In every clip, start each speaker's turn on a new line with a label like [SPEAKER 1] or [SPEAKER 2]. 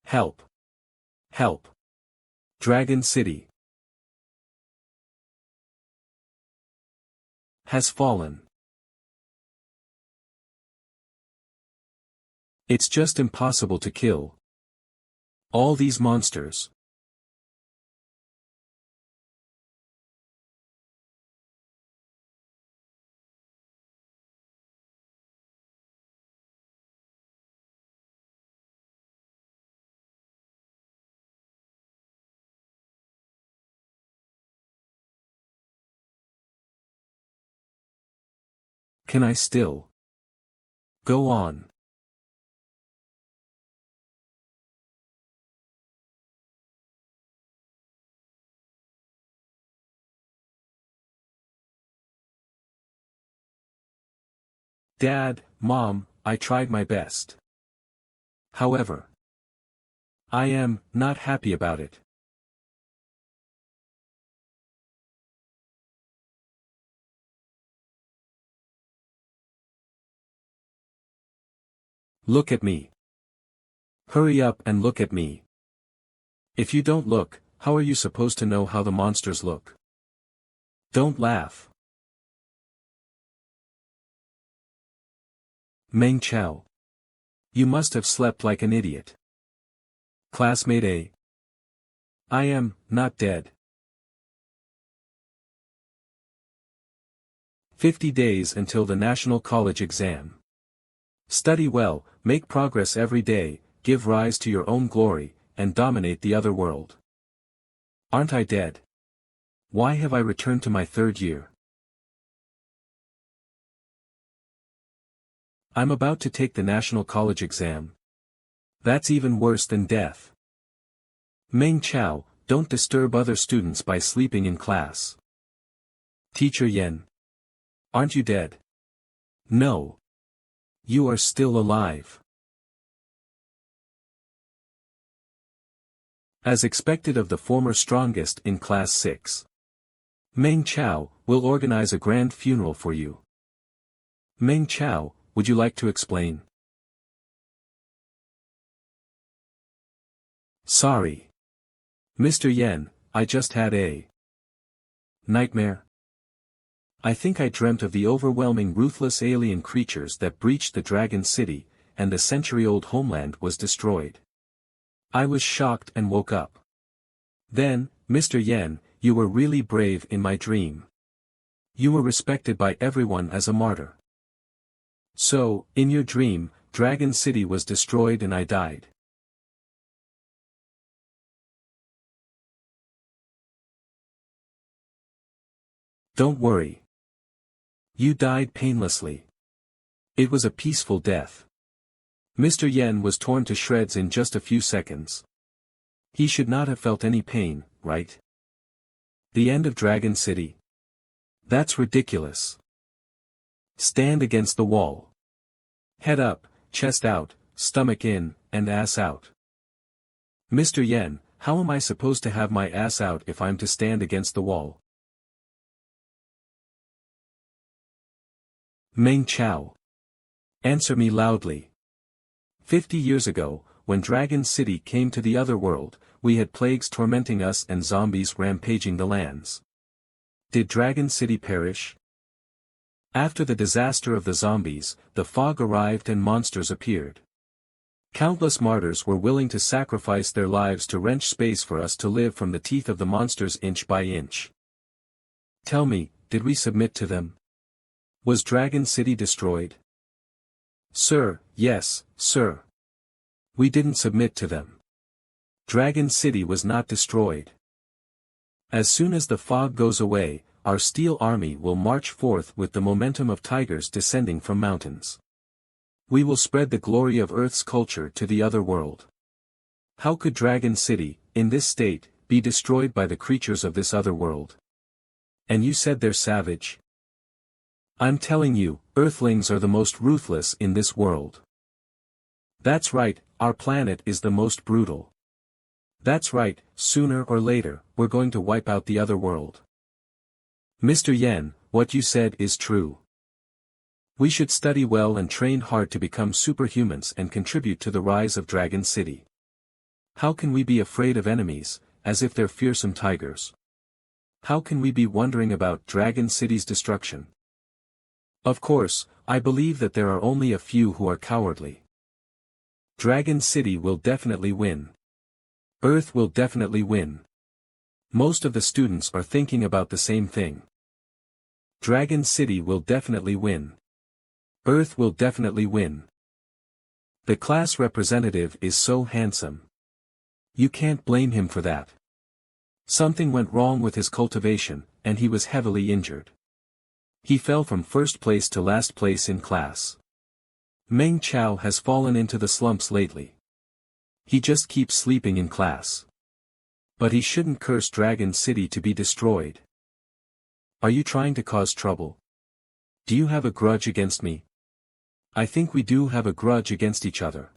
[SPEAKER 1] Help! Help! Dragon City has fallen. It's just impossible to kill all these monsters. Can I still go on? Dad, Mom, I tried my best. However, I am not happy about it. Look at me. Hurry up and look at me. If you don't look, how are you supposed to know how the monsters look? Don't laugh. Meng Chao. You must have slept like an idiot. Classmate A. I am not dead. 50 days until the National College exam. Study well, make progress every day, give rise to your own glory, and dominate the other world. Aren't I dead? Why have I returned to my third year? I'm about to take the National College exam. That's even worse than death. Meng Chao, don't disturb other students by sleeping in class. Teacher Yen. Aren't you dead? No. You are still alive. As expected of the former strongest in Class 6. Meng Chao will organize a grand funeral for you. Meng Chao, would you like to explain? Sorry. Mr. Yen, I just had a nightmare. I think I dreamt of the overwhelming ruthless alien creatures that breached the Dragon City, and the century-old homeland was destroyed. I was shocked and woke up. Then, Mr. Yen, you were really brave in my dream. You were respected by everyone as a martyr. So, in your dream, Dragon City was destroyed and I died. Don't worry. You died painlessly. It was a peaceful death. Mr. Yen was torn to shreds in just a few seconds. He should not have felt any pain, right? The end of Dragon City. That's ridiculous. Stand against the wall. Head up, chest out, stomach in, and ass out. Mr. Yen, how am I supposed to have my ass out if I'm to stand against the wall? Meng Chao. Answer me loudly. 50 years ago, when Dragon City came to the other world, we had plagues tormenting us and zombies rampaging the lands. Did Dragon City perish? After the disaster of the zombies, the fog arrived and monsters appeared. Countless martyrs were willing to sacrifice their lives to wrench space for us to live from the teeth of the monsters inch by inch. Tell me, did we submit to them? Was Dragon City destroyed? Sir, yes, sir. We didn't submit to them. Dragon City was not destroyed. As soon as the fog goes away, our steel army will march forth with the momentum of tigers descending from mountains. We will spread the glory of Earth's culture to the other world. How could Dragon City, in this state, be destroyed by the creatures of this other world? And you said they're savage? I'm telling you, Earthlings are the most ruthless in this world. That's right, our planet is the most brutal. That's right, sooner or later, we're going to wipe out the other world. Mr. Yen, what you said is true. We should study well and train hard to become superhumans and contribute to the rise of Dragon City. How can we be afraid of enemies, as if they're fearsome tigers? How can we be wondering about Dragon City's destruction? Of course, I believe that there are only a few who are cowardly. Dragon City will definitely win. Earth will definitely win. Most of the students are thinking about the same thing. Dragon City will definitely win. Earth will definitely win. The class representative is so handsome. You can't blame him for that. Something went wrong with his cultivation, and he was heavily injured. He fell from first place to last place in class. Meng Chao has fallen into the slumps lately. He just keeps sleeping in class. But he shouldn't curse Dragon City to be destroyed. Are you trying to cause trouble? Do you have a grudge against me? I think we do have a grudge against each other.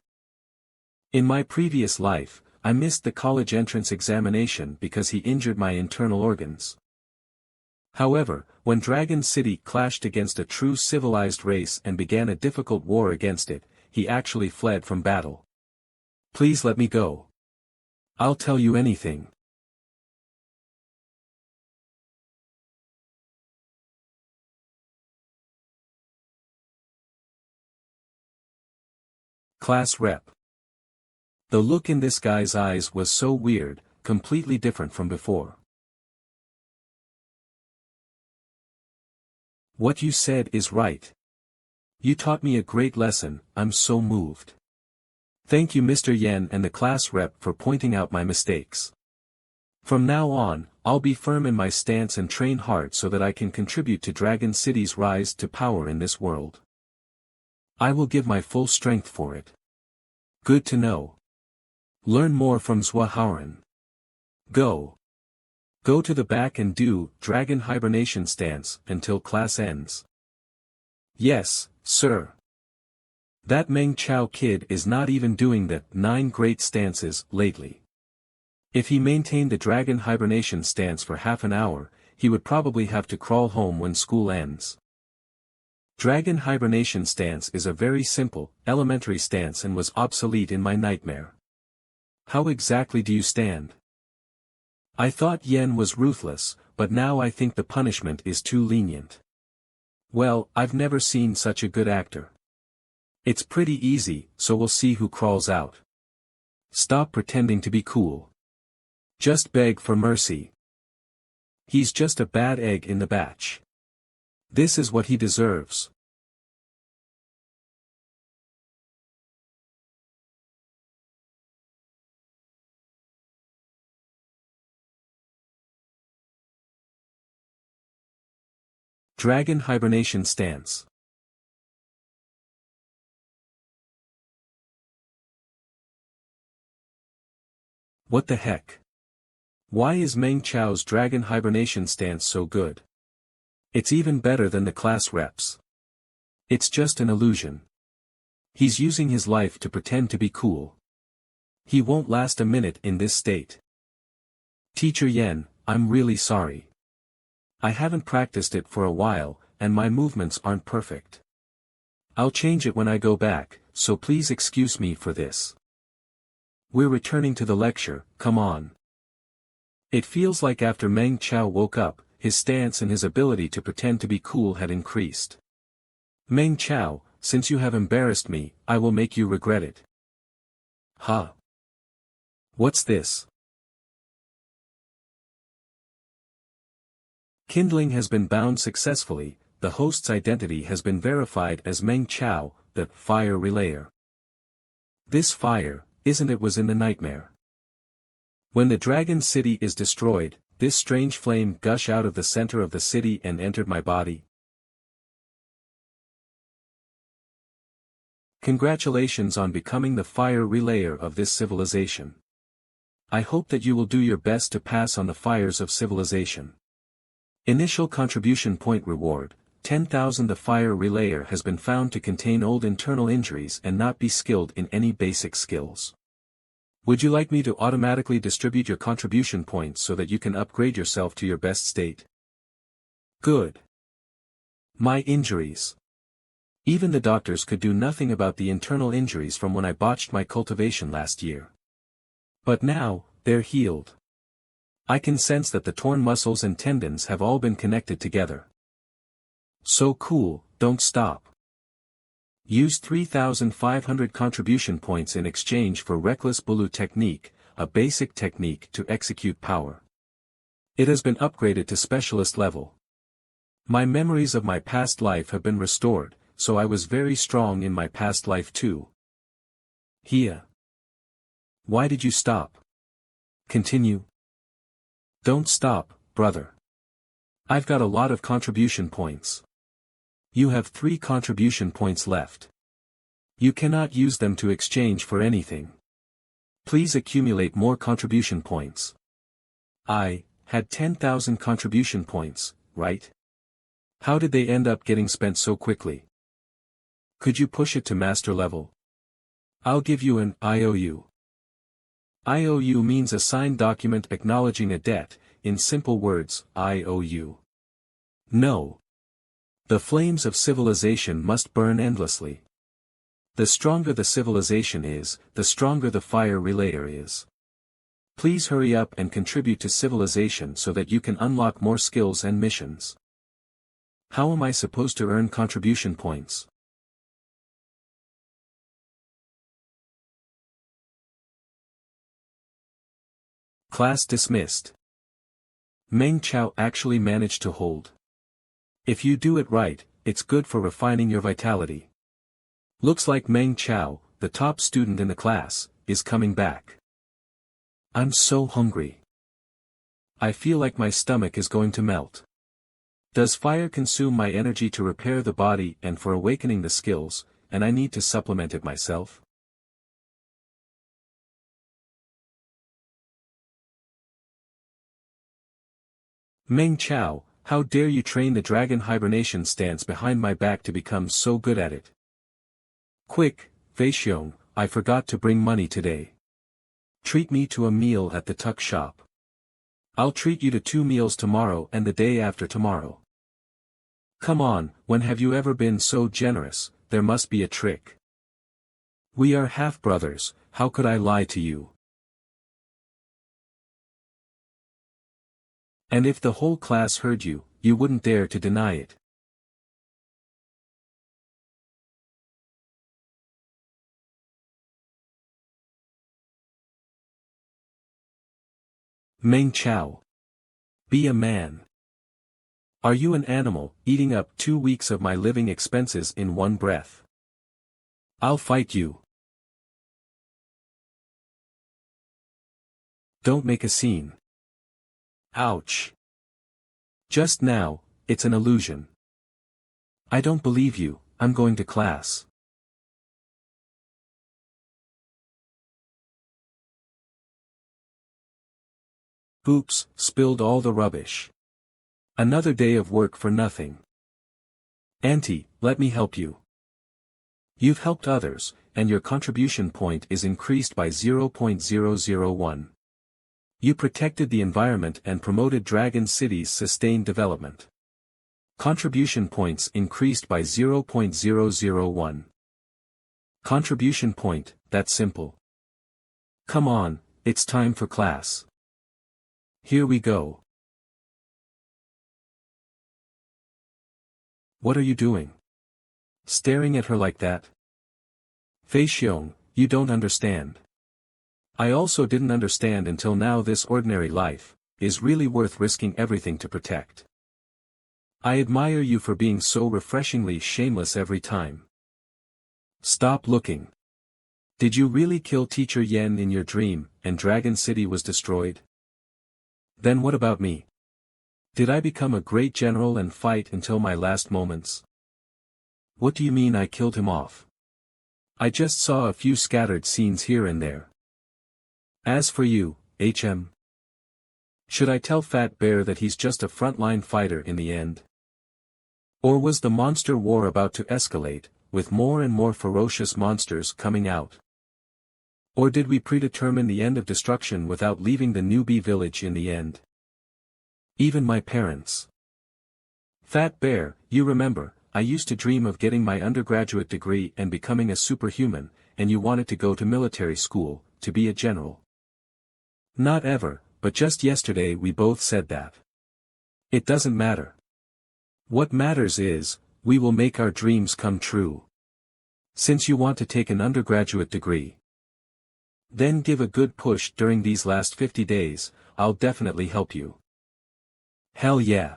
[SPEAKER 1] In my previous life, I missed the college entrance examination because he injured my internal organs. However, when Dragon City clashed against a true civilized race and began a difficult war against it, he actually fled from battle. Please let me go. I'll tell you anything. Class rep. The look in this guy's eyes was so weird, completely different from before. What you said is right. You taught me a great lesson, I'm so moved. Thank you Mr. Yen and the class rep for pointing out my mistakes. From now on, I'll be firm in my stance and train hard so that I can contribute to Dragon City's rise to power in this world. I will give my full strength for it. Good to know. Learn more from Zhuahaoren. Go. Go to the back and do Dragon Hibernation stance until class ends. Yes, sir. That Meng Chao kid is not even doing the 9 great stances lately. If he maintained the Dragon Hibernation stance for half an hour, he would probably have to crawl home when school ends. Dragon Hibernation stance is a very simple, elementary stance and was obsolete in my nightmare. How exactly do you stand? I thought Yen was ruthless, but now I think the punishment is too lenient. Well, I've never seen such a good actor. It's pretty easy, so we'll see who crawls out. Stop pretending to be cool. Just beg for mercy. He's just a bad egg in the batch. This is what he deserves. Dragon Hibernation stance. What the heck? Why is Meng Chao's Dragon Hibernation stance so good? It's even better than the class reps. It's just an illusion. He's using his life to pretend to be cool. He won't last a minute in this state. Teacher Yen, I'm really sorry. I haven't practiced it for a while, and my movements aren't perfect. I'll change it when I go back, so please excuse me for this. We're returning to the lecture, come on. It feels like after Meng Chao woke up, his stance and his ability to pretend to be cool had increased. Meng Chao, since you have embarrassed me, I will make you regret it. Huh? What's this? Kindling has been bound successfully, the host's identity has been verified as Meng Chao, the fire relayer. This fire, isn't it, was in the nightmare. When the Dragon City is destroyed, this strange flame gush out of the center of the city and entered my body. Congratulations on becoming the fire relayer of this civilization. I hope that you will do your best to pass on the fires of civilization. Initial contribution point reward, 10,000. The fire relayer has been found to contain old internal injuries and not be skilled in any basic skills. Would you like me to automatically distribute your contribution points so that you can upgrade yourself to your best state? Good. My injuries. Even the doctors could do nothing about the internal injuries from when I botched my cultivation last year. But now, they're healed. I can sense that the torn muscles and tendons have all been connected together. So cool, don't stop. Use 3,500 contribution points in exchange for Reckless Bulu technique, a basic technique to execute power. It has been upgraded to specialist level. My memories of my past life have been restored, so I was very strong in my past life too. Here. Why did you stop? Continue. Don't stop, brother. I've got a lot of contribution points. You have 3 contribution points left. You cannot use them to exchange for anything. Please accumulate more contribution points. I had 10,000 contribution points, right? How did they end up getting spent so quickly? Could you push it to master level? I'll give you an IOU. IOU means a signed document acknowledging a debt, in simple words, I owe you. No. The flames of civilization must burn endlessly. The stronger the civilization is, the stronger the fire relayer is. Please hurry up and contribute to civilization so that you can unlock more skills and missions. How am I supposed to earn contribution points? Class dismissed. Meng Chao actually managed to hold. If you do it right, it's good for refining your vitality. Looks like Meng Chao, the top student in the class, is coming back. I'm so hungry. I feel like my stomach is going to melt. Does fire consume my energy to repair the body and for awakening the skills, and I need to supplement it myself? Meng Chao, how dare you train the dragon hibernation stance behind my back to become so good at it? Quick, Feixiong, I forgot to bring money today. Treat me to a meal at the tuck shop. I'll treat you to 2 meals tomorrow and the day after tomorrow. Come on, when have you ever been so generous? There must be a trick. We are half-brothers, how could I lie to you? And if the whole class heard you, you wouldn't dare to deny it. Meng Chao. Be a man. Are you an animal, eating up 2 weeks of my living expenses in one breath? I'll fight you. Don't make a scene. Ouch. Just now, it's an illusion. I don't believe you, I'm going to class. Oops, spilled all the rubbish. Another day of work for nothing. Auntie, let me help you. You've helped others, and your contribution point is increased by 0.001. You protected the environment and promoted Dragon City's sustained development. Contribution points increased by 0.001. Contribution point, that's simple. Come on, it's time for class. Here we go. What are you doing? Staring at her like that? Feixiong, you don't understand. I also didn't understand until now this ordinary life is really worth risking everything to protect. I admire you for being so refreshingly shameless every time. Stop looking. Did you really kill Teacher Yen in your dream, and Dragon City was destroyed? Then what about me? Did I become a great general and fight until my last moments? What do you mean I killed him off? I just saw a few scattered scenes here and there. As for you, HM. Should I tell Fat Bear that he's just a frontline fighter in the end? Or was the monster war about to escalate, with more and more ferocious monsters coming out? Or did we predetermine the end of destruction without leaving the newbie village in the end? Even my parents. Fat Bear, you remember, I used to dream of getting my undergraduate degree and becoming a superhuman, and you wanted to go to military school, to be a general. Not ever, but just yesterday we both said that. It doesn't matter. What matters is, we will make our dreams come true. Since you want to take an undergraduate degree, then give a good push during these last 50 days, I'll definitely help you. Hell yeah.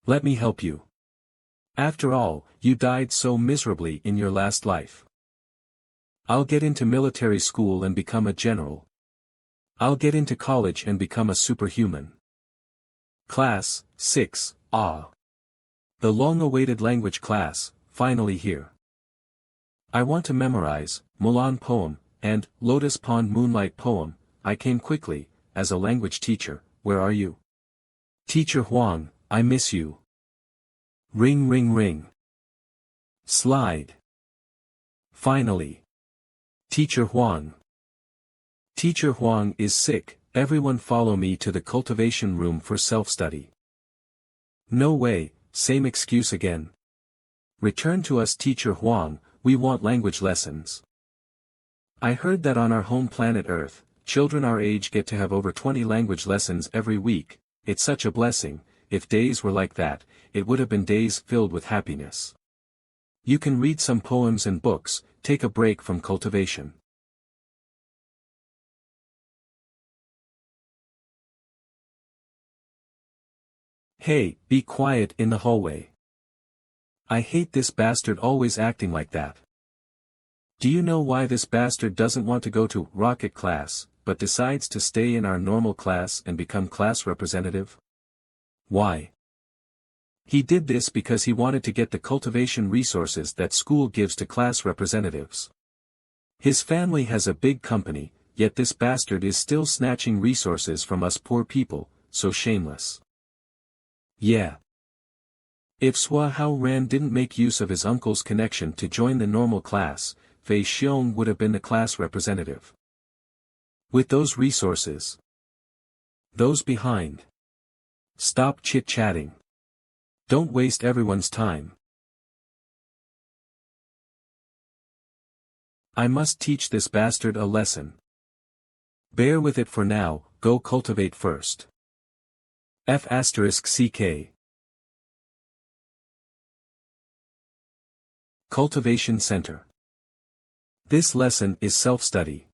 [SPEAKER 1] Let me help you. After all, you died so miserably in your last life. I'll get into military school and become a general. I'll get into college and become a superhuman. Class 6, the long-awaited language class, finally here. I want to memorize Mulan poem, and Lotus Pond Moonlight poem. I came quickly, as a language teacher. Where are you? Teacher Huang, I miss you. Ring ring ring. Slide. Finally. Teacher Huang. Teacher Huang is sick, everyone follow me to the cultivation room for self-study. No way, same excuse again. Return to us Teacher Huang, we want language lessons. I heard that on our home planet Earth, children our age get to have over 20 language lessons every week. It's such a blessing. If days were like that, it would have been days filled with happiness. You can read some poems and books, take a break from cultivation. Hey, be quiet in the hallway. I hate this bastard always acting like that. Do you know why this bastard doesn't want to go to rocket class, but decides to stay in our normal class and become class representative? Why? He did this because he wanted to get the cultivation resources that school gives to class representatives. His family has a big company, yet this bastard is still snatching resources from us poor people, so shameless. Yeah. If Sua Hao Ran didn't make use of his uncle's connection to join the normal class, Fei Xiong would have been the class representative. With those resources. Those behind. Stop chit-chatting. Don't waste everyone's time. I must teach this bastard a lesson. Bear with it for now, go cultivate first. F***CK. Cultivation Center. This lesson is self-study.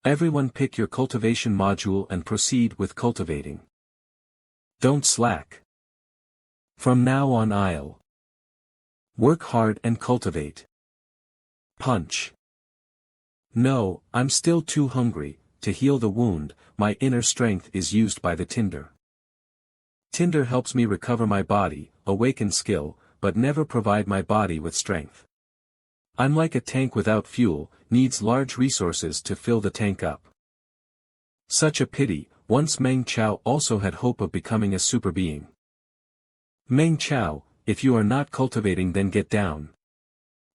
[SPEAKER 1] Everyone pick your cultivation module and proceed with cultivating. Don't slack. From now on I'll work hard and cultivate. Punch. No, I'm still too hungry. To heal the wound, my inner strength is used by the tinder. Tinder helps me recover my body, awaken skill, but never provide my body with strength. I'm like a tank without fuel, needs large resources to fill the tank up. Such a pity, once Meng Chao also had hope of becoming a super being. Meng Chao, if you are not cultivating then get down.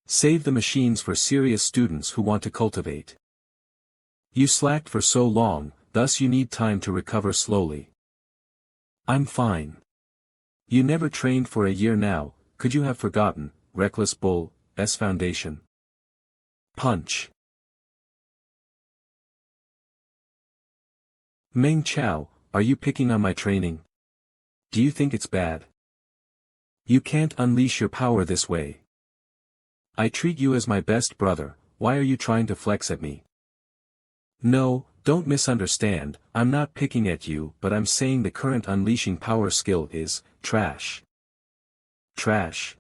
[SPEAKER 1] Save the machines for serious students who want to cultivate. You slacked for so long, thus you need time to recover slowly. I'm fine. You never trained for a year now, could you have forgotten, Reckless Bull, S Foundation? Punch. Meng Chao, are you picking on my training? Do you think it's bad? You can't unleash your power this way. I treat you as my best brother, why are you trying to flex at me? No, don't misunderstand, I'm not picking at you but I'm saying the current unleashing power skill is, trash. Trash.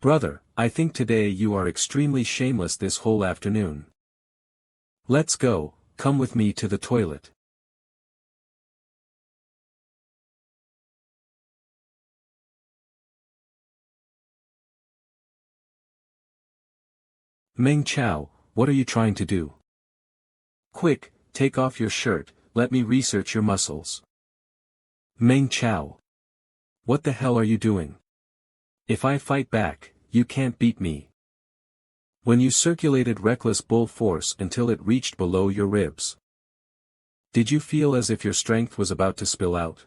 [SPEAKER 1] Brother, I think today you are extremely shameless this whole afternoon. Let's go, come with me to the toilet. Meng Chao, what are you trying to do? Quick, take off your shirt, let me research your muscles. Meng Chao. What the hell are you doing? If I fight back, you can't beat me. When you circulated Reckless Bull force until it reached below your ribs. Did you feel as if your strength was about to spill out?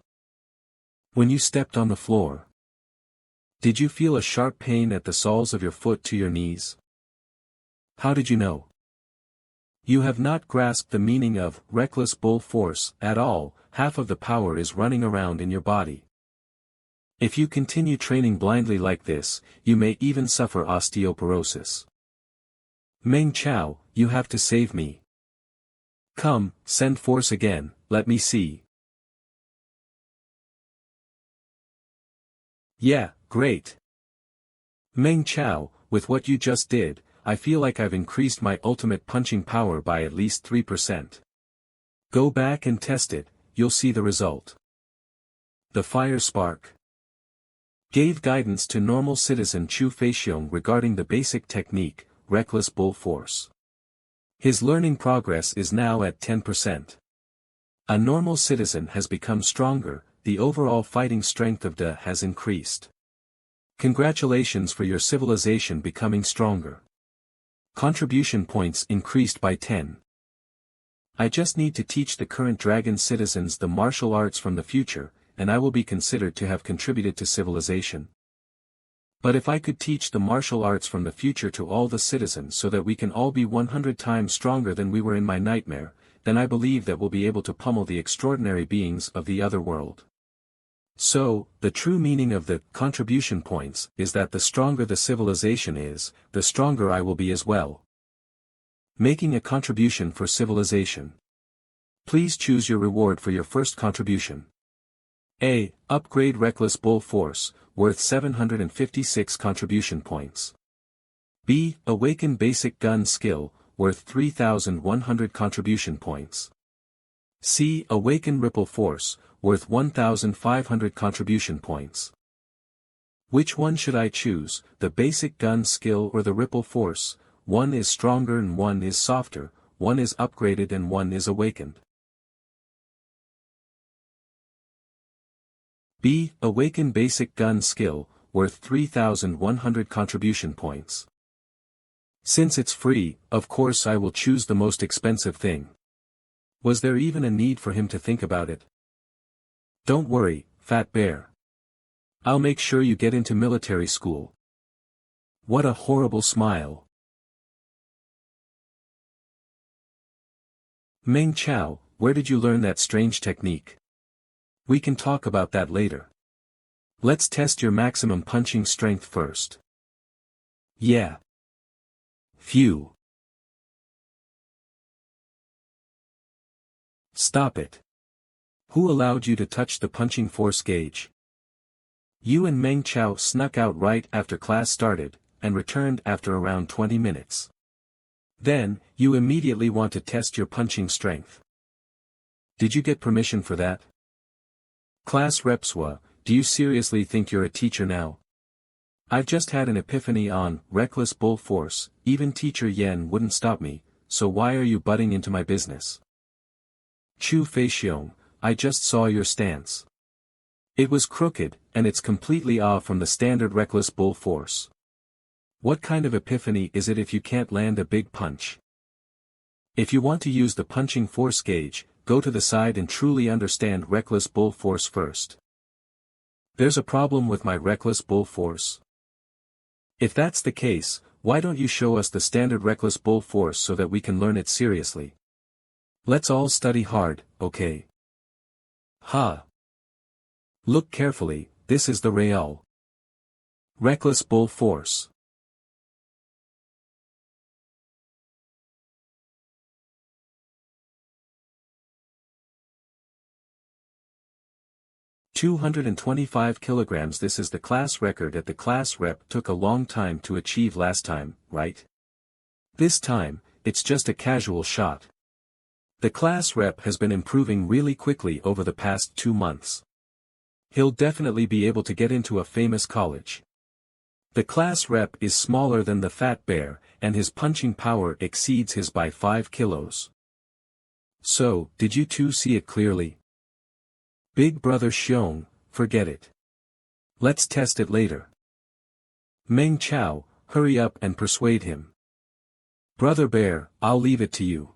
[SPEAKER 1] When you stepped on the floor. Did you feel a sharp pain at the soles of your foot to your knees? How did you know? You have not grasped the meaning of reckless bull force at all. Half of the power is running around in your body. If you continue training blindly like this, you may even suffer osteoporosis. Meng Chao, you have to save me. Come, send force again, let me see. Yeah, great. Meng Chao, with what you just did, I feel like I've increased my ultimate punching power by at least 3%. Go back and test it, you'll see the result. The fire spark gave guidance to normal citizen Chu Feixiong regarding the basic technique, reckless bull force. His learning progress is now at 10%. A normal citizen has become stronger, the overall fighting strength of De has increased. Congratulations for your civilization becoming stronger. Contribution points increased by 10. I just need to teach the current dragon citizens the martial arts from the future, and I will be considered to have contributed to civilization. But if I could teach the martial arts from the future to all the citizens so that we can all be 100 times stronger than we were in my nightmare, then I believe that we'll be able to pummel the extraordinary beings of the other world. So, the true meaning of the contribution points is that the stronger the civilization is, the stronger I will be as well. Making a contribution for civilization. Please choose your reward for your first contribution. A. Upgrade Reckless Bull Force, worth 756 contribution points. B. Awaken Basic Gun Skill, worth 3,100 contribution points. C. Awaken Ripple Force, worth 1,500 contribution points. Which one should I choose, the Basic Gun Skill or the Ripple Force? One is stronger and one is softer, one is upgraded and one is awakened. B. Awaken Basic Gun Skill, worth 3,100 contribution points. Since it's free, of course I will choose the most expensive thing. Was there even a need for him to think about it? Don't worry, Fat Bear. I'll make sure you get into military school. What a horrible smile. Meng Chao, where did you learn that strange technique? We can talk about that later. Let's test your maximum punching strength first. Yeah. Phew. Stop it. Who allowed you to touch the punching force gauge? You and Meng Chao snuck out right after class started, and returned after around 20 minutes. Then, you immediately want to test your punching strength. Did you get permission for that? Class Repswa, do you seriously think you're a teacher now? I've just had an epiphany on reckless bull force, even Teacher Yen wouldn't stop me, so why are you butting into my business? Chu Feixiong, I just saw your stance. It was crooked, and it's completely off from the standard reckless bull force. What kind of epiphany is it if you can't land a big punch? If you want to use the punching force gauge, go to the side and truly understand reckless bull force first. There's a problem with my reckless bull force. If that's the case, why don't you show us the standard reckless bull force so that we can learn it seriously? Let's all study hard, okay? Ha! Look carefully, this is the real reckless bull force. $225 kilograms. This is the class record at the class rep. Took a long time to achieve last time, right? This time, it's just a casual shot. The class rep has been improving really quickly over the past 2 months. He'll definitely be able to get into a famous college. The class rep is smaller than the Fat Bear, and his punching power exceeds his by 5 kilos. So, did you two see it clearly? Big Brother Xiong, forget it. Let's test it later. Meng Chao, hurry up and persuade him. Brother Bear, I'll leave it to you.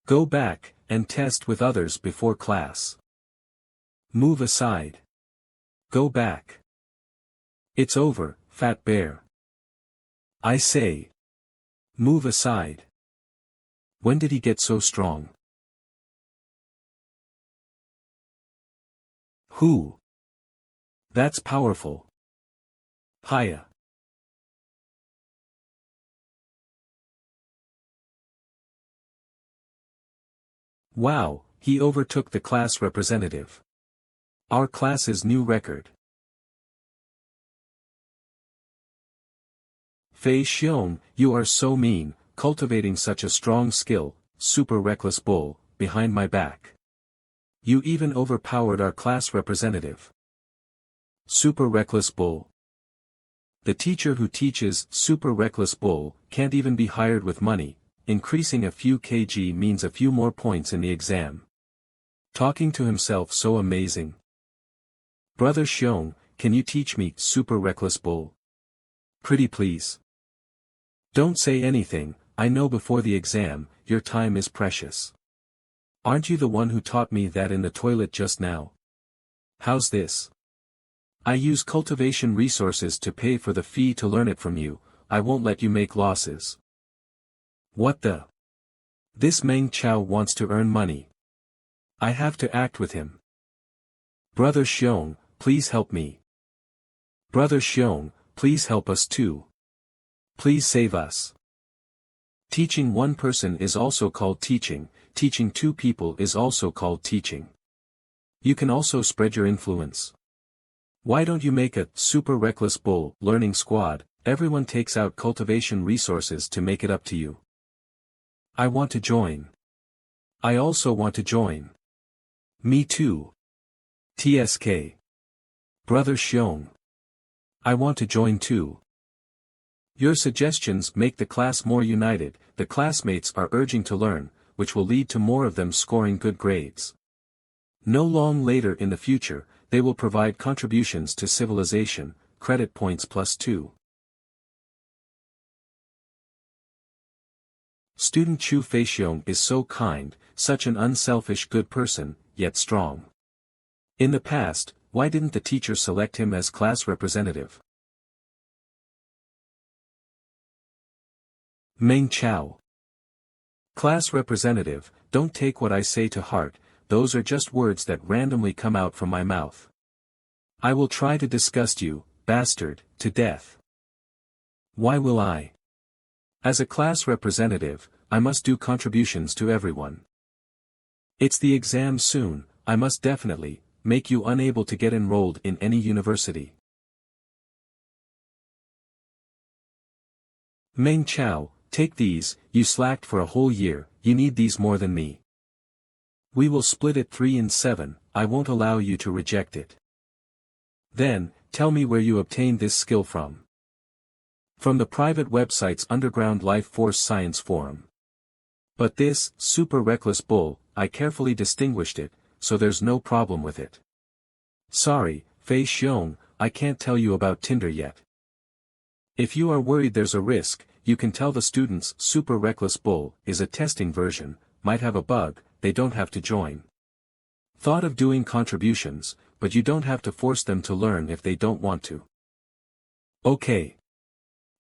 [SPEAKER 1] Go back, and test with others before class. Move aside. Go back. It's over, Fat Bear. I say. Move aside. When did he get so strong? Who? That's powerful. Hiya. Wow, he overtook the class representative. Our class's new record. Fei Xiong, you are so mean, cultivating such a strong skill, super reckless bull, behind my back. You even overpowered our class representative. Super reckless bull. The teacher who teaches super reckless bull can't even be hired with money. Increasing a few kg means a few more points in the exam. Talking to himself so amazing. Brother Xiong, can you teach me super reckless bull? Pretty please. Don't say anything, I know before the exam, your time is precious. Aren't you the one who taught me that in the toilet just now? How's this? I use cultivation resources to pay for the fee to learn it from you, I won't let you make losses. What the? This Meng Chao wants to earn money. I have to act with him. Brother Xiong, please help me. Brother Xiong, please help us too. Please save us. Teaching one person is also called teaching, teaching two people is also called teaching. You can also spread your influence. Why don't you make a super reckless bull learning squad? Everyone takes out cultivation resources to make it up to you. I want to join. I also want to join. Me too. TSK. Brother Xiong. I want to join too. Your suggestions make the class more united, the classmates are urging to learn, which will lead to more of them scoring good grades. No long later in the future, they will provide contributions to civilization, credit points +2. Student Chu Feixiong is so kind, such an unselfish good person, yet strong. In the past, why didn't the teacher select him as class representative? Meng Chao. Class representative, don't take what I say to heart, those are just words that randomly come out from my mouth. I will try to disgust you, bastard, to death. Why will I? As a class representative, I must do contributions to everyone. It's the exam soon, I must definitely make you unable to get enrolled in any university. Meng Chao, take these, you slacked for a whole year, you need these more than me. We will split it 3 and 7, I won't allow you to reject it. Then, tell me where you obtained this skill from. From the private website's Underground Life Force Science Forum. But this, super reckless bull, I carefully distinguished it, so there's no problem with it. Sorry, Fei Xiong, I can't tell you about Tinder yet. If you are worried there's a risk, you can tell the students super reckless bull is a testing version, might have a bug, they don't have to join. Thought of doing contributions, but you don't have to force them to learn if they don't want to. Okay.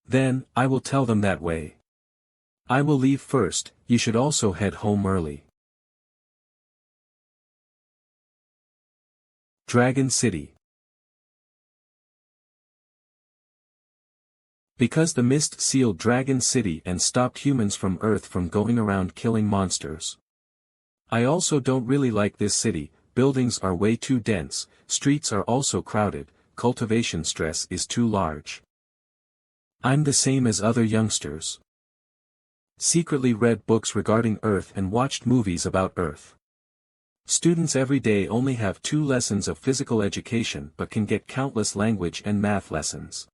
[SPEAKER 1] Then, I will tell them that way. I will leave first, you should also head home early. Dragon City. Because the mist sealed Dragon City and stopped humans from Earth from going around killing monsters. I also don't really like this city, buildings are way too dense, streets are also crowded, cultivation stress is too large. I'm the same as other youngsters. Secretly read books regarding Earth and watched movies about Earth. Students every day only have 2 lessons of physical education but can get countless language and math lessons.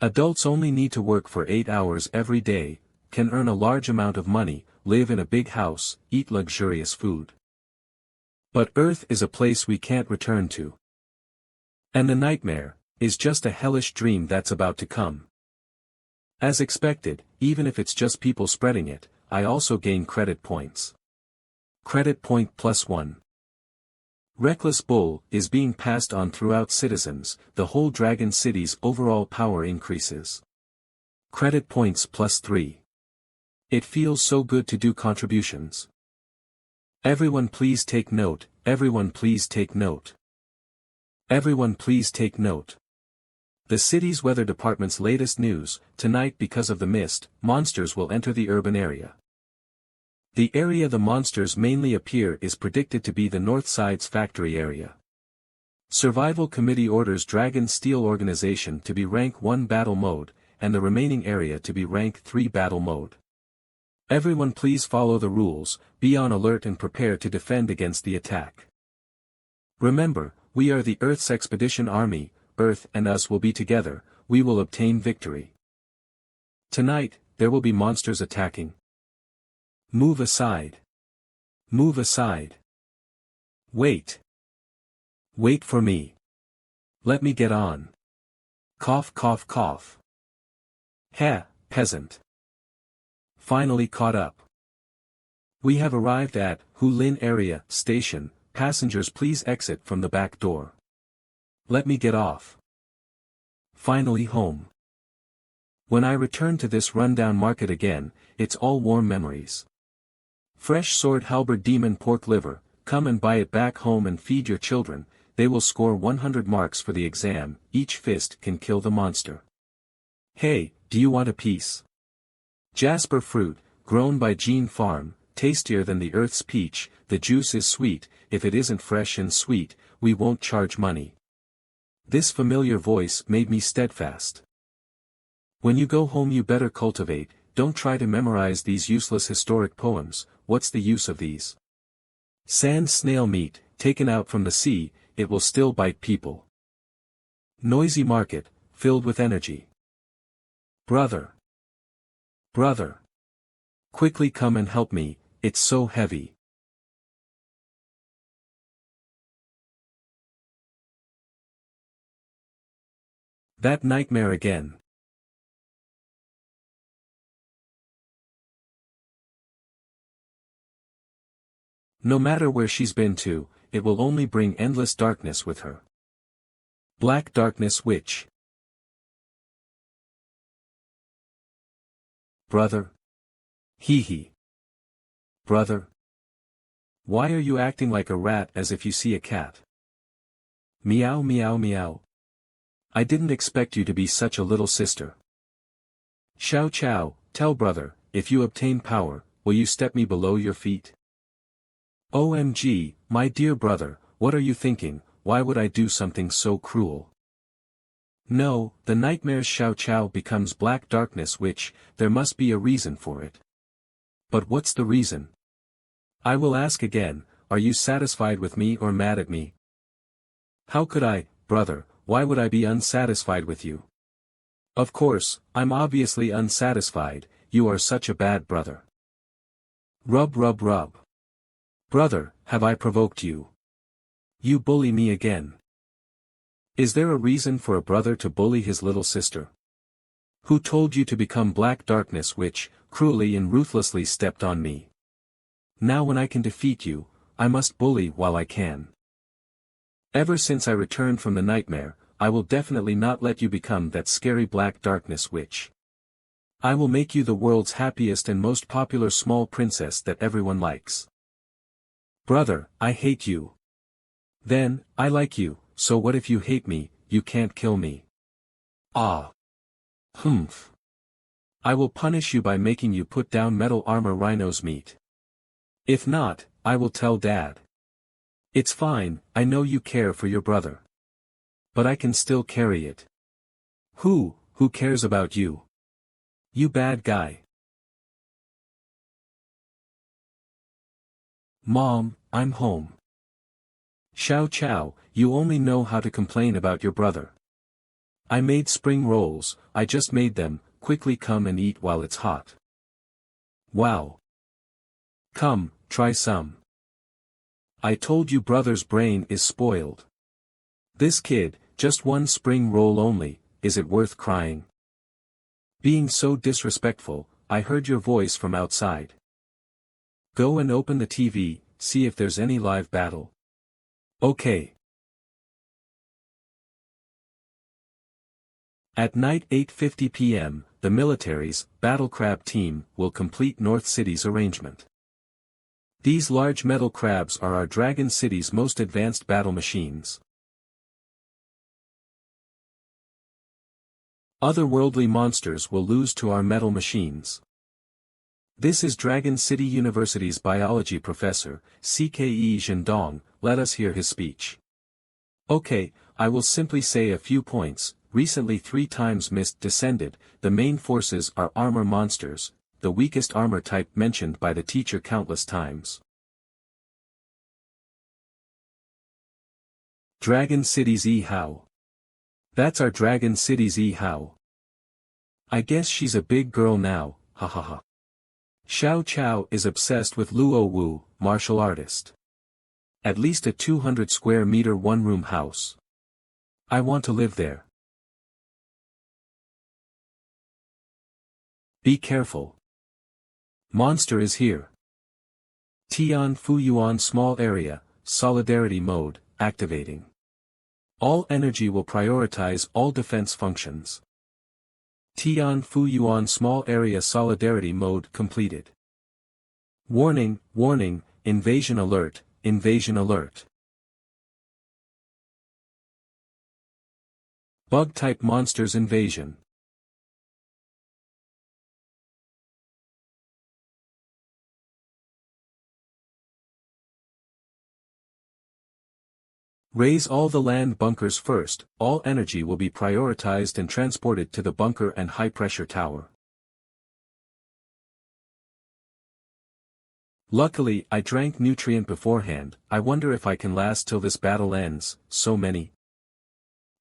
[SPEAKER 1] Adults only need to work for 8 hours every day, can earn a large amount of money, live in a big house, eat luxurious food. But Earth is a place we can't return to. And the nightmare is just a hellish dream that's about to come. As expected, even if it's just people spreading it, I also gain credit points. Credit point +1. Reckless Bull is being passed on throughout citizens, the whole Dragon City's overall power increases. Credit points +3. It feels so good to do contributions. Everyone please take note, everyone please take note. Everyone please take note. The city's weather department's latest news: tonight, because of the mist, monsters will enter the urban area. The area the monsters mainly appear is predicted to be the North Side's factory area. Survival Committee orders Dragon Steel Organization to be Rank 1 Battle Mode, and the remaining area to be Rank 3 Battle Mode. Everyone please follow the rules, be on alert and prepare to defend against the attack. Remember, we are the Earth's Expedition Army. Earth and us will be together, we will obtain victory. Tonight, there will be monsters attacking. Move aside. Move aside. Wait. Wait for me. Let me get on. Cough cough cough. Heh, peasant. Finally caught up. We have arrived at Hulin Area Station. Passengers please exit from the back door. Let me get off. Finally home. When I return to this rundown market again, it's all warm memories. Fresh sword halberd demon pork liver, come and buy it back home and feed your children, they will score 100 marks for the exam, each fist can kill the monster. Hey, do you want a piece? Jasper fruit, grown by Gene Farm, tastier than the Earth's peach, the juice is sweet, if it isn't fresh and sweet, we won't charge money. This familiar voice made me steadfast. When you go home you better cultivate, don't try to memorize these useless historic poems, what's the use of these? Sand snail meat, taken out from the sea, it will still bite people. Noisy market, filled with energy. Brother. Brother. Quickly come and help me, it's so heavy. That nightmare again. No matter where she's been to, it will only bring endless darkness with her. Black Darkness Witch. Brother. Hee hee. Brother. Why are you acting like a rat as if you see a cat? Meow meow meow. I didn't expect you to be such a little sister. Xiao Chow, tell brother, if you obtain power, will you step me below your feet? OMG, my dear brother, what are you thinking, why would I do something so cruel? No, the nightmare's Xiao Chow becomes Black Darkness Witch, there must be a reason for it. But what's the reason? I will ask again, are you satisfied with me or mad at me? How could I, brother, why would I be unsatisfied with you? Of course, I'm obviously unsatisfied, you are such a bad brother. Rub rub rub. Brother, have I provoked you? You bully me again. Is there a reason for a brother to bully his little sister? Who told you to become Black Darkness Witch, cruelly and ruthlessly stepped on me? Now when I can defeat you, I must bully while I can. Ever since I returned from the nightmare, I will definitely not let you become that scary Black Darkness Witch. I will make you the world's happiest and most popular small princess that everyone likes. Brother, I hate you. Then, I like you, so what if you hate me, you can't kill me. Ah. Humph. I will punish you by making you put down metal armor rhino's meat. If not, I will tell Dad. It's fine, I know you care for your brother. But I can still carry it. Who cares about you? You bad guy. Mom, I'm home. Xiao Chow, you only know how to complain about your brother. I made spring rolls, I just made them, quickly come and eat while it's hot. Wow. Come, try some. I told you brother's brain is spoiled. This kid, just one spring roll only, is it worth crying? Being so disrespectful, I heard your voice from outside. Go and open the TV, see if there's any live battle. Okay. At night 8:50 p.m., the military's battle crab team will complete North City's arrangement. These large metal crabs are our Dragon City's most advanced battle machines. Otherworldly monsters will lose to our metal machines. This is Dragon City University's biology professor, CKE Zhendong. Let us hear his speech. Okay, I will simply say a few points. Recently 3 times mist descended. The main forces are armor monsters, the weakest armor type mentioned by the teacher countless times. Dragon City's How. That's our Dragon City's How. I guess she's a big girl now, hahaha. Xiao Chao is obsessed with Luo Wu, martial artist. At least a 200 square meter one-room house. I want to live there. Be careful. Monster is here. Tian Fuyuan small area, solidarity mode, activating. All energy will prioritize all defense functions. Tian Fuyuan small area solidarity mode completed. Warning, warning, invasion alert, invasion alert. Bug-type monsters invasion. Raise all the land bunkers first. All energy will be prioritized and transported to the bunker and high-pressure tower. Luckily, I drank nutrient beforehand. I wonder if I can last till this battle ends. So many.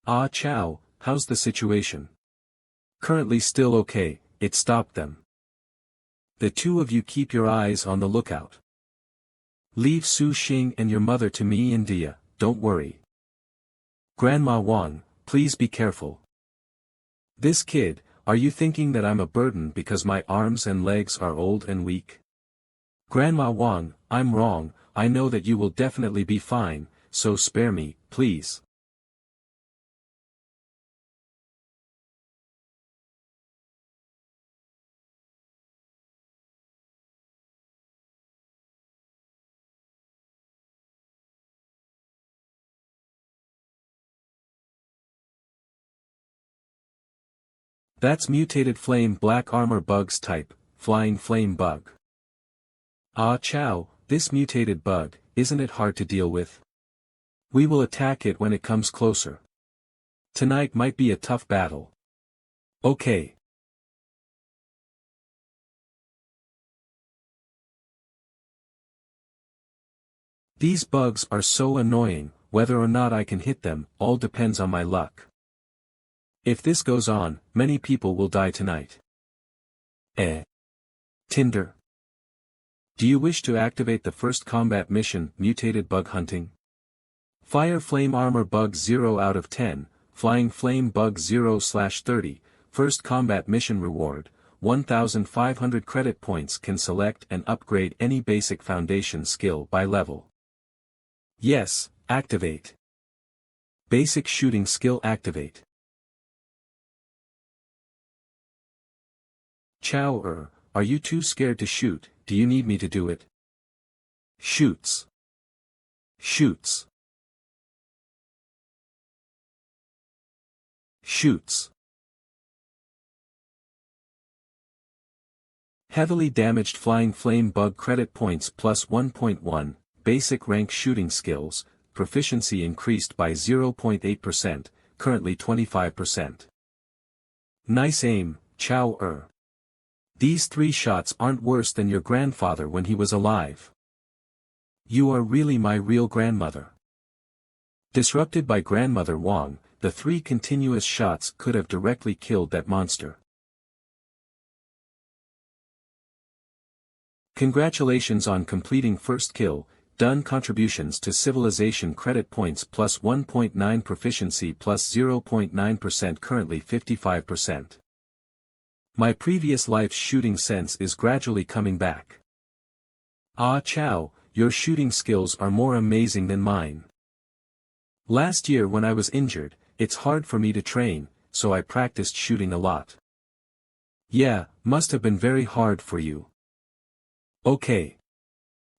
[SPEAKER 1] Ah Chow, how's the situation? Currently still okay, it stopped them. The 2 of you keep your eyes on the lookout. Leave Su Xing and your mother to me, India. Don't worry. Grandma Wang, please be careful. This kid, are you thinking that I'm a burden because my arms and legs are old and weak? Grandma Wang, I'm wrong. I know that you will definitely be fine, so spare me, please. That's mutated flame black armor bugs type, flying flame bug. Ah Chow, this mutated bug, isn't it hard to deal with? We will attack it when it comes closer. Tonight might be a tough battle. Okay. These bugs are so annoying, whether or not I can hit them, all depends on my luck. If this goes on, many people will die tonight. Tinder. Do you wish to activate the first combat mission, mutated bug hunting? Fire flame armor bug 0 out of 10, flying flame bug 0/30, first combat mission reward, 1,500 credit points can select and upgrade any basic foundation skill by level. Yes, activate. Basic shooting skill activate. Chow, are you too scared to shoot? Do you need me to do it? Shoots. Shoots. Shoots. Heavily damaged flying flame bug credit points plus 1.1, basic rank shooting skills, proficiency increased by 0.8%, currently 25%. Nice aim, Chow. These 3 shots aren't worse than your grandfather when he was alive. You are really my real grandmother. Disrupted by Grandmother Wang, the 3 continuous shots could have directly killed that monster. Congratulations on completing first kill, done contributions to civilization credit points plus 1.9 proficiency plus 0.9% currently 55%. My previous life's shooting sense is gradually coming back. Ah Chow, your shooting skills are more amazing than mine. Last year when I was injured, it's hard for me to train, so I practiced shooting a lot. Yeah, must have been very hard for you. Okay.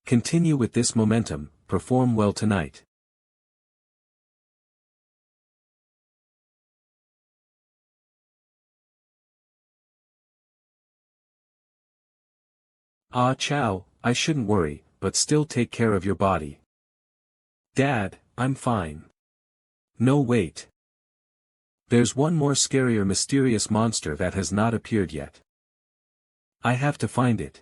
[SPEAKER 1] Continue with this momentum, perform well tonight. Ah Chow, I shouldn't worry, but still take care of your body. Dad, I'm fine. No wait. There's one more scarier mysterious monster that has not appeared yet. I have to find it.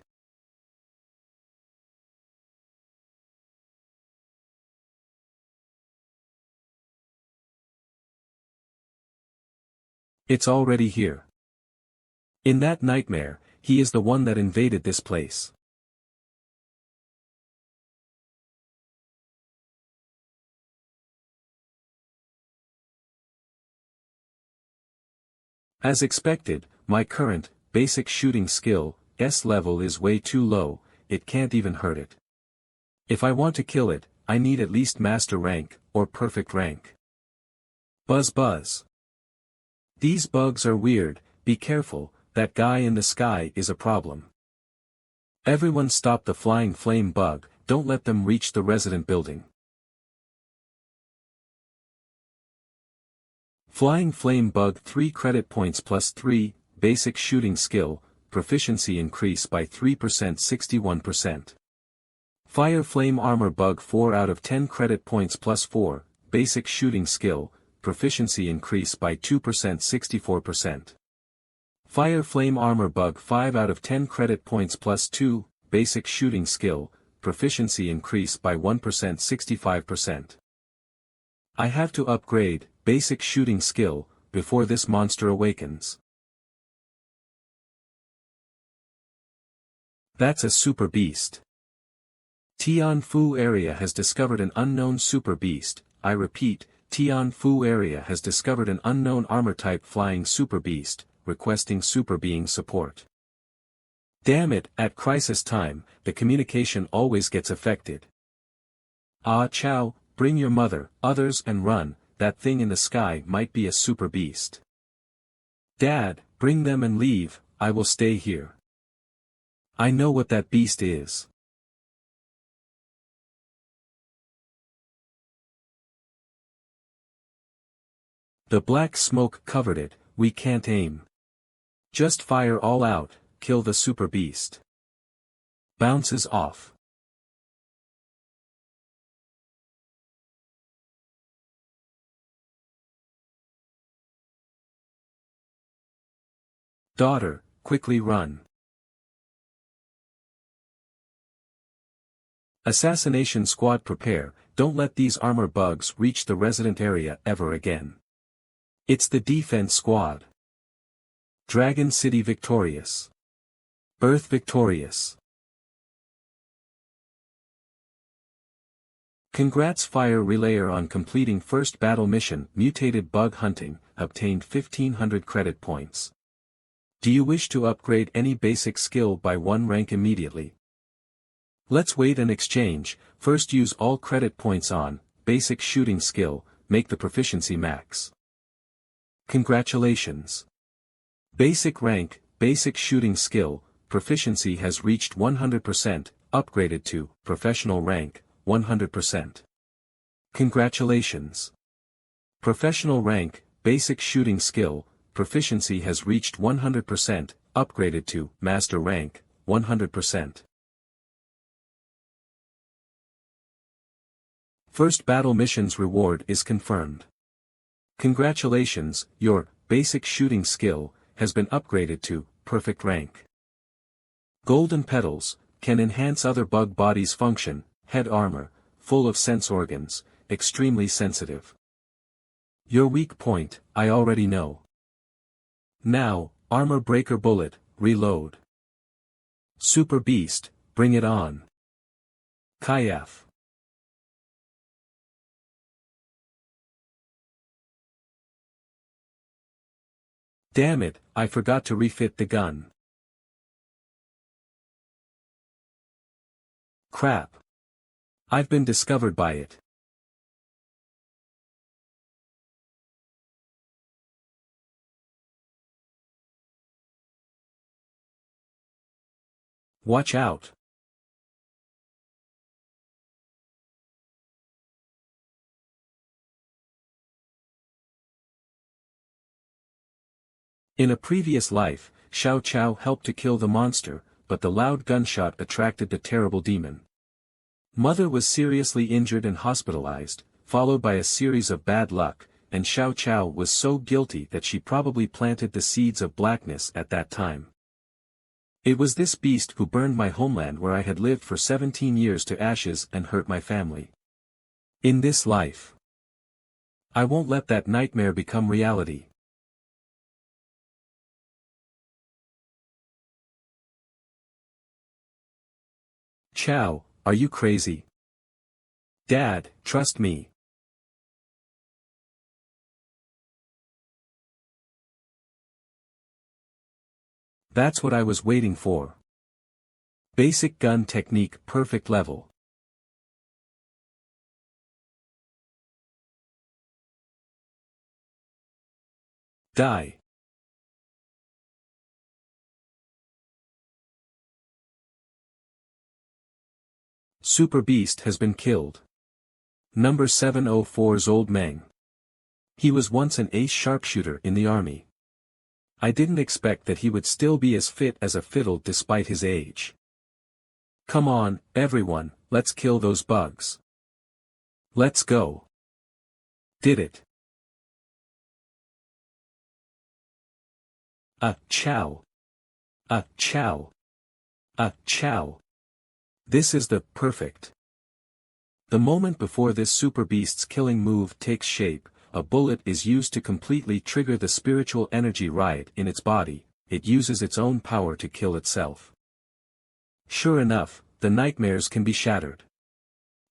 [SPEAKER 1] It's already here. In that nightmare, he is the one that invaded this place. As expected, my current, basic shooting skill, S level is way too low, it can't even hurt it. If I want to kill it, I need at least master rank, or perfect rank. Buzz buzz. These bugs are weird, be careful, that guy in the sky is a problem. Everyone stop the flying flame bug, don't let them reach the resident building. Flying flame bug 3 credit points plus 3, basic shooting skill, proficiency increase by 3% 61%. Fire flame armor bug 4 out of 10 credit points plus 4, basic shooting skill, proficiency increase by 2% 64%. Fire flame armor bug 5 out of 10 credit points plus 2, basic shooting skill, proficiency increase by 1% 65%. I have to upgrade, basic shooting skill, before this monster awakens. That's a super beast. Tianfu area has discovered an unknown super beast, I repeat, Tianfu area has discovered an unknown armor-type flying super beast, requesting super being support. Damn it, at crisis time, the communication always gets affected. Ah Chow, bring your mother, others and run, that thing in the sky might be a super beast. Dad, bring them and leave, I will stay here. I know what that beast is. The black smoke covered it, we can't aim. Just fire all out, kill the super beast. Bounces off. Daughter, quickly run. Assassination squad prepare, don't let these armor bugs reach the resident area ever again. It's the defense squad. Dragon City victorious. Earth victorious. Congrats Fire Relayer on completing first battle mission, mutated bug hunting, obtained 1500 credit points. Do you wish to upgrade any basic skill by 1 rank immediately? Let's wait and exchange, first use all credit points on, basic shooting skill, make the proficiency max. Congratulations. Basic rank, basic shooting skill, proficiency has reached 100%, upgraded to, professional rank, 100%. Congratulations. Professional rank, basic shooting skill, proficiency has reached 100%, upgraded to, master rank, 100%. First battle mission's reward is confirmed. Congratulations, your basic shooting skill has been upgraded to perfect rank. Golden petals can enhance other bug bodies' function, head armor, full of sense organs, extremely sensitive. Your weak point, I already know. Now, armor breaker bullet, reload. Super beast, bring it on. Kayaf. Damn it, I forgot to refit the gun. Crap. I've been discovered by it. Watch out! In a previous life, Xiao Chao helped to kill the monster, but the loud gunshot attracted the terrible demon. Mother was seriously injured and hospitalized, followed by a series of bad luck, and Xiao Chao was so guilty that she probably planted the seeds of blackness at that time. It was this beast who burned my homeland where I had lived for 17 years to ashes and hurt my family. In this life, I won't let that nightmare become reality. Chao, are you crazy? Dad, trust me. That's what I was waiting for. Basic gun technique, perfect level. Die. Super Beast has been killed. Number 704's Old Meng. He was once an ace sharpshooter in the army. I didn't expect that he would still be as fit as a fiddle despite his age. Come on, everyone, let's kill those bugs. Let's go. Did it. Chow. Chow. Chow. This is the perfect. The moment before this super beast's killing move takes shape, a bullet is used to completely trigger the spiritual energy riot in its body. It uses its own power to kill itself. Sure enough, the nightmares can be shattered.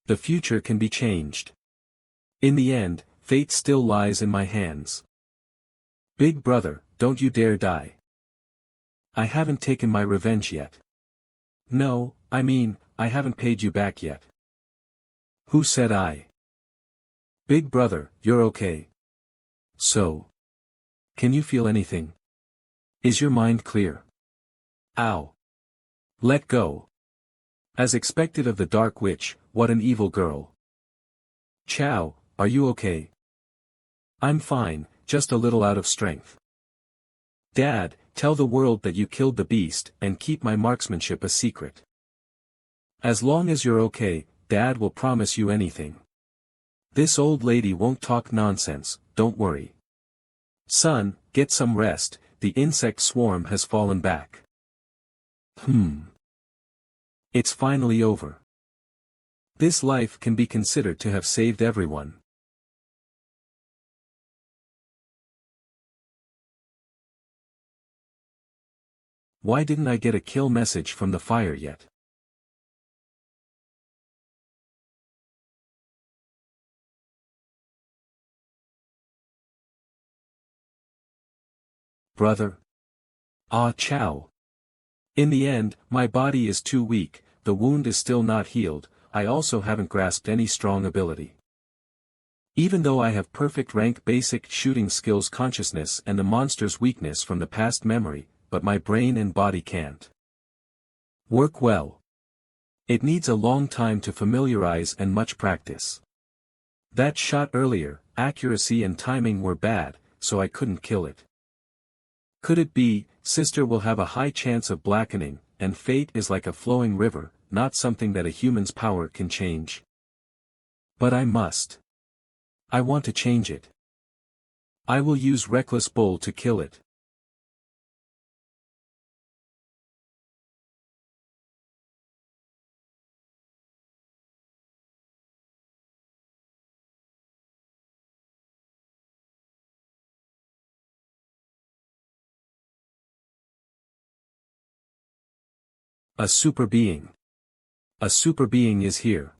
[SPEAKER 1] The future can be changed. In the end, fate still lies in my hands. Big brother, don't you dare die. I haven't taken my revenge yet. No, I mean, I haven't paid you back yet. Who said I? Big brother, you're okay. So. Can you feel anything? Is your mind clear? Ow. Let go. As expected of the Dark Witch, what an evil girl. Chow, are you okay? I'm fine, just a little out of strength. Dad, tell the world that you killed the beast and keep my marksmanship a secret. As long as you're okay, Dad will promise you anything. This old lady won't talk nonsense, don't worry. Son, get some rest, the insect swarm has fallen back. It's finally over. This life can be considered to have saved everyone. Why didn't I get a kill message from the fire yet? Brother. Chow. In the end, my body is too weak, the wound is still not healed, I also haven't grasped any strong ability. Even though I have perfect rank basic shooting skills consciousness and the monster's weakness from the past memory, but my brain and body can't work well. It needs a long time to familiarize and much practice. That shot earlier, accuracy and timing were bad, so I couldn't kill it. Could it be, sister will have a high chance of blackening, and fate is like a flowing river, not something that a human's power can change? But I must. I want to change it. I will use Reckless Bull to kill it. A super being. A super being is here.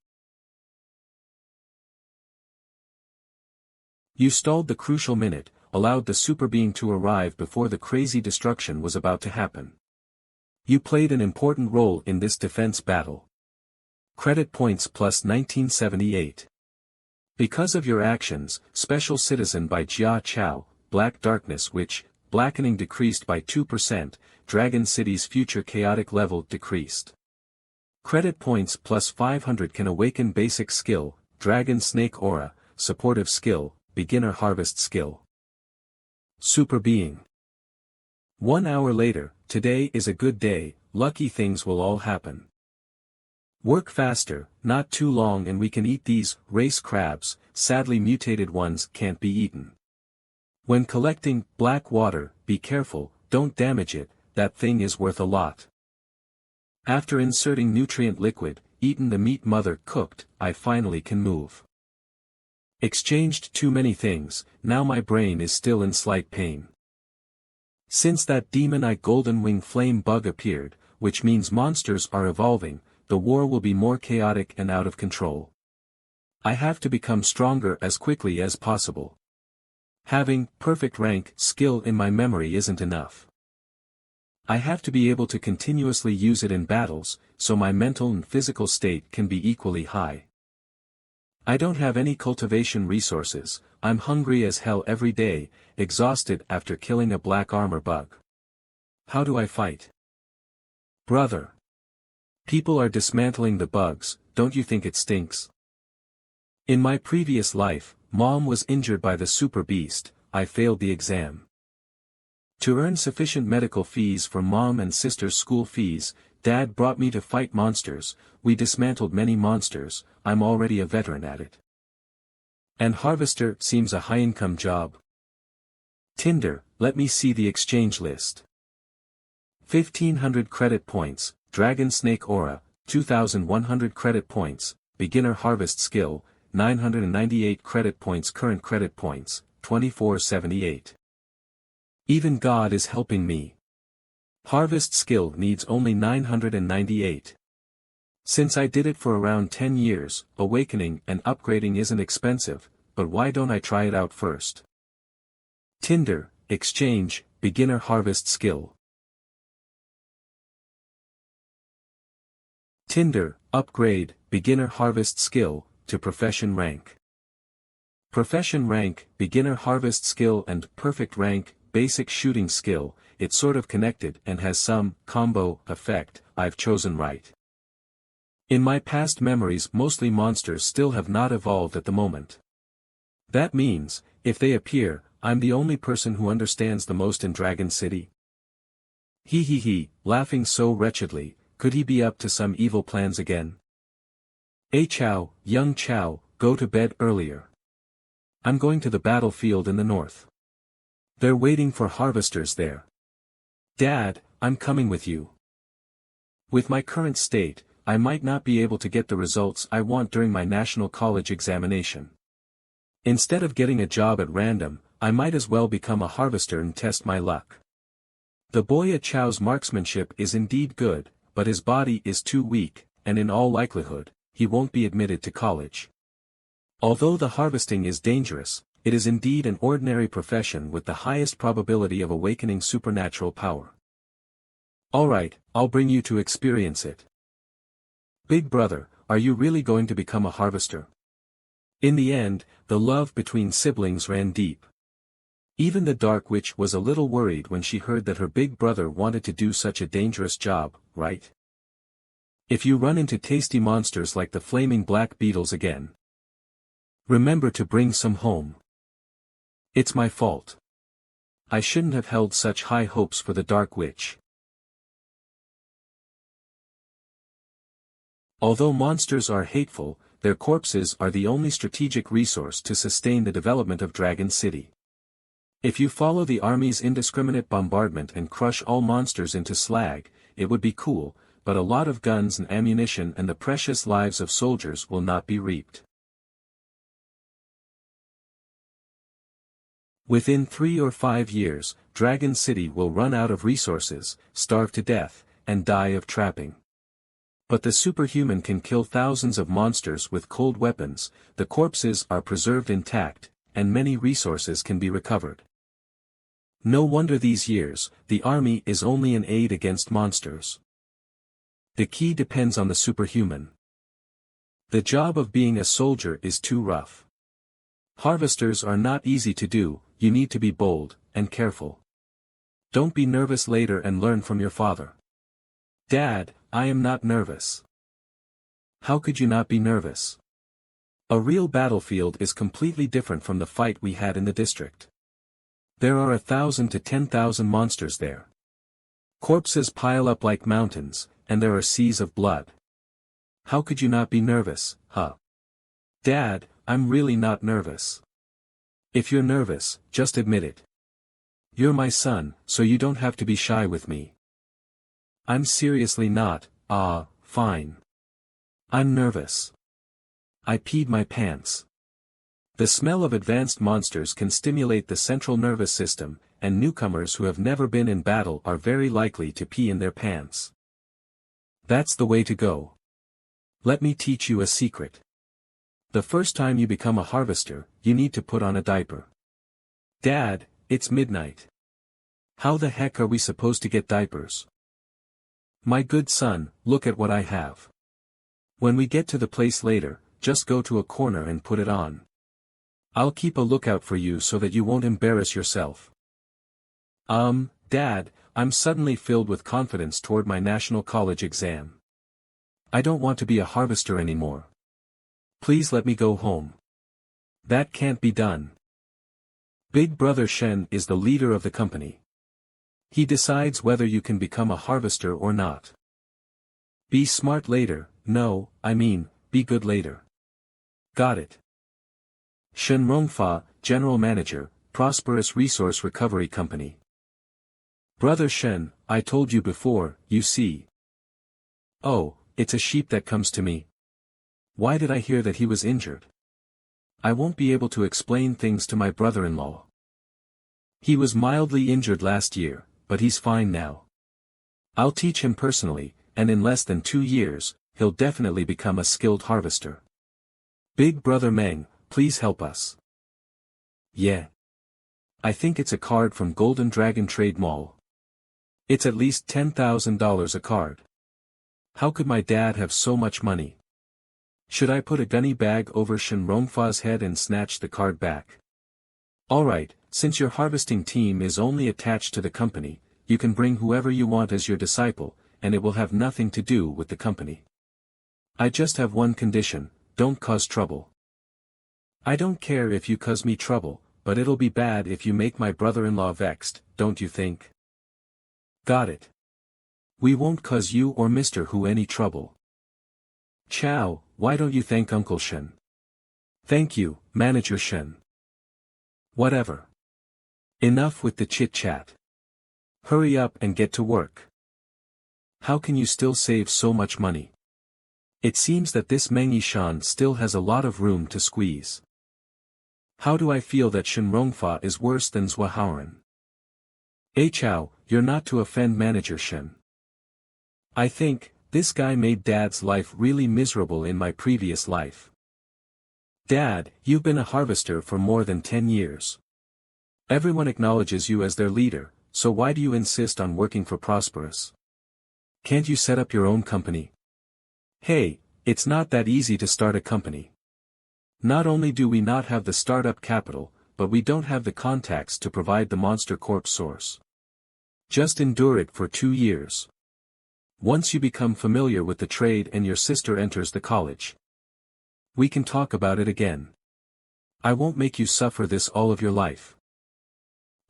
[SPEAKER 1] You stalled the crucial minute, allowed the super being to arrive before the crazy destruction was about to happen. You played an important role in this defense battle. Credit points plus 1978. Because of your actions, Special Citizen by Jia Chao, Black Darkness Witch, blackening decreased by 2%, Dragon City's future chaotic level decreased. Credit points plus 500 can awaken basic skill, Dragon Snake Aura, supportive skill, beginner harvest skill. Super Being. 1 hour later, today is a good day, lucky things will all happen. Work faster, not too long and we can eat these race crabs, sadly mutated ones can't be eaten. When collecting black water, be careful, don't damage it, that thing is worth a lot. After inserting nutrient liquid, eaten the meat mother cooked, I finally can move. Exchanged too many things, now my brain is still in slight pain. Since that demon eye golden wing flame bug appeared, which means monsters are evolving, the war will be more chaotic and out of control. I have to become stronger as quickly as possible. Having perfect rank skill in my memory isn't enough. I have to be able to continuously use it in battles, so my mental and physical state can be equally high. I don't have any cultivation resources, I'm hungry as hell every day, exhausted after killing a black armor bug. How do I fight? Brother. People are dismantling the bugs, don't you think it stinks? In my previous life, Mom was injured by the super beast, I failed the exam. To earn sufficient medical fees for Mom and sister's school fees, Dad brought me to fight monsters, we dismantled many monsters, I'm already a veteran at it. And Harvester seems a high-income job. Tinder, let me see the exchange list. 1500 credit points, Dragon Snake Aura, 2100 credit points, Beginner Harvest Skill, 998 credit points. Current credit points, 2478. Even God is helping me. Harvest Skill needs only 998. Since I did it for around 10 years, awakening and upgrading isn't expensive, but why don't I try it out first? Tinder, Exchange, Beginner Harvest Skill. Tinder, Upgrade, Beginner Harvest Skill, to Profession Rank. Profession Rank, Beginner Harvest Skill and Perfect Rank, Basic Shooting Skill, it's sort of connected and has some combo effect, I've chosen right. In my past memories mostly monsters still have not evolved at the moment. That means, if they appear, I'm the only person who understands the most in Dragon City. He, laughing so wretchedly, could he be up to some evil plans again? Chow, young Chow, go to bed earlier. I'm going to the battlefield in the north. They're waiting for harvesters there. Dad, I'm coming with you. With my current state, I might not be able to get the results I want during my national college examination. Instead of getting a job at random, I might as well become a harvester and test my luck. The boy at Chow's marksmanship is indeed good, but his body is too weak, and in all likelihood, he won't be admitted to college. Although the harvesting is dangerous, it is indeed an ordinary profession with the highest probability of awakening supernatural power. Alright, I'll bring you to experience it. Big brother, are you really going to become a harvester? In the end, the love between siblings ran deep. Even the Dark Witch was a little worried when she heard that her big brother wanted to do such a dangerous job, right? If you run into tasty monsters like the flaming black beetles again, remember to bring some home. It's my fault. I shouldn't have held such high hopes for the Dark Witch. Although monsters are hateful, their corpses are the only strategic resource to sustain the development of Dragon City. If you follow the army's indiscriminate bombardment and crush all monsters into slag, it would be cool, but a lot of guns and ammunition and the precious lives of soldiers will not be reaped. Within 3 or 5 years, Dragon City will run out of resources, starve to death, and die of trapping. But the superhuman can kill thousands of monsters with cold weapons, the corpses are preserved intact, and many resources can be recovered. No wonder these years, the army is only an aid against monsters. The key depends on the superhuman. The job of being a soldier is too rough. Harvesters are not easy to do, you need to be bold, and careful. Don't be nervous later and learn from your father. Dad, I am not nervous. How could you not be nervous? A real battlefield is completely different from the fight we had in the district. There are 1,000 to 10,000 monsters there. Corpses pile up like mountains, and there are seas of blood. How could you not be nervous, huh? Dad, I'm really not nervous. If you're nervous, just admit it. You're my son, so you don't have to be shy with me. I'm seriously not. Fine. I'm nervous. I peed my pants. The smell of advanced monsters can stimulate the central nervous system, and newcomers who have never been in battle are very likely to pee in their pants. That's the way to go. Let me teach you a secret. The first time you become a harvester, you need to put on a diaper. Dad, it's midnight. How the heck are we supposed to get diapers? My good son, look at what I have. When we get to the place later, just go to a corner and put it on. I'll keep a lookout for you so that you won't embarrass yourself. Dad, I'm suddenly filled with confidence toward my national college exam. I don't want to be a harvester anymore. Please let me go home. That can't be done. Big Brother Shen is the leader of the company. He decides whether you can become a harvester or not. Be smart later, be good later. Got it. Shen Rongfa, General Manager, Prosperous Resource Recovery Company. Brother Shen, I told you before, you see. Oh, it's a sheep that comes to me. Why did I hear that he was injured? I won't be able to explain things to my brother-in-law. He was mildly injured last year, but he's fine now. I'll teach him personally, and in less than 2 years, he'll definitely become a skilled harvester. Big Brother Meng, please help us. Yeah. I think it's a card from Golden Dragon Trade Mall. It's at least $10,000 a card. How could my dad have so much money? Should I put a gunny bag over Shen Rongfa's head and snatch the card back? Alright, since your harvesting team is only attached to the company, you can bring whoever you want as your disciple, and it will have nothing to do with the company. I just have one condition, don't cause trouble. I don't care if you cause me trouble, but it'll be bad if you make my brother-in-law vexed, don't you think? Got it. We won't cause you or Mr. Hu any trouble. Chow, why don't you thank Uncle Shen? Thank you, Manager Shen. Whatever. Enough with the chit-chat. Hurry up and get to work. How can you still save so much money? It seems that this Meng Yishan still has a lot of room to squeeze. How do I feel that Shen Rongfa is worse than Zhua Haoren? Chow, you're not to offend Manager Shen. I think, this guy made Dad's life really miserable in my previous life. Dad, you've been a harvester for more than 10 years. Everyone acknowledges you as their leader, so why do you insist on working for Prosperous? Can't you set up your own company? Hey, it's not that easy to start a company. Not only do we not have the startup capital, but we don't have the contacts to provide the monster corpse source. Just endure it for 2 years. Once you become familiar with the trade and your sister enters the college, we can talk about it again. I won't make you suffer this all of your life.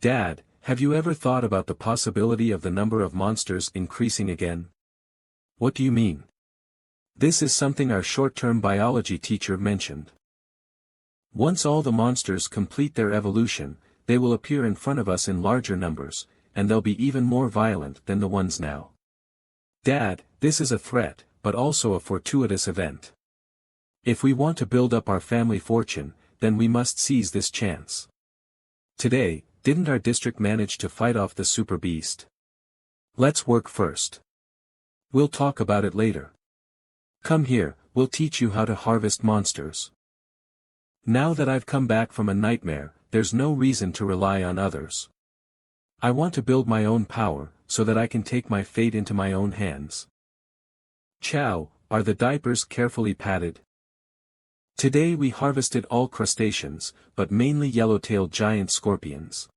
[SPEAKER 1] Dad, have you ever thought about the possibility of the number of monsters increasing again? What do you mean? This is something our short-term biology teacher mentioned. Once all the monsters complete their evolution, they will appear in front of us in larger numbers, and they'll be even more violent than the ones now. Dad, this is a threat, but also a fortuitous event. If we want to build up our family fortune, then we must seize this chance. Today, didn't our district manage to fight off the super beast? Let's work first. We'll talk about it later. Come here, we'll teach you how to harvest monsters. Now that I've come back from a nightmare, there's no reason to rely on others. I want to build my own power, so that I can take my fate into my own hands. Chow, are the diapers carefully padded? Today we harvested all crustaceans, but mainly yellow-tailed giant scorpions.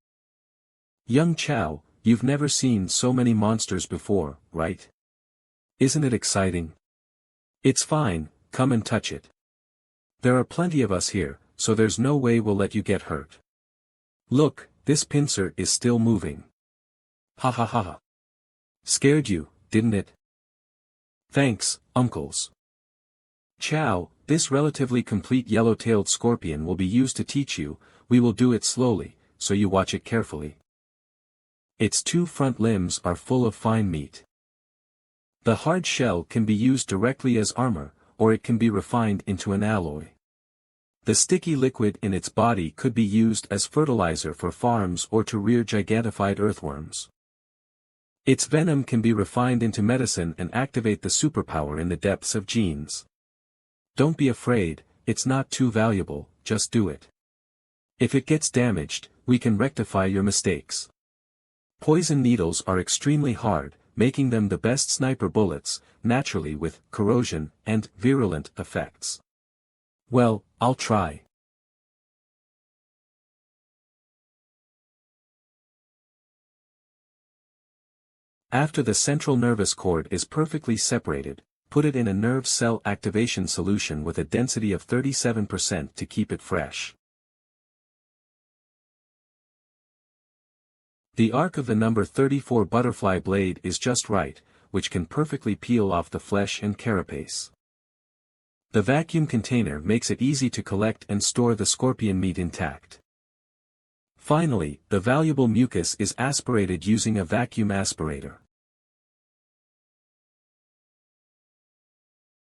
[SPEAKER 1] Young Chow, you've never seen so many monsters before, right? Isn't it exciting? It's fine, come and touch it. There are plenty of us here, so there's no way we'll let you get hurt. Look, this pincer is still moving. Ha ha ha ha. Scared you, didn't it? Thanks, uncles. Chow, this relatively complete yellow-tailed scorpion will be used to teach you. We will do it slowly, so you watch it carefully. Its two front limbs are full of fine meat. The hard shell can be used directly as armor, or it can be refined into an alloy. The sticky liquid in its body could be used as fertilizer for farms or to rear gigantified earthworms. Its venom can be refined into medicine and activate the superpower in the depths of genes. Don't be afraid, it's not too valuable, just do it. If it gets damaged, we can rectify your mistakes. Poison needles are extremely hard, making them the best sniper bullets, naturally with corrosion and virulent effects. Well, I'll try. After the central nervous cord is perfectly separated, put it in a nerve cell activation solution with a density of 37% to keep it fresh. The arc of the number 34 butterfly blade is just right, which can perfectly peel off the flesh and carapace. The vacuum container makes it easy to collect and store the scorpion meat intact. Finally, the valuable mucus is aspirated using a vacuum aspirator.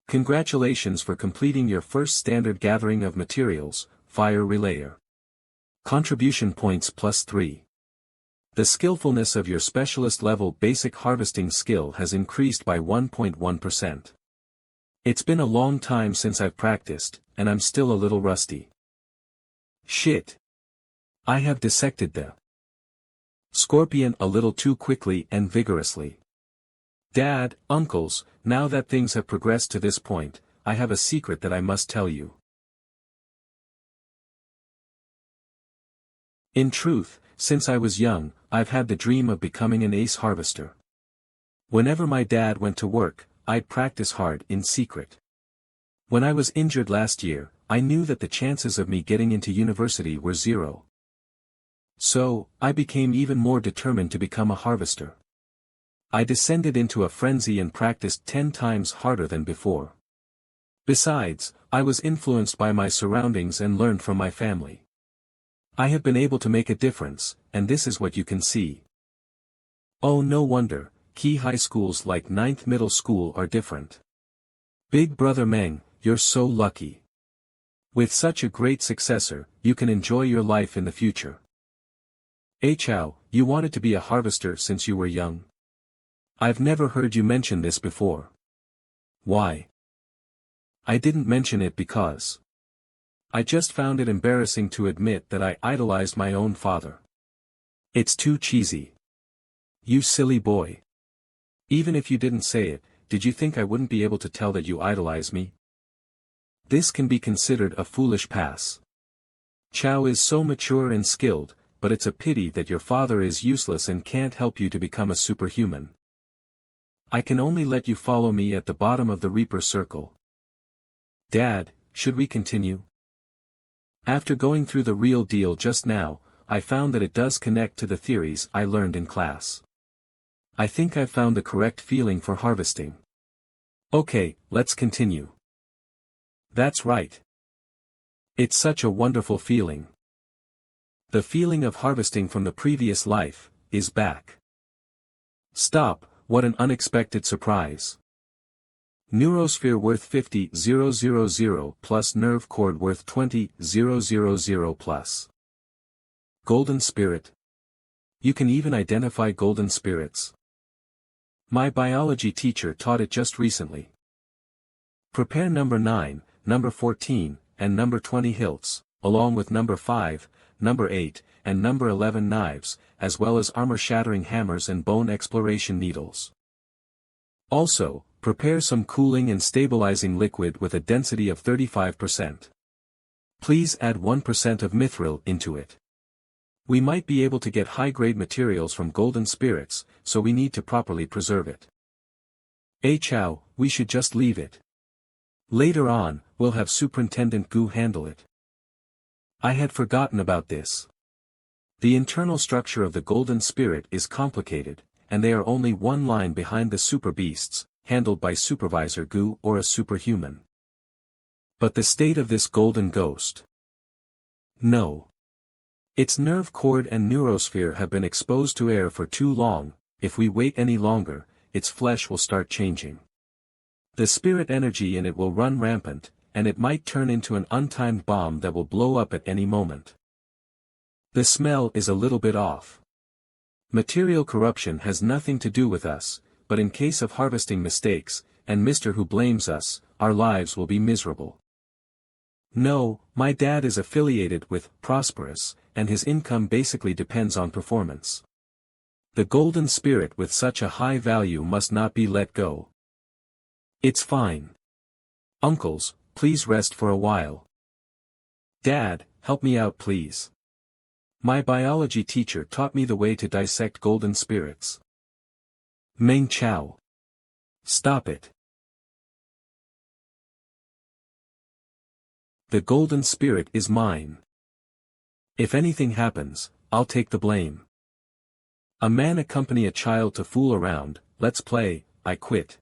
[SPEAKER 1] Congratulations for completing your first standard gathering of materials, fire relayer. Contribution points +3. The skillfulness of your specialist level basic harvesting skill has increased by 1.1%. It's been a long time since I've practiced, and I'm still a little rusty. Shit. I have dissected the scorpion a little too quickly and vigorously. Dad, uncles, now that things have progressed to this point, I have a secret that I must tell you. In truth, since I was young, I've had the dream of becoming an ace harvester. Whenever my dad went to work, I'd practice hard in secret. When I was injured last year, I knew that the chances of me getting into university were 0. So, I became even more determined to become a harvester. I descended into a frenzy and practiced 10 times harder than before. Besides, I was influenced by my surroundings and learned from my family. I have been able to make a difference, and this is what you can see. Oh, no wonder, key high schools like 9th middle school are different. Big brother Meng, you're so lucky. With such a great successor, you can enjoy your life in the future. Chow, you wanted to be a harvester since you were young? I've never heard you mention this before. Why? I didn't mention it because I just found it embarrassing to admit that I idolized my own father. It's too cheesy. You silly boy. Even if you didn't say it, did you think I wouldn't be able to tell that you idolize me? This can be considered a foolish pass. Chow is so mature and skilled, but it's a pity that your father is useless and can't help you to become a superhuman. I can only let you follow me at the bottom of the Reaper Circle. Dad, should we continue? After going through the real deal just now, I found that it does connect to the theories I learned in class. I think I've found the correct feeling for harvesting. Okay, let's continue. That's right. It's such a wonderful feeling. The feeling of harvesting from the previous life is back. Stop, what an unexpected surprise. Neurosphere worth 50,000 plus nerve cord worth 20,000 plus. Golden spirit. You can even identify golden spirits. My biology teacher taught it just recently. Prepare number 9, number 14, and number 20 hilts, along with number 5, number 8, and number 11 knives, as well as armor-shattering hammers and bone exploration needles. Also, prepare some cooling and stabilizing liquid with a density of 35%. Please add 1% of mithril into it. We might be able to get high-grade materials from golden spirits, so we need to properly preserve it. Chow, we should just leave it. Later on, we'll have Superintendent Gu handle it. I had forgotten about this. The internal structure of the golden spirit is complicated, and they are only one line behind the super beasts, handled by Supervisor Gu or a superhuman. But the state of this golden ghost? No. Its nerve cord and neurosphere have been exposed to air for too long. If we wait any longer, its flesh will start changing. The spirit energy in it will run rampant, and it might turn into an untimed bomb that will blow up at any moment. The smell is a little bit off. Material corruption has nothing to do with us, but in case of harvesting mistakes, and Mr. Who blames us, our lives will be miserable. No, my dad is affiliated with Prosperous, and his income basically depends on performance. The golden spirit with such a high value must not be let go. It's fine. Uncles, please rest for a while. Dad, help me out please. My biology teacher taught me the way to dissect golden spirits. Meng Chao. Stop it. The golden spirit is mine. If anything happens, I'll take the blame. A man accompany a child to fool around, let's play, I quit.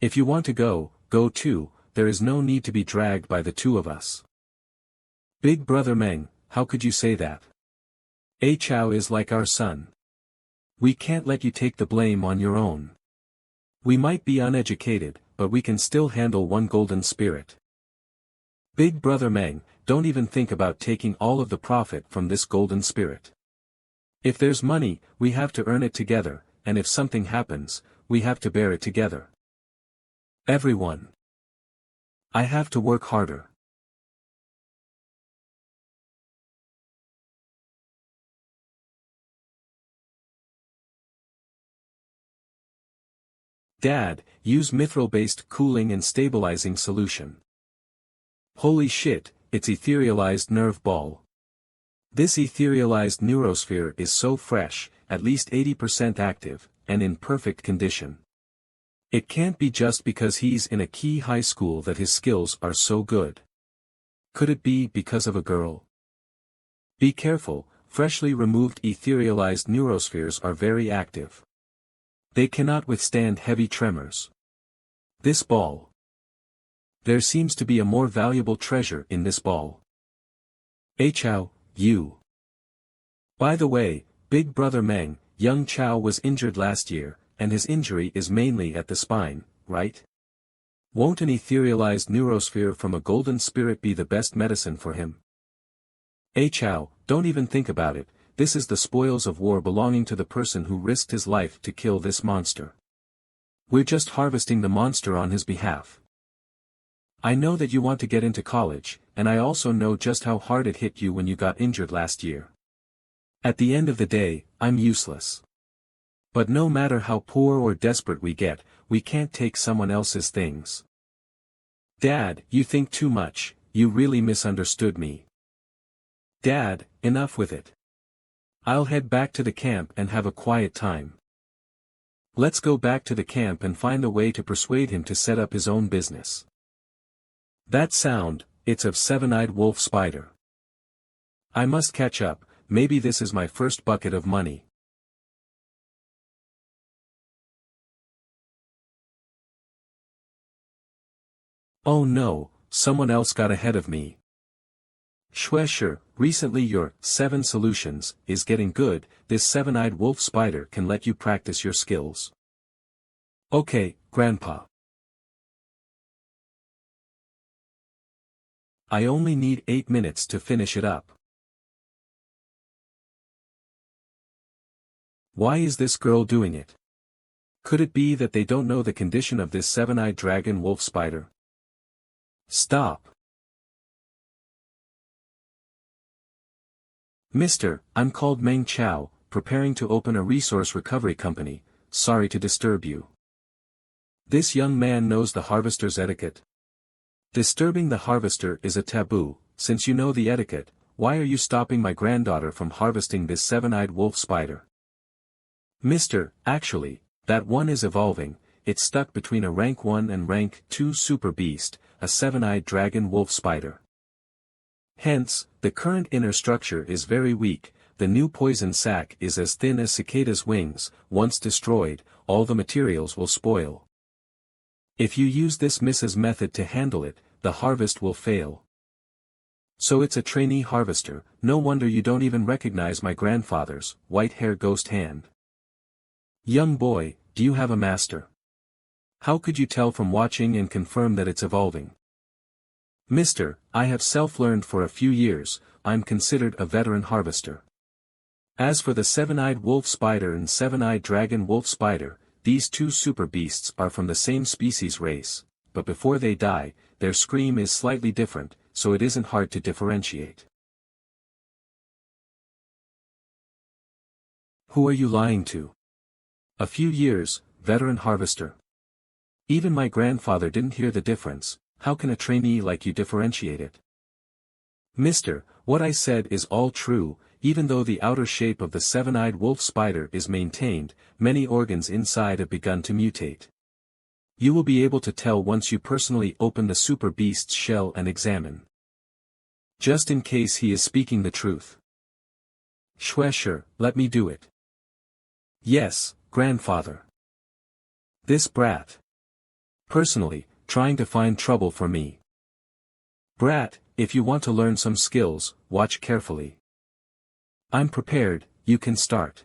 [SPEAKER 1] If you want to go, go too, there is no need to be dragged by the two of us. Big brother Meng, how could you say that? Chow is like our son. We can't let you take the blame on your own. We might be uneducated, but we can still handle one golden spirit. Big brother Meng, don't even think about taking all of the profit from this golden spirit. If there's money, we have to earn it together, and if something happens, we have to bear it together. Everyone. I have to work harder. Dad, use mithril-based cooling and stabilizing solution. Holy shit, it's etherealized nerve ball. This etherealized neurosphere is so fresh, at least 80% active, and in perfect condition. It can't be just because he's in a key high school that his skills are so good. Could it be because of a girl? Be careful, freshly removed etherealized neurospheres are very active. They cannot withstand heavy tremors. This ball. There seems to be a more valuable treasure in this ball. Chow, you. By the way, big brother Meng, young Chow was injured last year, and his injury is mainly at the spine, right? Won't an etherealized neurosphere from a golden spirit be the best medicine for him? Chow, don't even think about it, this is the spoils of war belonging to the person who risked his life to kill this monster. We're just harvesting the monster on his behalf. I know that you want to get into college, and I also know just how hard it hit you when you got injured last year. At the end of the day, I'm useless. But no matter how poor or desperate we get, we can't take someone else's things. Dad, you think too much, you really misunderstood me. Dad, enough with it. I'll head back to the camp and have a quiet time. Let's go back to the camp and find a way to persuade him to set up his own business. That sound, it's of seven-eyed wolf spider. I must catch up, maybe this is my first bucket of money. Oh no, someone else got ahead of me. Sure, recently your 7 solutions is getting good, this seven-eyed wolf spider can let you practice your skills. Okay, Grandpa. I only need 8 minutes to finish it up. Why is this girl doing it? Could it be that they don't know the condition of this seven-eyed dragon wolf spider? Stop. Mister, I'm called Meng Chao, preparing to open a resource recovery company, sorry to disturb you. This young man knows the harvester's etiquette. Disturbing the harvester is a taboo, since you know the etiquette, why are you stopping my granddaughter from harvesting this seven-eyed wolf spider? Mister, actually, that one is evolving, it's stuck between a rank 1 and rank 2 super beast, a seven-eyed dragon wolf spider. Hence, the current inner structure is very weak, the new poison sac is as thin as cicada's wings, once destroyed, all the materials will spoil. If you use this Mrs. method to handle it, the harvest will fail. So it's a trainee harvester, no wonder you don't even recognize my grandfather's white hair ghost hand. Young boy, do you have a master? How could you tell from watching and confirm that it's evolving? Mister, I have self-learned for a few years, I'm considered a veteran harvester. As for the seven-eyed wolf spider and seven-eyed dragon wolf spider, these two super beasts are from the same species race, but before they die, their scream is slightly different, so it isn't hard to differentiate. Who are you lying to? A few years, veteran harvester. Even my grandfather didn't hear the difference, how can a trainee like you differentiate it? Mister, what I said is all true, even though the outer shape of the seven-eyed wolf spider is maintained, many organs inside have begun to mutate. You will be able to tell once you personally open the super beast's shell and examine. Just in case he is speaking the truth. Sure, let me do it. Yes, grandfather. This brat. Personally, trying to find trouble for me. Brat, if you want to learn some skills, watch carefully. I'm prepared, you can start.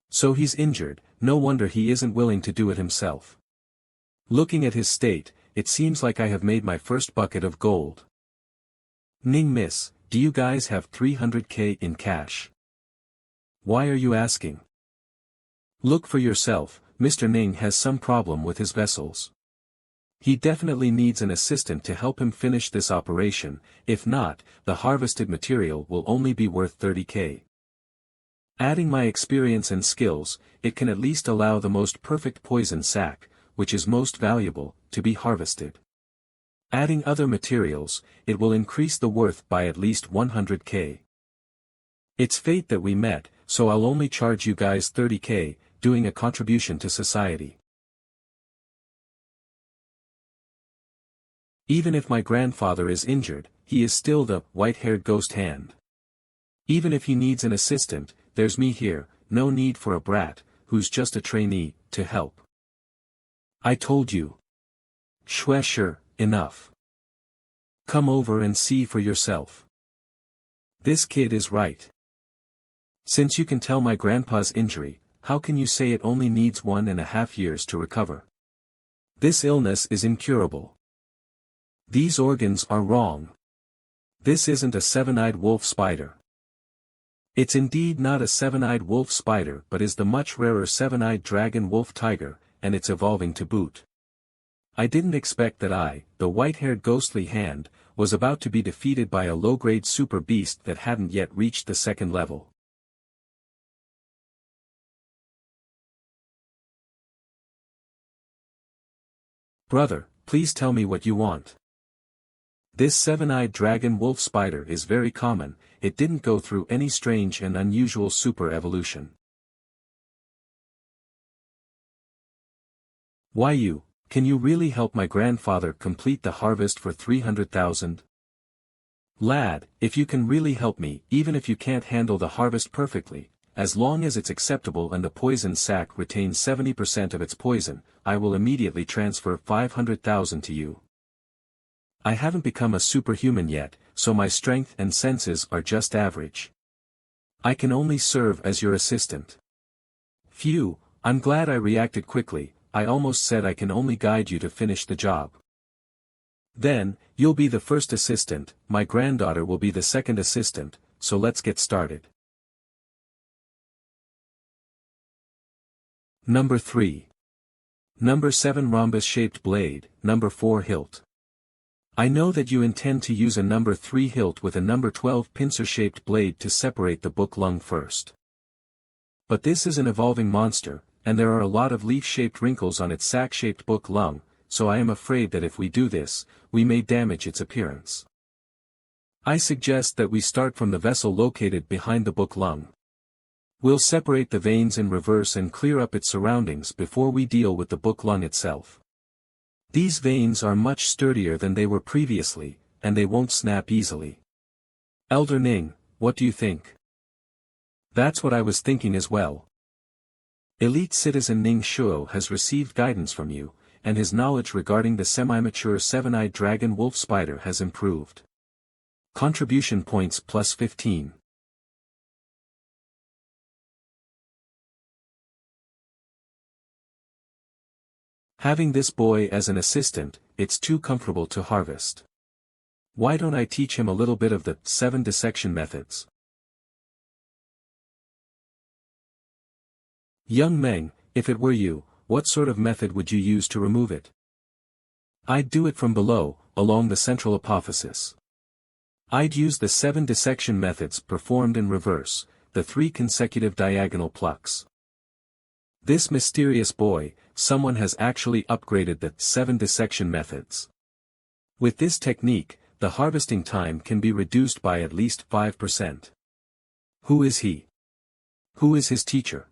[SPEAKER 1] So he's injured, no wonder he isn't willing to do it himself. Looking at his state, it seems like I have made my first bucket of gold. Ning miss, do you guys have 300k in cash? Why are you asking? Look for yourself, Mr. Ning has some problem with his vessels. He definitely needs an assistant to help him finish this operation, if not, the harvested material will only be worth 30k. Adding my experience and skills, it can at least allow the most perfect poison sac, which is most valuable, to be harvested. Adding other materials, it will increase the worth by at least 100k. It's fate that we met, so I'll only charge you guys 30k, doing a contribution to society. Even if my grandfather is injured, he is still the white-haired ghost hand. Even if he needs an assistant, there's me here, no need for a brat, who's just a trainee, to help. I told you. Sure, enough. Come over and see for yourself. This kid is right. Since you can tell my grandpa's injury, how can you say it only needs 1.5 years to recover? This illness is incurable. These organs are wrong. This isn't a seven-eyed wolf spider. It's indeed not a seven-eyed wolf spider but is the much rarer seven-eyed dragon wolf tiger, and it's evolving to boot. I didn't expect that I, the white-haired ghostly hand, was about to be defeated by a low-grade super beast that hadn't yet reached the second level. Brother, please tell me what you want. This seven-eyed dragon wolf spider is very common, it didn't go through any strange and unusual super evolution. Why can you really help my grandfather complete the harvest for 300,000? Lad, if you can really help me, even if you can't handle the harvest perfectly, as long as it's acceptable and the poison sac retains 70% of its poison, I will immediately transfer 500,000 to you. I haven't become a superhuman yet, so my strength and senses are just average. I can only serve as your assistant. Phew, I'm glad I reacted quickly, I almost said I can only guide you to finish the job. Then, you'll be the first assistant, my granddaughter will be the second assistant, so let's get started. Number 3. Number 7 rhombus-shaped blade, number 4 hilt. I know that you intend to use a number 3 hilt with a number 12 pincer-shaped blade to separate the book lung first. But this is an evolving monster, and there are a lot of leaf-shaped wrinkles on its sac-shaped book lung, so I am afraid that if we do this, we may damage its appearance. I suggest that we start from the vessel located behind the book lung. We'll separate the veins in reverse and clear up its surroundings before we deal with the book lung itself. These veins are much sturdier than they were previously, and they won't snap easily. Elder Ning, what do you think? That's what I was thinking as well. Elite Citizen Ning Shuo has received guidance from you, and his knowledge regarding the semi-mature seven-eyed dragon wolf spider has improved. Contribution points plus 15. Having this boy as an assistant, it's too comfortable to harvest. Why don't I teach him a little bit of the 7 dissection methods? Young Meng, if it were you, what sort of method would you use to remove it? I'd do it from below, along the central apophysis. I'd use the 7 dissection methods performed in reverse, the 3 consecutive diagonal plucks. This mysterious boy, someone has actually upgraded the 7 dissection methods. With this technique, the harvesting time can be reduced by at least 5%. Who is he? Who is his teacher?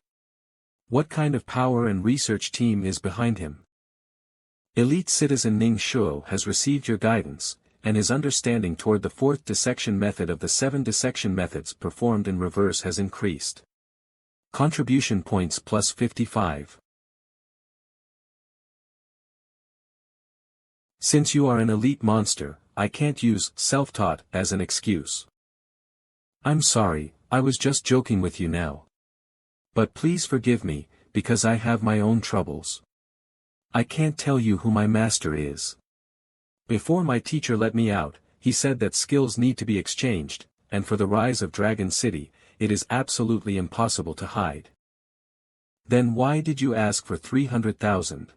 [SPEAKER 1] What kind of power and research team is behind him? Elite Citizen Ning Shuo has received your guidance, and his understanding toward the 4th dissection method of the 7 dissection methods performed in reverse has increased. Contribution points plus 55. Since you are an elite monster, I can't use self-taught as an excuse. I'm sorry, I was just joking with you now. But please forgive me, because I have my own troubles. I can't tell you who my master is. Before my teacher let me out, he said that skills need to be exchanged, and for the rise of Dragon City, it is absolutely impossible to hide. Then why did you ask for 300,000?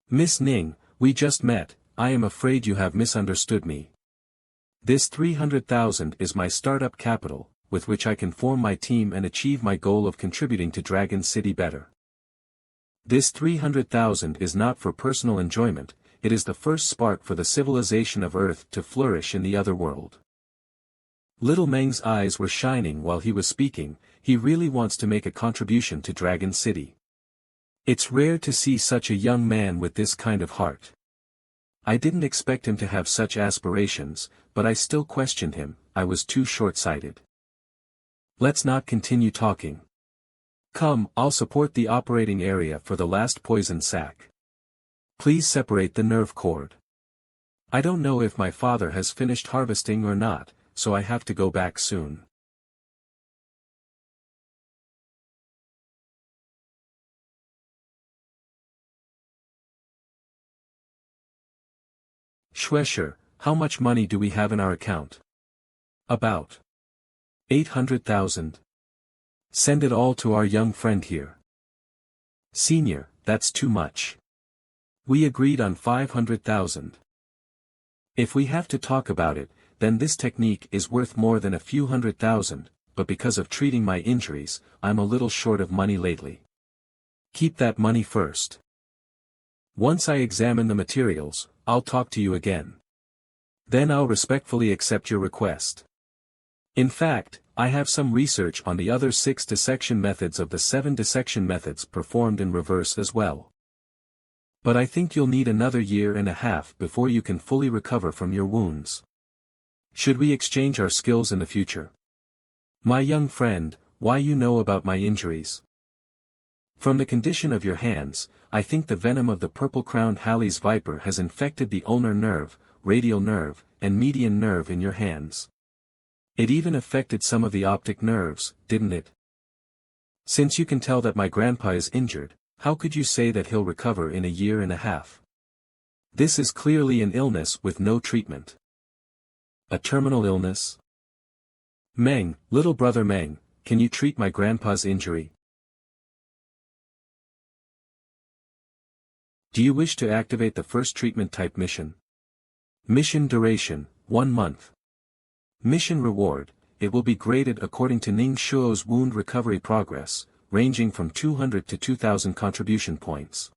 [SPEAKER 1] Miss Ning, we just met, I am afraid you have misunderstood me. This 300,000 is my startup capital, with which I can form my team and achieve my goal of contributing to Dragon City better. This 300,000 is not for personal enjoyment, it is the first spark for the civilization of Earth to flourish in the other world. Little Meng's eyes were shining while he was speaking, he really wants to make a contribution to Dragon City. It's rare to see such a young man with this kind of heart. I didn't expect him to have such aspirations, but I still questioned him, I was too short-sighted. Let's not continue talking. Come, I'll support the operating area for the last poison sac. Please separate the nerve cord. I don't know if my father has finished harvesting or not, so I have to go back soon. Schwescher, how much money do we have in our account? About 800,000. Send it all to our young friend here. Senior, that's too much. We agreed on 500,000. If we have to talk about it, then this technique is worth more than a few 100,000, but because of treating my injuries, I'm a little short of money lately. Keep that money first. Once I examine the materials, I'll talk to you again. Then I'll respectfully accept your request. In fact, I have some research on the other 6 dissection methods of the 7 dissection methods performed in reverse as well. But I think you'll need another year and a half before you can fully recover from your wounds. Should we exchange our skills in the future? My young friend, why you know about my injuries? From the condition of your hands, I think the venom of the purple-crowned Halley's viper has infected the ulnar nerve, radial nerve, and median nerve in your hands. It even affected some of the optic nerves, didn't it? Since you can tell that my grandpa is injured, how could you say that he'll recover in a year and a half? This is clearly an illness with no treatment. A terminal illness? Meng, little brother Meng, can you treat my grandpa's injury? Do you wish to activate the first treatment type mission? Mission duration, 1 month. Mission reward, it will be graded according to Ning Shuo's wound recovery progress, ranging from 200 to 2000 contribution points.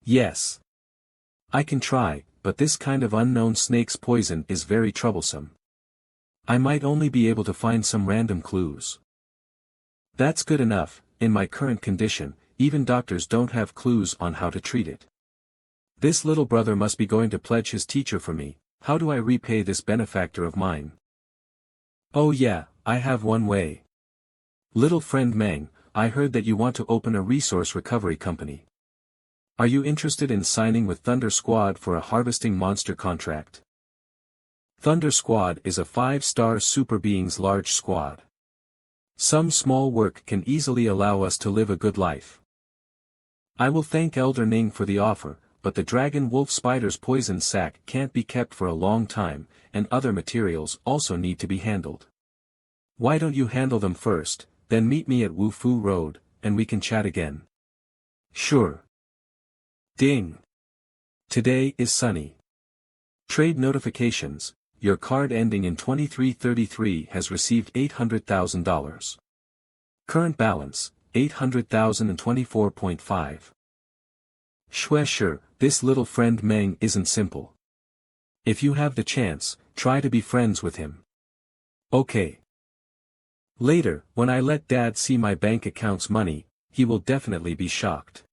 [SPEAKER 1] Yes. I can try, but this kind of unknown snake's poison is very troublesome. I might only be able to find some random clues. That's good enough. In my current condition, even doctors don't have clues on how to treat it. This little brother must be going to pledge his teacher for me. How do I repay this benefactor of mine? Oh yeah, I have one way. Little friend Meng, I heard that you want to open a resource recovery company. Are you interested in signing with Thunder Squad for a harvesting monster contract? Thunder Squad is a 5-star super beings large squad. Some small work can easily allow us to live a good life. I will thank Elder Ning for the offer, but the dragon wolf spider's poison sac can't be kept for a long time, and other materials also need to be handled. Why don't you handle them first, then meet me at Wu Fu Road, and we can chat again. Sure. Ding. Today is sunny. Trade notifications. Your card ending in 2333 has received $800,000. Current balance, 800,024.5. Sure, this little friend Meng isn't simple. If you have the chance, try to be friends with him. Okay. Later, when I let Dad see my bank account's money, he will definitely be shocked.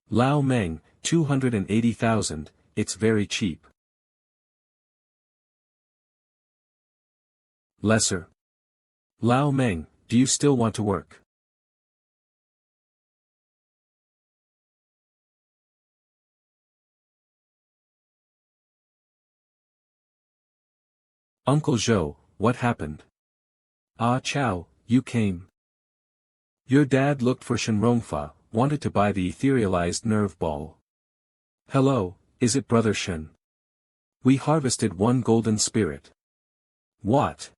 [SPEAKER 1] Lao Meng, 280,000, it's very cheap. Lesser. Lao Meng, do you still want to work? Uncle Zhou, what happened? Ah Chow, you came. Your dad looked for Shenrongfa, wanted to buy the etherealized nerve ball. Hello, is it Brother Shen? We harvested one golden spirit. What?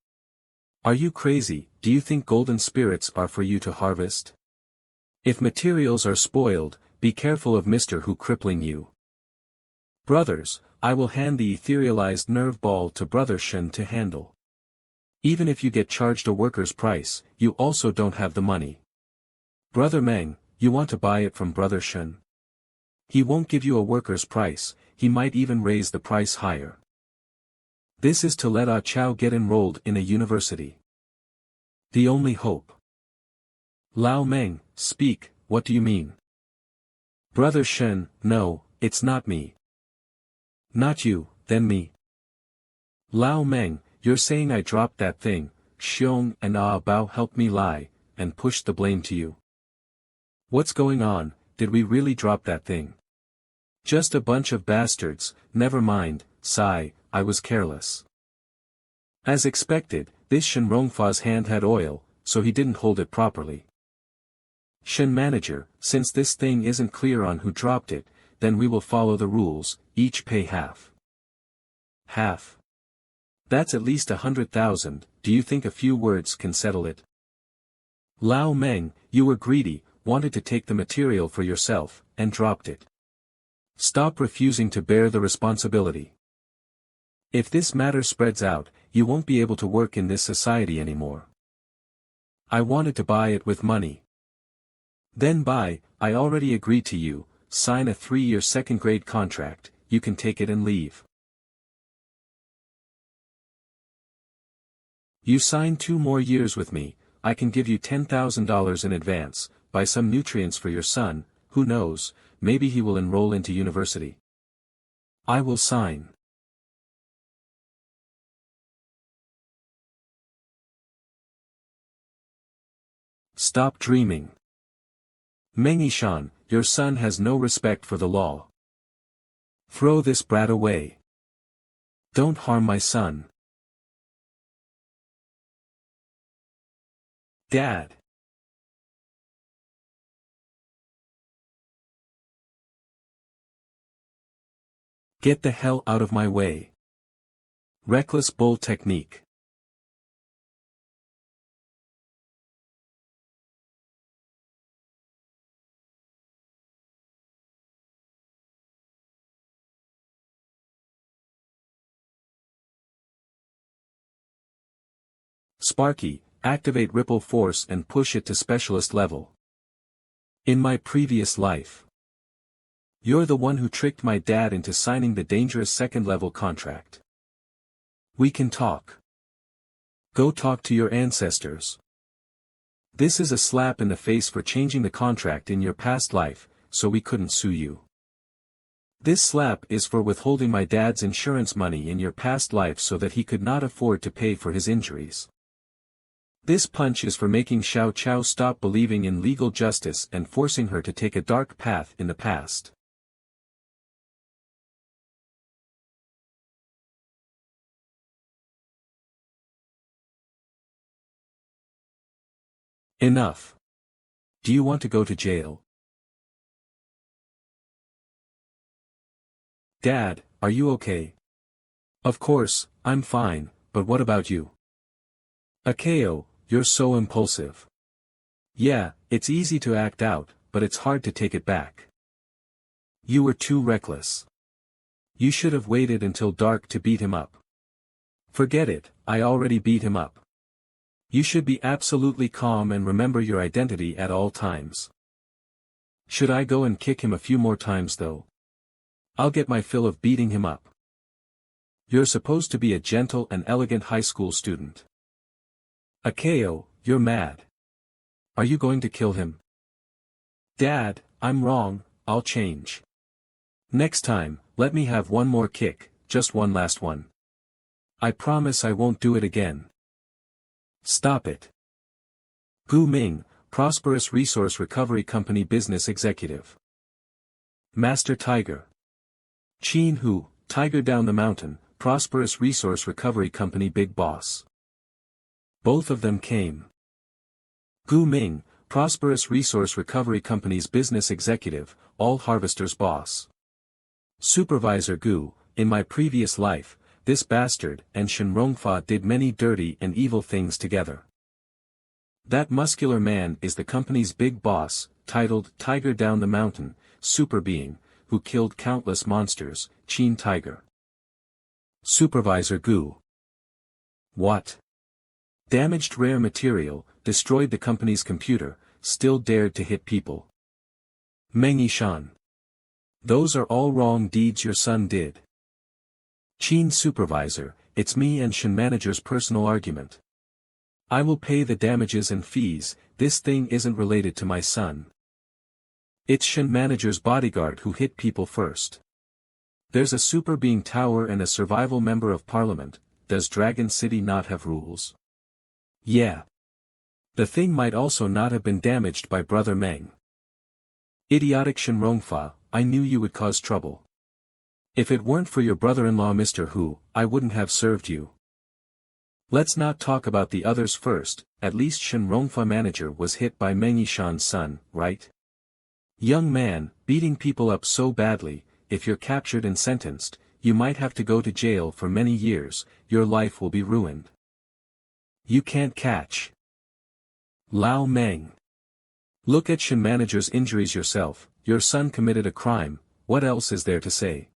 [SPEAKER 1] Are you crazy? Do you think golden spirits are for you to harvest? If materials are spoiled, be careful of Mr. Who crippling you. Brothers, I will hand the etherealized nerve ball to Brother Shen to handle. Even if you get charged a worker's price, you also don't have the money. Brother Meng, you want to buy it from Brother Shen? He won't give you a worker's price, he might even raise the price higher. This is to let Ah Chow get enrolled in a university. The only hope. Lao Meng, speak, what do you mean? Brother Shen, no, it's not me. Not you, then me. Lao Meng, you're saying I dropped that thing, Xiong and Ah Bao helped me lie, and pushed the blame to you. What's going on? Did we really drop that thing? Just a bunch of bastards, never mind, sigh, I was careless. As expected, this Shenrongfa's hand had oil, so he didn't hold it properly. Shen manager, since this thing isn't clear on who dropped it, then we will follow the rules, each pay half. Half? That's at least 100,000, do you think a few words can settle it? Lao Meng, you were greedy, wanted to take the material for yourself, and dropped it. Stop refusing to bear the responsibility. If this matter spreads out, you won't be able to work in this society anymore. I wanted to buy it with money. Then buy, I already agreed to you, sign a 3-year second-grade contract, you can take it and leave. You sign 2 more years with me, I can give you $10,000 in advance, buy some nutrients for your son, who knows, maybe he will enroll into university. I will sign. Stop dreaming. Meng Yishan, your son has no respect for the law. Throw this brat away. Don't harm my son. Dad. Get the hell out of my way. Reckless bull technique. Sparky, Activate ripple force and push it to specialist level. In my previous life. You're the one who tricked my dad into signing the dangerous second-level contract. We can talk. Go talk to your ancestors. This is a slap in the face for changing the contract in your past life, so we couldn't sue you. This slap is for withholding my dad's insurance money in your past life so that he could not afford to pay for his injuries. This punch is for making Xiao Chao stop believing in legal justice and forcing her to take a dark path in the past. Enough. Do you want to go to jail? Dad, are you okay? Of course, I'm fine, but what about you? Akeo, you're so impulsive. Yeah, it's easy to act out, but it's hard to take it back. You were too reckless. You should have waited until dark to beat him up. Forget it, I already beat him up. You should be absolutely calm and remember your identity at all times. Should I go and kick him a few more times though? I'll get my fill of beating him up. You're supposed to be a gentle and elegant high school student. Akeo, you're mad. Are you going to kill him? Dad, I'm wrong, I'll change. Next time, let me have one more kick, just one last one. I promise I won't do it again. Stop it. Gu Ming, Prosperous Resource Recovery Company Business Executive. Master Tiger. Qin Hu, Tiger Down the Mountain, Prosperous Resource Recovery Company Big Boss. Both of them came. Gu Ming, Prosperous Resource Recovery Company's Business Executive, All Harvesters Boss. Supervisor Gu, in my previous life, this bastard and Shen Rongfa did many dirty and evil things together. That muscular man is the company's big boss, titled Tiger Down the Mountain, Super Being, who killed countless monsters, Qin Tiger. Supervisor Gu. What? Damaged rare material, destroyed the company's computer, still dared to hit people. Meng Yishan. Those are all wrong deeds your son did. Qin Supervisor, it's me and Shen Manager's personal argument. I will pay the damages and fees, this thing isn't related to my son. It's Shen Manager's bodyguard who hit people first. There's a Super Being Tower and a survival member of parliament, does Dragon City not have rules? Yeah. The thing might also not have been damaged by Brother Meng. Idiotic Shen Rongfa, I knew you would cause trouble. If it weren't for your brother-in-law Mr. Hu, I wouldn't have served you. Let's not talk about the others first, at least Shen Rongfa Manager was hit by Meng Yishan's son, right? Young man, beating people up so badly, if you're captured and sentenced, you might have to go to jail for many years, your life will be ruined. You can't catch Lao Meng. Look at Shen Manager's injuries yourself, your son committed a crime, what else is there to say?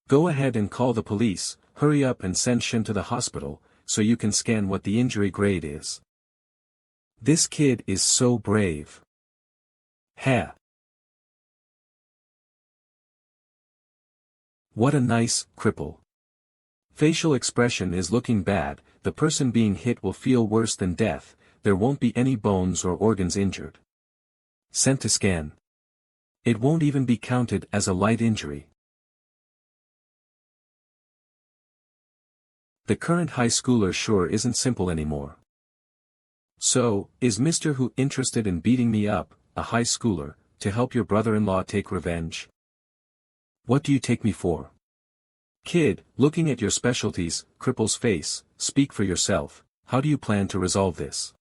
[SPEAKER 1] Go ahead and call the police, hurry up and send Shen to the hospital, so you can scan what the injury grade is. This kid is so brave. Ha! What a nice cripple. Facial expression is looking bad, the person being hit will feel worse than death, there won't be any bones or organs injured. Sent to scan. It won't even be counted as a light injury. The current high schooler sure isn't simple anymore. So, is Mr. Hu interested in beating me up, a high schooler, to help your brother-in-law take revenge? What do you take me for? Kid, looking at your specialties, cripple's face, speak for yourself, how do you plan to resolve this?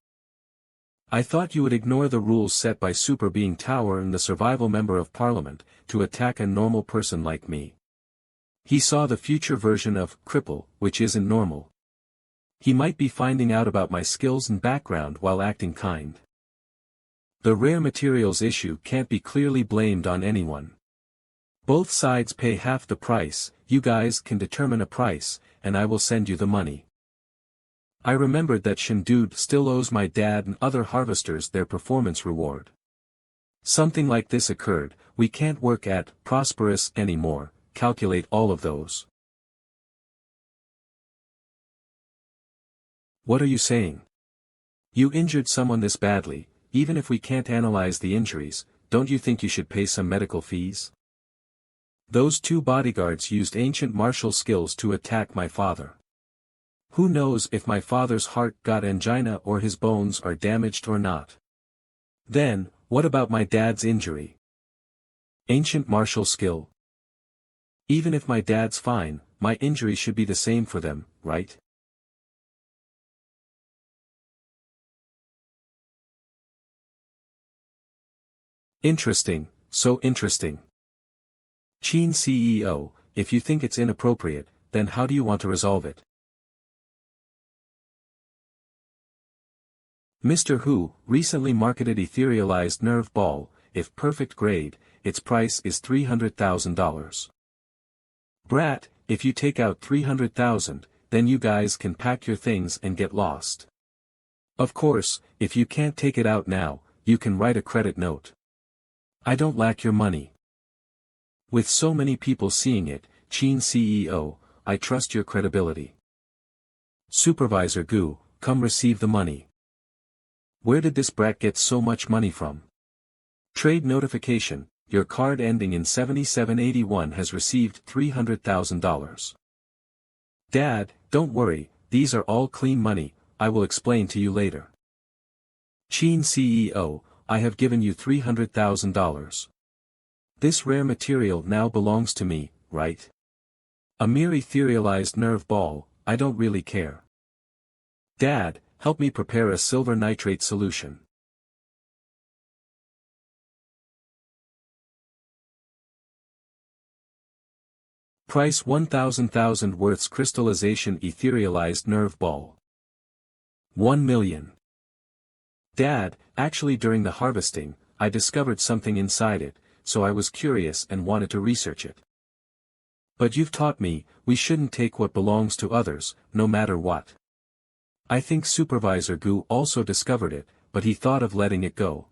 [SPEAKER 1] I thought you would ignore the rules set by Super Being Tower and the survival member of parliament, to attack a normal person like me. He saw the future version of cripple, which isn't normal. He might be finding out about my skills and background while acting kind. The rare materials issue can't be clearly blamed on anyone. Both sides pay half the price, you guys can determine a price, and I will send you the money. I remembered that Shindude still owes my dad and other harvesters their performance reward. Something like this occurred, we can't work at Prosperous anymore, calculate all of those. What are you saying? You injured someone this badly, even if we can't analyze the injuries, don't you think you should pay some medical fees? Those two bodyguards used ancient martial skills to attack my father. Who knows if my father's heart got angina or his bones are damaged or not. Then, what about my dad's injury? Ancient martial skill. Even if my dad's fine, my injury should be the same for them, right? Interesting, so interesting. Chin CEO, if you think it's inappropriate, then how do you want to resolve it? Mr. Hu recently marketed etherealized nerve ball, if perfect grade, its price is $300,000. Brat, if you take out $300,000, then you guys can pack your things and get lost. Of course, if you can't take it out now, you can write a credit note. I don't lack your money. With so many people seeing it, Chin CEO, I trust your credibility. Supervisor Gu, come receive the money. Where did this brat get so much money from? Trade notification, your card ending in 7781 has received $300,000. Dad, don't worry, these are all clean money, I will explain to you later. Chin CEO, I have given you $300,000. This rare material now belongs to me, right? A mere etherealized nerve ball, I don't really care. Dad, help me prepare a silver nitrate solution. Price 1,000 worths crystallization etherealized nerve ball. 1 million. Dad, actually during the harvesting, I discovered something inside it, so I was curious and wanted to research it. But you've taught me, we shouldn't take what belongs to others, no matter what. I think Supervisor Gu also discovered it, but he thought of letting it go.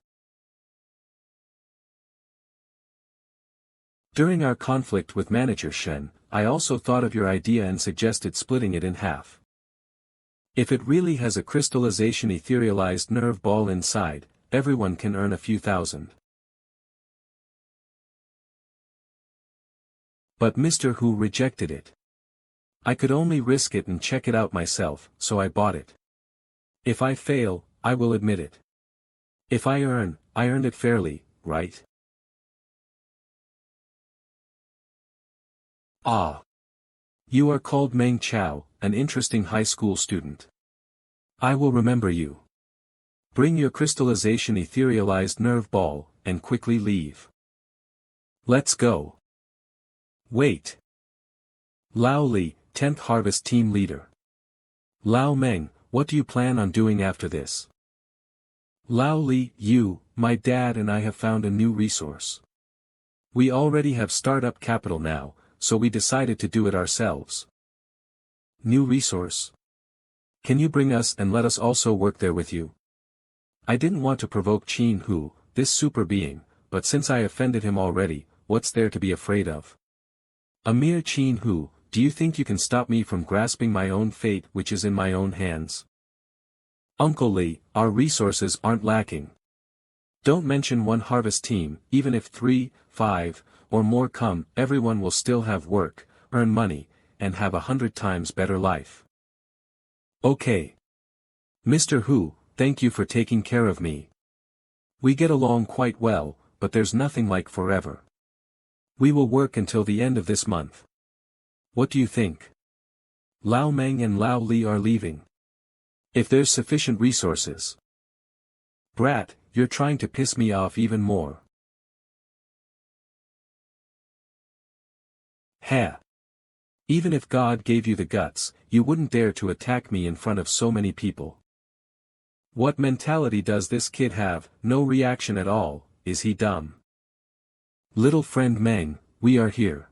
[SPEAKER 1] During our conflict with Manager Shen, I also thought of your idea and suggested splitting it in half. If it really has a crystallization etherealized nerve ball inside, everyone can earn a few thousand. But Mr. Hu rejected it. I could only risk it and check it out myself, so I bought it. If I fail, I will admit it. If I earned it fairly, right? Ah. You are called Meng Chao, an interesting high school student. I will remember you. Bring your crystallization etherealized nerve ball, and quickly leave. Let's go. Wait. Lao Li, 10th Harvest Team Leader. Lao Meng, what do you plan on doing after this? Lao Li, my dad and I have found a new resource. We already have startup capital now, so we decided to do it ourselves. New resource? Can you bring us and let us also work there with you? I didn't want to provoke Chin Hu, this super being, but since I offended him already, what's there to be afraid of? A mere Chin Hu, do you think you can stop me from grasping my own fate which is in my own hands? Uncle Li, our resources aren't lacking. Don't mention one harvest team, even if 3, 5, or more come, everyone will still have work, earn money, and have 100 times better life. Okay. Mr. Hu, thank you for taking care of me. We get along quite well, but there's nothing like forever. We will work until the end of this month. What do you think? Lao Meng and Lao Li are leaving. If there's sufficient resources. Brat, you're trying to piss me off even more. Ha! Even if God gave you the guts, you wouldn't dare to attack me in front of so many people. What mentality does this kid have? No reaction at all, is he dumb? Little friend Meng, we are here.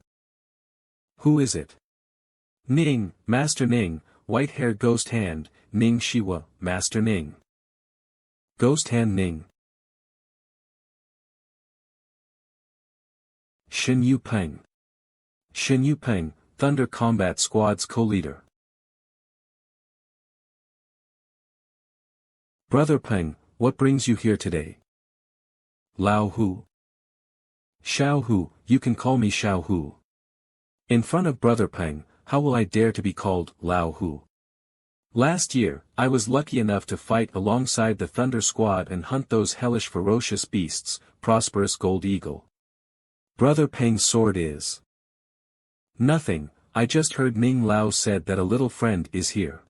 [SPEAKER 1] Who is it? Ning, Master Ning, white hair ghost hand, Ning Shiwa, Master Ning. Ghost hand Ning. Shin Yu Peng. Shin Yu Peng, Thunder Combat Squad's co-leader. Brother Peng, what brings you here today? Lao Hu. Xiao Hu, you can call me Xiao Hu. In front of Brother Peng, how will I dare to be called Lao Hu? Last year, I was lucky enough to fight alongside the Thunder Squad and hunt those hellish ferocious beasts, Prosperous Gold Eagle. Brother Peng's sword is nothing. I just heard Ning Lao said that a little friend is here.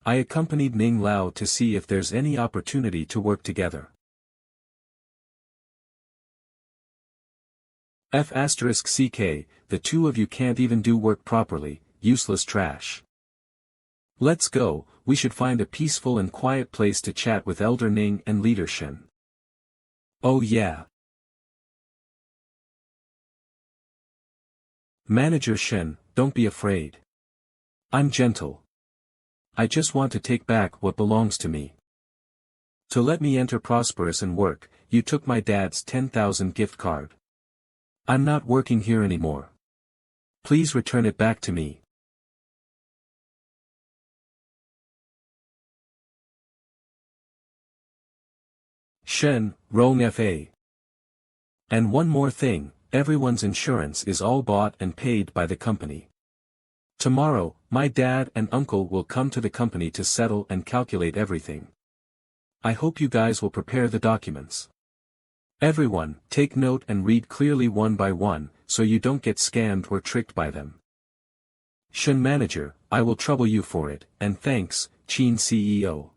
[SPEAKER 1] I accompanied Ning Lao to see if there's any opportunity to work together. F***CK, the two of you can't even do work properly, useless trash. Let's go, we should find a peaceful and quiet place to chat with Elder Ning and Leader Shen. Oh yeah. Manager Shen, don't be afraid. I'm gentle. I just want to take back what belongs to me. To let me enter Prosperous and work, you took my dad's 10,000 gift card. I'm not working here anymore. Please return it back to me. Shen, Rong Fa. And one more thing, everyone's insurance is all bought and paid by the company. Tomorrow, my dad and uncle will come to the company to settle and calculate everything. I hope you guys will prepare the documents. Everyone, take note and read clearly one by one, so you don't get scammed or tricked by them. Shen Manager, I will trouble you for it, and thanks, Qin CEO.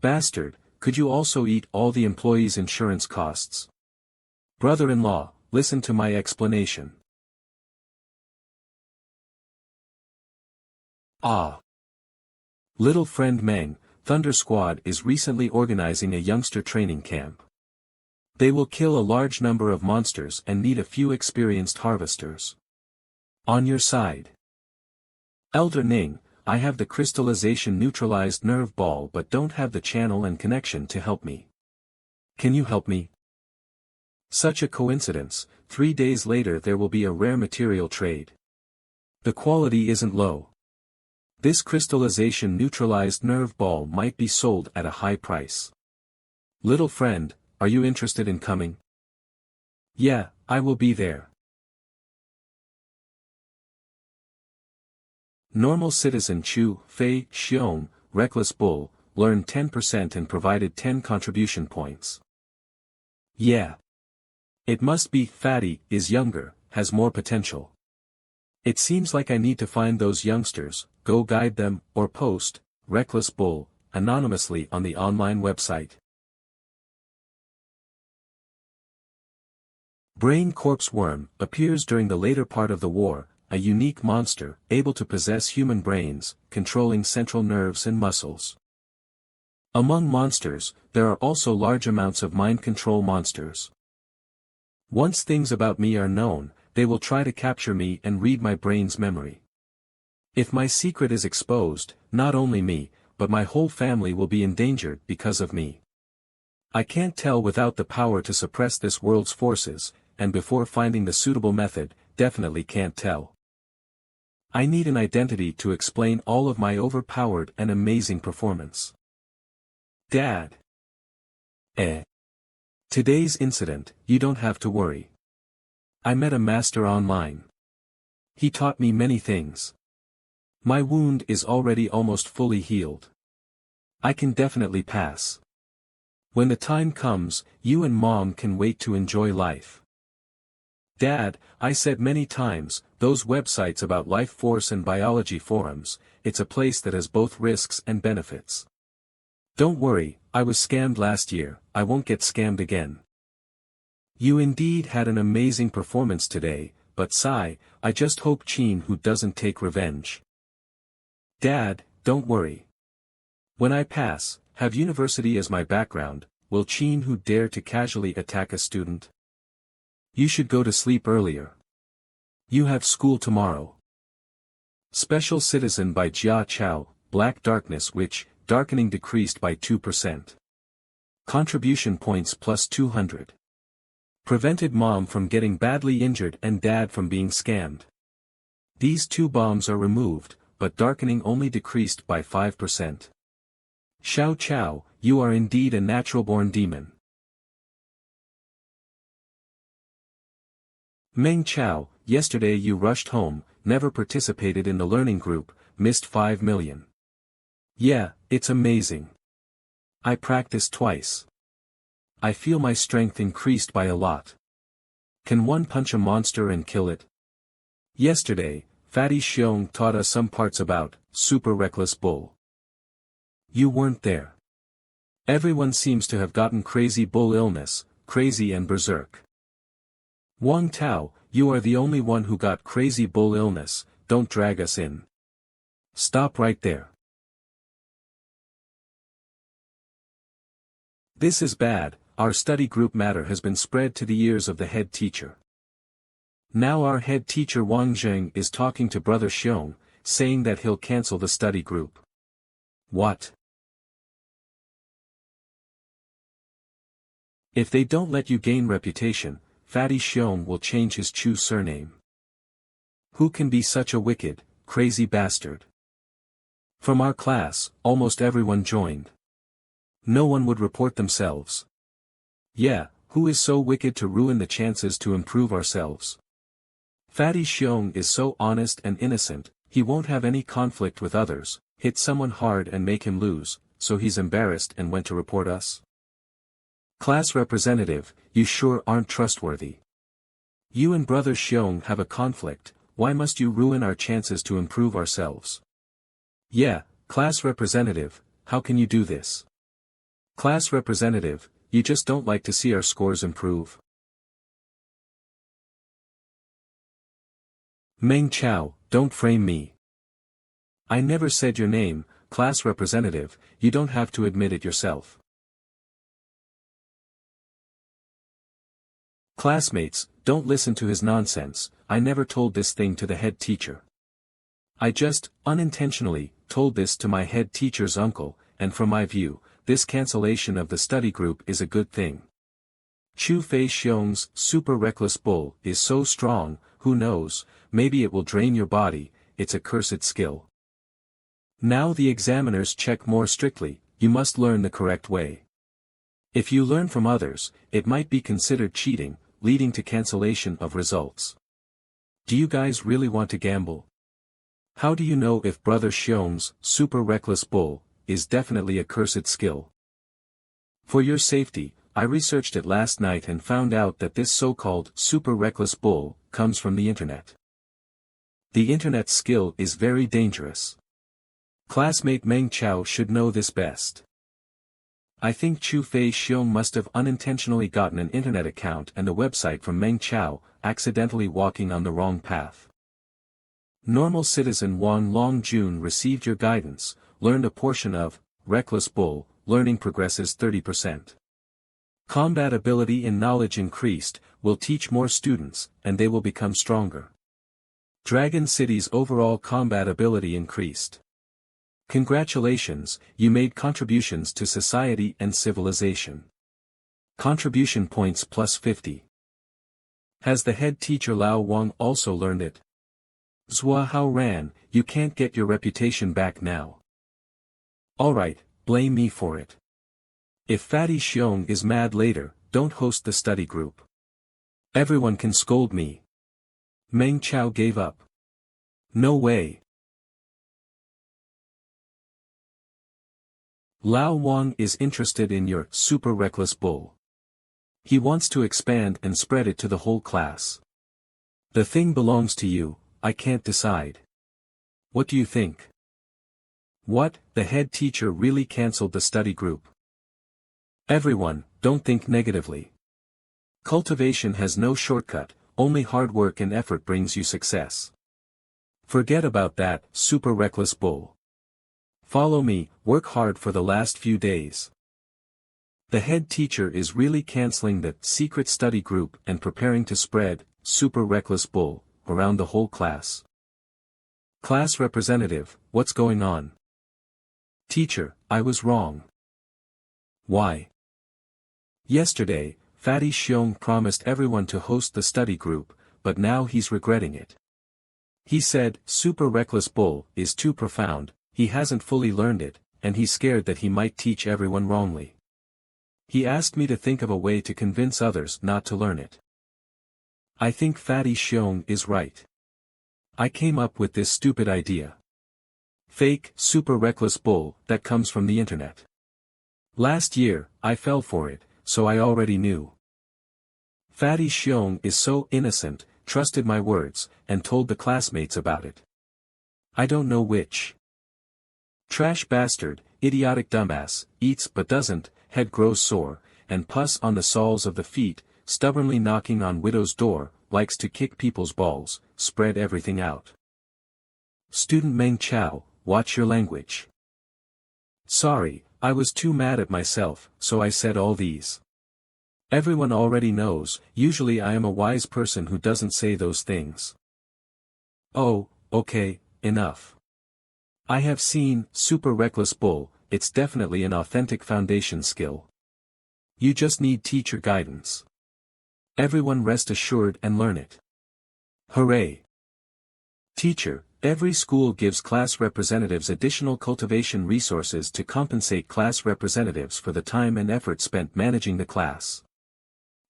[SPEAKER 1] Bastard, could you also eat all the employees' insurance costs? Brother-in-law, listen to my explanation. Ah. Little friend Meng, Thunder Squad is recently organizing a youngster training camp. They will kill a large number of monsters and need a few experienced harvesters. On your side. Elder Ning, I have the crystallization neutralized nerve ball but don't have the channel and connection to help me. Can you help me? Such a coincidence, 3 days later there will be a rare material trade. The quality isn't low. This crystallization neutralized nerve ball might be sold at a high price. Little friend, are you interested in coming? Yeah, I will be there. Normal citizen Chu Fei Xiong, Reckless Bull, learned 10% and provided 10 contribution points. Yeah. It must be Fatty is younger, has more potential. It seems like I need to find those youngsters, go guide them, or post, Reckless Bull, anonymously on the online website. Brain Corpse Worm appears during the later part of the war, a unique monster, able to possess human brains, controlling central nerves and muscles. Among monsters, there are also large amounts of mind control monsters. Once things about me are known, they will try to capture me and read my brain's memory. If my secret is exposed, not only me, but my whole family will be endangered because of me. I can't tell without the power to suppress this world's forces, and before finding the suitable method, definitely can't tell. I need an identity to explain all of my overpowered and amazing performance. Dad. Today's incident, you don't have to worry. I met a master online. He taught me many things. My wound is already almost fully healed. I can definitely pass. When the time comes, you and Mom can wait to enjoy life. Dad, I said many times, those websites about life force and biology forums, it's a place that has both risks and benefits. Don't worry, I was scammed last year, I won't get scammed again. You indeed had an amazing performance today, but sigh, I just hope Qin Hu doesn't take revenge. Dad, don't worry. When I pass, have university as my background, will Qin Hu dare to casually attack a student? You should go to sleep earlier. You have school tomorrow. Special Citizen by Jia Chao, Black Darkness Witch, Darkening decreased by 2%. Contribution points plus 200. Prevented mom from getting badly injured and dad from being scammed. These two bombs are removed, but darkening only decreased by 5%. Xiao Chao, you are indeed a natural-born demon. Meng Chao, yesterday you rushed home, never participated in the learning group, missed 5 million. Yeah, it's amazing. I practiced twice. I feel my strength increased by a lot. Can one punch a monster and kill it? Yesterday, Fatty Xiong taught us some parts about Super Reckless Bull. You weren't there. Everyone seems to have gotten crazy bull illness, crazy and berserk. Wang Tao, you are the only one who got crazy bull illness, don't drag us in. Stop right there. This is bad, our study group matter has been spread to the ears of the head teacher. Now our head teacher Wang Zheng is talking to brother Xiong, saying that he'll cancel the study group. What? If they don't let you gain reputation, Fatty Xiong will change his Chu surname. Who can be such a wicked, crazy bastard? From our class, almost everyone joined. No one would report themselves. Yeah, who is so wicked to ruin the chances to improve ourselves? Fatty Xiong is so honest and innocent, he won't have any conflict with others, hit someone hard and make him lose, so he's embarrassed and went to report us. Class representative, you sure aren't trustworthy. You and brother Xiong have a conflict, why must you ruin our chances to improve ourselves? Yeah, class representative, how can you do this? Class representative, you just don't like to see our scores improve. Meng Chao, don't frame me. I never said your name, class representative, you don't have to admit it yourself. Classmates, don't listen to his nonsense, I never told this thing to the head teacher. I just, unintentionally, told this to my head teacher's uncle, and from my view, this cancellation of the study group is a good thing. Chu Fei Xiong's Super Reckless Bull is so strong, who knows, maybe it will drain your body, it's a cursed skill. Now the examiners check more strictly, you must learn the correct way. If you learn from others, it might be considered cheating, leading to cancellation of results. Do you guys really want to gamble? How do you know if brother Xiong's Super Reckless Bull is definitely a cursed skill? For your safety, I researched it last night and found out that this so-called Super Reckless Bull comes from the internet. The internet skill is very dangerous. Classmate Meng Chao should know this best. I think Chu Fei Xiong must have unintentionally gotten an internet account and a website from Meng Chao, accidentally walking on the wrong path. Normal citizen Wang Longjun received your guidance, learned a portion of Reckless Bull, learning progresses 30%. Combat ability and knowledge increased, will teach more students, and they will become stronger. Dragon City's overall combat ability increased. Congratulations, you made contributions to society and civilization. Contribution points plus 50. Has the head teacher Lao Wang also learned it? Zhua Hao Ran, you can't get your reputation back now. Alright, blame me for it. If Fatty Xiong is mad later, don't host the study group. Everyone can scold me. Meng Chao gave up. No way. Lao Wang is interested in your Super Reckless Bull. He wants to expand and spread it to the whole class. The thing belongs to you, I can't decide. What do you think? What, the head teacher really cancelled the study group? Everyone, don't think negatively. Cultivation has no shortcut, only hard work and effort brings you success. Forget about that, Super Reckless Bull. Follow me, work hard for the last few days. The head teacher is really canceling the secret study group and preparing to spread super reckless bull around the whole class. Class representative, what's going on? Teacher, I was wrong. Why? Yesterday, Fatty Xiong promised everyone to host the study group, but now he's regretting it. He said, super reckless bull is too profound, he hasn't fully learned it, and he's scared that he might teach everyone wrongly. He asked me to think of a way to convince others not to learn it. I think Fatty Xiong is right. I came up with this stupid idea. Fake, super reckless bull that comes from the internet. Last year, I fell for it, so I already knew. Fatty Xiong is so innocent, trusted my words, and told the classmates about it. I don't know which. Trash bastard, idiotic dumbass, eats but doesn't, head grows sore, and pus on the soles of the feet, stubbornly knocking on widow's door, likes to kick people's balls, spread everything out. Student Meng Chao, watch your language. Sorry, I was too mad at myself, so I said all these. Everyone already knows, usually I am a wise person who doesn't say those things. Oh, okay, enough. I have seen super reckless bull, it's definitely an authentic foundation skill. You just need teacher guidance. Everyone rest assured and learn it. Hooray! Teacher, every school gives class representatives additional cultivation resources to compensate class representatives for the time and effort spent managing the class.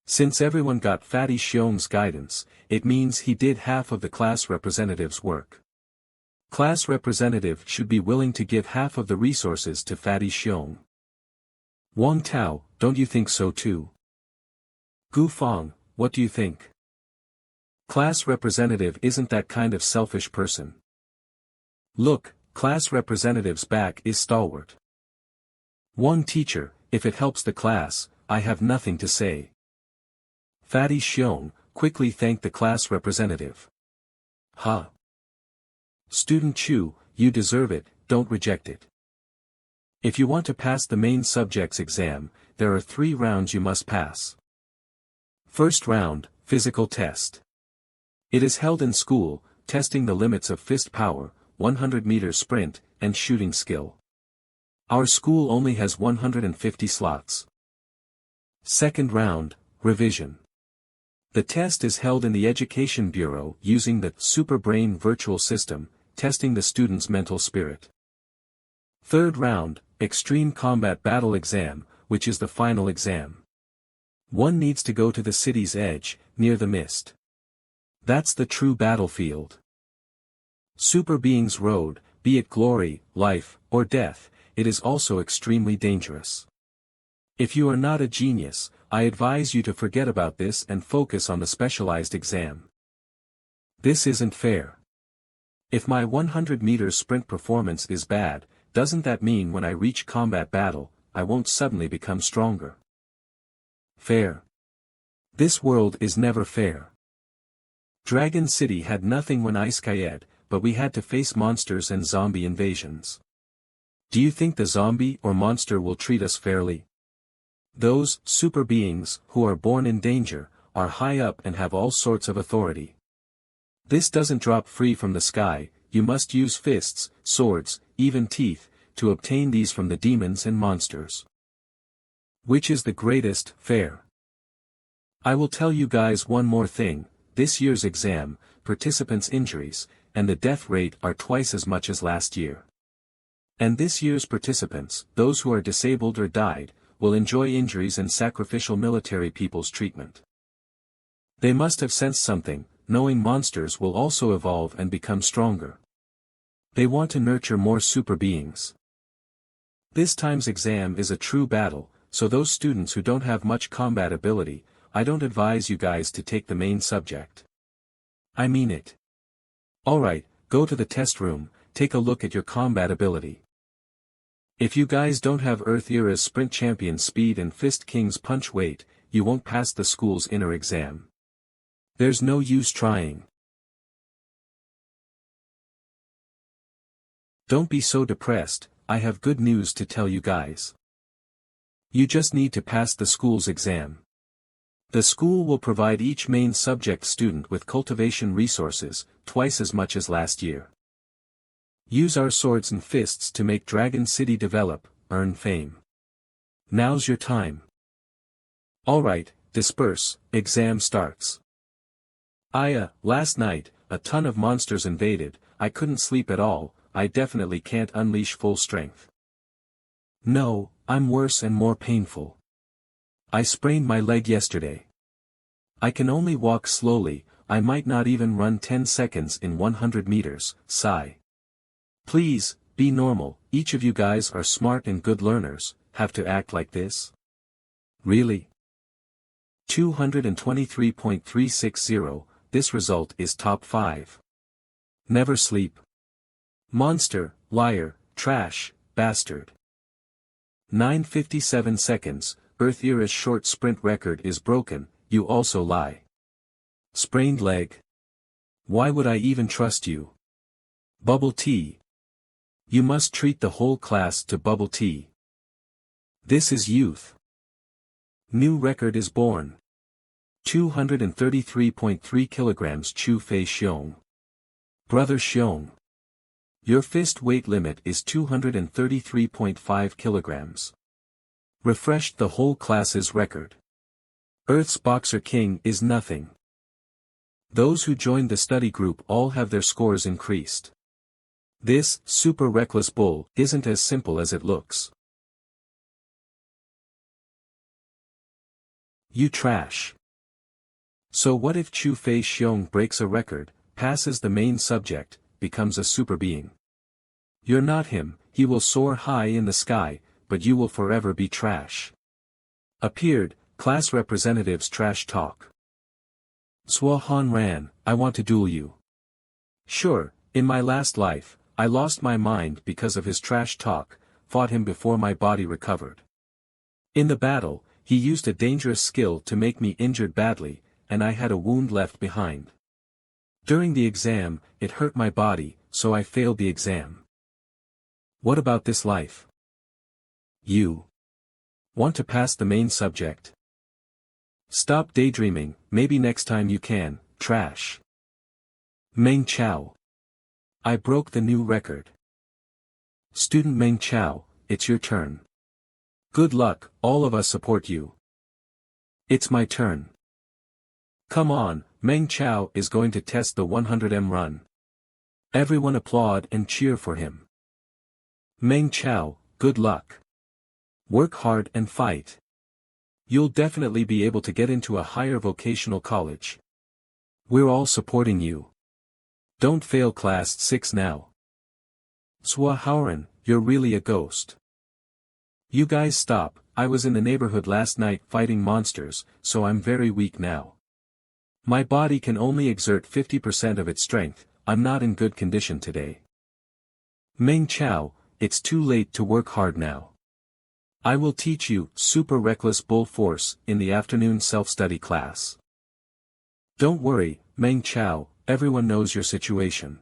[SPEAKER 1] Since everyone got Fatty Xiong's guidance, it means he did half of the class representative's work. Class representative should be willing to give half of the resources to Fatty Xiong. Wang Tao, don't you think so too? Gu Fong, what do you think? Class representative isn't that kind of selfish person. Look, class representative's back is stalwart. One teacher, if it helps the class, I have nothing to say. Fatty Xiong, quickly thank the class representative. Huh. Student Chu, you deserve it, don't reject it. If you want to pass the main subjects exam, there are 3 rounds you must pass. First round, physical test. It is held in school, testing the limits of fist power, 100-meter sprint, and shooting skill. Our school only has 150 slots. Second round, revision. The test is held in the Education Bureau using the Super Brain virtual system, testing the student's mental spirit. Third round, extreme combat battle exam, which is the final exam. One needs to go to the city's edge, near the mist. That's the true battlefield. Super Being's road, be it glory, life, or death, it is also extremely dangerous. If you are not a genius, I advise you to forget about this and focus on the specialized exam. This isn't fair. If my 100-meter sprint performance is bad, doesn't that mean when I reach combat battle, I won't suddenly become stronger? Fair. This world is never fair. Dragon City had nothing when Ice Kaed, but we had to face monsters and zombie invasions. Do you think the zombie or monster will treat us fairly? Those super beings, who are born in danger, are high up and have all sorts of authority. This doesn't drop free from the sky, you must use fists, swords, even teeth, to obtain these from the demons and monsters. Which is the greatest, fair? I will tell you guys one more thing, this year's exam, participants' injuries, and the death rate are twice as much as last year. And this year's participants, those who are disabled or died, will enjoy injuries and sacrificial military people's treatment. They must have sensed something, knowing monsters will also evolve and become stronger. They want to nurture more super beings. This time's exam is a true battle, so those students who don't have much combat ability, I don't advise you guys to take the main subject. I mean it. Alright, go to the test room, take a look at your combat ability. If you guys don't have Earth Era's Sprint Champion speed and Fist King's punch weight, you won't pass the school's inner exam. There's no use trying. Don't be so depressed, I have good news to tell you guys. You just need to pass the school's exam. The school will provide each main subject student with cultivation resources, twice as much as last year. Use our swords and fists to make Dragon City develop, earn fame. Now's your time. Alright, disperse, exam starts. Last night, a ton of monsters invaded, I couldn't sleep at all, I definitely can't unleash full strength. No, I'm worse and more painful. I sprained my leg yesterday. I can only walk slowly, I might not even run 10 seconds in 100 meters, sigh. Please, be normal, each of you guys are smart and good learners, have to act like this? Really? 223.360, this result is top 5. Never sleep. Monster, liar, trash, bastard. 9:57 seconds, Earth Era's short sprint record is broken, you also lie. Sprained leg. Why would I even trust you? Bubble tea. You must treat the whole class to bubble tea. This is youth. New record is born. 233.3 kilograms Chu Fei Xiong. Brother Xiong. Your fist weight limit is 233.5 kilograms. Refreshed the whole class's record. Earth's Boxer King is nothing. Those who joined the study group all have their scores increased. This super reckless bull isn't as simple as it looks. You trash. So what if Chu Fei Xiong breaks a record, passes the main subject, becomes a super being? You're not him, he will soar high in the sky, but you will forever be trash. Appeared, class representatives trash talk. Swa Han Ran, I want to duel you. Sure, in my last life, I lost my mind because of his trash talk, fought him before my body recovered. In the battle, he used a dangerous skill to make me injured badly, and I had a wound left behind. During the exam, it hurt my body, so I failed the exam. What about this life? You want to pass the main subject? Stop daydreaming, maybe next time you can, trash. Meng Chao. I broke the new record. Student Meng Chao, it's your turn. Good luck, all of us support you. It's my turn. Come on, Meng Chao is going to test the 100m run. Everyone applaud and cheer for him. Meng Chao, good luck. Work hard and fight. You'll definitely be able to get into a higher vocational college. We're all supporting you. Don't fail class 6 now. Swa Haoran, you're really a ghost. You guys stop, I was in the neighborhood last night fighting monsters, so I'm very weak now. My body can only exert 50% of its strength, I'm not in good condition today. Meng Chao, it's too late to work hard now. I will teach you super reckless bull force in the afternoon self-study class. Don't worry, Meng Chao, everyone knows your situation.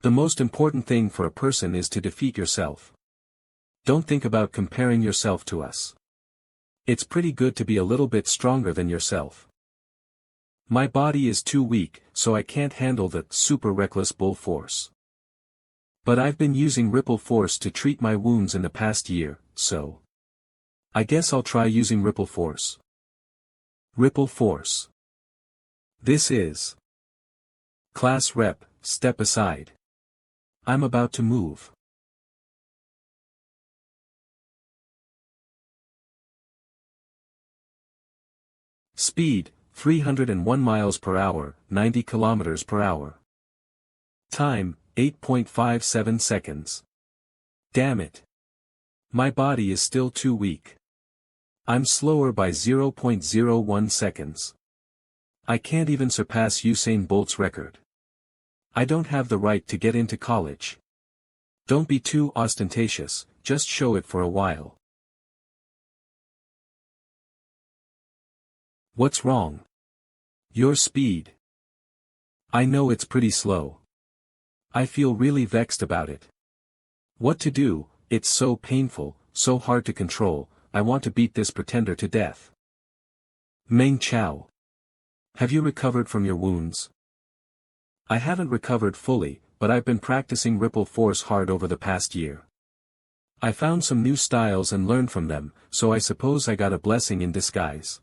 [SPEAKER 1] The most important thing for a person is to defeat yourself. Don't think about comparing yourself to us. It's pretty good to be a little bit stronger than yourself. My body is too weak, so I can't handle the super reckless bull force. But I've been using ripple force to treat my wounds in the past year, so I guess I'll try using ripple force. Ripple force. This is class rep, step aside. I'm about to move. Speed, 301 miles per hour, 90 kilometers per hour. Time, 8.57 seconds. Damn it. My body is still too weak. I'm slower by 0.01 seconds. I can't even surpass Usain Bolt's record. I don't have the right to get into college. Don't be too ostentatious, just show it for a while. What's wrong? Your speed. I know it's pretty slow. I feel really vexed about it. What to do, it's so painful, so hard to control, I want to beat this pretender to death. Meng Chao. Have you recovered from your wounds? I haven't recovered fully, but I've been practicing ripple force hard over the past year. I found some new styles and learned from them, so I suppose I got a blessing in disguise.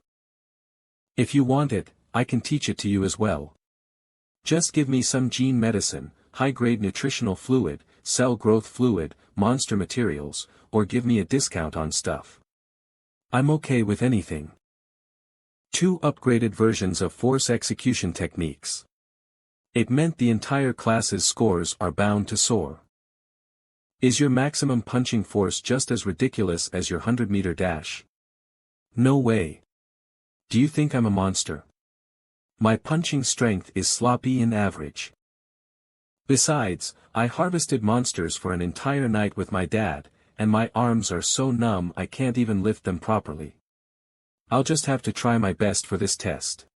[SPEAKER 1] If you want it, I can teach it to you as well. Just give me some gene medicine, high-grade nutritional fluid, cell growth fluid, monster materials, or give me a discount on stuff. I'm okay with anything. 2 upgraded versions of force execution techniques. It meant the entire class's scores are bound to soar. Is your maximum punching force just as ridiculous as your 100-meter dash? No way. Do you think I'm a monster? My punching strength is sloppy and average. Besides, I harvested monsters for an entire night with my dad, and my arms are so numb I can't even lift them properly. I'll just have to try my best for this test.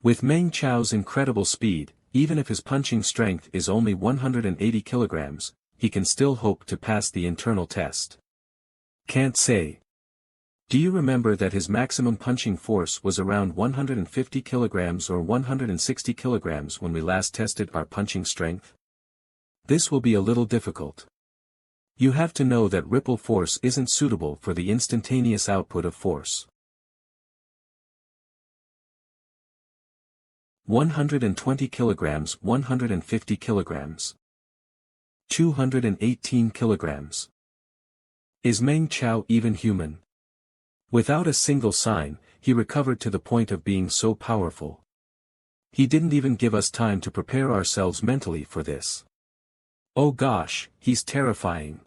[SPEAKER 1] With Meng Chao's incredible speed, even if his punching strength is only 180 kilograms, he can still hope to pass the internal test. Can't say. Do you remember that his maximum punching force was around 150 kilograms or 160 kilograms when we last tested our punching strength? This will be a little difficult. You have to know that ripple force isn't suitable for the instantaneous output of force. 120 kilograms, 150 kilograms. 218 kilograms. Is Meng Chao even human? Without a single sign, he recovered to the point of being so powerful. He didn't even give us time to prepare ourselves mentally for this. Oh gosh, he's terrifying.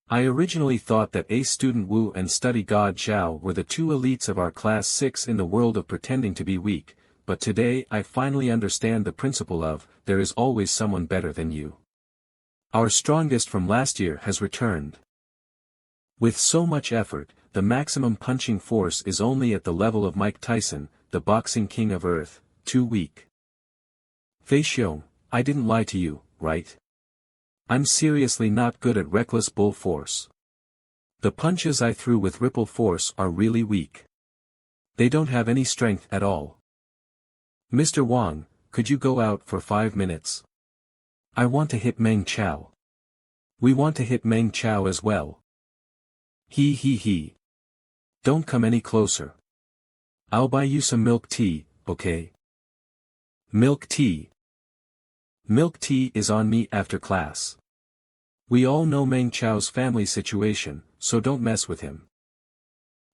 [SPEAKER 1] I originally thought that Ace Student Wu and Study God Zhao were the 2 elites of our Class 6 in the world of pretending to be weak, but today I finally understand the principle of, there is always someone better than you. Our strongest from last year has returned. With so much effort, the maximum punching force is only at the level of Mike Tyson, the boxing king of Earth, too weak. Fei Xiong, I didn't lie to you, right? I'm seriously not good at reckless bull force. The punches I threw with ripple force are really weak. They don't have any strength at all. Mr. Wang, could you go out for 5 minutes? I want to hit Meng Chao. We want to hit Meng Chao as well. He. Don't come any closer. I'll buy you some milk tea, okay? Milk tea. Milk tea is on me after class. We all know Meng Chao's family situation, so don't mess with him.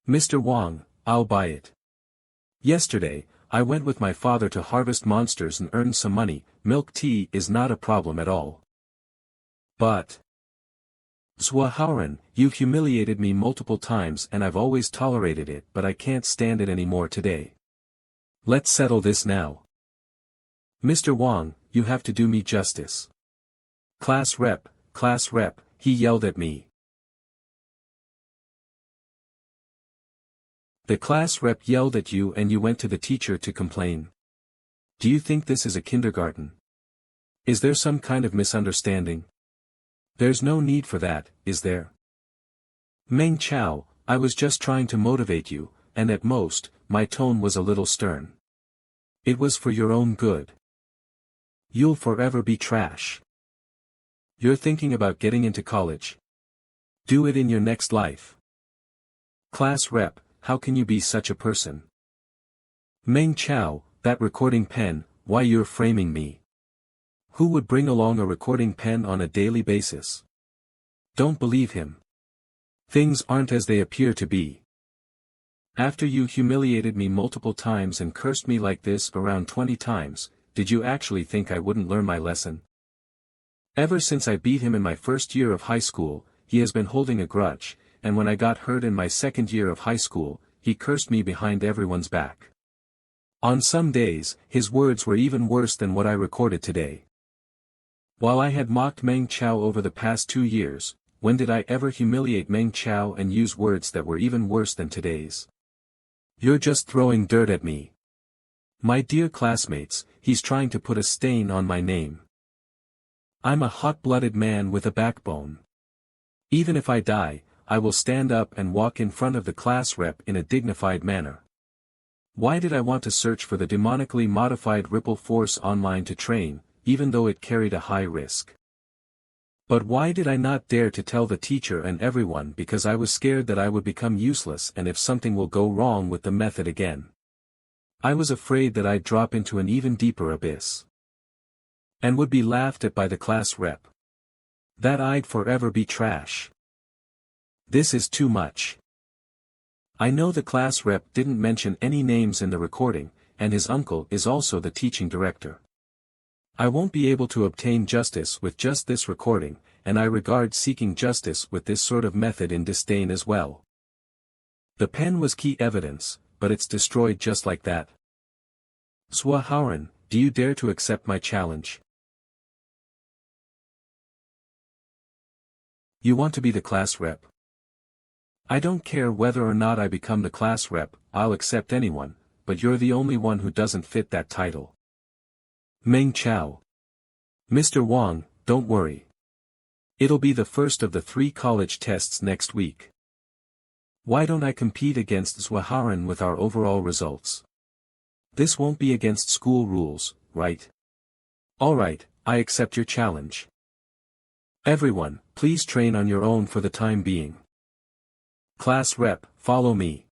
[SPEAKER 1] Mr. Wang, I'll buy it. Yesterday, I went with my father to harvest monsters and earned some money. Milk tea is not a problem at all. But Zhua Haoran, you've humiliated me multiple times and I've always tolerated it, but I can't stand it anymore today. Let's settle this now. Mr. Wang, you have to do me justice. Class rep, he yelled at me. The class rep yelled at you and you went to the teacher to complain. Do you think this is a kindergarten? Is there some kind of misunderstanding? There's no need for that, is there? Meng Chao, I was just trying to motivate you, and at most, my tone was a little stern. It was for your own good. You'll forever be trash. You're thinking about getting into college. Do it in your next life. Class rep, how can you be such a person? Meng Chao, that recording pen, why you're framing me. Who would bring along a recording pen on a daily basis? Don't believe him. Things aren't as they appear to be. After you humiliated me multiple times and cursed me like this around 20 times, did you actually think I wouldn't learn my lesson? Ever since I beat him in my first year of high school, he has been holding a grudge, and when I got hurt in my second year of high school, he cursed me behind everyone's back. On some days, his words were even worse than what I recorded today. While I had mocked Meng Chao over the past 2 years, when did I ever humiliate Meng Chao and use words that were even worse than today's? You're just throwing dirt at me. My dear classmates, he's trying to put a stain on my name. I'm a hot-blooded man with a backbone. Even if I die, I will stand up and walk in front of the class rep in a dignified manner. Why did I want to search for the demonically modified ripple force online to train, even though it carried a high risk? But why did I not dare to tell the teacher and everyone? Because I was scared that I would become useless and if something will go wrong with the method again. I was afraid that I'd drop into an even deeper abyss. And would be laughed at by the class rep. That I'd forever be trash. This is too much. I know the class rep didn't mention any names in the recording, and his uncle is also the teaching director. I won't be able to obtain justice with just this recording, and I regard seeking justice with this sort of method in disdain as well. The pen was key evidence, but it's destroyed just like that. Swahauran, do you dare to accept my challenge? You want to be the class rep? I don't care whether or not I become the class rep, I'll accept anyone, but you're the only one who doesn't fit that title. Meng Chao. Mr. Wang, don't worry. It'll be the first of the 3 college tests next week. Why don't I compete against Swahauran with our overall results? This won't be against school rules, right? Alright, I accept your challenge. Everyone, please train on your own for the time being. Class rep, follow me.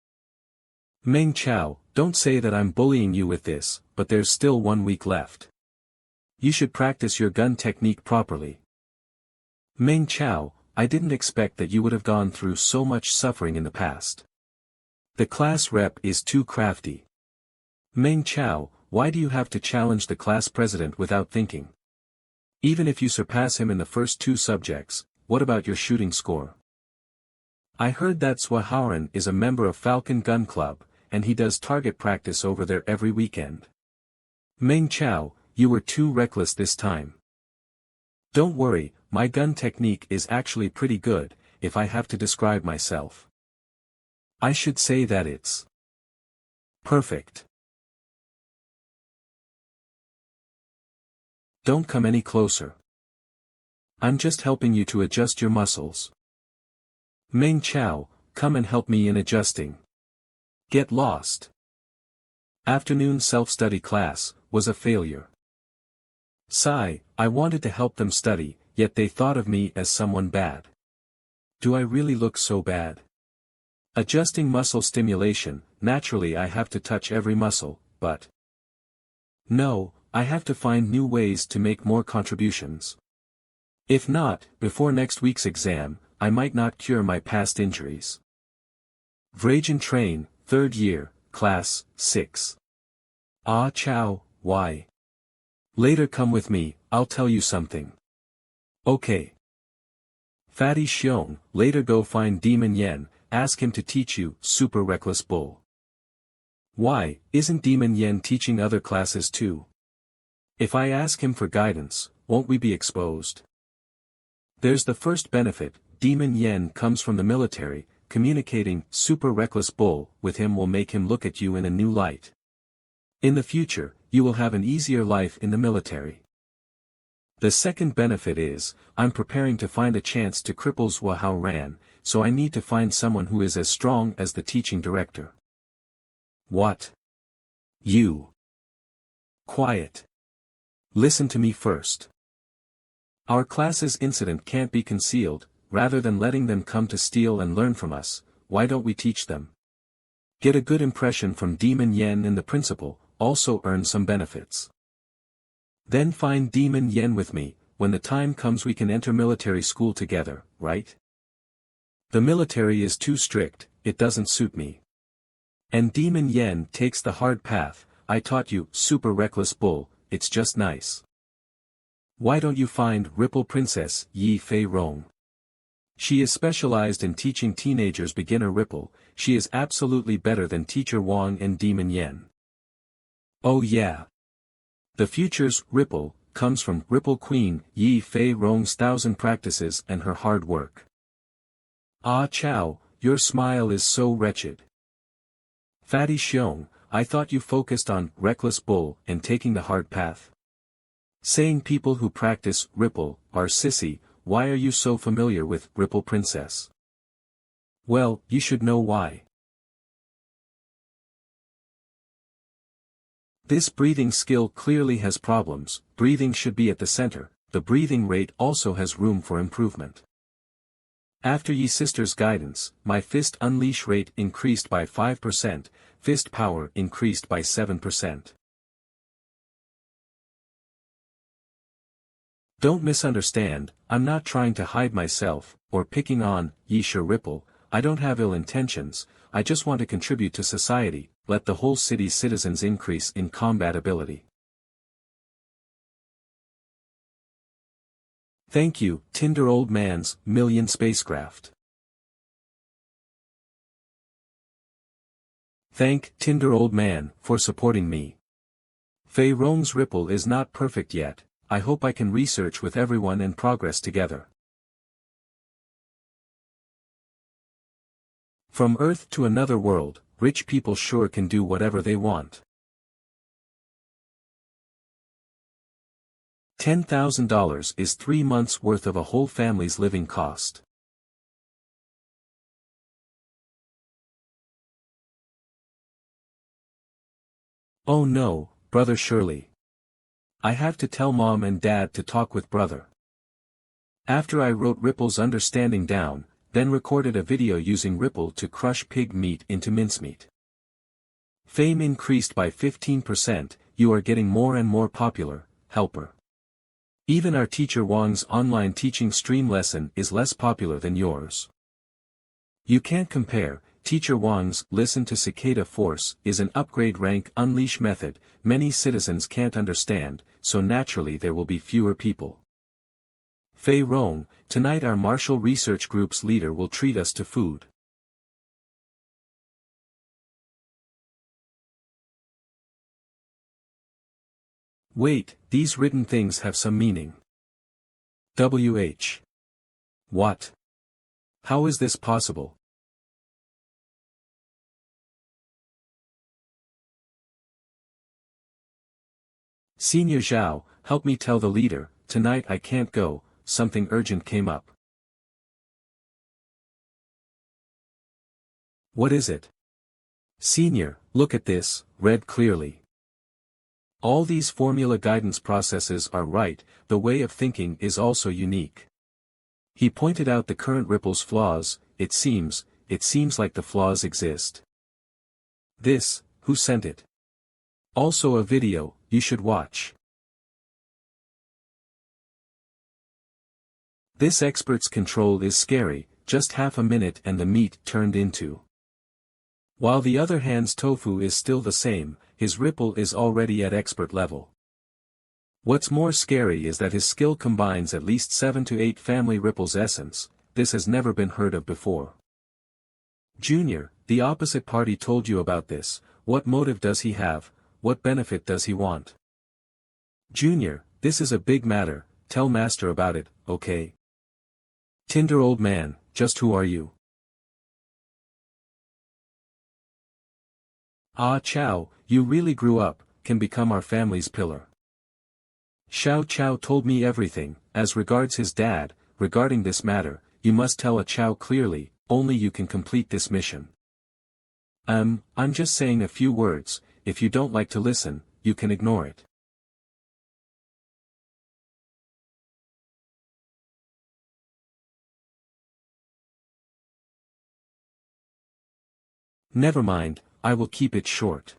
[SPEAKER 1] Meng Chao, don't say that I'm bullying you with this, but there's still 1 week left. You should practice your gun technique properly. Meng Chao, I didn't expect that you would have gone through so much suffering in the past. The class rep is too crafty. Meng Chao, why do you have to challenge the class president without thinking? Even if you surpass him in the first 2 subjects, what about your shooting score? I heard that Swahauran is a member of Falcon Gun Club, and he does target practice over there every weekend. Meng Chao, you were too reckless this time. Don't worry, my gun technique is actually pretty good, if I have to describe myself. I should say that it's perfect. Don't come any closer. I'm just helping you to adjust your muscles. Meng Chao, come and help me in adjusting. Get lost. Afternoon self-study class was a failure. Sigh, I wanted to help them study, yet they thought of me as someone bad. Do I really look so bad? Adjusting muscle stimulation, naturally I have to touch every muscle, but no, I have to find new ways to make more contributions. If not, before next week's exam, I might not cure my past injuries. Vrajan Train, 3rd year, class, 6. Ah Chow, why? Later come with me, I'll tell you something. Okay. Fatty Xiong, later go find Demon Yen, ask him to teach you, Super Reckless Bull. Why, isn't Demon Yen teaching other classes too? If I ask him for guidance, won't we be exposed? There's the first benefit, Demon Yen comes from the military, communicating, Super Reckless Bull, with him will make him look at you in a new light. In the future, you will have an easier life in the military. The second benefit is, I'm preparing to find a chance to cripple Swahauran, so I need to find someone who is as strong as the teaching director. What? You. Quiet. Listen to me first. Our class's incident can't be concealed, rather than letting them come to steal and learn from us, why don't we teach them? Get a good impression from Demon Yen and the principal, also earn some benefits. Then find Demon Yen with me, when the time comes we can enter military school together, right? The military is too strict, it doesn't suit me. And Demon Yen takes the hard path, I taught you, Super Reckless Bull, it's just nice. Why don't you find Ripple Princess, Yi Fei Rong? She is specialized in teaching teenagers beginner Ripple, she is absolutely better than Teacher Wang and Demon Yen. Oh yeah. The future's Ripple comes from Ripple Queen Yi Fei Rong's 1,000 practices and her hard work. Ah Chow, your smile is so wretched. Fatty Xiong, I thought you focused on Reckless Bull and taking the hard path. Saying people who practice Ripple are sissy, why are you so familiar with Ripple Princess? Well, you should know why. This breathing skill clearly has problems. Breathing should be at the center. The breathing rate also has room for improvement. After ye sister's guidance, my fist unleash rate increased by 5%, fist power increased by 7%. Don't misunderstand, I'm not trying to hide myself, or picking on, ye sure Ripple, I don't have ill intentions, I just want to contribute to society, let the whole city's citizens increase in combat ability. Thank you, Tinder Old Man's Million Spacecraft. Thank Tinder Old Man for supporting me. Fei Rong's Ripple is not perfect yet, I hope I can research with everyone and progress together. From Earth to another world, rich people sure can do whatever they want. $10,000 is 3 months' worth of a whole family's living cost. Oh no, Brother Shirley. I have to tell Mom and Dad to talk with Brother. After I wrote Ripple's understanding down, then recorded a video using Ripple to crush pig meat into mincemeat. Fame increased by 15%, you are getting more and more popular, helper. Even our teacher Wang's online teaching stream lesson is less popular than yours. You can't compare, teacher Wang's Listen to Cicada Force is an upgrade rank unleash method, many citizens can't understand, so naturally there will be fewer people. Fei Rong, tonight our martial research group's leader will treat us to food. Wait, these written things have some meaning. WH. What? How is this possible? Senior Zhao, help me tell the leader, tonight I can't go, something urgent came up. What is it? Senior, look at this, read clearly. All these formula guidance processes are right, the way of thinking is also unique. He pointed out the current Ripple's flaws, it seems like the flaws exist. This, who sent it? Also a video, you should watch. This expert's control is scary, just half a minute and the meat turned into. While the other hand's tofu is still the same, his Ripple is already at expert level. What's more scary is that his skill combines at least 7 to 8 family Ripple's essence, this has never been heard of before. Junior, the opposite party told you about this, what motive does he have, what benefit does he want? Junior, this is a big matter, tell Master about it, okay? Tinder Old Man, just who are you? Ah Chow, you really grew up, can become our family's pillar. Xiao Chow told me everything, as regards his dad, regarding this matter, you must tell a Chow clearly, only you can complete this mission. I'm just saying a few words, if you don't like to listen, you can ignore it. Never mind, I will keep it short.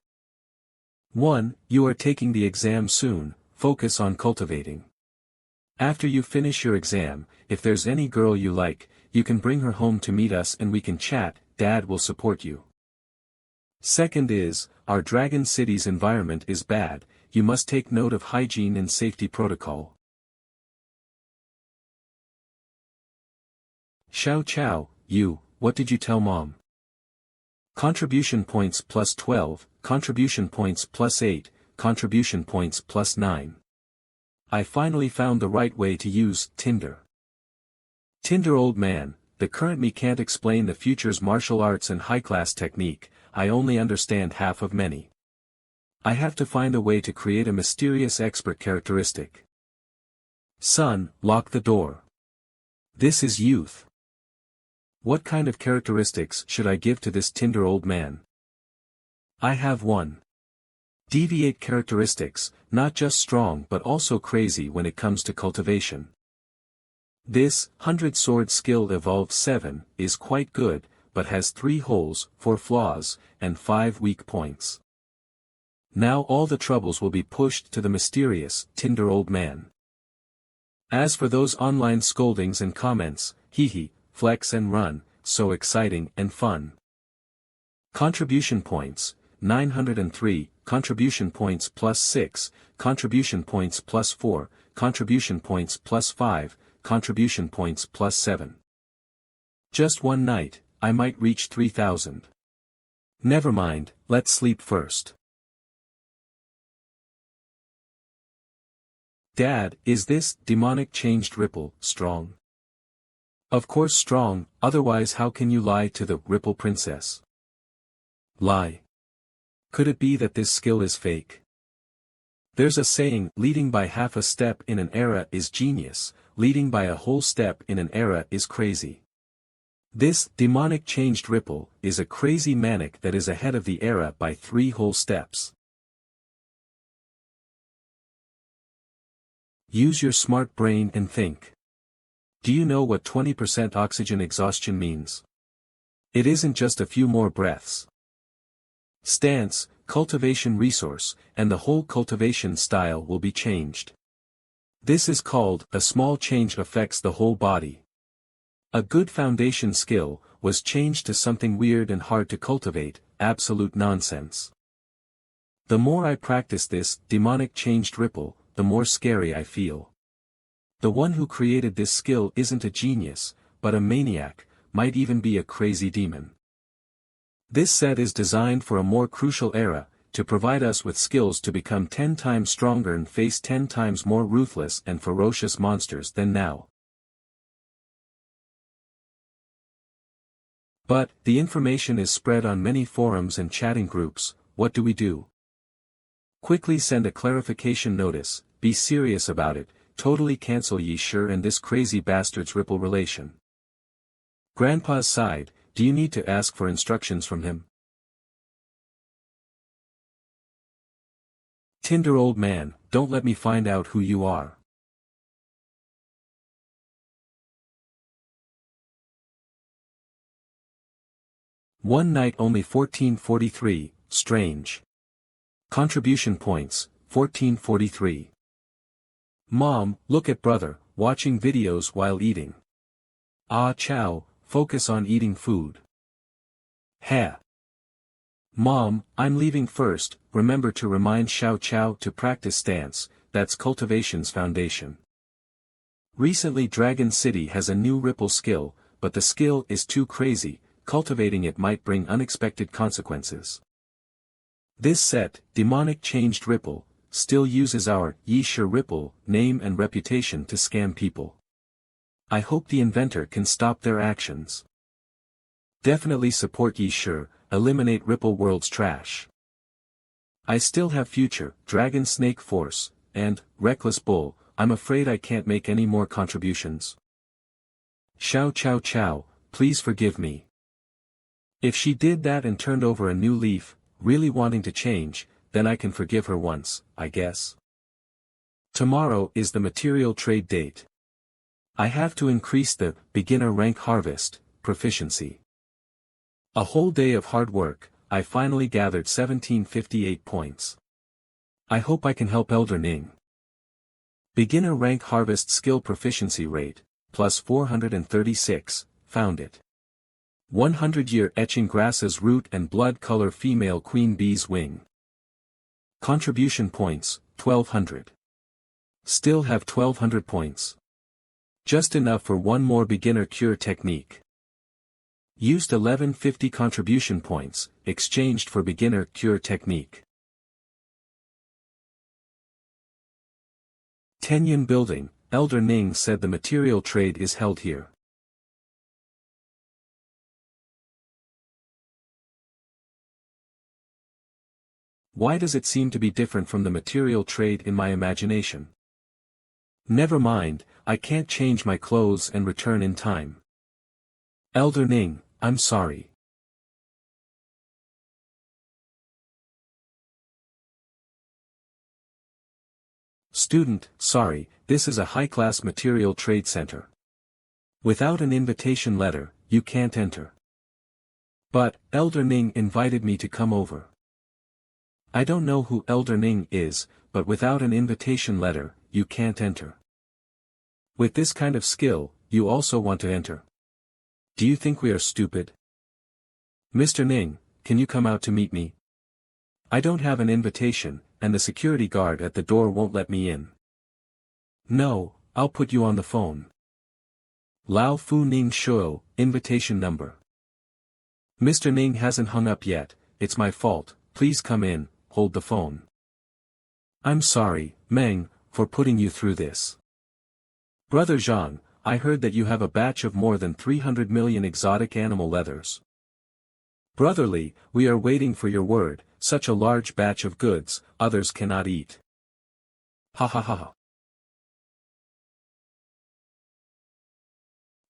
[SPEAKER 1] 1. You are taking the exam soon, focus on cultivating. After you finish your exam, if there's any girl you like, you can bring her home to meet us and we can chat, Dad will support you. Second is, our Dragon City's environment is bad, you must take note of hygiene and safety protocol. Xiao Chow, what did you tell Mom? Contribution points plus 12, contribution points plus 8, contribution points plus 9. I finally found the right way to use Tinder. Tinder Old Man, the current me can't explain the future's martial arts and high-class technique, I only understand half of many. I have to find a way to create a mysterious expert characteristic. Son, lock the door. This is youth. What kind of characteristics should I give to this tender old man? I have 1. Deviate characteristics, not just strong but also crazy when it comes to cultivation. This 100-sword skill evolved 7 is quite good, but has 3 holes, 4 flaws, and 5 weak points. Now all the troubles will be pushed to the mysterious, tender old man. As for those online scoldings and comments, hee, flex and run, so exciting and fun. Contribution points, 903, contribution points plus 6, contribution points plus 4, contribution points plus 5, contribution points plus 7. Just one night, I might reach 3,000. Never mind, let's sleep first. Dad, is this demonic changed Ripple strong? Of course strong, otherwise how can you lie to the Ripple princess? Lie. Could it be that this skill is fake? There's a saying, leading by half a step in an era is genius, leading by a whole step in an era is crazy. This demonic changed Ripple is a crazy manic that is ahead of the era by 3 whole steps. Use your smart brain and think. Do you know what 20% oxygen exhaustion means? It isn't just a few more breaths. Stance, cultivation resource, and the whole cultivation style will be changed. This is called, a small change affects the whole body. A good foundation skill was changed to something weird and hard to cultivate, absolute nonsense. The more I practice this demonic changed Ripple, the more scary I feel. The one who created this skill isn't a genius, but a maniac, might even be a crazy demon. This set is designed for a more crucial era, to provide us with skills to become 10 times stronger and face 10 times more ruthless and ferocious monsters than now. But, the information is spread on many forums and chatting groups, what do we do? Quickly send a clarification notice, be serious about it, totally cancel Yi Shi and this crazy bastard's Ripple relation. Grandpa's side, do you need to ask for instructions from him? Tender old man, don't let me find out who you are. One night only 1443, strange. Contribution points, 1443. Mom, look at brother, watching videos while eating. Ah chow, focus on eating food. Ha. Mom, I'm leaving first, remember to remind Xiao Chow to practice stance, that's cultivation's foundation. Recently Dragon City has a new Ripple skill, but the skill is too crazy, cultivating it might bring unexpected consequences. This set, demonic changed Ripple, still uses our Yi Shi Ripple name and reputation to scam people. I hope the inventor can stop their actions. Definitely support Yi Shi, eliminate Ripple World's trash. I still have Future, Dragon Snake Force, and Reckless Bull, I'm afraid I can't make any more contributions. Xiao Chow Chow, please forgive me. If she did that and turned over a new leaf, really wanting to change, then I can forgive her once, I guess. Tomorrow is the material trade date. I have to increase the beginner rank harvest proficiency. A whole day of hard work, I finally gathered 1758 points. I hope I can help Elder Ning. Beginner rank harvest skill proficiency rate, plus 436, found it. 100-year etching grasses root and blood color female queen bee's wing. Contribution points, 1200. Still have 1200 points. Just enough for one more beginner cure technique. Used 1150 contribution points, exchanged for beginner cure technique. Tenyin Building, Elder Ning said the material trade is held here. Why does it seem to be different from the material trade in my imagination? Never mind, I can't change my clothes and return in time. Elder Ning, I'm sorry. Student, sorry, this is a high-class material trade center. Without an invitation letter, you can't enter. But, Elder Ning invited me to come over. I don't know who Elder Ning is, but without an invitation letter, you can't enter. With this kind of skill, you also want to enter. Do you think we are stupid? Mr. Ning, can you come out to meet me? I don't have an invitation, and the security guard at the door won't let me in. No, I'll put you on the phone. Lao Fu Ning Shuo, invitation number. Mr. Ning hasn't hung up yet, it's my fault, please come in, hold the phone. I'm sorry, Meng, for putting you through this. Brother Zhang, I heard that you have a batch of more than 300 million exotic animal leathers. Brotherly, we are waiting for your word, such a large batch of goods, others cannot eat. Ha ha ha ha.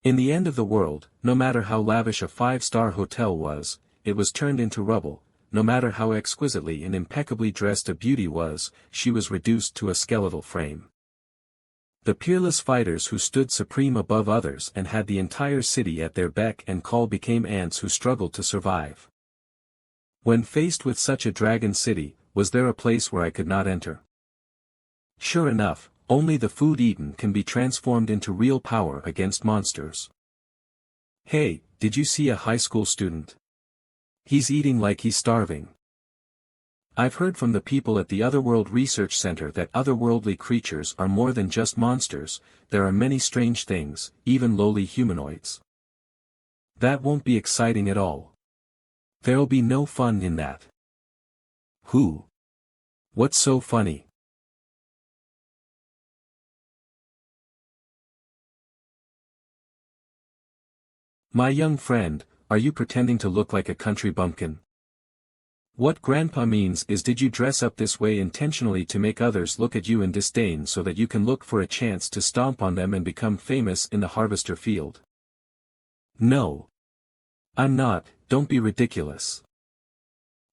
[SPEAKER 1] In the end of the world, no matter how lavish a 5-star hotel was, it was turned into rubble, no matter how exquisitely and impeccably dressed a beauty was, she was reduced to a skeletal frame. The peerless fighters who stood supreme above others and had the entire city at their beck and call became ants who struggled to survive. When faced with such a dragon city, was there a place where I could not enter? Sure enough, only the food eaten can be transformed into real power against monsters. Hey, did you see a high school student? He's eating like he's starving. I've heard from the people at the Otherworld Research Center that otherworldly creatures are more than just monsters, there are many strange things, even lowly humanoids. That won't be exciting at all. There'll be no fun in that. Who? What's so funny? My young friend, are you pretending to look like a country bumpkin? What Grandpa means is, did you dress up this way intentionally to make others look at you in disdain so that you can look for a chance to stomp on them and become famous in the harvester field? No. I'm not, don't be ridiculous.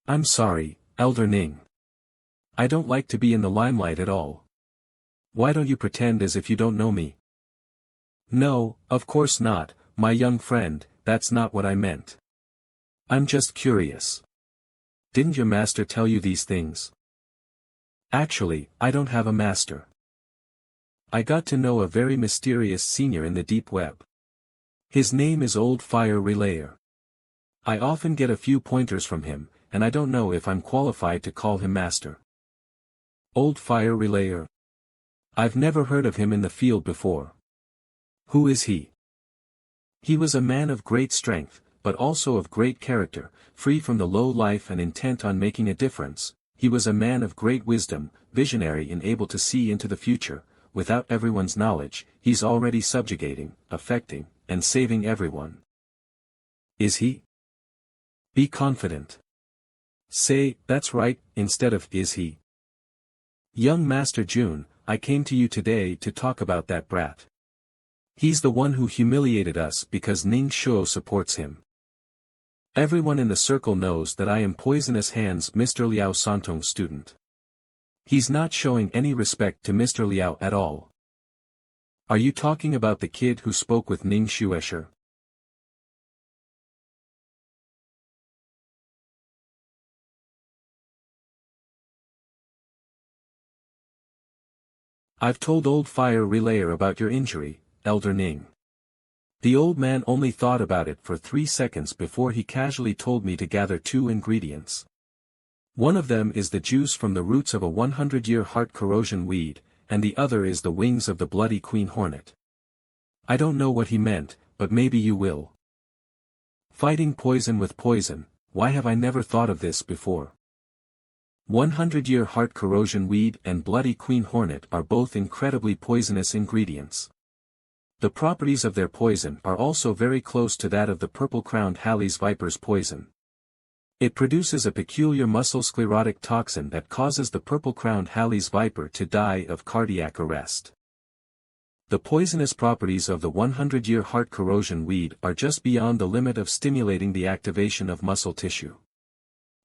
[SPEAKER 1] I'm sorry, Elder Ning. I don't like to be in the limelight at all. Why don't you pretend as if you don't know me? No, of course not, my young friend, that's not what I meant. I'm just curious. Didn't your master tell you these things? Actually, I don't have a master. I got to know a very mysterious senior in the deep web. His name is Old Fire Relayer. I often get a few pointers from him, and I don't know if I'm qualified to call him master. Old Fire Relayer. I've never heard of him in the field before. Who is he? He was a man of great strength, but also of great character, free from the low life and intent on making a difference. He was a man of great wisdom, visionary and able to see into the future. Without everyone's knowledge, he's already subjugating, affecting, and saving everyone. Is he? Be confident. Say, that's right, instead of is he. Young Master Jun, I came to you today to talk about that brat. He's the one who humiliated us because Ning Shuo supports him. Everyone in the circle knows that I am Poisonous Hands Mr. Liao Santong student. He's not showing any respect to Mr. Liao at all. Are you talking about the kid who spoke with Ning Shuesher? I've told Old Fire Relayer about your injury, Elder Ning. The old man only thought about it for 3 seconds before he casually told me to gather 2 ingredients. One of them is the juice from the roots of a 100-year heart corrosion weed, and the other is the wings of the bloody queen hornet. I don't know what he meant, but maybe you will. Fighting poison with poison, why have I never thought of this before? 100-year heart corrosion weed and bloody queen hornet are both incredibly poisonous ingredients. The properties of their poison are also very close to that of the purple-crowned Halley's viper's poison. It produces a peculiar muscle-sclerotic toxin that causes the purple-crowned Halley's viper to die of cardiac arrest. The poisonous properties of the 100-year heart corrosion weed are just beyond the limit of stimulating the activation of muscle tissue.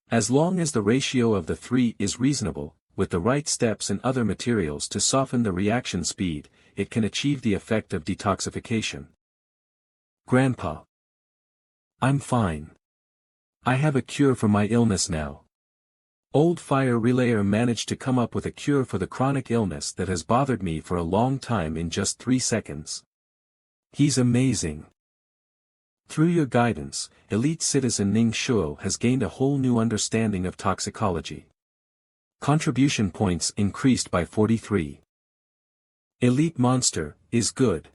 [SPEAKER 1] As long as the ratio of the three is reasonable, with the right steps and other materials to soften the reaction speed, it can achieve the effect of detoxification. Grandpa. I'm fine. I have a cure for my illness now. Old Fire Relayer managed to come up with a cure for the chronic illness that has bothered me for a long time in just 3 seconds. He's amazing. Through your guidance, elite citizen Ning Shuo has gained a whole new understanding of toxicology. Contribution points increased by 43. Elite monster, is good.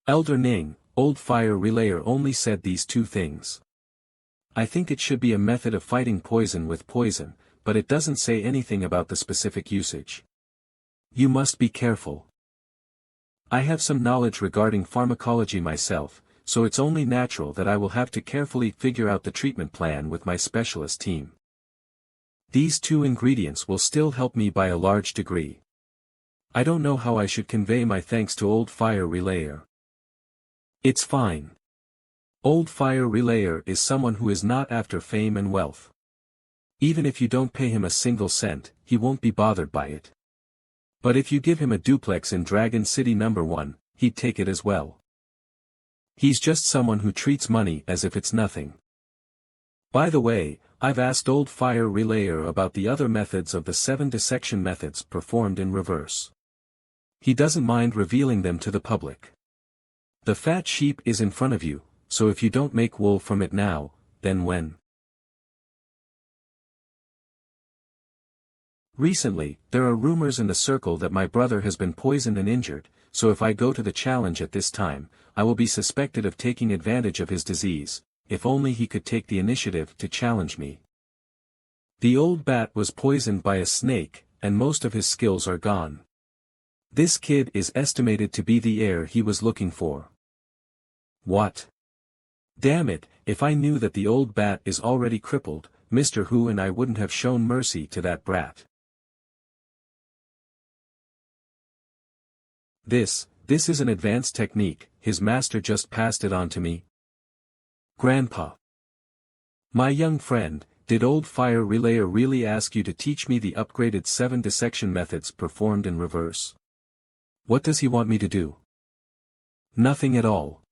[SPEAKER 1] Elder Ning, Old Fire Relayer only said these 2 things. I think it should be a method of fighting poison with poison, but it doesn't say anything about the specific usage. You must be careful. I have some knowledge regarding pharmacology myself, so it's only natural that I will have to carefully figure out the treatment plan with my specialist team. These 2 ingredients will still help me by a large degree. I don't know how I should convey my thanks to Old Fire Relayer. It's fine. Old Fire Relayer is someone who is not after fame and wealth. Even if you don't pay him a single cent, he won't be bothered by it. But if you give him a duplex in Dragon City No. 1, he'd take it as well. He's just someone who treats money as if it's nothing. By the way, I've asked Old Fire Relayer about the other methods of the 7 dissection methods performed in reverse. He doesn't mind revealing them to the public. The fat sheep is in front of you, so if you don't make wool from it now, then when? Recently, there are rumors in the circle that my brother has been poisoned and injured, so if I go to the challenge at this time, I will be suspected of taking advantage of his disease. If only he could take the initiative to challenge me. The old bat was poisoned by a snake, and most of his skills are gone. This kid is estimated to be the heir he was looking for. What? Damn it, if I knew that the old bat is already crippled, Mr. Hu and I wouldn't have shown mercy to that brat. This is an advanced technique, his master just passed it on to me. Grandpa. My young friend, did Old Fire Relayer really ask you to teach me the upgraded 7 dissection methods performed in reverse? What does he want me to do? Nothing at all.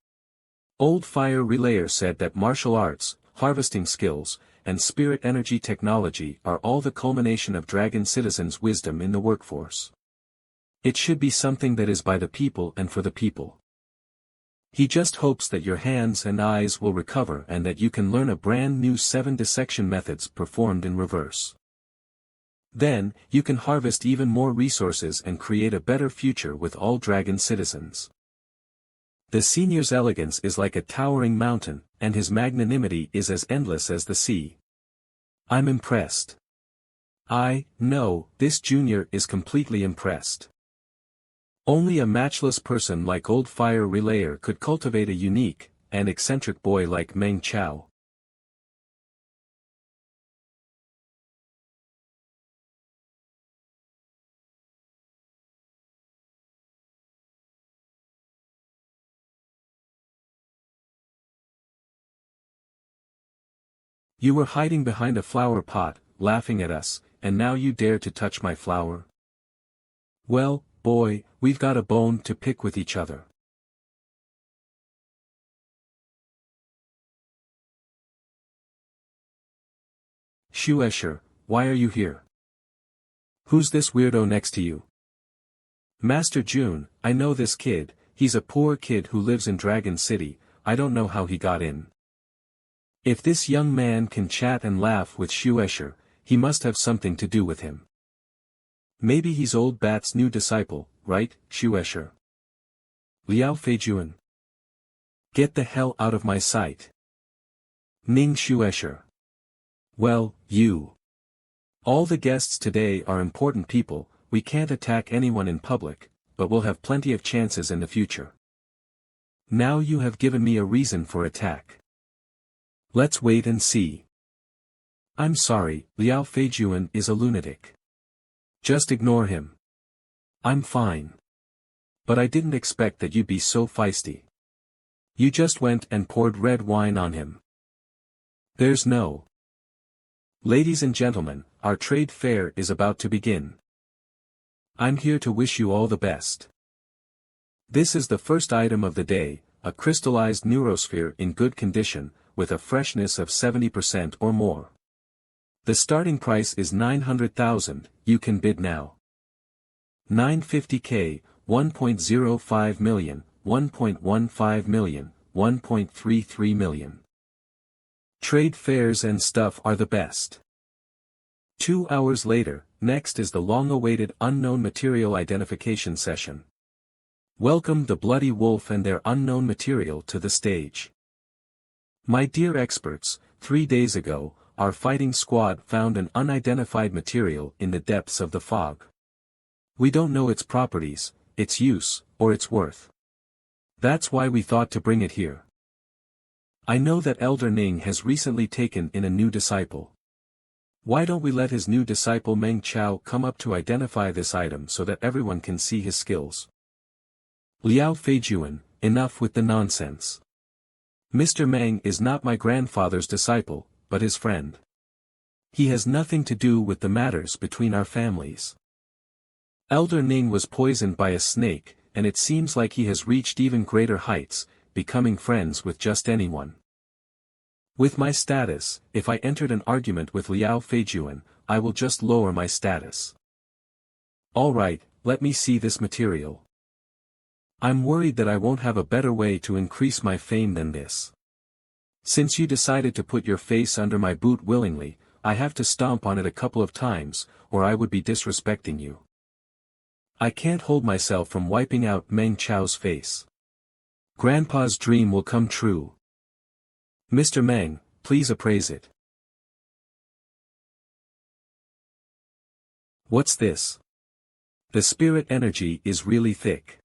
[SPEAKER 1] Old Fire Relayer said that martial arts, harvesting skills, and spirit energy technology are all the culmination of Dragon Citizen's wisdom in the workforce. It should be something that is by the people and for the people. He just hopes that your hands and eyes will recover and that you can learn a brand new 7 dissection methods performed in reverse. Then, you can harvest even more resources and create a better future with all Dragon Citizens. The senior's elegance is like a towering mountain, and his magnanimity is as endless as the sea. I'm impressed. No, this junior is completely impressed. Only a matchless person like Old Fire Relayer could cultivate a unique, and eccentric boy like Meng Chao. You were hiding behind a flower pot, laughing at us, and now you dare to touch my flower? Well, boy, we've got a bone to pick with each other. Shu Escher, why are you here? Who's this weirdo next to you? Master June, I know this kid, he's a poor kid who lives in Dragon City, I don't know how he got in. If this young man can chat and laugh with Shu Escher, he must have something to do with him. Maybe he's Old Bat's new disciple, right, Shu Escher? Liao Feijuan. Get the hell out of my sight. Ning Shu Escher. Well, you. All the guests today are important people, we can't attack anyone in public, but we'll have plenty of chances in the future. Now you have given me a reason for attack. Let's wait and see. I'm sorry, Liao Feijuan is a lunatic. Just ignore him. I'm fine. But I didn't expect that you'd be so feisty. You just went and poured red wine on him. There's no. Ladies and gentlemen, our trade fair is about to begin. I'm here to wish you all the best. This is the first item of the day, a crystallized neurosphere in good condition, with a freshness of 70% or more. The starting price is 900,000, you can bid now. 950k, 1.05 million, 1.15 million, 1.33 million. Trade fairs and stuff are the best. 2 hours later, next is the long-awaited unknown material identification session. Welcome the Bloody Wolf and their unknown material to the stage. My dear experts, 3 days ago, our fighting squad found an unidentified material in the depths of the fog. We don't know its properties, its use, or its worth. That's why we thought to bring it here. I know that Elder Ning has recently taken in a new disciple. Why don't we let his new disciple Meng Chao come up to identify this item so that everyone can see his skills? Liao Feijuan, enough with the nonsense. Mr. Meng is not my grandfather's disciple, but his friend. He has nothing to do with the matters between our families. Elder Ning was poisoned by a snake, and it seems like he has reached even greater heights, becoming friends with just anyone. With my status, if I entered an argument with Liao Feijuan, I will just lower my status. Alright, let me see this material. I'm worried that I won't have a better way to increase my fame than this. Since you decided to put your face under my boot willingly, I have to stomp on it a couple of times, or I would be disrespecting you. I can't hold myself from wiping out Meng Chao's face. Grandpa's dream will come true. Mr. Meng, please appraise it. What's this? The spirit energy is really thick.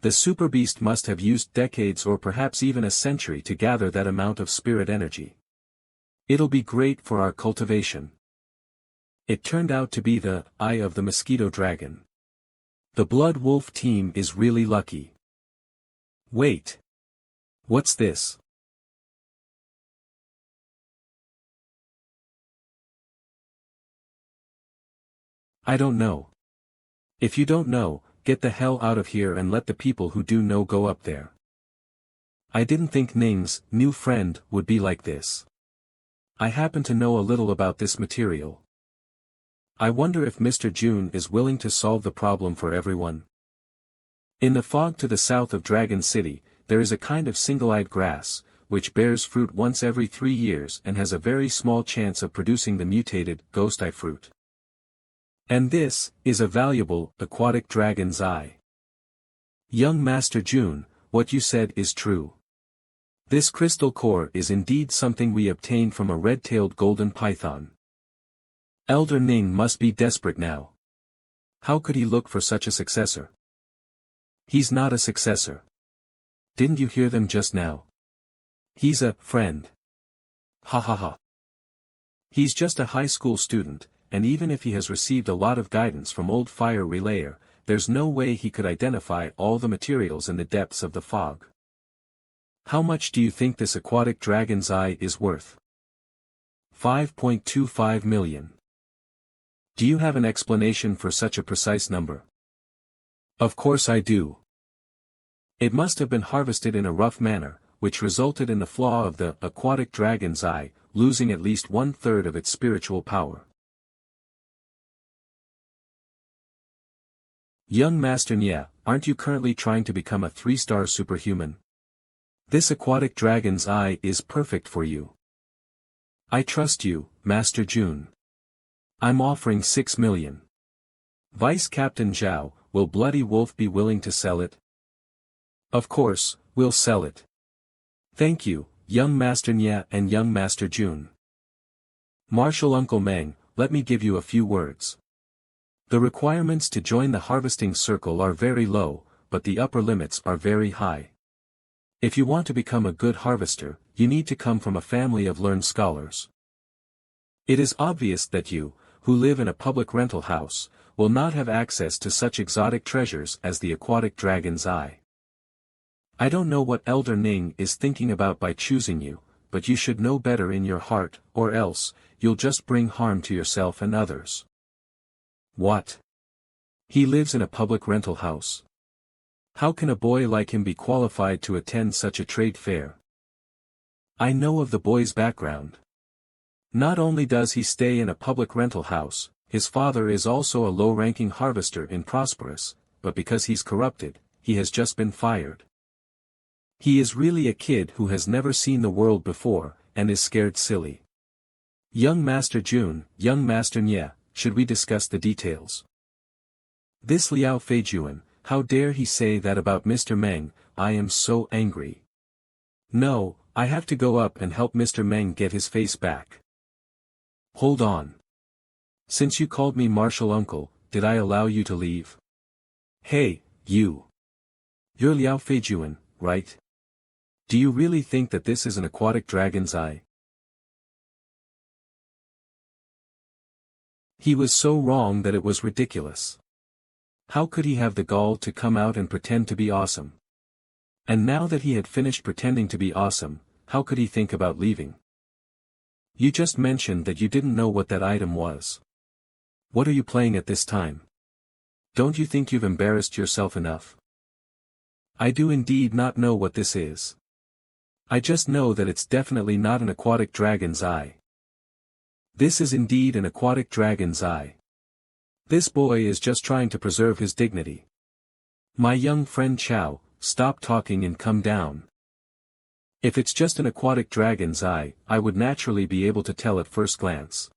[SPEAKER 1] The super beast must have used decades or perhaps even a century to gather that amount of spirit energy. It'll be great for our cultivation. It turned out to be the eye of the mosquito dragon. The Blood Wolf team is really lucky. Wait. What's this? I don't know. If you don't know, get the hell out of here and let the people who do know go up there. I didn't think Ning's new friend would be like this. I happen to know a little about this material. I wonder if Mr. June is willing to solve the problem for everyone. In the fog to the south of Dragon City, there is a kind of single-eyed grass, which bears fruit once every 3 years and has a very small chance of producing the mutated ghost eye fruit. And this is a valuable aquatic dragon's eye. Young Master June, what you said is true. This crystal core is indeed something we obtained from a red-tailed golden python. Elder Ning must be desperate now. How could he look for such a successor? He's not a successor. Didn't you hear them just now? He's a friend. Ha ha ha. He's just a high school student, and even if he has received a lot of guidance from old fire relayer, there's no way he could identify all the materials in the depths of the fog. How much do you think this aquatic dragon's eye is worth? 5.25 million. Do you have an explanation for such a precise number? Of course I do. It must have been harvested in a rough manner, which resulted in the flaw of the aquatic dragon's eye, losing at least 1/3 of its spiritual power. Young Master Nya, aren't you currently trying to become a 3-star superhuman? This aquatic dragon's eye is perfect for you. I trust you, Master June. I'm offering 6 million. Vice Captain Zhao, will Bloody Wolf be willing to sell it? Of course, we'll sell it. Thank you, young Master Nya and young Master June. Marshal Uncle Meng, let me give you a few words. The requirements to join the harvesting circle are very low, but the upper limits are very high. If you want to become a good harvester, you need to come from a family of learned scholars. It is obvious that you, who live in a public rental house, will not have access to such exotic treasures as the aquatic dragon's eye. I don't know what Elder Ning is thinking about by choosing you, but you should know better in your heart, or else, you'll just bring harm to yourself and others. What? He lives in a public rental house. How can a boy like him be qualified to attend such a trade fair? I know of the boy's background. Not only does he stay in a public rental house, his father is also a low-ranking harvester in Prosperous, but because he's corrupted, he has just been fired. He is really a kid who has never seen the world before, and is scared silly. Young Master Jun, young Master Nye, should we discuss the details? This Liao Feijuan, how dare he say that about Mr. Meng, I am so angry. No, I have to go up and help Mr. Meng get his face back. Hold on. Since you called me Martial Uncle, did I allow you to leave? Hey, you. You're Liao Feijuan, right? Do you really think that this is an aquatic dragon's eye? He was so wrong that it was ridiculous. How could he have the gall to come out and pretend to be awesome? And now that he had finished pretending to be awesome, how could he think about leaving? You just mentioned that you didn't know what that item was. What are you playing at this time? Don't you think you've embarrassed yourself enough? I do indeed not know what this is. I just know that it's definitely not an aquatic dragon's eye. This is indeed an aquatic dragon's eye. This boy is just trying to preserve his dignity. My young friend Chow, stop talking and come down. If it's just an aquatic dragon's eye, I would naturally be able to tell at first glance.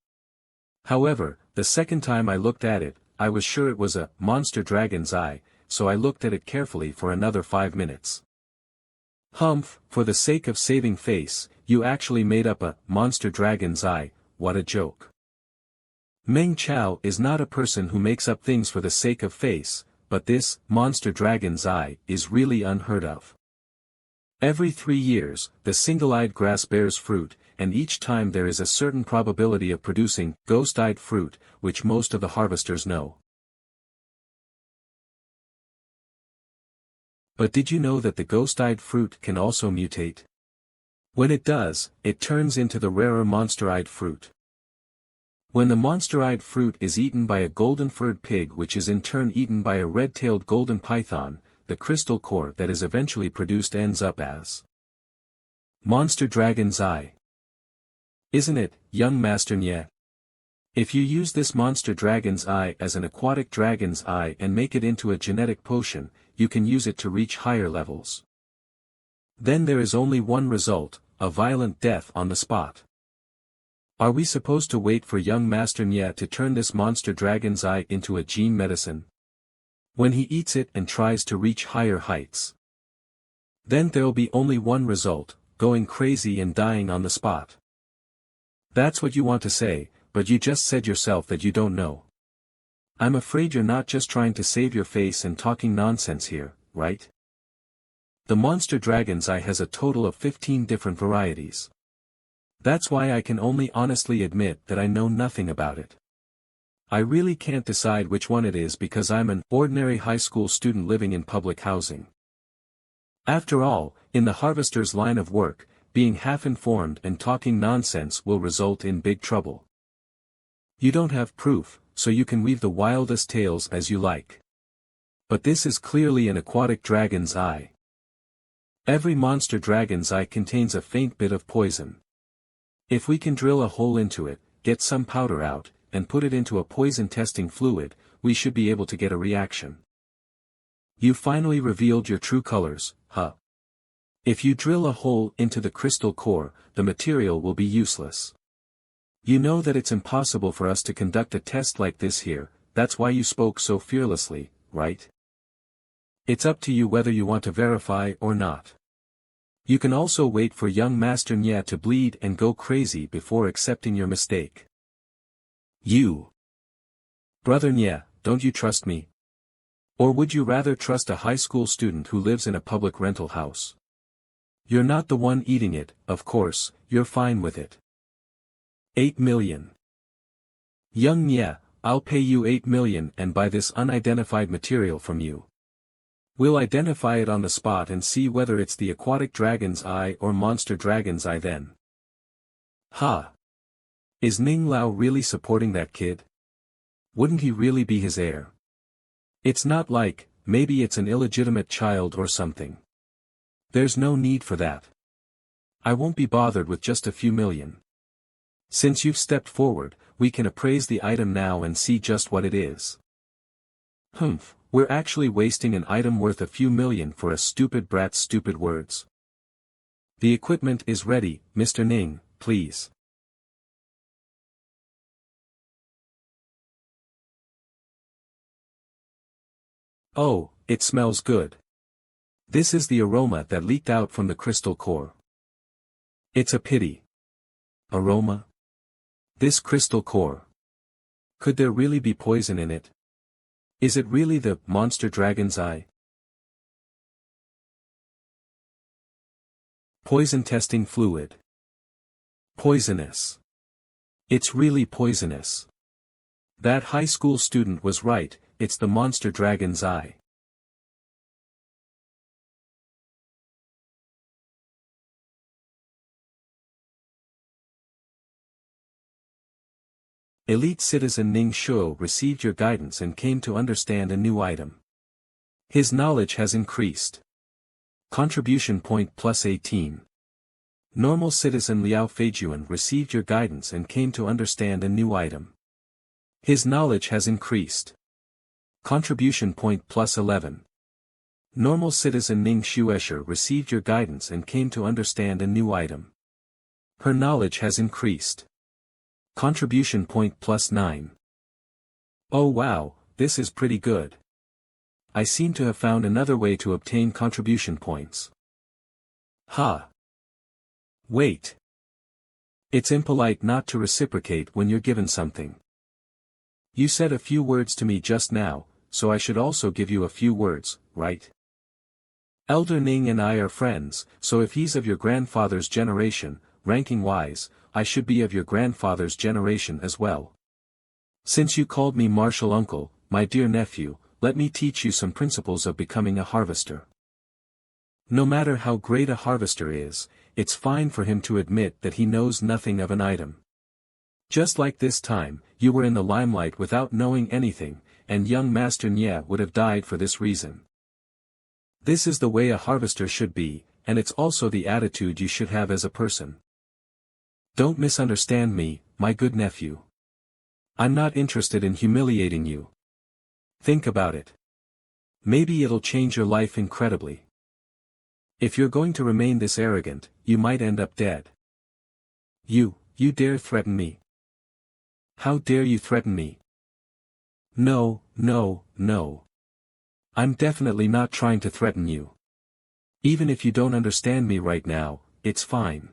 [SPEAKER 1] However, the second time I looked at it, I was sure it was a monster dragon's eye, so I looked at it carefully for another 5 minutes. Humph, for the sake of saving face, you actually made up a monster dragon's eye, what a joke. Meng Chao is not a person who makes up things for the sake of face, but this monster dragon's eye is really unheard of. Every 3 years, the single-eyed grass bears fruit, and each time there is a certain probability of producing ghost-eyed fruit, which most of the harvesters know. But did you know that the ghost-eyed fruit can also mutate? When it does, it turns into the rarer monster-eyed fruit. When the monster-eyed fruit is eaten by a golden-furred pig which is in turn eaten by a red-tailed golden python, the crystal core that is eventually produced ends up as Monster Dragon's Eye. Isn't it, young Master Nye? If you use this Monster Dragon's Eye as an aquatic dragon's eye and make it into a genetic potion, you can use it to reach higher levels. Then there is only one result, a violent death on the spot. Are we supposed to wait for young Master Nye to turn this Monster Dragon's Eye into a gene medicine? When he eats it and tries to reach higher heights. Then there'll be only one result, going crazy and dying on the spot. That's what you want to say, but you just said yourself that you don't know. I'm afraid you're not just trying to save your face and talking nonsense here, right? The Monster Dragon's Eye has a total of 15 different varieties. That's why I can only honestly admit that I know nothing about it. I really can't decide which one it is because I'm an ordinary high school student living in public housing. After all, in the harvester's line of work, being half-informed and talking nonsense will result in big trouble. You don't have proof, so you can weave the wildest tales as you like. But this is clearly an aquatic dragon's eye. Every monster dragon's eye contains a faint bit of poison. If we can drill a hole into it, get some powder out, and put it into a poison testing fluid, we should be able to get a reaction. You finally revealed your true colors, huh? If you drill a hole into the crystal core, the material will be useless. You know that it's impossible for us to conduct a test like this here, that's why you spoke so fearlessly, right? It's up to you whether you want to verify or not. You can also wait for young Master Nye to bleed and go crazy before accepting your mistake. You. Brother Nye, don't you trust me? Or would you rather trust a high school student who lives in a public rental house? You're not the one eating it, of course, you're fine with it. 8 million. Young Nye, I'll pay you 8 million and buy this unidentified material from you. We'll identify it on the spot and see whether it's the aquatic dragon's eye or monster dragon's eye then. Ha! Is Ning Lao really supporting that kid? Wouldn't he really be his heir? It's not like, maybe it's an illegitimate child or something. There's no need for that. I won't be bothered with just a few million. Since you've stepped forward, we can appraise the item now and see just what it is. Humph, we're actually wasting an item worth a few million for a stupid brat's stupid words. The equipment is ready, Mr. Ning, please. Oh, it smells good. This is the aroma that leaked out from the crystal core. It's a pity. Aroma? This crystal core. Could there really be poison in it? Is it really the monster dragon's eye? Poison testing fluid. Poisonous. It's really poisonous. That high school student was right, it's the monster dragon's eye. Elite citizen Ning Shuo received your guidance and came to understand a new item. His knowledge has increased. Contribution point plus 18. Normal citizen Liao Feijuan received your guidance and came to understand a new item. His knowledge has increased. Contribution point plus 11. Normal citizen Ning Shuesher received your guidance and came to understand a new item. Her knowledge has increased. Contribution point plus 9. Oh wow, this is pretty good. I seem to have found another way to obtain contribution points. Ha! Wait. It's impolite not to reciprocate when you're given something. You said a few words to me just now, so I should also give you a few words, right? Elder Ning and I are friends, so if he's of your grandfather's generation, ranking-wise, I should be of your grandfather's generation as well. Since you called me martial uncle, my dear nephew, let me teach you some principles of becoming a harvester. No matter how great a harvester is, it's fine for him to admit that he knows nothing of an item. Just like this time, you were in the limelight without knowing anything, and young Master Nye would have died for this reason. This is the way a harvester should be, and it's also the attitude you should have as a person. Don't misunderstand me, my good nephew. I'm not interested in humiliating you. Think about it. Maybe it'll change your life incredibly. If you're going to remain this arrogant, you might end up dead. You dare threaten me? How dare you threaten me? No, no, no. I'm definitely not trying to threaten you. Even if you don't understand me right now, it's fine.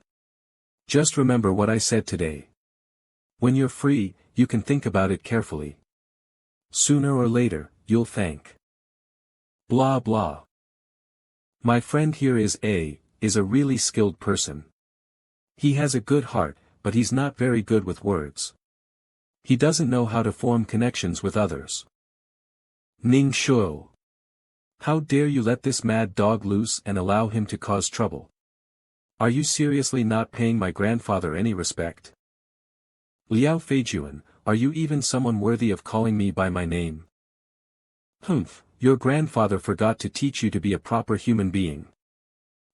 [SPEAKER 1] Just remember what I said today. When you're free, you can think about it carefully. Sooner or later, you'll thank. Blah blah. My friend here is a really skilled person. He has a good heart, but he's not very good with words. He doesn't know how to form connections with others. Ning Shuo. How dare you let this mad dog loose and allow him to cause trouble? Are you seriously not paying my grandfather any respect? Liao Feijuan, are you even someone worthy of calling me by my name? Humph, your grandfather forgot to teach you to be a proper human being.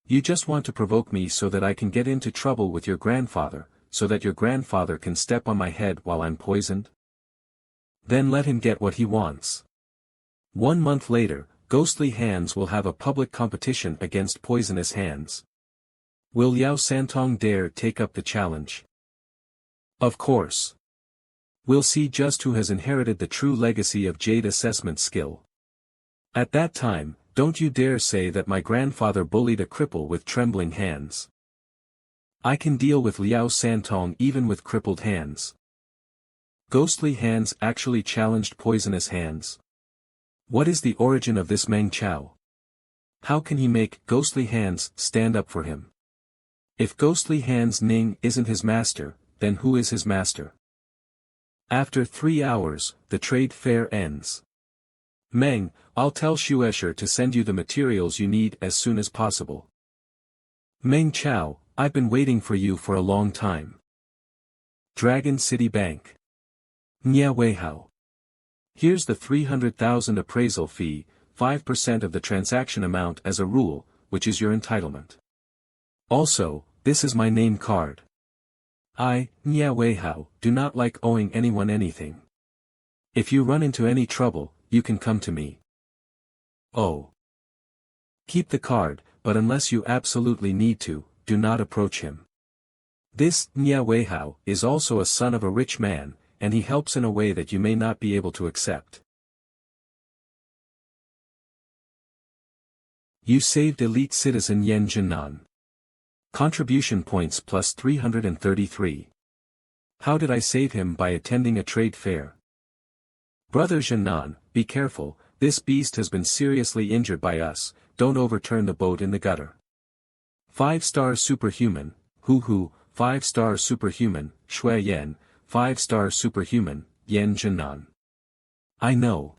[SPEAKER 1] You just want to provoke me so that I can get into trouble with your grandfather, so that your grandfather can step on my head while I'm poisoned? Then let him get what he wants. 1 month later, Ghostly Hands will have a public competition against Poisonous Hands. Will Liao Santong dare take up the challenge? Of course. We'll see just who has inherited the true legacy of Jade assessment skill. At that time, don't you dare say that my grandfather bullied a cripple with trembling hands. I can deal with Liao Santong even with crippled hands. Ghostly Hands actually challenged Poisonous Hands. What is the origin of this Meng Chao? How can he make Ghostly Hands stand up for him? If Ghostly Hands Ning isn't his master, then who is his master? After 3 hours, the trade fair ends. Meng, I'll tell Shuesher to send you the materials you need as soon as possible. Meng Chao, I've been waiting for you for a long time. Dragon City Bank. Nya Weihao. Here's the 300,000 appraisal fee, 5% of the transaction amount as a rule, which is your entitlement. Also, this is my name card. I, Nya Weihao, do not like owing anyone anything. If you run into any trouble, you can come to me. Oh. Keep the card, but unless you absolutely need to, do not approach him. This, Nya Weihao, is also a son of a rich man, and he helps in a way that you may not be able to accept. You saved elite citizen Yan Jinan. Contribution points plus 333. How did I save him? By attending a trade fair. Brother Jinan, be careful, this beast has been seriously injured by us, don't overturn the boat in the gutter. 5-star superhuman, Hu, 5-star superhuman, Shui Yan, 5-star superhuman, Yan Jinan. I know.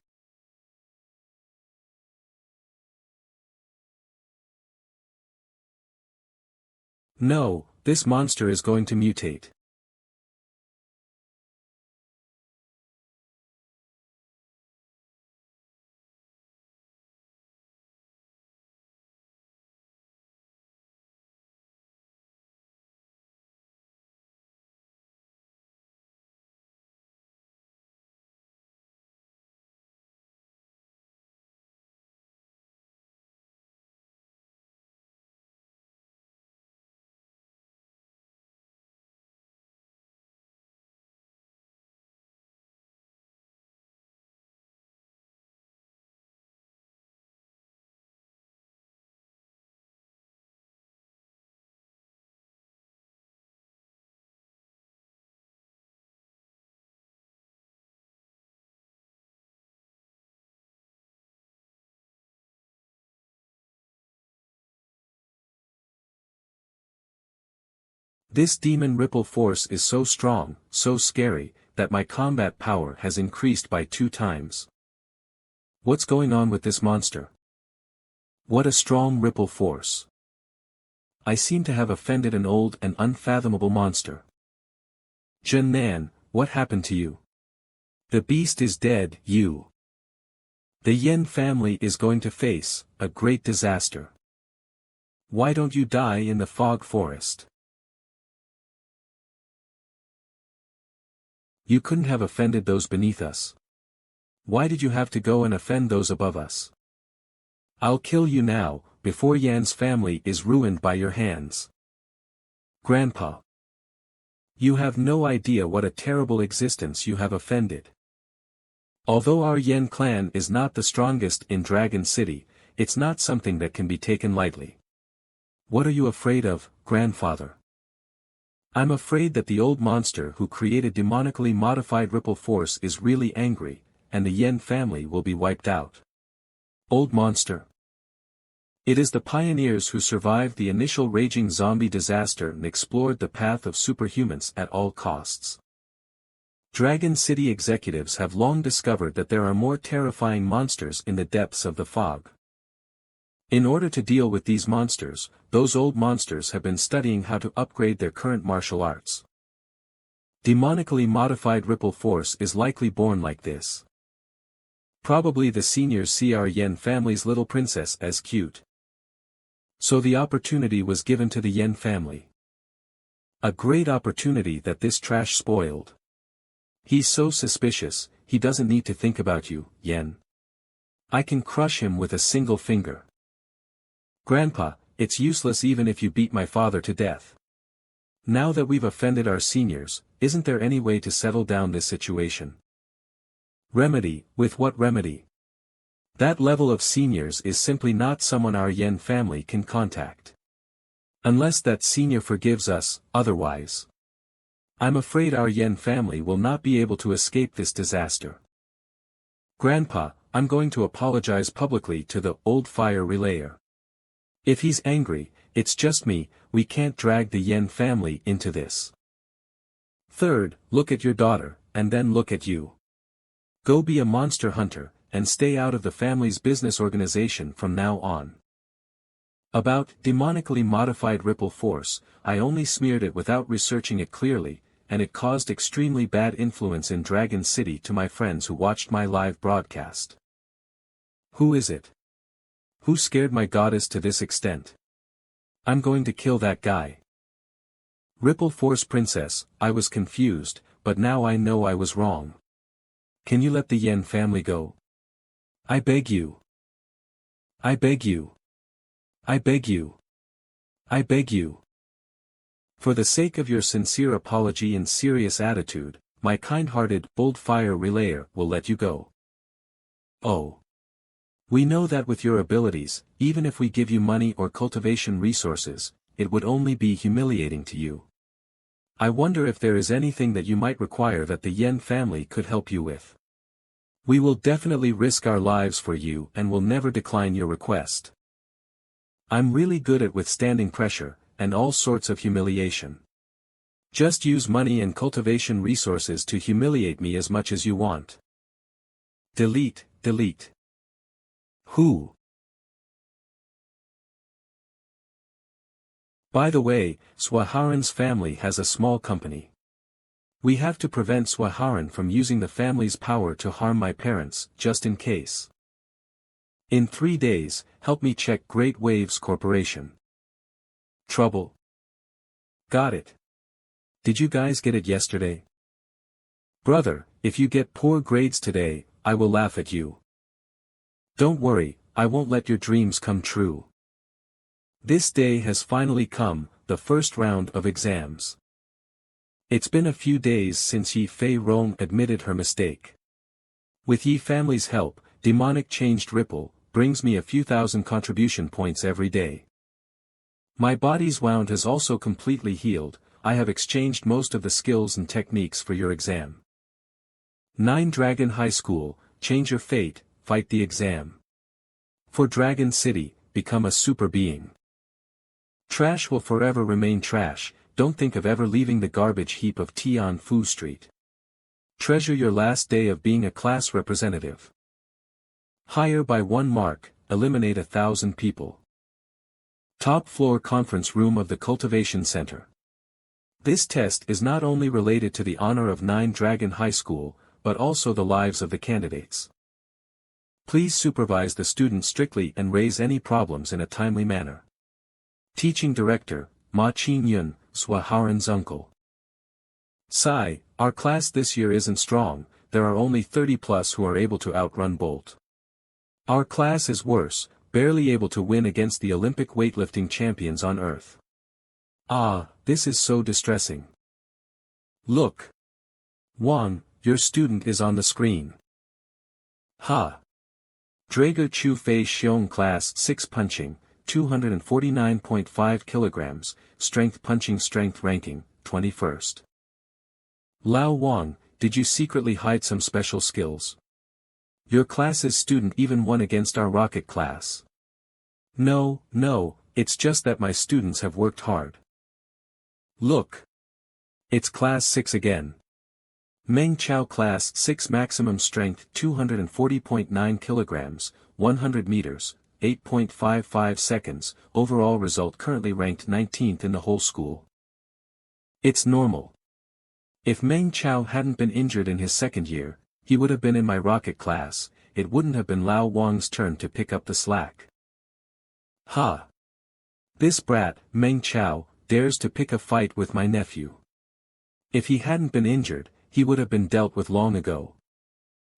[SPEAKER 1] No, this monster is going to mutate. This demon ripple force is so strong, so scary, that my combat power has increased by 2 times. What's going on with this monster? What a strong ripple force. I seem to have offended an old and unfathomable monster. Jin Nan, what happened to you? The beast is dead, you. The Yen family is going to face a great disaster. Why don't you die in the fog forest? You couldn't have offended those beneath us. Why did you have to go and offend those above us? I'll kill you now, before Yan's family is ruined by your hands. Grandpa. You have no idea what a terrible existence you have offended. Although our Yen clan is not the strongest in Dragon City, it's not something that can be taken lightly. What are you afraid of, grandfather? I'm afraid that the old monster who created demonically modified ripple force is really angry, and the Yen family will be wiped out. Old monster. It is the pioneers who survived the initial raging zombie disaster and explored the path of superhumans at all costs. Dragon City executives have long discovered that there are more terrifying monsters in the depths of the fog. In order to deal with these monsters, those old monsters have been studying how to upgrade their current martial arts. Demonically modified ripple force is likely born like this. Probably the seniors see our Yen family's little princess as cute. So the opportunity was given to the Yen family. A great opportunity that this trash spoiled. He's so suspicious, he doesn't need to think about you, Yen. I can crush him with a single finger. Grandpa, it's useless even if you beat my father to death. Now that we've offended our seniors, isn't there any way to settle down this situation? Remedy, with what remedy? That level of seniors is simply not someone our Yen family can contact. Unless that senior forgives us, otherwise. I'm afraid our Yen family will not be able to escape this disaster. Grandpa, I'm going to apologize publicly to the old fire relayer. If he's angry, it's just me, we can't drag the Yen family into this. Third, look at your daughter, and then look at you. Go be a monster hunter, and stay out of the family's business organization from now on. About demonically modified ripple force, I only smeared it without researching it clearly, and it caused extremely bad influence in Dragon City to my friends who watched my live broadcast. Who is it? Who scared my goddess to this extent? I'm going to kill that guy. Ripple Force Princess, I was confused, but now I know I was wrong. Can you let the Yen family go? I beg you. I beg you. I beg you. I beg you. For the sake of your sincere apology and serious attitude, my kind-hearted, bold fire relayer will let you go. Oh. We know that with your abilities, even if we give you money or cultivation resources, it would only be humiliating to you. I wonder if there is anything that you might require that the Yen family could help you with. We will definitely risk our lives for you and will never decline your request. I'm really good at withstanding pressure, and all sorts of humiliation. Just use money and cultivation resources to humiliate me as much as you want. Delete, delete. Who? By the way, Swaharan's family has a small company. We have to prevent Swaharan from using the family's power to harm my parents, just in case. In 3 days, help me check Great Waves Corporation. Trouble? Got it. Did you guys get it yesterday? Brother, if you get poor grades today, I will laugh at you. Don't worry, I won't let your dreams come true. This day has finally come, the first round of exams. It's been a few days since Yi Fei Rong admitted her mistake. With Yi family's help, demonic changed Ripple brings me a few thousand contribution points every day. My body's wound has also completely healed. I have exchanged most of the skills and techniques for your exam. 9 Dragon High School, change your fate, fight the exam. For Dragon City, become a super being. Trash will forever remain trash, don't think of ever leaving the garbage heap of Tian Fu Street. Treasure your last day of being a class representative. Higher by 1 mark, eliminate 1,000 people. Top floor conference room of the Cultivation Center. This test is not only related to the honor of 9 Dragon High School, but also the lives of the candidates. Please supervise the students strictly and raise any problems in a timely manner. Teaching Director, Ma Qin-yun, Swaharan's uncle. Sigh, our class this year isn't strong, there are only 30+ who are able to outrun Bolt. Our class is worse, barely able to win against the Olympic weightlifting champions on Earth. Ah, this is so distressing. Look. Wang, your student is on the screen. Ha. Drager Chu Fei Xiong Class 6 Punching, 249.5 kilograms, Strength Punching Strength Ranking, 21st. Lao Wang, did you secretly hide some special skills? Your class's student even won against our rocket class. No, it's just that my students have worked hard. Look. It's Class 6 again. Meng Chao Class 6 Maximum Strength 240.9 kilograms, 100 meters, 8.55 seconds, overall result currently ranked 19th in the whole school. It's normal. If Meng Chao hadn't been injured in his second year, he would have been in my rocket class, it wouldn't have been Lao Wang's turn to pick up the slack. Ha! This brat, Meng Chao, dares to pick a fight with my nephew. If he hadn't been injured, he would have been dealt with long ago.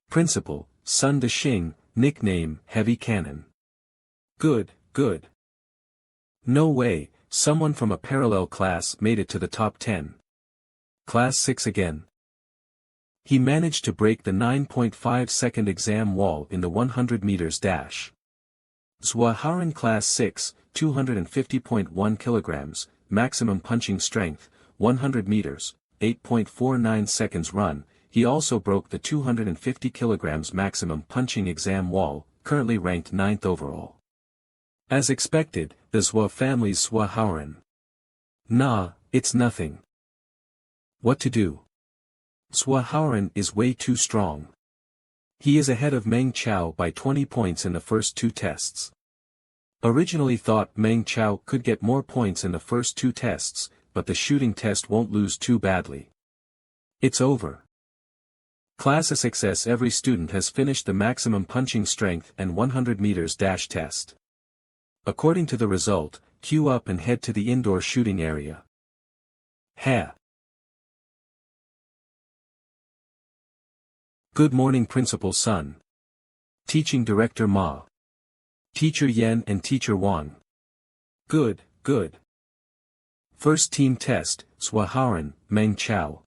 [SPEAKER 1] Principal, Sun Dexing, nickname, Heavy Cannon. Good. No way, someone from a parallel class made it to the top 10. Class 6 again. He managed to break the 9.5-second exam wall in the 100 meters dash. Swaharan Class 6, 250.1 kilograms, maximum punching strength, 100 meters, 8.49 seconds run. He also broke the 250 kilograms maximum punching exam wall, currently ranked 9th overall. As expected, the Zhua family's Swaharan. Nah, it's nothing. What to do? Swaharan is way too strong. He is ahead of Meng Chao by 20 points in the first two tests. Originally thought Meng Chao could get more points in the first two tests, but the shooting test won't lose too badly. It's over. Class SXS. Every student has finished the maximum punching strength and 100 meters dash test. According to the result, queue up and head to the indoor shooting area. Ha! Good morning Principal Sun. Teaching Director Ma. Teacher Yen and Teacher Wang. Good, good. First team test, Swaharan, Meng Chao.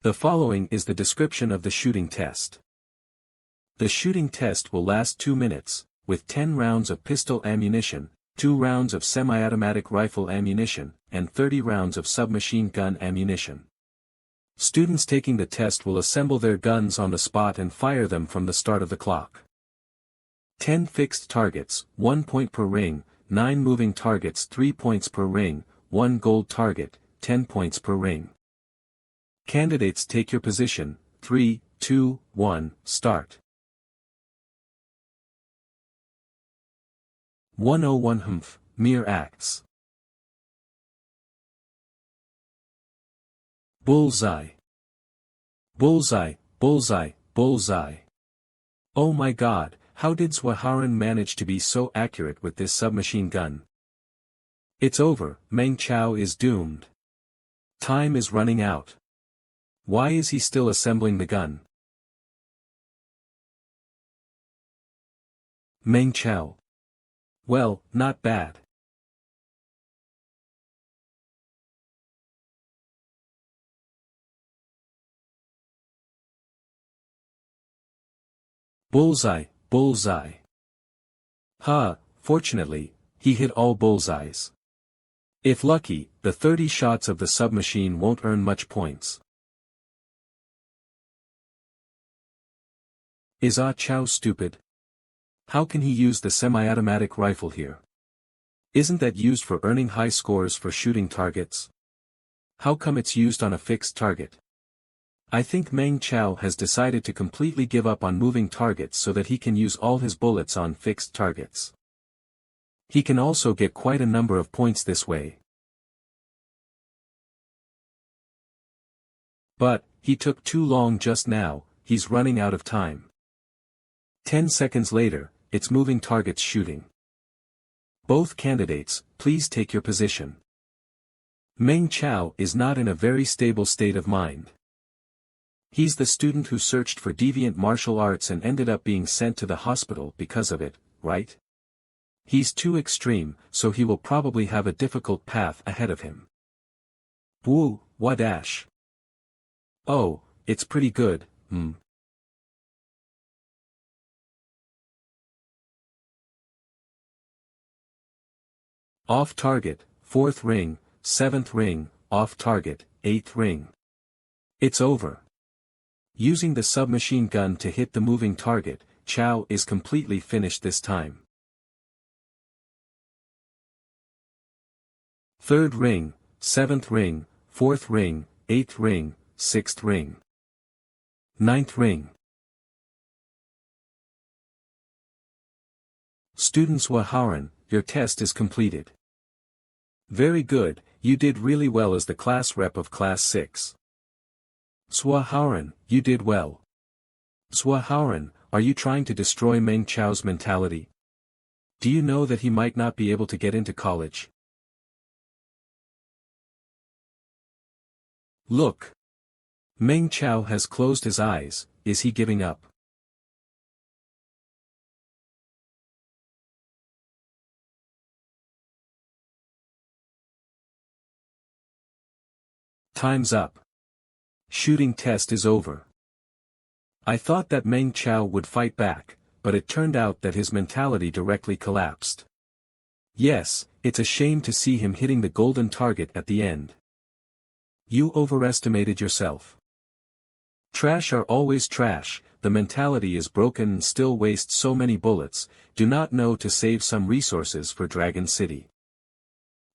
[SPEAKER 1] The following is the description of the shooting test. The shooting test will last 2 minutes, with 10 rounds of pistol ammunition, 2 rounds of semi-automatic rifle ammunition, and 30 rounds of submachine gun ammunition. Students taking the test will assemble their guns on the spot and fire them from the start of the clock. 10 fixed targets, 1 point per ring, 9 moving targets 3 points per ring, 1 gold target, 10 points per ring. Candidates take your position, 3, 2, 1, start. 101 Humph, mere acts. Bullseye. Bullseye, bullseye, bullseye. Oh my god, how did Swaharan manage to be so accurate with this submachine gun? It's over, Meng Chao is doomed. Time is running out. Why is he still assembling the gun? Meng Chao. Well, not bad. Bullseye, bullseye. Ha, fortunately, he hit all bullseyes. If lucky, the 30 shots of the submachine won't earn much points. Is Ah Chow stupid? How can he use the semi-automatic rifle here? Isn't that used for earning high scores for shooting targets? How come it's used on a fixed target? I think Meng Chao has decided to completely give up on moving targets so that he can use all his bullets on fixed targets. He can also get quite a number of points this way. But, he took too long just now, he's running out of time. 10 seconds later, it's moving targets shooting. Both candidates, please take your position. Meng Chao is not in a very stable state of mind. He's the student who searched for deviant martial arts and ended up being sent to the hospital because of it, right? He's too extreme, so he will probably have a difficult path ahead of him. Woo, wadash. Oh, it's pretty good, Off target, 4th ring, 7th ring, off target, 8th ring. It's over. Using the submachine gun to hit the moving target, Chao is completely finished this time. 3rd ring, 7th ring, 4th ring, 8th ring, 6th ring. 9th ring. Student Swaharan, your test is completed. Very good, you did really well as the class rep of class 6. Swaharan, you did well. Swaharan, are you trying to destroy Meng Chao's mentality? Do you know that he might not be able to get into college? Look. Meng Chao has closed his eyes, is he giving up? Time's up. Shooting test is over. I thought that Meng Chao would fight back, but it turned out that his mentality directly collapsed. Yes, it's a shame to see him hitting the golden target at the end. You overestimated yourself. Trash are always trash, the mentality is broken and still waste so many bullets, do not know to save some resources for Dragon City.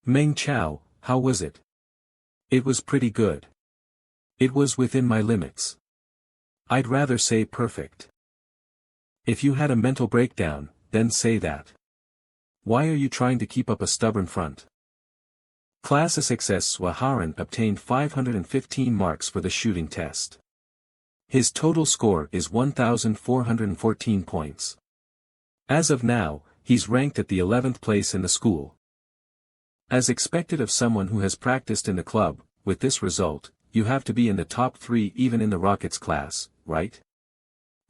[SPEAKER 1] Meng Chao, how was it? It was pretty good. It was within my limits. I'd rather say perfect. If you had a mental breakdown, then say that. Why are you trying to keep up a stubborn front? Class success. Swaharan obtained 515 marks for the shooting test. His total score is 1,414 points. As of now, he's ranked at the 11th place in the school. As expected of someone who has practiced in the club, with this result, you have to be in the top 3 even in the Rockets class, right?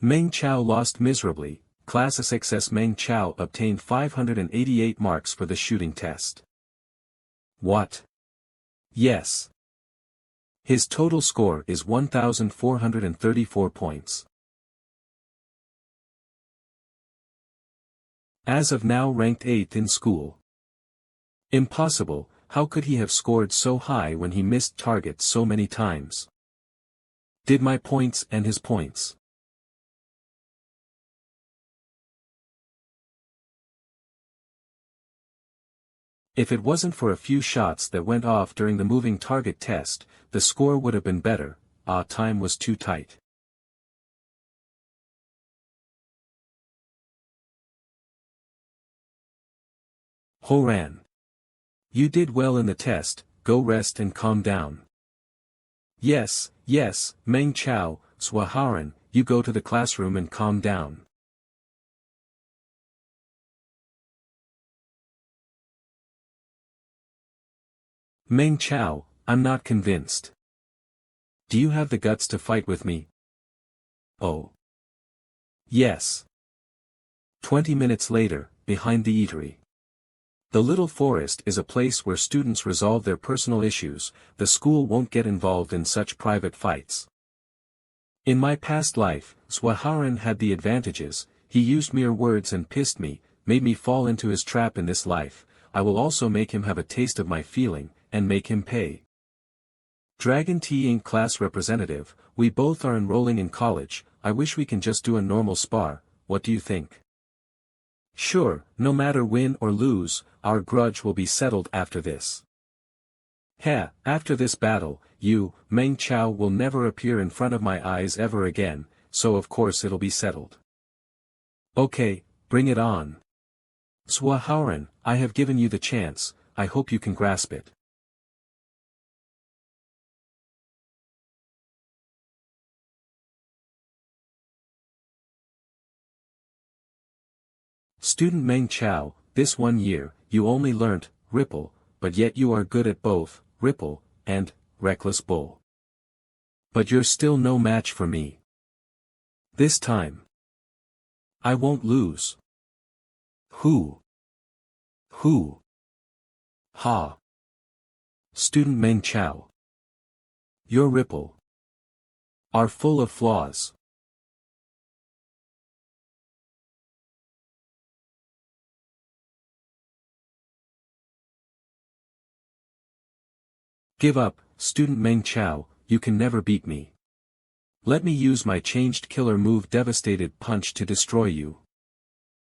[SPEAKER 1] Meng Chao lost miserably. Class success. Meng Chao obtained 588 marks for the shooting test. What? Yes. His total score is 1,434 points. As of now ranked 8th in school. Impossible, how could he have scored so high when he missed targets so many times? Did my points and his points? If it wasn't for a few shots that went off during the moving target test, the score would have been better. Time was too tight. Horan. You did well in the test, go rest and calm down. Yes, Meng Chao. Swaharan, you go to the classroom and calm down. Meng Chao, I'm not convinced. Do you have the guts to fight with me? Oh. Yes. 20 minutes later, behind the eatery. The little forest is a place where students resolve their personal issues. The school won't get involved in such private fights. In my past life, Swaharan had the advantages. He used mere words and pissed me, made me fall into his trap. In this life, I will also make him have a taste of my feeling, and make him pay. Dragon T Inc. class representative, we both are enrolling in college. I wish we can just do a normal spar. What do you think? Sure, no matter win or lose, our grudge will be settled after this. After this battle, you, Meng Chao, will never appear in front of my eyes ever again, so of course it'll be settled. Okay, bring it on. Swaharan, I have given you the chance, I hope you can grasp it. Student Meng Chao, this 1 year, you only learnt, Ripple, but yet you are good at both, Ripple, and, Reckless Bull. But you're still no match for me. This time. I won't lose. Who? Ha. Student Meng Chao. Your Ripple are full of flaws. Give up, Student Meng Chao, you can never beat me. Let me use my changed killer move Devastated Punch to destroy you.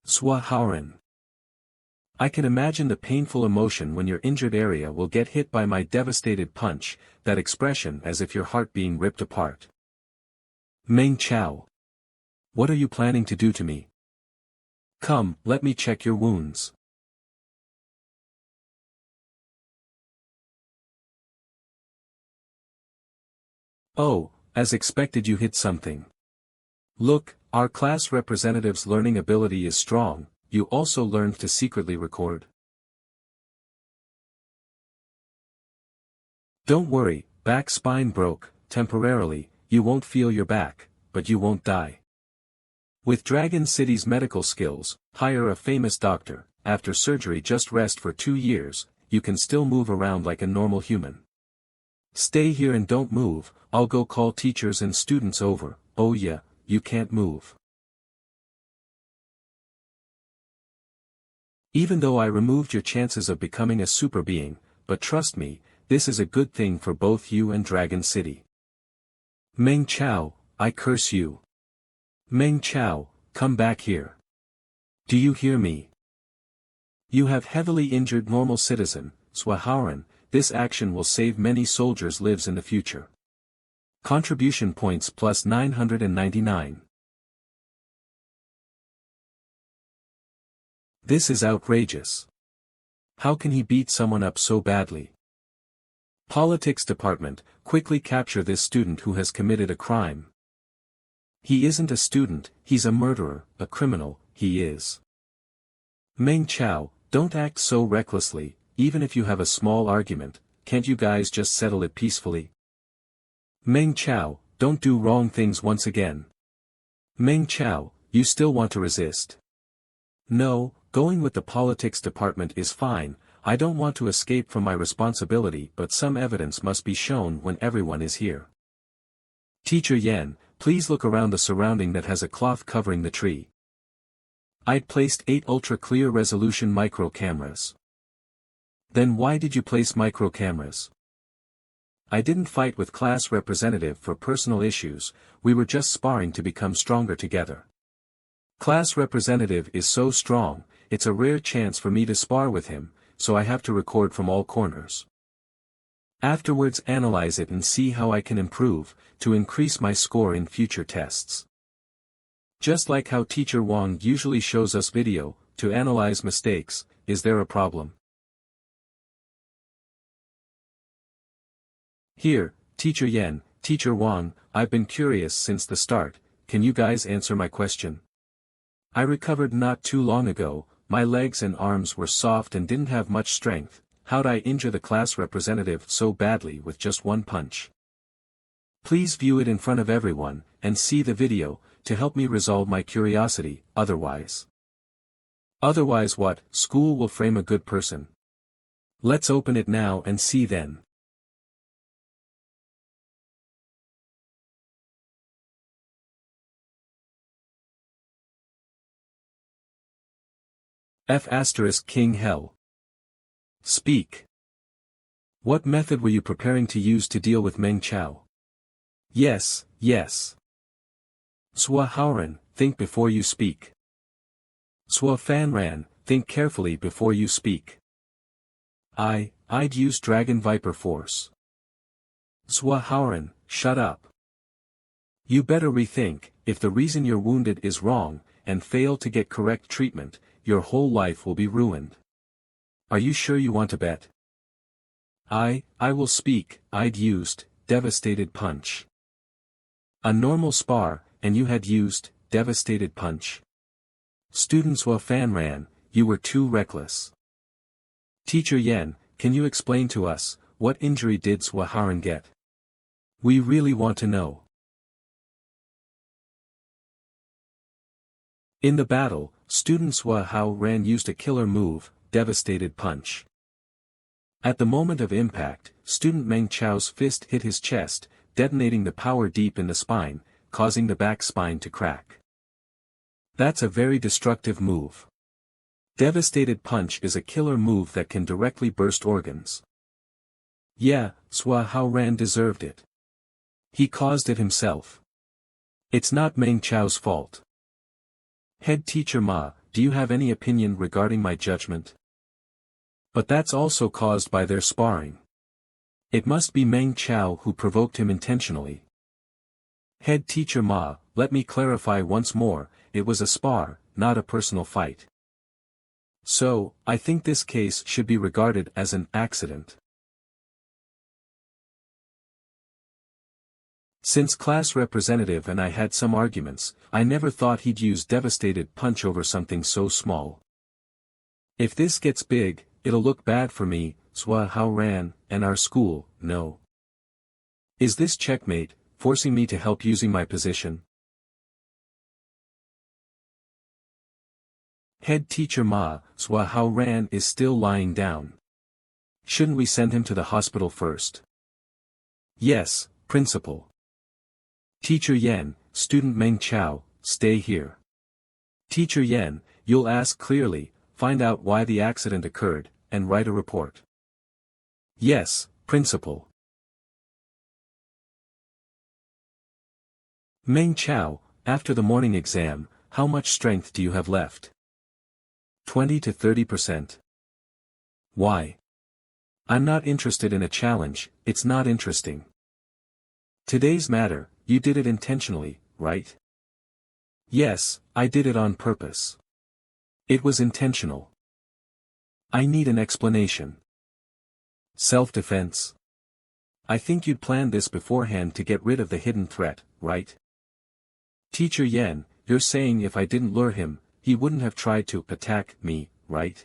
[SPEAKER 1] Swaharan. I can imagine the painful emotion when your injured area will get hit by my Devastated Punch, that expression as if your heart being ripped apart. Meng Chao. What are you planning to do to me? Come, let me check your wounds. Oh, as expected you hit something. Look, our class representative's learning ability is strong. You also learned to secretly record. Don't worry, back spine broke, temporarily, you won't feel your back, but you won't die. With Dragon City's medical skills, hire a famous doctor. After surgery just rest for 2 years, you can still move around like a normal human. Stay here and don't move, I'll go call teachers and students over. Oh yeah, you can't move. Even though I removed your chances of becoming a super being, but trust me, this is a good thing for both you and Dragon City. Meng Chao, I curse you. Meng Chao, come back here. Do you hear me? You have heavily injured normal citizen, Swaharan. This action will save many soldiers' lives in the future. Contribution points plus 999. This is outrageous. How can he beat someone up so badly? Politics department, quickly capture this student who has committed a crime. He isn't a student, he's a murderer, a criminal, he is. Meng Chao, don't act so recklessly, even if you have a small argument, can't you guys just settle it peacefully? Meng Chao, don't do wrong things once again. Meng Chao, you still want to resist. No, going with the politics department is fine, I don't want to escape from my responsibility, but some evidence must be shown when everyone is here. Teacher Yan, please look around the surrounding that has a cloth covering the tree. I'd placed 8 ultra-clear resolution micro cameras. Then why did you place micro cameras? I didn't fight with class representative for personal issues, we were just sparring to become stronger together. Class representative is so strong, it's a rare chance for me to spar with him, so I have to record from all corners. Afterwards analyze it and see how I can improve, to increase my score in future tests. Just like how Teacher Wang usually shows us video, to analyze mistakes, is there a problem? Here, Teacher Yan, Teacher Wang, I've been curious since the start, can you guys answer my question? I recovered not too long ago, my legs and arms were soft and didn't have much strength, how'd I injure the class representative so badly with just one punch? Please view it in front of everyone, and see the video, to help me resolve my curiosity, otherwise. Otherwise what, school will frame a good person. Let's open it now and see then. F** King Hell. Speak. What method were you preparing to use to deal with Meng Chao? Yes, yes. Sua Haoran, think before you speak. Sua Fanran, think carefully before you speak. I'd use Dragon Viper Force. Sua Haoran, shut up. You better rethink, if the reason you're wounded is wrong, and fail to get correct treatment, your whole life will be ruined. Are you sure you want to bet? I will speak, I'd used, Devastated Punch. A normal spar, and you had used, Devastated Punch. Student Sua Fanran, you were too reckless. Teacher Yan, can you explain to us, what injury did Sua Haoran get? We really want to know. In the battle, student Sua Haoran used a killer move, Devastated Punch. At the moment of impact, student Meng Chao's fist hit his chest, detonating the power deep in the spine, causing the back spine to crack. That's a very destructive move. Devastated Punch is a killer move that can directly burst organs. Yeah, Sua Haoran deserved it. He caused it himself. It's not Meng Chao's fault. Head Teacher Ma, do you have any opinion regarding my judgment? But that's also caused by their sparring. It must be Meng Chao who provoked him intentionally. Head Teacher Ma, let me clarify once more, it was a spar, not a personal fight. So, I think this case should be regarded as an accident. Since class representative and I had some arguments, I never thought he'd use Devastated Punch over something so small. If this gets big, it'll look bad for me, Sua Haoran, and our school, no. Is this checkmate, forcing me to help using my position? Head Teacher Ma, Sua Haoran is still lying down. Shouldn't we send him to the hospital first? Yes, Principal. Teacher Yan, student Meng Chao, stay here. Teacher Yan, you'll ask clearly, find out why the accident occurred, and write a report. Yes, Principal. Meng Chao, after the morning exam, how much strength do you have left? 20 to 30%. Why? I'm not interested in a challenge, it's not interesting. Today's matter, you did it intentionally, right? Yes, I did it on purpose. It was intentional. I need an explanation. Self-defense. I think you'd planned this beforehand to get rid of the hidden threat, right? Teacher Yen, you're saying if I didn't lure him, he wouldn't have tried to attack me, right?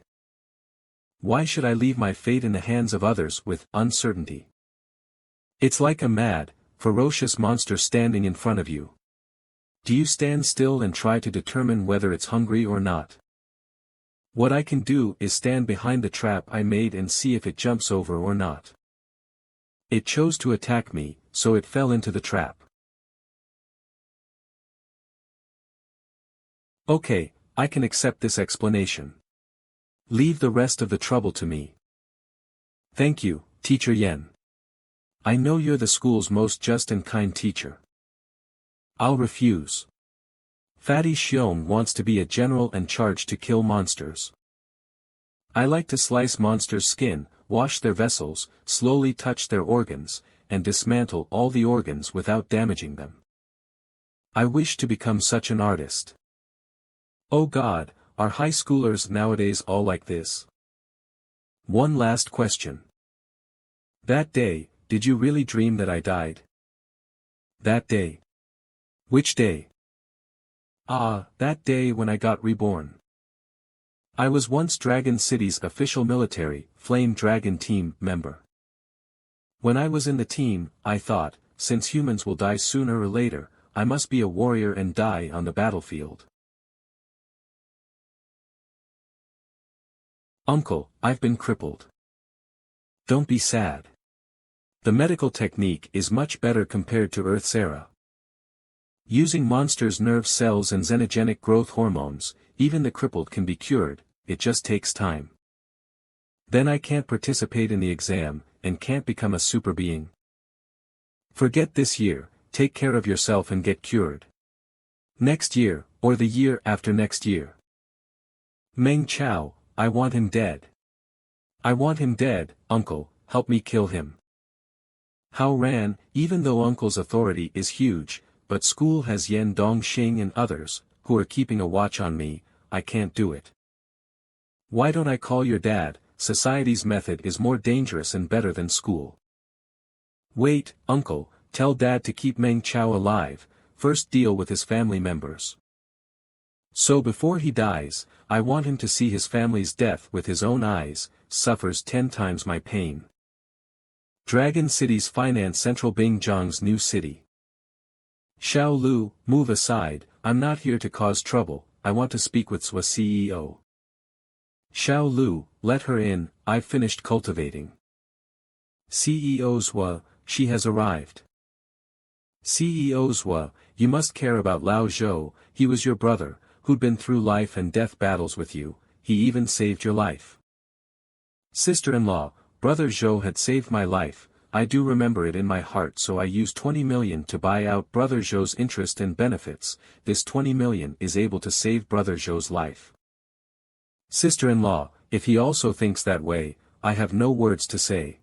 [SPEAKER 1] Why should I leave my fate in the hands of others with uncertainty? It's like a mad, ferocious monster standing in front of you. Do you stand still and try to determine whether it's hungry or not? What I can do is stand behind the trap I made and see if it jumps over or not. It chose to attack me, so it fell into the trap. Okay, I can accept this explanation. Leave the rest of the trouble to me. Thank you, Teacher Yen. I know you're the school's most just and kind teacher. I'll refuse. Fatty Xiong wants to be a general and charged to kill monsters. I like to slice monsters' skin, wash their vessels, slowly touch their organs, and dismantle all the organs without damaging them. I wish to become such an artist. Oh God, are high schoolers nowadays all like this? One last question. That day, did you really dream that I died? That day. Which day? Ah, that day when I got reborn. I was once Dragon City's official military, Flame Dragon team member. When I was in the team, I thought, since humans will die sooner or later, I must be a warrior and die on the battlefield. Uncle, I've been crippled. Don't be sad. The medical technique is much better compared to Earth's era. Using monsters' nerve cells and xenogenic growth hormones, even the crippled can be cured, it just takes time. Then I can't participate in the exam, and can't become a super being. Forget this year, take care of yourself and get cured. Next year, or the year after next year. Meng Chao, I want him dead. I want him dead, Uncle, help me kill him. Hao Ran, even though Uncle's authority is huge, but school has Yen Dongxing and others, who are keeping a watch on me, I can't do it. Why don't I call your dad? Society's method is more dangerous and better than school. Wait, Uncle, tell Dad to keep Meng Chao alive, first deal with his family members. So before he dies, I want him to see his family's death with his own eyes, suffers 10 times my pain. Dragon City's finance central Bingjiang's new city. Xiao Lu, move aside, I'm not here to cause trouble, I want to speak with SWA CEO. Xiao Lu, let her in, I've finished cultivating. CEO SWA, she has arrived. CEO SWA, you must care about Lao Zhou, he was your brother, who'd been through life and death battles with you, he even saved your life. Sister-in-law, Brother Zhou had saved my life, I do remember it in my heart, so I used 20 million to buy out Brother Zhou's interest and benefits, this 20 million is able to save Brother Zhou's life. Sister-in-law, if he also thinks that way, I have no words to say.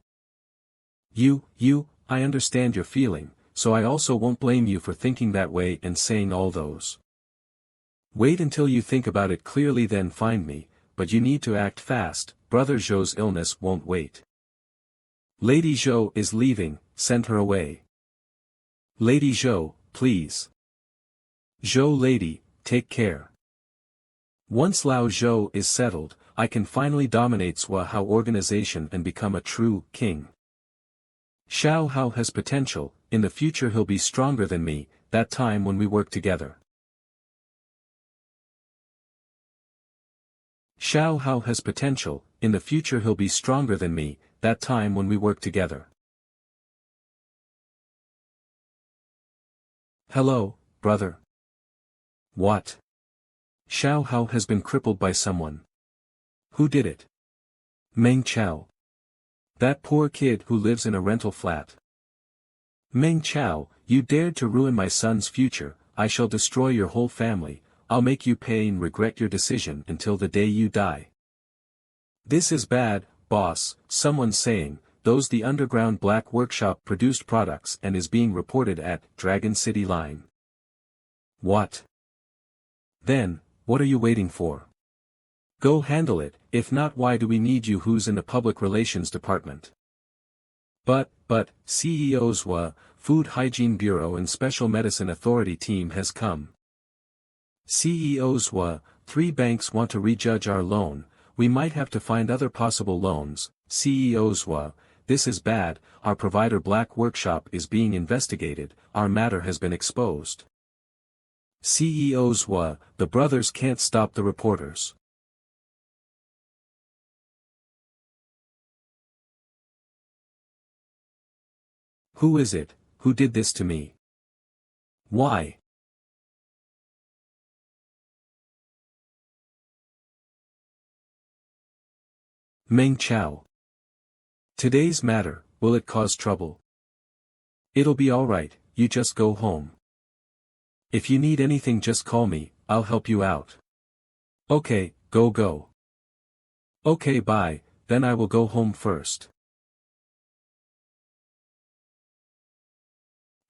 [SPEAKER 1] I understand your feeling, so I also won't blame you for thinking that way and saying all those. Wait until you think about it clearly, then find me, but you need to act fast, Brother Zhou's illness won't wait. Lady Zhou is leaving, send her away. Lady Zhou, please. Zhou lady, take care. Once Lao Zhou is settled, I can finally dominate SWA Hao organization and become a true king. Xiao Hao has potential, in the future he'll be stronger than me, that time when we work together. Xiao Hao has potential, in the future he'll be stronger than me, that time when we work together. Hello, brother. What? Xiao Hao has been crippled by someone. Who did it? Meng Chao. That poor kid who lives in a rental flat. Meng Chao, you dared to ruin my son's future, I shall destroy your whole family, I'll make you pay and regret your decision until the day you die. This is bad, boss, someone's saying, those the underground black workshop produced products and is being reported at Dragon City Line. What? Then, what are you waiting for? Go handle it, if not why do we need you who's in the public relations department? But, CEO's Food Hygiene Bureau and Special Medicine Authority team has come. CEO's 3 banks want to rejudge our loan, we might have to find other possible loans. CEO's this is bad, our provider black workshop is being investigated, our matter has been exposed. CEO's the brothers can't stop the reporters. Who is it, who did this to me? Why? Meng Chao. Today's matter, will it cause trouble? It'll be alright, you just go home. If you need anything just call me, I'll help you out. Okay, go. Okay bye, then I will go home first.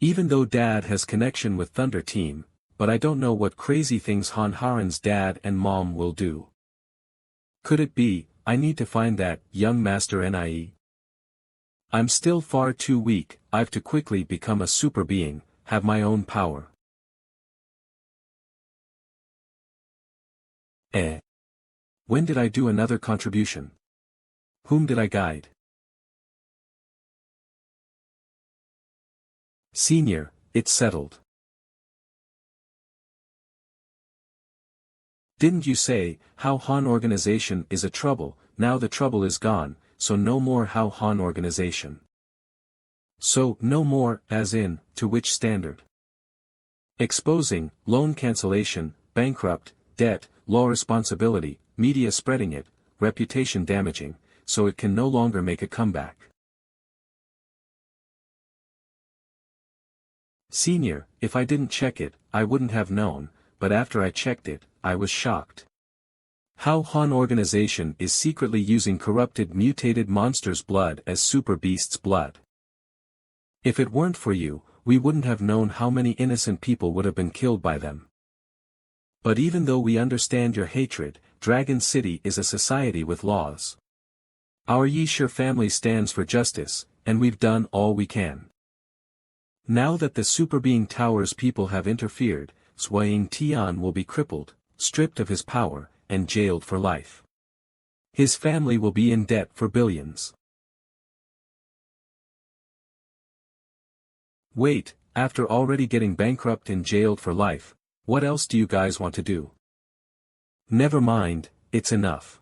[SPEAKER 1] Even though Dad has connection with Thunder Team, but I don't know what crazy things Han Haren's dad and mom will do. Could it be, I need to find that young master Nie? I'm still far too weak, I've to quickly become a super being, have my own power. When did I do another contribution? Whom did I guide? Senior, it's settled. Didn't you say, How Han organization is a trouble, now the trouble is gone, so no more How Han organization. So, no more, as in, to which standard? Exposing, loan cancellation, bankrupt, debt, law responsibility, media spreading it, reputation damaging, so it can no longer make a comeback. Senior, if I didn't check it, I wouldn't have known, but after I checked it, I was shocked. How Han organization is secretly using corrupted mutated monsters' blood as super beasts' blood. If it weren't for you, we wouldn't have known how many innocent people would have been killed by them. But even though we understand your hatred, Dragon City is a society with laws. Our Yishur family stands for justice, and we've done all we can. Now that the Super Being Tower's people have interfered, Swaying Tian will be crippled, stripped of his power, and jailed for life. His family will be in debt for billions. Wait, after already getting bankrupt and jailed for life, what else do you guys want to do? Never mind, it's enough.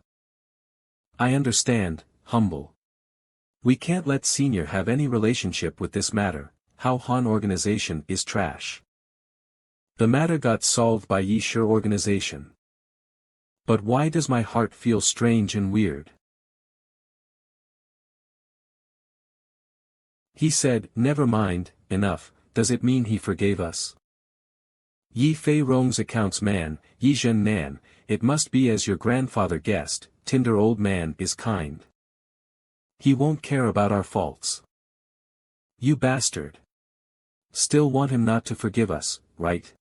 [SPEAKER 1] I understand, humble. We can't let Senior have any relationship with this matter. How Han organization is trash. The matter got solved by Yishur organization. But why does my heart feel strange and weird? He said, never mind, enough, does it mean he forgave us? Yi Fei Rong's accounts man, Yi Zhen Nan, it must be as your grandfather guessed, Tinder old man is kind. He won't care about our faults. You bastard. Still want him not to forgive us, right?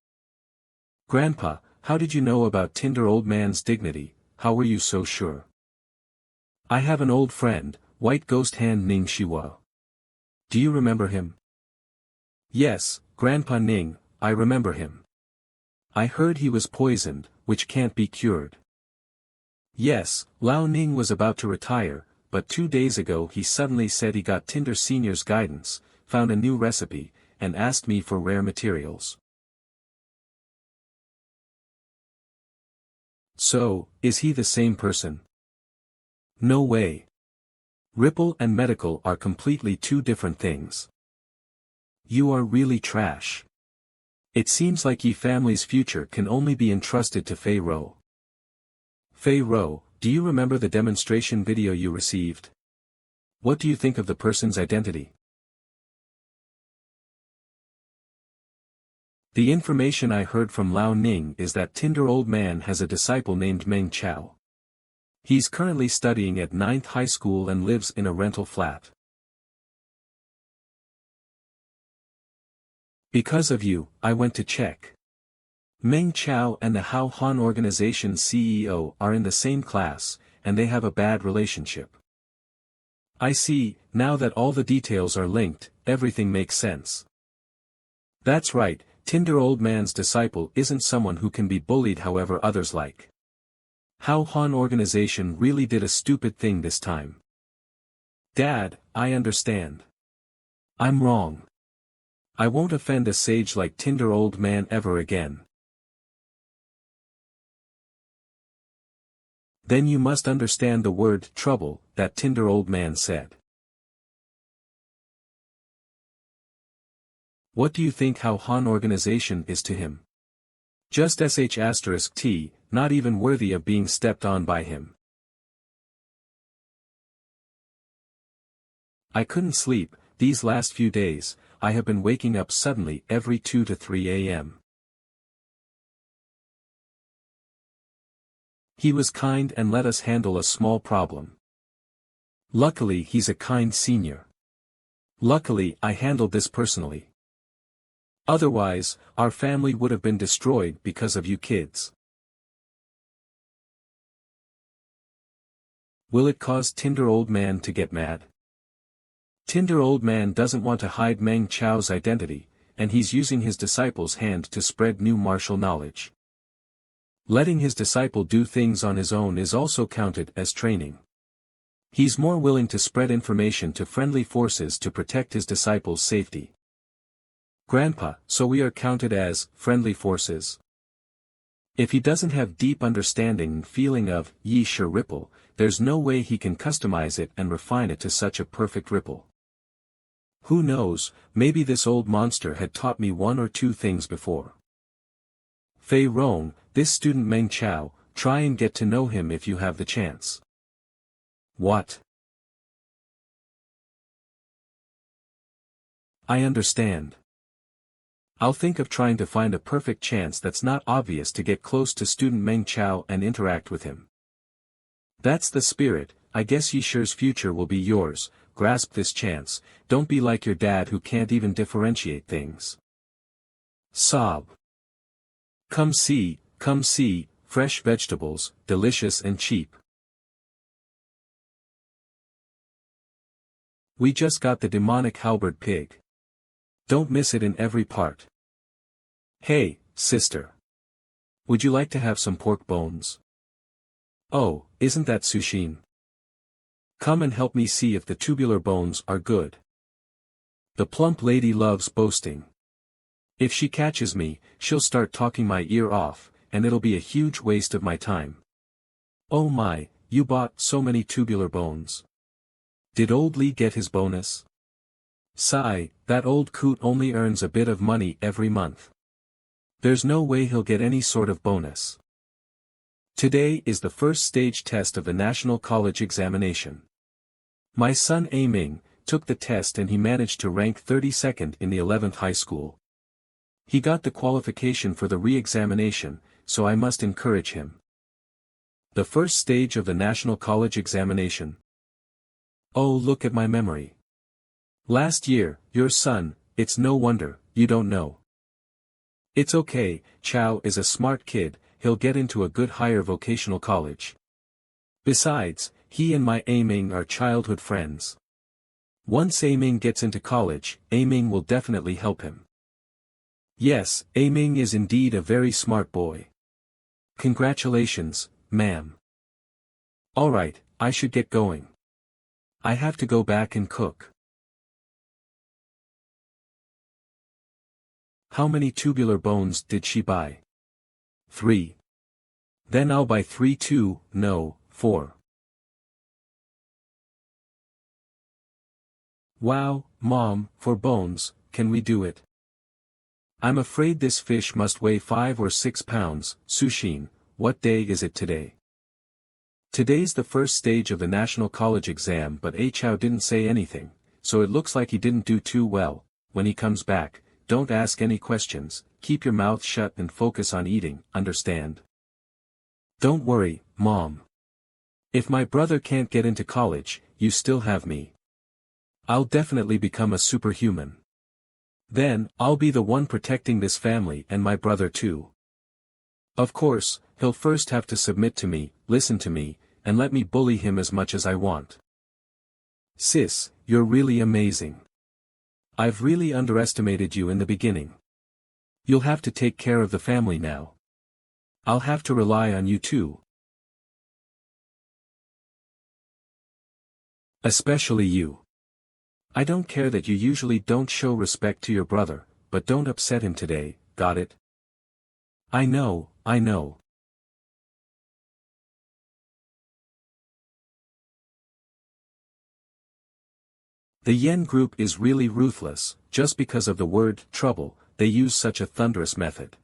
[SPEAKER 1] Grandpa, how did you know about Tinder old man's dignity, how were you so sure? I have an old friend, White Ghost Hand Ning Shiwa. Do you remember him? Yes, Grandpa Ning, I remember him. I heard he was poisoned, which can't be cured. Yes, Lao Ning was about to retire, but 2 days ago he suddenly said he got Tinder Senior's guidance, found a new recipe, and asked me for rare materials. So, is he the same person? No way. Ripple and medical are completely 2 different things. You are really trash. It seems like Yi family's future can only be entrusted to Fei Ro. Fei Ro, do you remember the demonstration video you received? What do you think of the person's identity? The information I heard from Lao Ning is that Tinder old man has a disciple named Meng Chao. He's currently studying at 9th High School and lives in a rental flat. Because of you, I went to check. Meng Chao and the Hao Han organization's CEO are in the same class, and they have a bad relationship. I see, now that all the details are linked, everything makes sense. That's right, Tinder Old Man's disciple isn't someone who can be bullied however others like. Hao Han organization really did a stupid thing this time. Dad, I understand. I'm wrong. I won't offend a sage like Tinder Old Man ever again. Then you must understand the word trouble, that Tinder Old Man said. What do you think Hao Han organization is to him? Just sh*t, not even worthy of being stepped on by him. I couldn't sleep, these last few days, I have been waking up suddenly every 2 to 3 a.m. He was kind and let us handle a small problem. Luckily he's a kind senior. Luckily I handled this personally. Otherwise, our family would have been destroyed because of you kids. Will it cause Tinder Old Man to get mad? Tinder Old Man doesn't want to hide Meng Chao's identity, and he's using his disciple's hand to spread new martial knowledge. Letting his disciple do things on his own is also counted as training. He's more willing to spread information to friendly forces to protect his disciple's safety. Grandpa, so we are counted as friendly forces. If he doesn't have deep understanding and feeling of Yi Shi ripple, there's no way he can customize it and refine it to such a perfect ripple. Who knows, maybe this old monster had taught me 1 or 2 things before. Fei Rong, this student Meng Chao, try and get to know him if you have the chance. What? I understand. I'll think of trying to find a perfect chance that's not obvious to get close to student Meng Chao and interact with him. That's the spirit, I guess Yi Shi's future will be yours, grasp this chance, don't be like your dad who can't even differentiate things. Sob. Come see, fresh vegetables, delicious and cheap. We just got the demonic halberd pig. Don't miss it in every part. Hey, sister. Would you like to have some pork bones? Oh, isn't that sushin? Come and help me see if the tubular bones are good. The plump lady loves boasting. If she catches me, she'll start talking my ear off, and it'll be a huge waste of my time. Oh my, you bought so many tubular bones. Did old Lee get his bonus? Sigh, that old coot only earns a bit of money every month. There's no way he'll get any sort of bonus. Today is the first stage test of the National College examination. My son Ming took the test and he managed to rank 32nd in the 11th high school. He got the qualification for the re-examination, so I must encourage him. The first stage of the National College examination. Oh, look at my memory. Last year, your son, it's no wonder, you don't know. It's okay, Chao is a smart kid, he'll get into a good higher vocational college. Besides, he and my Ming are childhood friends. Once Ming gets into college, Ming will definitely help him. Yes, Ming is indeed a very smart boy. Congratulations, ma'am. Alright, I should get going. I have to go back and cook. How many tubular bones did she buy? 3. Then I'll buy 3 too, no, 4. Wow, Mom, for bones, can we do it? I'm afraid this fish must weigh 5 or 6 pounds, Sushin, what day is it today? Today's the first stage of the National College exam, but Chao didn't say anything, so it looks like he didn't do too well. When he comes back, don't ask any questions, keep your mouth shut and focus on eating, understand? Don't worry, Mom. If my brother can't get into college, you still have me. I'll definitely become a superhuman. Then, I'll be the one protecting this family and my brother too. Of course, he'll first have to submit to me, listen to me, and let me bully him as much as I want. Sis, you're really amazing. I've really underestimated you in the beginning. You'll have to take care of the family now. I'll have to rely on you too. Especially you. I don't care that you usually don't show respect to your brother, but don't upset him today, got it? I know, I know. The Yen group is really ruthless, just because of the word trouble, they use such a thunderous method.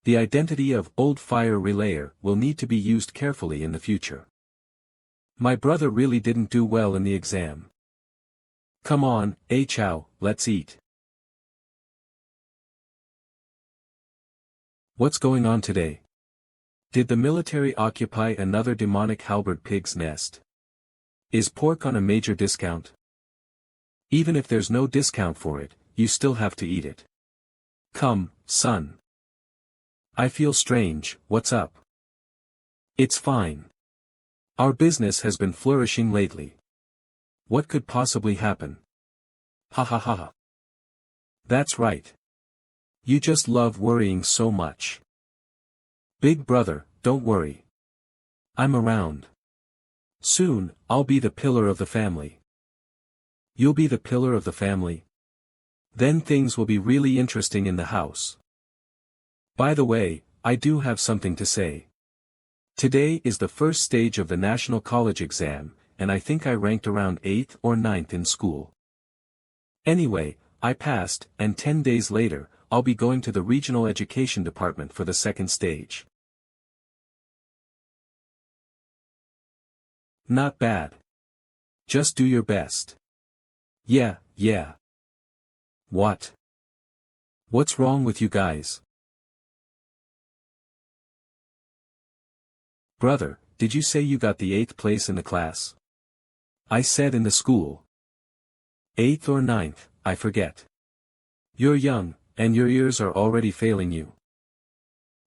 [SPEAKER 1] The identity of old fire relayer will need to be used carefully in the future. My brother really didn't do well in the exam. Come on, Chow, let's eat. What's going on today? Did the military occupy another demonic halberd pig's nest? Is pork on a major discount? Even if there's no discount for it, you still have to eat it. Come, son. I feel strange, what's up? It's fine. Our business has been flourishing lately. What could possibly happen? Ha ha ha ha. That's right. You just love worrying so much. Big brother, don't worry. I'm around. Soon, I'll be the pillar of the family. You'll be the pillar of the family? Then things will be really interesting in the house. By the way, I do have something to say. Today is the first stage of the National College exam, and I think I ranked around 8th or 9th in school. Anyway, I passed, and 10 days later, I'll be going to the Regional Education Department for the second stage. Not bad. Just do your best. Yeah. What? What's wrong with you guys? Brother, did you say you got the 8th place in the class? I said in the school. 8th or 9th, I forget. You're young, and your ears are already failing you.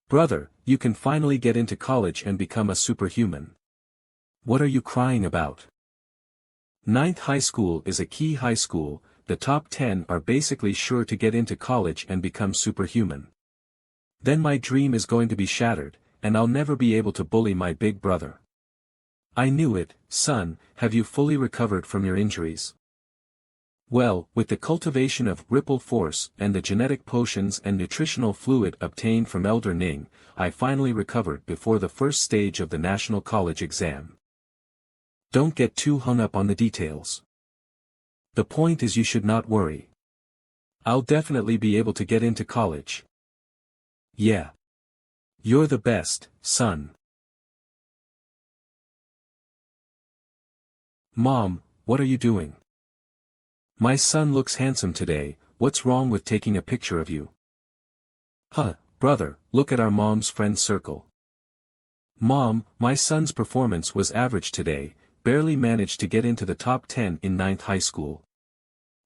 [SPEAKER 1] Brother, you can finally get into college and become a superhuman. What are you crying about? 9th high school is a key high school, the top 10 are basically sure to get into college and become superhuman. Then my dream is going to be shattered, and I'll never be able to bully my big brother. I knew it, son. Have you fully recovered from your injuries? Well, with the cultivation of ripple force and the genetic potions and nutritional fluid obtained from Elder Ning, I finally recovered before the first stage of the National College exam. Don't get too hung up on the details. The point is you should not worry. I'll definitely be able to get into college. Yeah. You're the best, son. Mom, what are you doing? My son looks handsome today, what's wrong with taking a picture of you? Huh, brother, look at our mom's friend circle. Mom, my son's performance was average today, barely managed to get into the top 10 in 9th high school.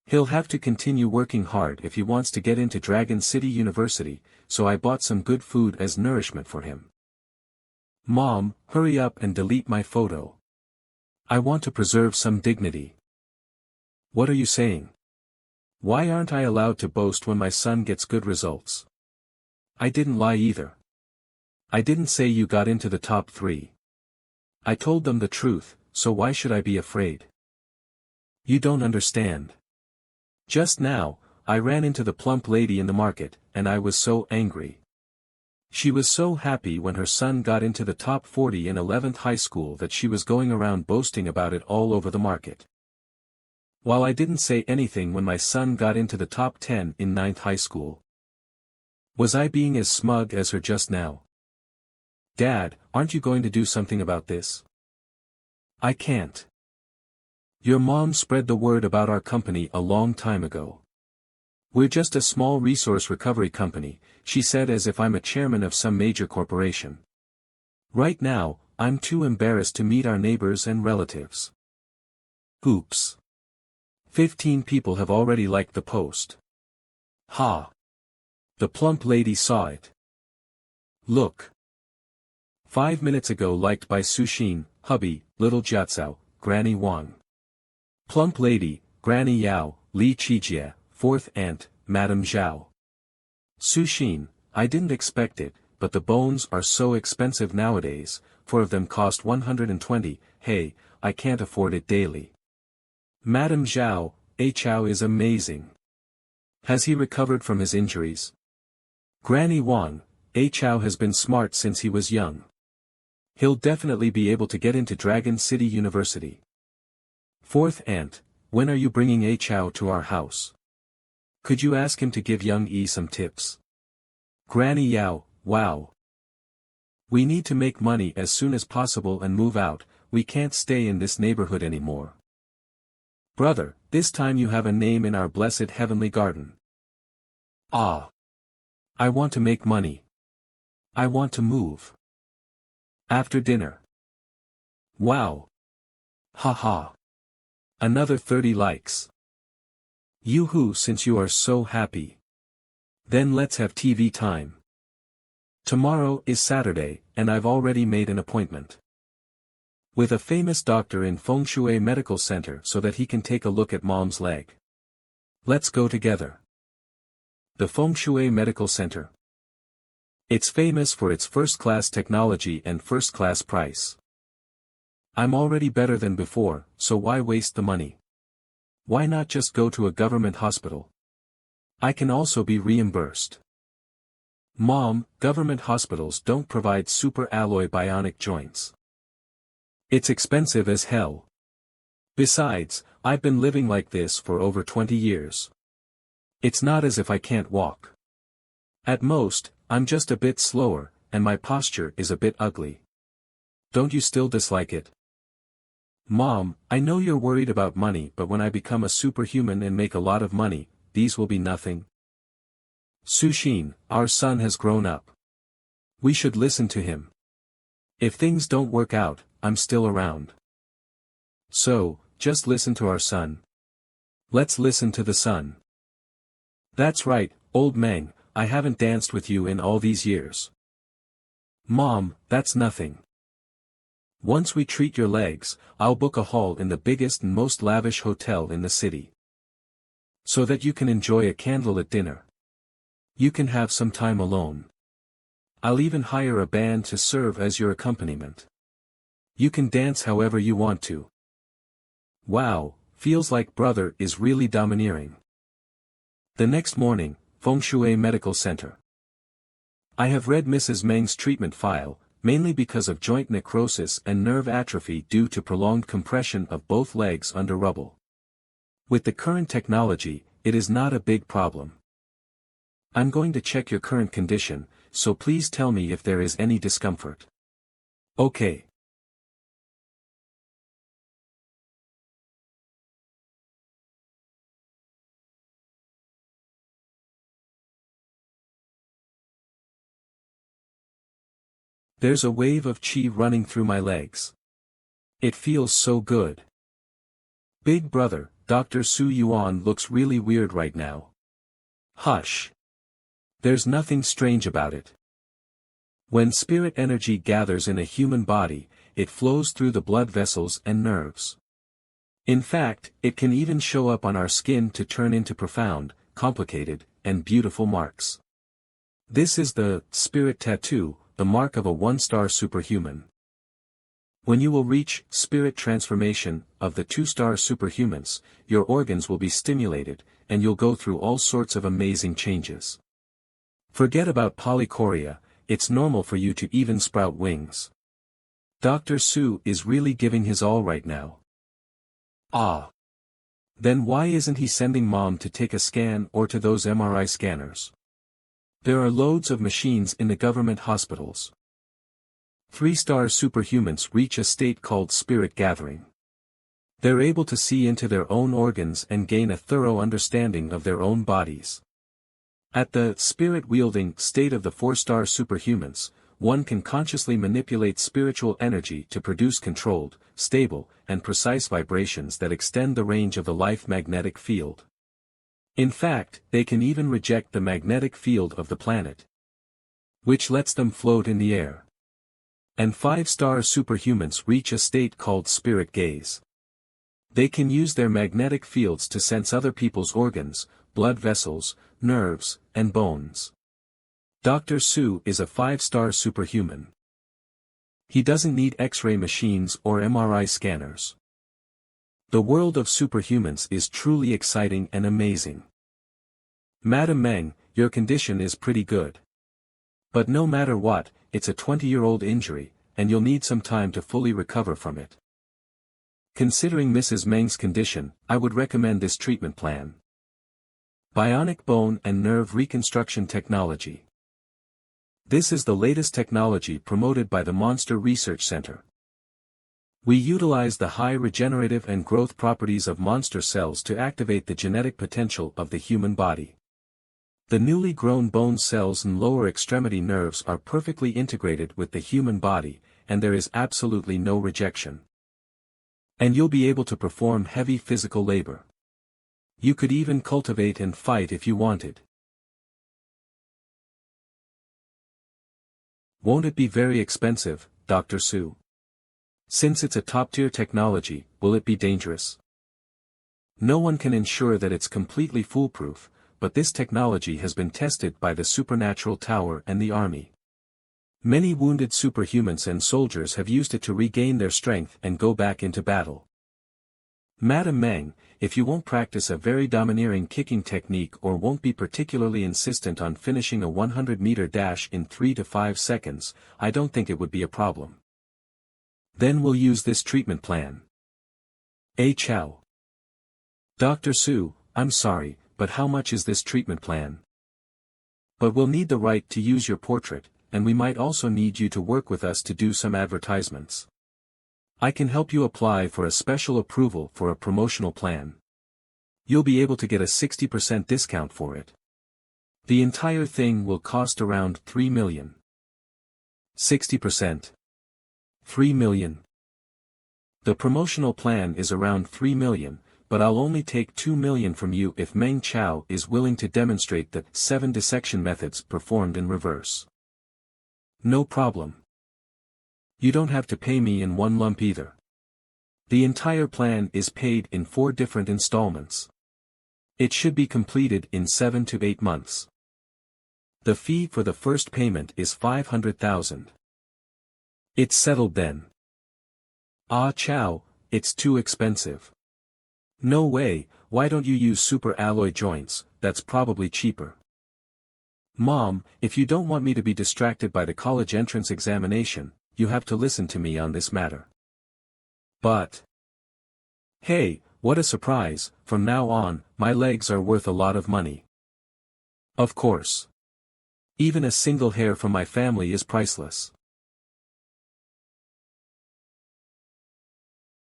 [SPEAKER 1] He'll have to continue working hard if he wants to get into Dragon City University, so I bought some good food as nourishment for him. Mom, hurry up and delete my photo. I want to preserve some dignity. What are you saying? Why aren't I allowed to boast when my son gets good results? I didn't lie either. I didn't say you got into the top 3. I told them the truth, so why should I be afraid? You don't understand. Just now, I ran into the plump lady in the market, and I was so angry. She was so happy when her son got into the top 40 in 11th high school that she was going around boasting about it all over the market. While I didn't say anything when my son got into the top 10 in 9th high school. Was I being as smug as her just now? Dad, aren't you going to do something about this? I can't. Your mom spread the word about our company a long time ago. We're just a small resource recovery company, she said as if I'm a chairman of some major corporation. Right now, I'm too embarrassed to meet our neighbors and relatives. Oops. 15 people have already liked the post. Ha! The plump lady saw it. Look. 5 minutes ago liked by Sushin, hubby, little Jiatsao, Granny Wang. Plump lady, Granny Yao, Li Qijie, fourth aunt, Madame Zhao. Sushin, I didn't expect it, but the bones are so expensive nowadays, 4 of them cost 120, hey, I can't afford it daily. Madame Zhao, A Chao is amazing. Has he recovered from his injuries? Granny Wang, A Chao has been smart since he was young. He'll definitely be able to get into Dragon City University. Fourth aunt, when are you bringing A Chao to our house? Could you ask him to give young E some tips? Granny Yao, wow. We need to make money as soon as possible and move out, we can't stay in this neighborhood anymore. Brother, this time you have a name in our blessed heavenly garden. Ah. I want to make money. I want to move. After dinner. Wow. Haha. Another 30 likes. Yoo-hoo, since you are so happy. Then let's have TV time. Tomorrow is Saturday, and I've already made an appointment with a famous doctor in Feng Shui Medical Center so that he can take a look at mom's leg. Let's go together. The Feng Shui Medical Center. It's famous for its first-class technology and first-class price. I'm already better than before, so why waste the money? Why not just go to a government hospital? I can also be reimbursed. Mom, government hospitals don't provide super alloy bionic joints. It's expensive as hell. Besides, I've been living like this for over 20 years. It's not as if I can't walk. At most, I'm just a bit slower, and my posture is a bit ugly. Don't you still dislike it? Mom, I know you're worried about money, but when I become a superhuman and make a lot of money, these will be nothing. Sushin, our son has grown up. We should listen to him. If things don't work out, I'm still around. So, just listen to our son. Let's listen to the son. That's right, old Meng, I haven't danced with you in all these years. Mom, that's nothing. Once we treat your legs, I'll book a hall in the biggest and most lavish hotel in the city. So that you can enjoy a candlelit dinner. You can have some time alone. I'll even hire a band to serve as your accompaniment. You can dance however you want to. Wow, feels like brother is really domineering. The next morning, Feng Shui Medical Center. I have read Mrs. Meng's treatment file, mainly because of joint necrosis and nerve atrophy due to prolonged compression of both legs under rubble. With the current technology, it is not a big problem. I'm going to check your current condition, so please tell me if there is any discomfort. Okay. There's a wave of qi running through my legs. It feels so good. Big brother, Dr. Su Yuan looks really weird right now. Hush. There's nothing strange about it. When spirit energy gathers in a human body, it flows through the blood vessels and nerves. In fact, it can even show up on our skin to turn into profound, complicated, and beautiful marks. This is the spirit tattoo, the mark of a one-star superhuman. When you will reach spirit transformation of the 2-star superhumans, your organs will be stimulated, and you'll go through all sorts of amazing changes. Forget about polychoria, it's normal for you to even sprout wings. Dr. Su is really giving his all right now. Ah. Then why isn't he sending mom to take a scan or to those MRI scanners? There are loads of machines in the government hospitals. 3-star superhumans reach a state called spirit gathering. They're able to see into their own organs and gain a thorough understanding of their own bodies. At the spirit-wielding state of the 4-star superhumans, one can consciously manipulate spiritual energy to produce controlled, stable, and precise vibrations that extend the range of the life magnetic field. In fact, they can even reject the magnetic field of the planet, which lets them float in the air. And 5-star superhumans reach a state called spirit gaze. They can use their magnetic fields to sense other people's organs, blood vessels, nerves, and bones. Dr. Su is a 5-star superhuman. He doesn't need X-ray machines or MRI scanners. The world of superhumans is truly exciting and amazing. Madam Meng, your condition is pretty good. But no matter what, it's a 20-year-old injury, and you'll need some time to fully recover from it. Considering Mrs. Meng's condition, I would recommend this treatment plan. Bionic bone and nerve reconstruction technology. This is the latest technology promoted by the Monster Research Center. We utilize the high regenerative and growth properties of monster cells to activate the genetic potential of the human body. The newly grown bone cells and lower extremity nerves are perfectly integrated with the human body, and there is absolutely no rejection. And you'll be able to perform heavy physical labor. You could even cultivate and fight if you wanted. Won't it be very expensive, Dr. Su? Since it's a top-tier technology, will it be dangerous? No one can ensure that it's completely foolproof, but this technology has been tested by the Supernatural Tower and the Army. Many wounded superhumans and soldiers have used it to regain their strength and go back into battle. Madam Meng, if you won't practice a very domineering kicking technique or won't be particularly insistent on finishing a 100-meter dash in 3 to 5 seconds, I don't think it would be a problem. Then we'll use this treatment plan. Chow. Dr. Su, I'm sorry, but how much is this treatment plan? But we'll need the right to use your portrait, and we might also need you to work with us to do some advertisements. I can help you apply for a special approval for a promotional plan. You'll be able to get a 60% discount for it. The entire thing will cost around 3 million. 60%. 3 million. The promotional plan is around 3 million, but I'll only take 2 million from you if Meng Chao is willing to demonstrate the 7 dissection methods performed in reverse. No problem. You don't have to pay me in one lump either. The entire plan is paid in 4 different installments. It should be completed in 7 to 8 months. The fee for the first payment is 500,000. It's settled then. Ah Chow, it's too expensive. No way, why don't you use super alloy joints, that's probably cheaper. Mom, if you don't want me to be distracted by the college entrance examination, you have to listen to me on this matter. But... Hey, what a surprise, from now on, my legs are worth a lot of money. Of course. Even a single hair from my family is priceless.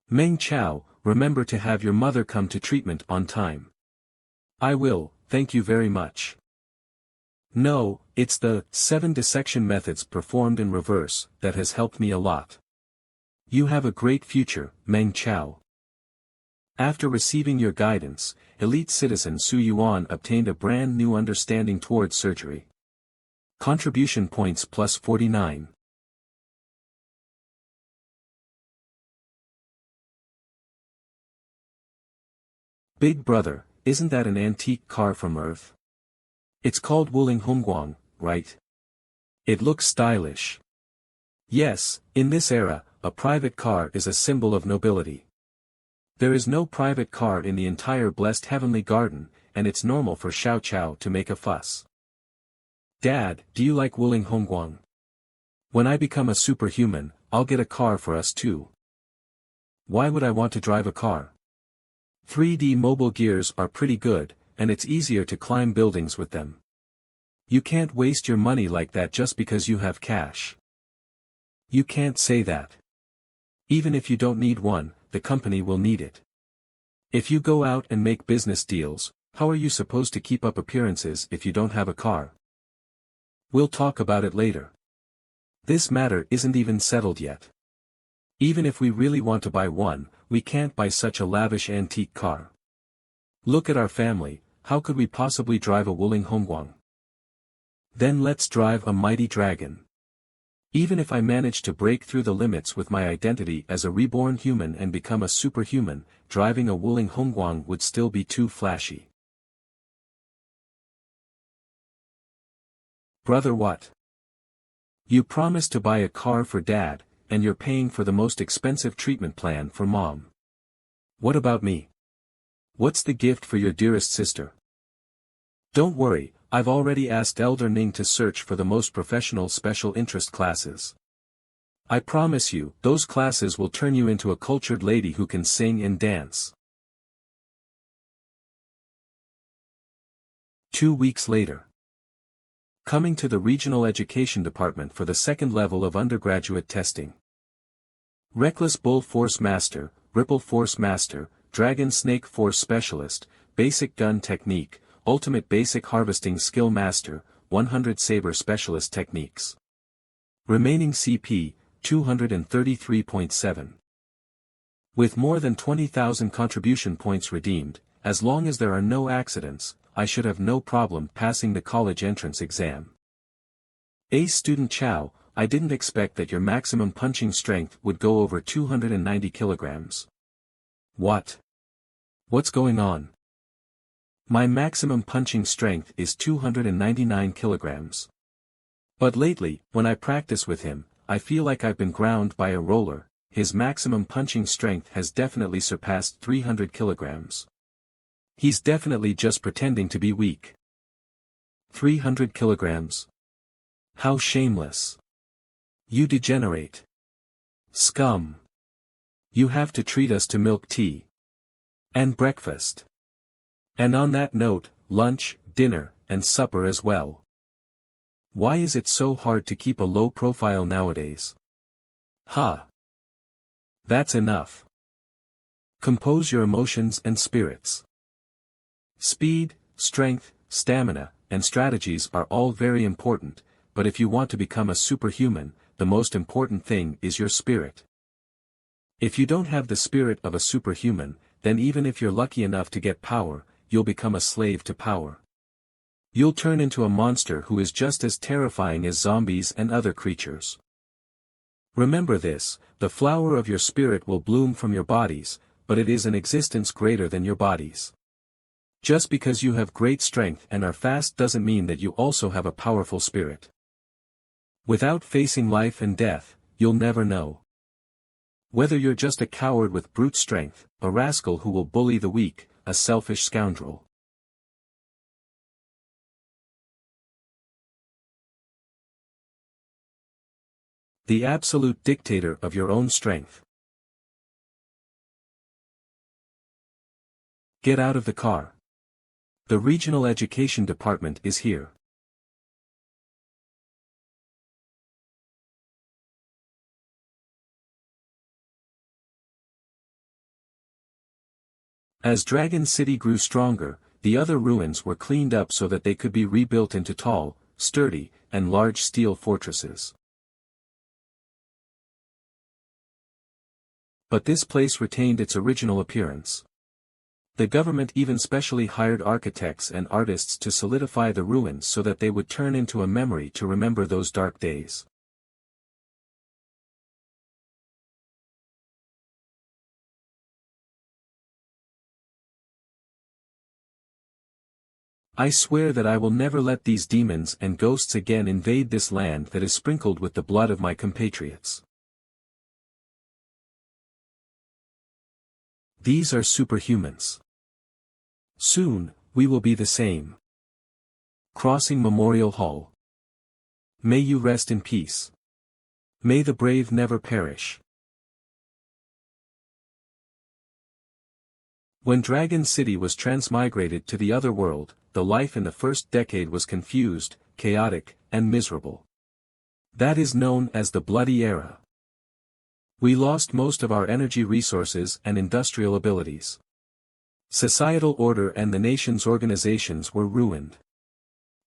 [SPEAKER 1] Meng Chao, remember to have your mother come to treatment on time. I will, thank you very much. No, it's the 7 dissection methods performed in reverse that has helped me a lot. You have a great future, Meng Chao. After receiving your guidance, elite citizen Su Yuan obtained a brand new understanding towards surgery. Contribution points plus 49. Big brother, isn't that an antique car from Earth? It's called Wuling Hongguang, right? It looks stylish. Yes, in this era, a private car is a symbol of nobility. There is no private car in the entire blessed heavenly garden, and it's normal for Xiao Chao to make a fuss. Dad, do you like Wuling Hongguang? When I become a superhuman, I'll get a car for us too. Why would I want to drive a car? 3D mobile gears are pretty good, and it's easier to climb buildings with them. You can't waste your money like that just because you have cash. You can't say that. Even if you don't need one, the company will need it. If you go out and make business deals, how are you supposed to keep up appearances if you don't have a car? We'll talk about it later. This matter isn't even settled yet. Even if we really want to buy one, we can't buy such a lavish antique car. Look at our family, how could we possibly drive a Wuling Hongguang? Then let's drive a mighty dragon. Even if I manage to break through the limits with my identity as a reborn human and become a superhuman, driving a Wuling Hongguang would still be too flashy. Brother, what? You promised to buy a car for Dad, and you're paying for the most expensive treatment plan for Mom. What about me? What's the gift for your dearest sister? Don't worry, I've already asked Elder Ning to search for the most professional special interest classes. I promise you, those classes will turn you into a cultured lady who can sing and dance. 2 weeks later. Coming to the Regional Education Department for the second level of undergraduate testing. Reckless Bull Force Master, Ripple Force Master, Dragon Snake Force Specialist, Basic Gun Technique, Ultimate Basic Harvesting Skill Master, 100 Saber Specialist Techniques. Remaining CP, 233.7. With more than 20,000 contribution points redeemed, as long as there are no accidents, I should have no problem passing the college entrance exam. Ace Student Chow, I didn't expect that your maximum punching strength would go over 290 kilograms. What? What's going on? My maximum punching strength is 299 kilograms. But lately, when I practice with him, I feel like I've been ground by a roller. His maximum punching strength has definitely surpassed 300 kilograms. He's definitely just pretending to be weak. 300 kilograms. How shameless. You degenerate. Scum. You have to treat us to milk tea. And breakfast. And on that note, lunch, dinner, and supper as well. Why is it so hard to keep a low profile nowadays? Ha! That's enough. Compose your emotions and spirits. Speed, strength, stamina, and strategies are all very important, but if you want to become a superhuman, the most important thing is your spirit. If you don't have the spirit of a superhuman, then even if you're lucky enough to get power, you'll become a slave to power. You'll turn into a monster who is just as terrifying as zombies and other creatures. Remember this, the flower of your spirit will bloom from your bodies, but it is an existence greater than your bodies. Just because you have great strength and are fast doesn't mean that you also have a powerful spirit. Without facing life and death, you'll never know. Whether you're just a coward with brute strength, a rascal who will bully the weak, a selfish scoundrel. The absolute dictator of your own strength. Get out of the car. The Regional Education Department is here. As Dragon City grew stronger, the other ruins were cleaned up so that they could be rebuilt into tall, sturdy, and large steel fortresses. But this place retained its original appearance. The government even specially hired architects and artists to solidify the ruins so that they would turn into a memory to remember those dark days. I swear that I will never let these demons and ghosts again invade this land that is sprinkled with the blood of my compatriots. These are superhumans. Soon, we will be the same. Crossing Memorial Hall. May you rest in peace. May the brave never perish. When Dragon City was transmigrated to the other world, the life in the first decade was confused, chaotic, and miserable. That is known as the Bloody Era. We lost most of our energy resources and industrial abilities. Societal order and the nation's organizations were ruined.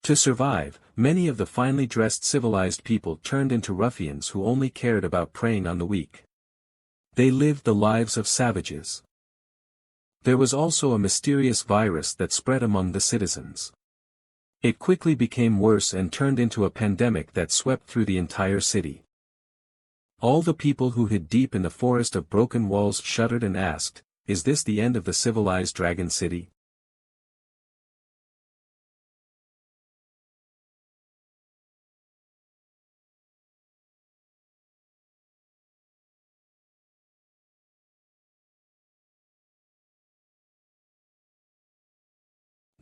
[SPEAKER 1] To survive, many of the finely dressed civilized people turned into ruffians who only cared about preying on the weak. They lived the lives of savages. There was also a mysterious virus that spread among the citizens. It quickly became worse and turned into a pandemic that swept through the entire city. All the people who hid deep in the forest of broken walls shuddered and asked, "Is this the end of the civilized Dragon City?"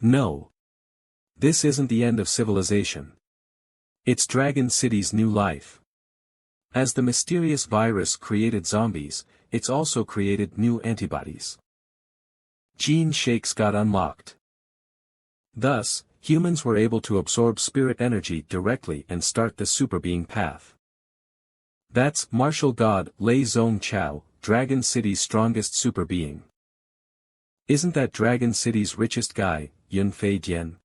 [SPEAKER 1] No. This isn't the end of civilization. It's Dragon City's new life. As the mysterious virus created zombies, it's also created new antibodies. Gene shakes got unlocked. Thus, humans were able to absorb spirit energy directly and start the superbeing path. That's martial god Lei Zong Chao, Dragon City's strongest superbeing. Isn't that Dragon City's richest guy, Yun Fei Dian?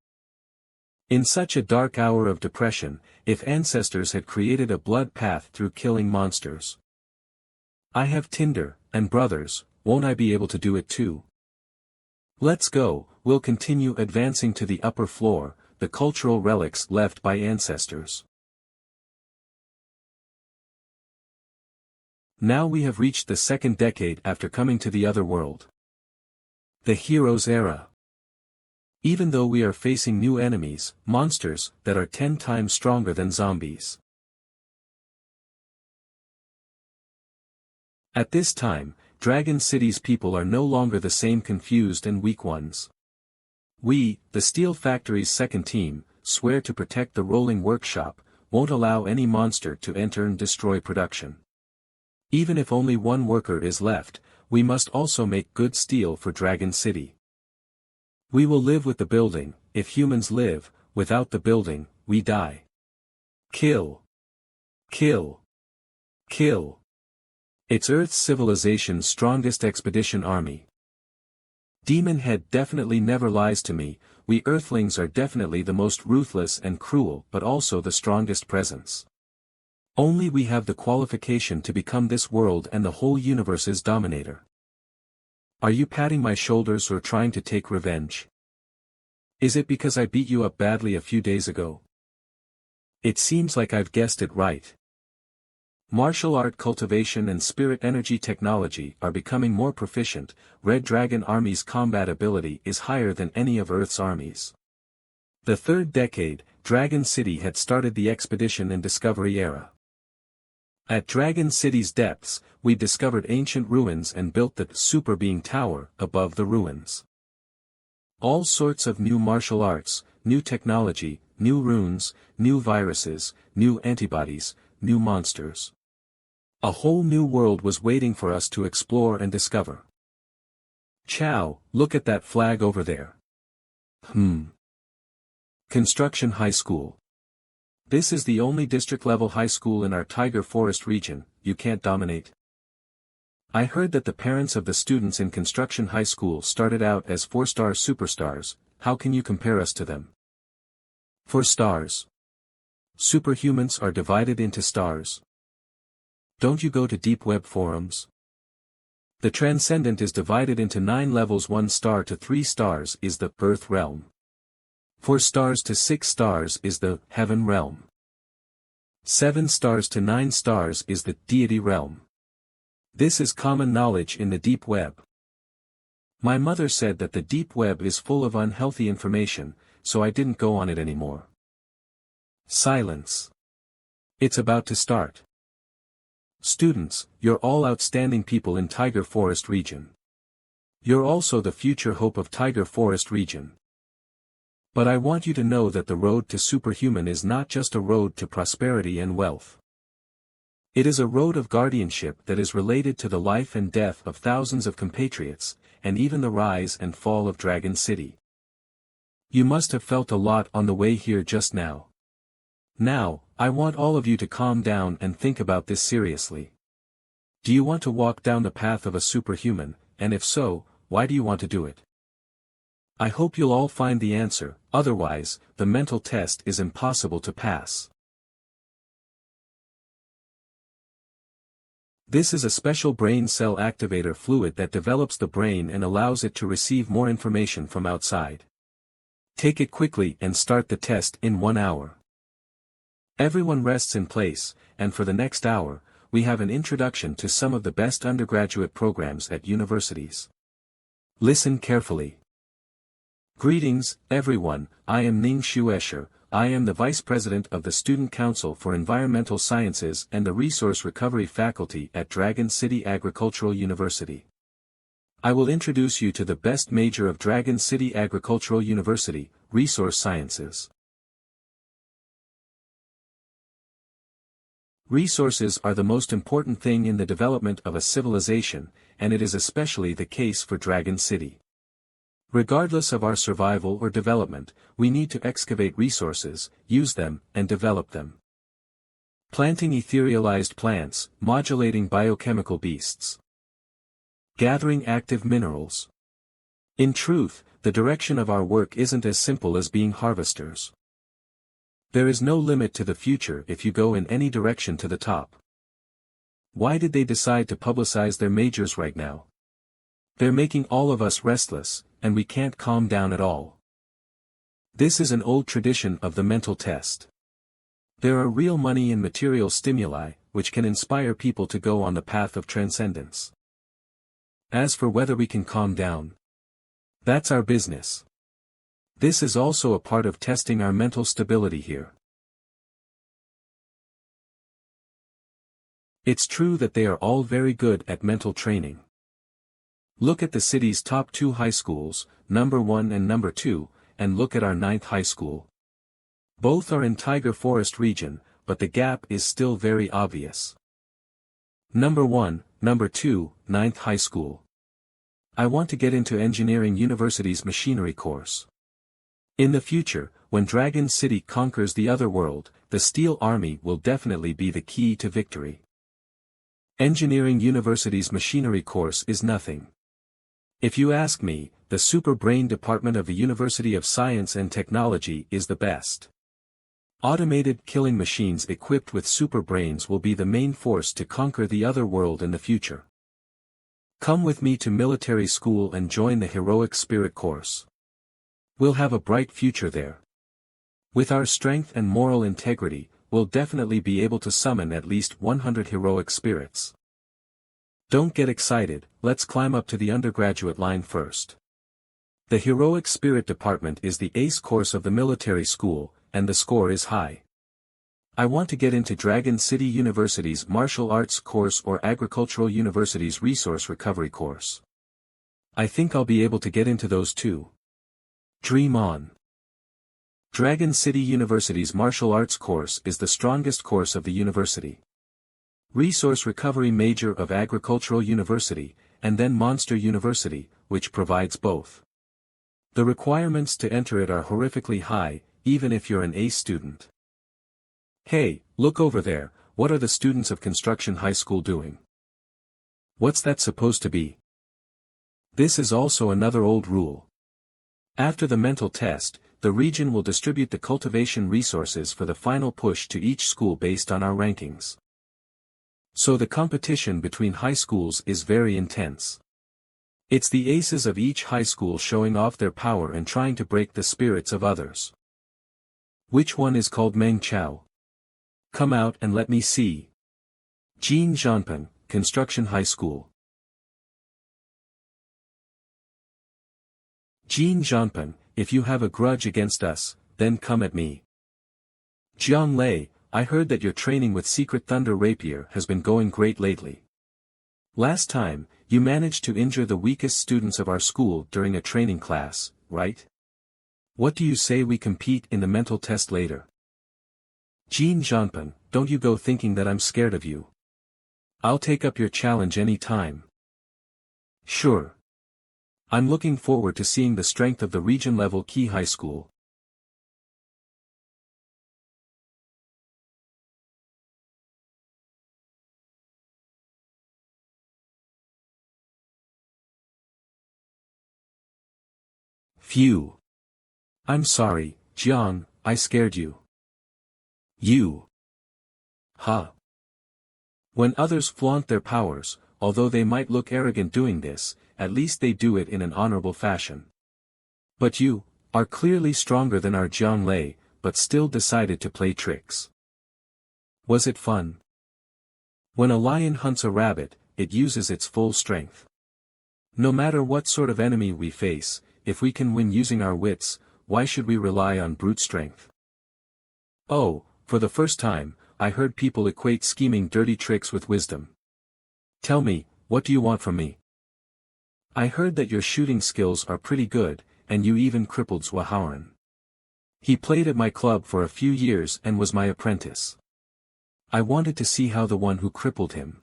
[SPEAKER 1] In such a dark hour of depression, if ancestors had created a blood path through killing monsters. I have Tinder, and brothers, won't I be able to do it too? Let's go, we'll continue advancing to the upper floor, the cultural relics left by ancestors. Now we have reached the second decade after coming to the other world. The hero's era. Even though we are facing new enemies, monsters, that are 10 times stronger than zombies. At this time, Dragon City's people are no longer the same confused and weak ones. We, the Steel Factory's second team, swear to protect the rolling workshop, won't allow any monster to enter and destroy production. Even if only one worker is left, we must also make good steel for Dragon City. We will live with the building, if humans live, without the building, we die. Kill. Kill. Kill. It's Earth's civilization's strongest expedition army. Demon Head definitely never lies to me, we Earthlings are definitely the most ruthless and cruel but also the strongest presence. Only we have the qualification to become this world and the whole universe's dominator. Are you patting my shoulders or trying to take revenge? Is it because I beat you up badly a few days ago? It seems like I've guessed it right. Martial art cultivation and spirit energy technology are becoming more proficient. Red Dragon Army's combat ability is higher than any of Earth's armies. The third decade, Dragon City had started the expedition and discovery era. At Dragon City's depths, we discovered ancient ruins and built the Super Being Tower above the ruins. All sorts of new martial arts, new technology, new runes, new viruses, new antibodies, new monsters. A whole new world was waiting for us to explore and discover. Chow, look at that flag over there. Construction High School. This is the only district-level high school in our Tiger Forest region. You can't dominate. I heard that the parents of the students in Construction High School started out as 4-star superstars. How can you compare us to them? 4 stars. Superhumans are divided into stars. Don't you go to deep web forums? The Transcendent is divided into 9 levels. 1 star to 3 stars is the Earth realm. 4 stars to 6 stars is the Heaven realm. 7 stars to 9 stars is the Deity realm. This is common knowledge in the deep web. My mother said that the deep web is full of unhealthy information, so I didn't go on it anymore. Silence. It's about to start. Students, you're all outstanding people in Tiger Forest region. You're also the future hope of Tiger Forest region. But I want you to know that the road to superhuman is not just a road to prosperity and wealth. It is a road of guardianship that is related to the life and death of thousands of compatriots, and even the rise and fall of Dragon City. You must have felt a lot on the way here just now. Now, I want all of you to calm down and think about this seriously. Do you want to walk down the path of a superhuman, and if so, why do you want to do it? I hope you'll all find the answer, otherwise, the mental test is impossible to pass. This is a special brain cell activator fluid that develops the brain and allows it to receive more information from outside. Take it quickly and start the test in 1 hour. Everyone rests in place, and for the next hour, we have an introduction to some of the best undergraduate programs at universities. Listen carefully. Greetings, everyone, I am Ning Shuesher. I am the Vice President of the Student Council for Environmental Sciences and the Resource Recovery Faculty at Dragon City Agricultural University. I will introduce you to the best major of Dragon City Agricultural University, Resource Sciences. Resources are the most important thing in the development of a civilization, and it is especially the case for Dragon City. Regardless of our survival or development, we need to excavate resources, use them, and develop them. Planting etherealized plants, modulating biochemical beasts. Gathering active minerals. In truth, the direction of our work isn't as simple as being harvesters. There is no limit to the future if you go in any direction to the top. Why did they decide to publicize their majors right now? They're making all of us restless, and we can't calm down at all. This is an old tradition of the mental test. There are real money and material stimuli, which can inspire people to go on the path of transcendence. As for whether we can calm down, that's our business. This is also a part of testing our mental stability here. It's true that they are all very good at mental training. Look at the city's top 2 high schools, number 1 and number 2, and look at our 9th high school. Both are in Tiger Forest region, but the gap is still very obvious. Number 1, number 2, 9th high school. I want to get into Engineering University's machinery course. In the future, when Dragon City conquers the other world, the Steel Army will definitely be the key to victory. Engineering University's machinery course is nothing. If you ask me, the Super Brain Department of the University of Science and Technology is the best. Automated killing machines equipped with super brains will be the main force to conquer the other world in the future. Come with me to military school and join the Heroic Spirit course. We'll have a bright future there. With our strength and moral integrity, we'll definitely be able to summon at least 100 heroic spirits. Don't get excited, let's climb up to the undergraduate line first. The Heroic Spirit Department is the ace course of the military school, and the score is high. I want to get into Dragon City University's Martial Arts course or Agricultural University's Resource Recovery course. I think I'll be able to get into those too. Dream on. Dragon City University's Martial Arts course is the strongest course of the university. Resource Recovery major of Agricultural University, and then Monster University, which provides both. The requirements to enter it are horrifically high, even if you're an A student. Hey, look over there, what are the students of Construction High School doing? What's that supposed to be? This is also another old rule. After the mental test, the region will distribute the cultivation resources for the final push to each school based on our rankings. So the competition between high schools is very intense. It's the aces of each high school showing off their power and trying to break the spirits of others. Which one is called Meng Chao? Come out and let me see. Jean Jeanping, Construction High School. Jean Jeanping, if you have a grudge against us, then come at me. Jiang Lei, I heard that your training with Secret Thunder Rapier has been going great lately. Last time, you managed to injure the weakest students of our school during a training class, right? What do you say we compete in the mental test later? Jean Jeanping, don't you go thinking that I'm scared of you. I'll take up your challenge any time. Sure. I'm looking forward to seeing the strength of the region-level Key High School. Phew. I'm sorry, Jiang, I scared you. You. Huh. When others flaunt their powers, although they might look arrogant doing this, at least they do it in an honorable fashion. But you are clearly stronger than our Jianglei, but still decided to play tricks. Was it fun? When a lion hunts a rabbit, it uses its full strength. No matter what sort of enemy we face, if we can win using our wits, why should we rely on brute strength? Oh, for the first time, I heard people equate scheming dirty tricks with wisdom. Tell me, what do you want from me? I heard that your shooting skills are pretty good, and you even crippled Zhuahaoren. He played at my club for a few years and was my apprentice. I wanted to see how the one who crippled him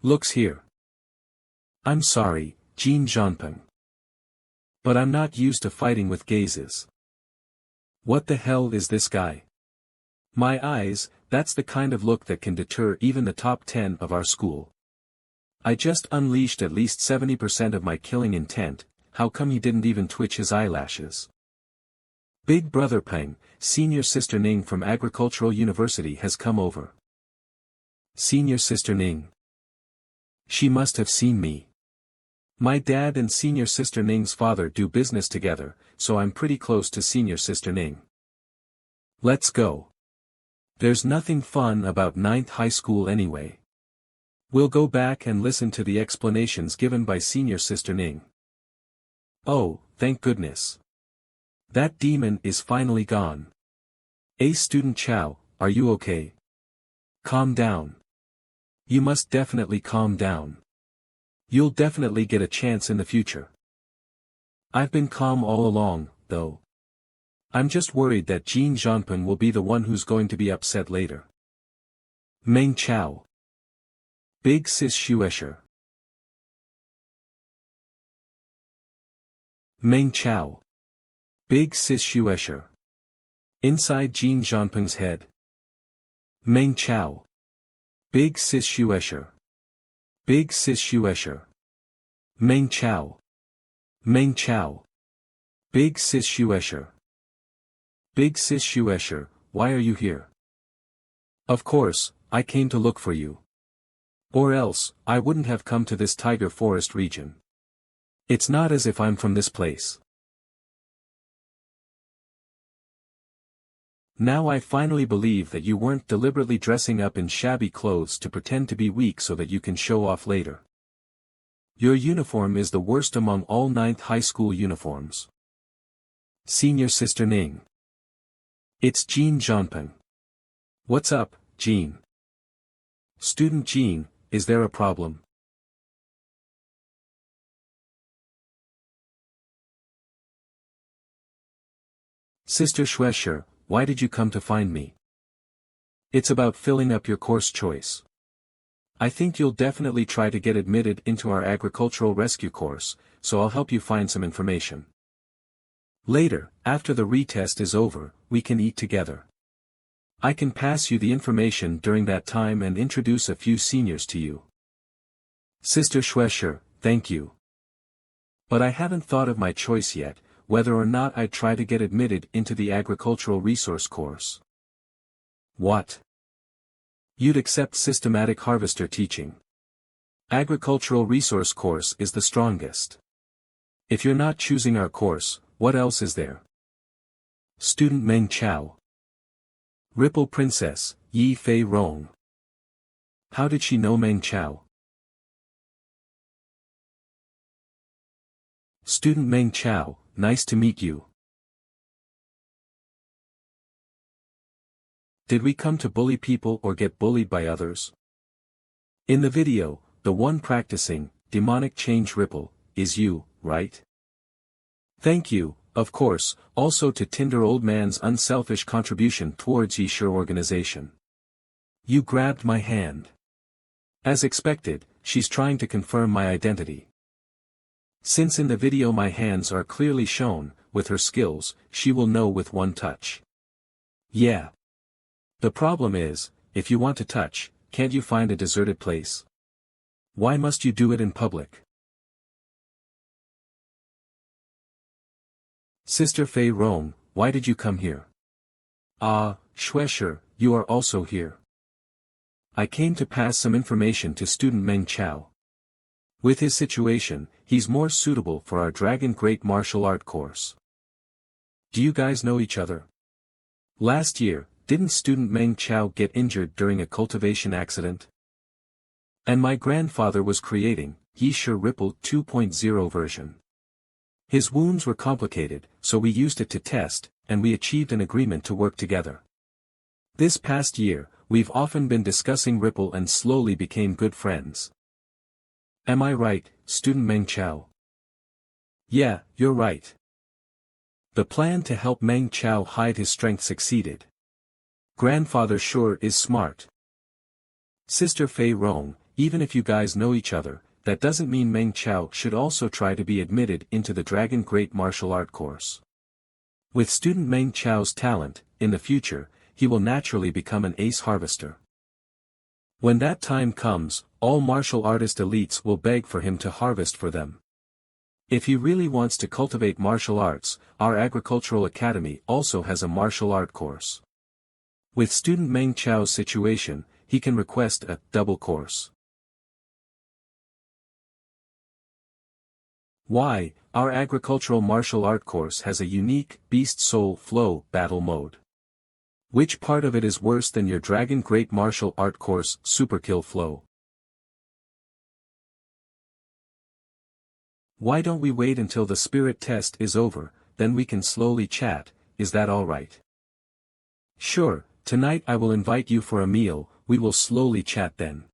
[SPEAKER 1] looks here. I'm sorry, Jin Zhanpeng. But I'm not used to fighting with gazes. What the hell is this guy? My eyes, that's the kind of look that can deter even the top 10 of our school. I just unleashed at least 70% of my killing intent, how come he didn't even twitch his eyelashes? Big brother Peng, senior sister Ning from Agricultural University has come over. Senior sister Ning. She must have seen me. My dad and senior sister Ning's father do business together, so I'm pretty close to senior sister Ning. Let's go. There's nothing fun about 9th high school anyway. We'll go back and listen to the explanations given by senior sister Ning. Oh, thank goodness. That demon is finally gone. Hey student Chow, are you okay? Calm down. You must definitely calm down. You'll definitely get a chance in the future. I've been calm all along, though. I'm just worried that Jin Zhanpeng will be the one who's going to be upset later. Meng Chao. Big sis Shuesher. Meng Chao. Big sis Shuesher. Inside Jin Zhanpeng's head. Meng Chao. Big sis Shuesher. Big sis Shuesher. Meng Chao. Meng Chao. Big sis Shuesher. Big sis Shuesher, why are you here? Of course, I came to look for you. Or else, I wouldn't have come to this tiger forest region. It's not as if I'm from this place. Now I finally believe that you weren't deliberately dressing up in shabby clothes to pretend to be weak so that you can show off later. Your uniform is the worst among all 9th high school uniforms. Senior sister Ning. It's Jin Zhanpeng. What's up, Jin? Student Jin, is there a problem? Sister Shuesher, why did you come to find me? It's about filling up your course choice. I think you'll definitely try to get admitted into our agricultural rescue course, so I'll help you find some information. Later, after the retest is over, we can eat together. I can pass you the information during that time and introduce a few seniors to you. Sister Shuesher, thank you. But I haven't thought of my choice yet, whether or not I'd try to get admitted into the agricultural resource course. What? You'd accept systematic harvester teaching. Agricultural resource course is the strongest. If you're not choosing our course, what else is there? Student Meng Chao. Ripple Princess, Yi Fei Rong. How did she know Meng Chao? Student Meng Chao, nice to meet you. Did we come to bully people or get bullied by others? In the video, the one practicing, demonic change ripple, is you, right? Thank you, of course, also to Tinder Old Man's unselfish contribution towards Yishur organization. You grabbed my hand. As expected, she's trying to confirm my identity. Since in the video my hands are clearly shown, with her skills, she will know with one touch. Yeah. The problem is, if you want to touch, can't you find a deserted place? Why must you do it in public? Sister Fei Rong, why did you come here? Ah, Shuesher, you are also here. I came to pass some information to student Meng Chao. With his situation, he's more suitable for our Dragon Great Martial Art course. Do you guys know each other? Last year, didn't student Meng Chao get injured during a cultivation accident? And my grandfather was creating, Yi Shi Ripple 2.0 version. His wounds were complicated, so we used it to test, and we achieved an agreement to work together. This past year, we've often been discussing Ripple and slowly became good friends. Am I right, student Meng Chao? Yeah, you're right. The plan to help Meng Chao hide his strength succeeded. Grandfather sure is smart. Sister Fei Rong, even if you guys know each other, that doesn't mean Meng Chao should also try to be admitted into the Dragon Great Martial Art course. With student Meng Chao's talent, in the future, he will naturally become an ace harvester. When that time comes, all martial artist elites will beg for him to harvest for them. If he really wants to cultivate martial arts, our agricultural academy also has a martial art course. With student Meng Chao's situation, he can request a double course. Why, our agricultural martial art course has a unique Beast Soul Flow battle mode. Which part of it is worse than your Dragon Great Martial Art course Superkill Flow? Why don't we wait until the spirit test is over, then we can slowly chat, is that alright? Sure, tonight I will invite you for a meal, we will slowly chat then.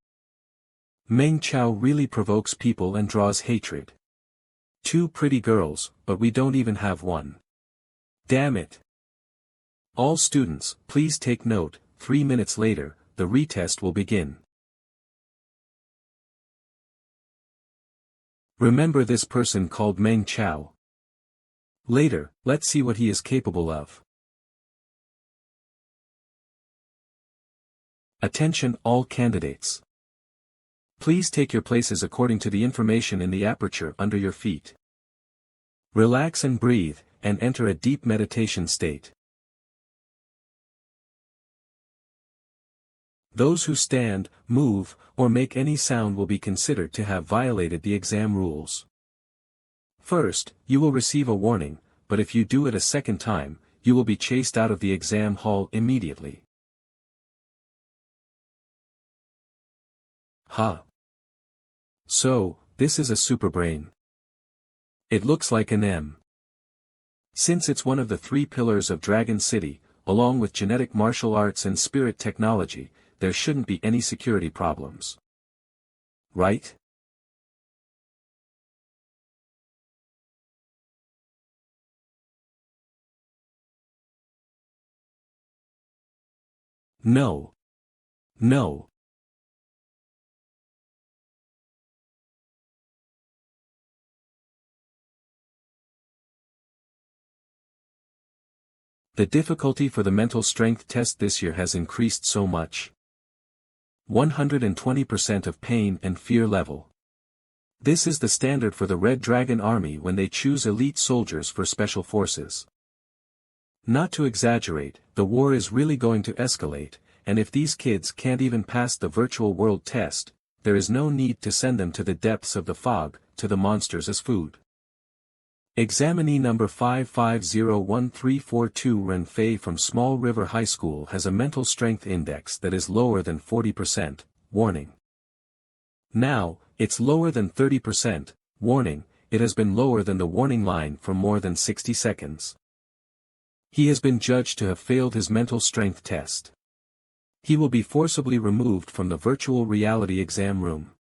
[SPEAKER 1] Meng Chao really provokes people and draws hatred. Two pretty girls, but we don't even have one. Damn it. All students, please take note, 3 minutes later, the retest will begin. Remember this person called Meng Chao. Later, let's see what he is capable of. Attention all candidates. Please take your places according to the information in the aperture under your feet. Relax and breathe, and enter a deep meditation state. Those who stand, move, or make any sound will be considered to have violated the exam rules. First, you will receive a warning, but if you do it a second time, you will be chased out of the exam hall immediately. Ha! So, this is a superbrain. It looks like an M. Since it's one of the 3 pillars of Dragon City, along with genetic martial arts and spirit technology, there shouldn't be any security problems. Right? No. No. The difficulty for the mental strength test this year has increased so much. 120% of pain and fear level. This is the standard for the Red Dragon Army when they choose elite soldiers for special forces. Not to exaggerate, the war is really going to escalate, and if these kids can't even pass the virtual world test, there is no need to send them to the depths of the fog, to the monsters as food. Examinee number 5501342 Ren Fei from Small River High School has a mental strength index that is lower than 40%, warning. Now, it's lower than 30%, warning, it has been lower than the warning line for more than 60 seconds. He has been judged to have failed his mental strength test. He will be forcibly removed from the virtual reality exam room.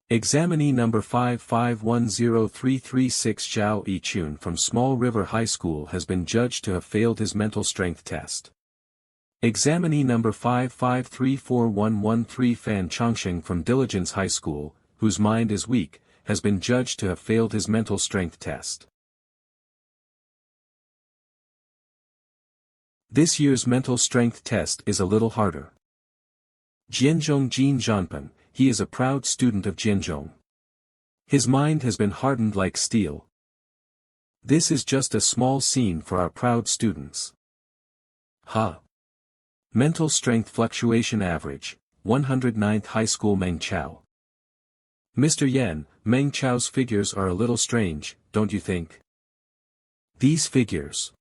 [SPEAKER 1] Examinee number 5510336 Zhao Yichun from Small River High School has been judged to have failed his mental strength test. Examinee number 5534113 Fan Chongsheng from Diligence High School, whose mind is weak, has been judged to have failed his mental strength test. This year's mental strength test is a little harder. Jianzhong Jin Zhanpan, he is a proud student of Jianzhong. His mind has been hardened like steel. This is just a small scene for our proud students. Ha! Mental strength fluctuation average, 109th High School Meng Chao. Mr. Yen, Meng Chao's figures are a little strange, don't you think? These figures.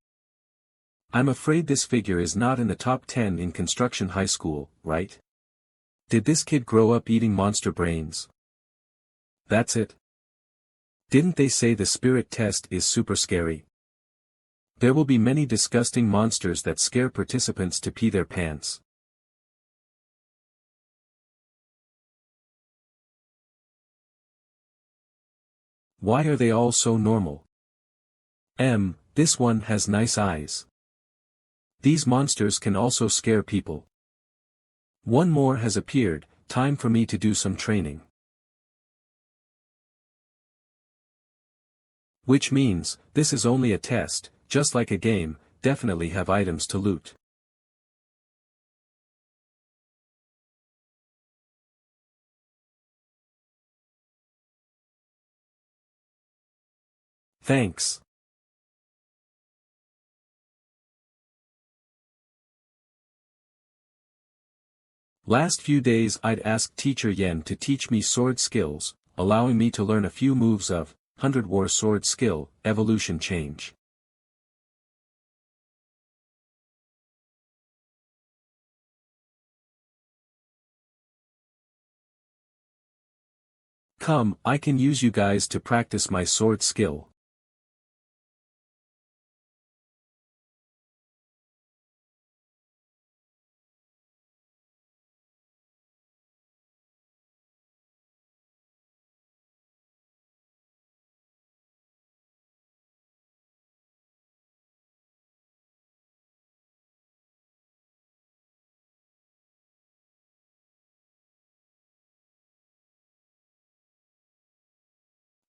[SPEAKER 1] I'm afraid this figure is not in the top 10 in construction high school, right? Did this kid grow up eating monster brains? That's it. Didn't they say the spirit test is super scary? There will be many disgusting monsters that scare participants to pee their pants. Why are they all so normal? This one has nice eyes. These monsters can also scare people. One more has appeared, time for me to do some training. Which means, this is only a test, just like a game, definitely have items to loot. Thanks. Last few days I'd asked Teacher Yen to teach me sword skills, allowing me to learn a few moves of 100 War Sword Skill, Evolution Change. Come, I can use you guys to practice my sword skill.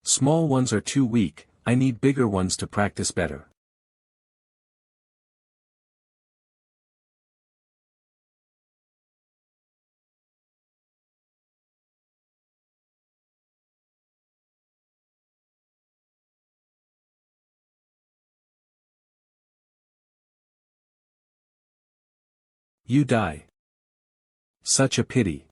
[SPEAKER 1] Small ones are too weak, I need bigger ones to practice better. You die. Such a pity.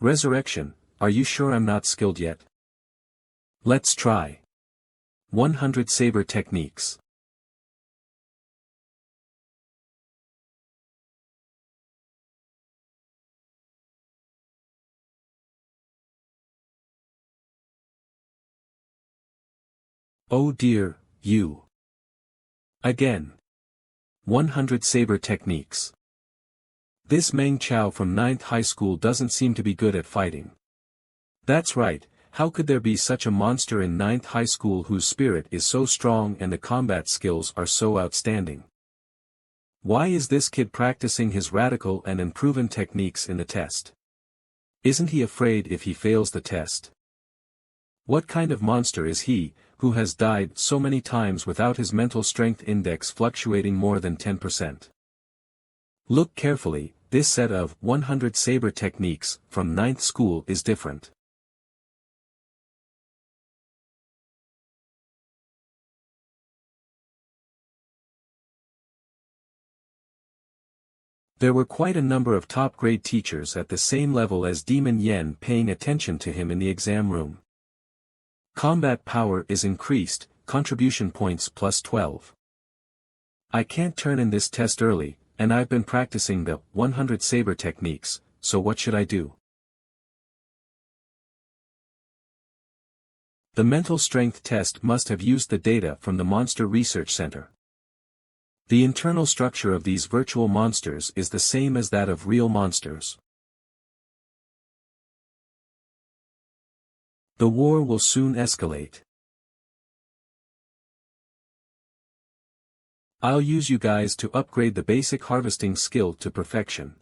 [SPEAKER 1] Resurrection, are you sure I'm not skilled yet? Let's try. 100 Saber Techniques. Oh dear, you. Again. 100 Saber Techniques. This Meng Chao from 9th High School doesn't seem to be good at fighting. That's right, how could there be such a monster in 9th High School whose spirit is so strong and the combat skills are so outstanding? Why is this kid practicing his radical and unproven techniques in the test? Isn't he afraid if he fails the test? What kind of monster is he, who has died so many times without his mental strength index fluctuating more than 10%? Look carefully, this set of 100 Saber Techniques from 9th School is different. There were quite a number of top-grade teachers at the same level as Demon Yen paying attention to him in the exam room. Combat power is increased, contribution points plus 12. I can't turn in this test early, and I've been practicing the 100 Saber Techniques, so what should I do? The mental strength test must have used the data from the Monster Research Center. The internal structure of these virtual monsters is the same as that of real monsters. The war will soon escalate. I'll use you guys to upgrade the basic harvesting skill to perfection.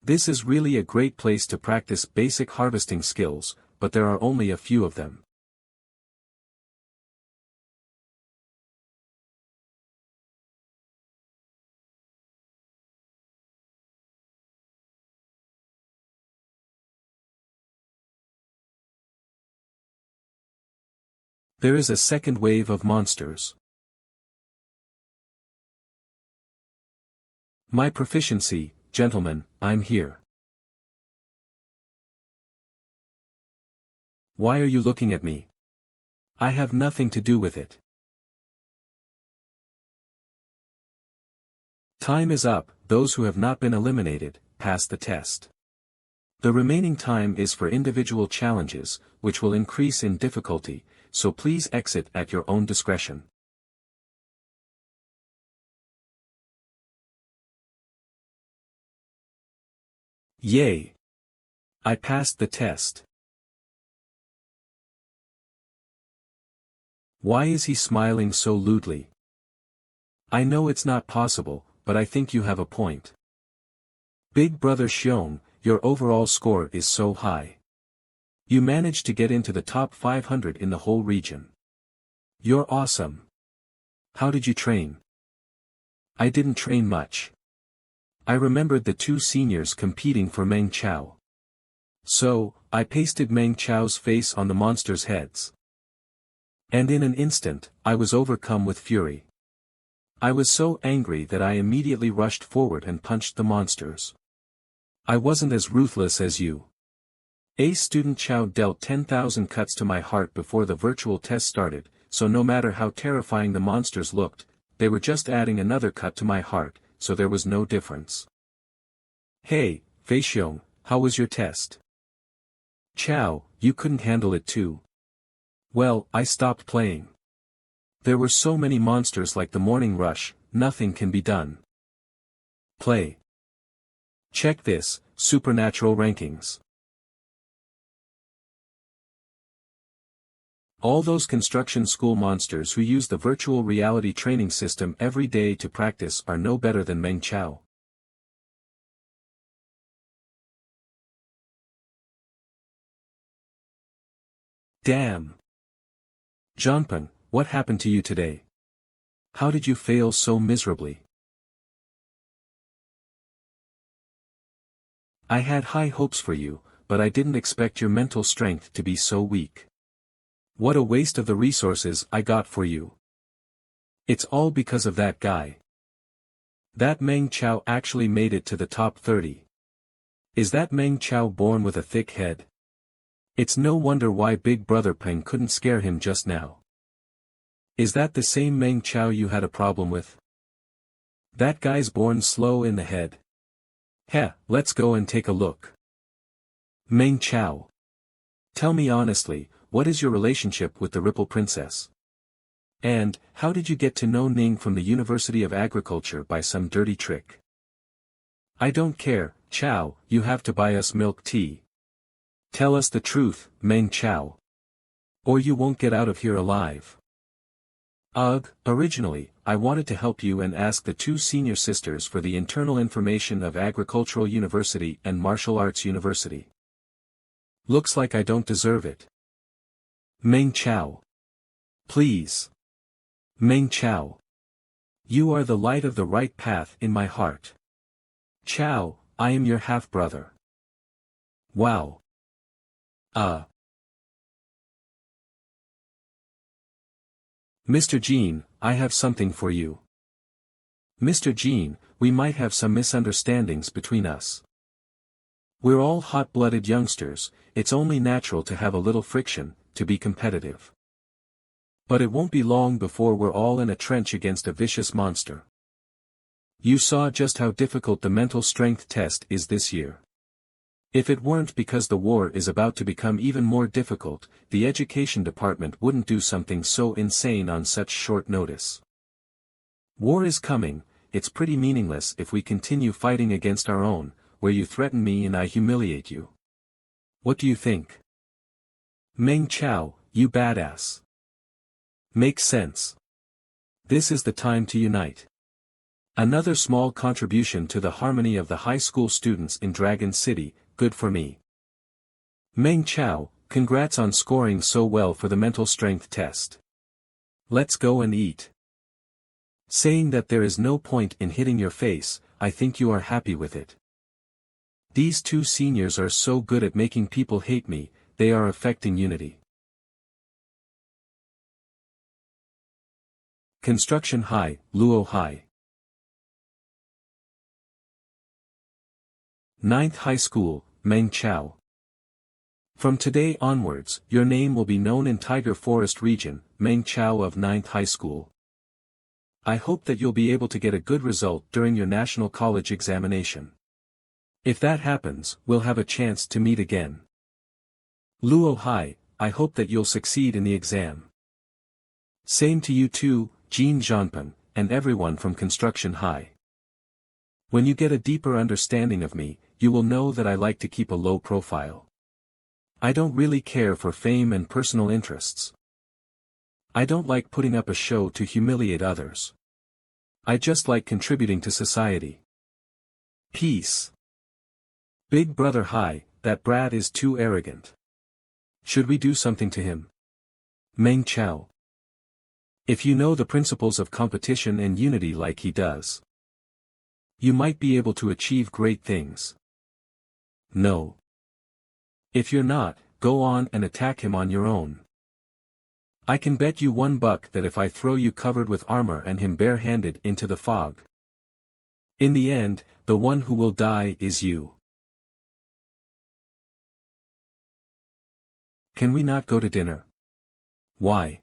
[SPEAKER 1] This is really a great place to practice basic harvesting skills, but there are only a few of them. There is a second wave of monsters. My proficiency, gentlemen, I'm here. Why are you looking at me? I have nothing to do with it. Time is up. Those who have not been eliminated, pass the test. The remaining time is for individual challenges, which will increase in difficulty, so please exit at your own discretion. Yay! I passed the test. Why is he smiling so lewdly? I know it's not possible, but I think you have a point. Big Brother Xiong, your overall score is so high. You managed to get into the top 500 in the whole region. You're awesome. How did you train? I didn't train much. I remembered the two seniors competing for Meng Chao. So, I pasted Meng Chao's face on the monsters' heads. And in an instant, I was overcome with fury. I was so angry that I immediately rushed forward and punched the monsters. I wasn't as ruthless as you. Ace Student Chao dealt 10,000 cuts to my heart before the virtual test started, so no matter how terrifying the monsters looked, they were just adding another cut to my heart, so there was no difference. Hey, Fei Xiong, how was your test? Chao, you couldn't handle it too. Well, I stopped playing. There were so many monsters like the morning rush, nothing can be done. Play. Check this, supernatural rankings. All those construction school monsters who use the virtual reality training system every day to practice are no better than Meng Chao. Damn. Zhanpeng, what happened to you today? How did you fail so miserably? I had high hopes for you, but I didn't expect your mental strength to be so weak. What a waste of the resources I got for you. It's all because of that guy. That Meng Chao actually made it to the top 30. Is that Meng Chao born with a thick head? It's no wonder why Big Brother Peng couldn't scare him just now. Is that the same Meng Chao you had a problem with? That guy's born slow in the head. Heh, let's go and take a look. Meng Chao. Tell me honestly, what is your relationship with the Ripple Princess? And, how did you get to know Ning from the University of Agriculture by some dirty trick? I don't care, Chao, you have to buy us milk tea. Tell us the truth, Meng Chao. Or you won't get out of here alive. Ugh, originally, I wanted to help you and ask the two senior sisters for the internal information of Agricultural University and Martial Arts University. Looks like I don't deserve it. Meng Chao. Please. Meng Chao. You are the light of the right path in my heart. Chao, I am your half-brother. Wow. Mr. Jean, I have something for you. Mr. Jean, we might have some misunderstandings between us. We're all hot-blooded youngsters, it's only natural to have a little friction, to be competitive. But it won't be long before we're all in a trench against a vicious monster. You saw just how difficult the mental strength test is this year. If it weren't because the war is about to become even more difficult, the education department wouldn't do something so insane on such short notice. War is coming, it's pretty meaningless if we continue fighting against our own, where you threaten me and I humiliate you. What do you think? Meng Chao, you badass. Makes sense. This is the time to unite. Another small contribution to the harmony of the high school students in Dragon City, good for me. Meng Chao, congrats on scoring so well for the mental strength test. Let's go and eat. Saying that there is no point in hitting your face, I think you are happy with it. These two seniors are so good at making people hate me, they are affecting unity. Construction High, Luo High. 9th High School, Meng Chao. From today onwards, your name will be known in Tiger Forest region, Meng Chao of 9th High School. I hope that you'll be able to get a good result during your national college examination. If that happens, we'll have a chance to meet again. Luo High, I hope that you'll succeed in the exam. Same to you too, Jean Jeanpin, and everyone from Construction High. When you get a deeper understanding of me, you will know that I like to keep a low profile. I don't really care for fame and personal interests. I don't like putting up a show to humiliate others. I just like contributing to society. Peace. Big Brother High, that brat is too arrogant. Should we do something to him? Meng Chao. If you know the principles of competition and unity like he does, you might be able to achieve great things. No. If you're not, go on and attack him on your own. I can bet you $1 that if I throw you covered with armor and him bare-handed into the fog, in the end, the one who will die is you. Can we not go to dinner? Why?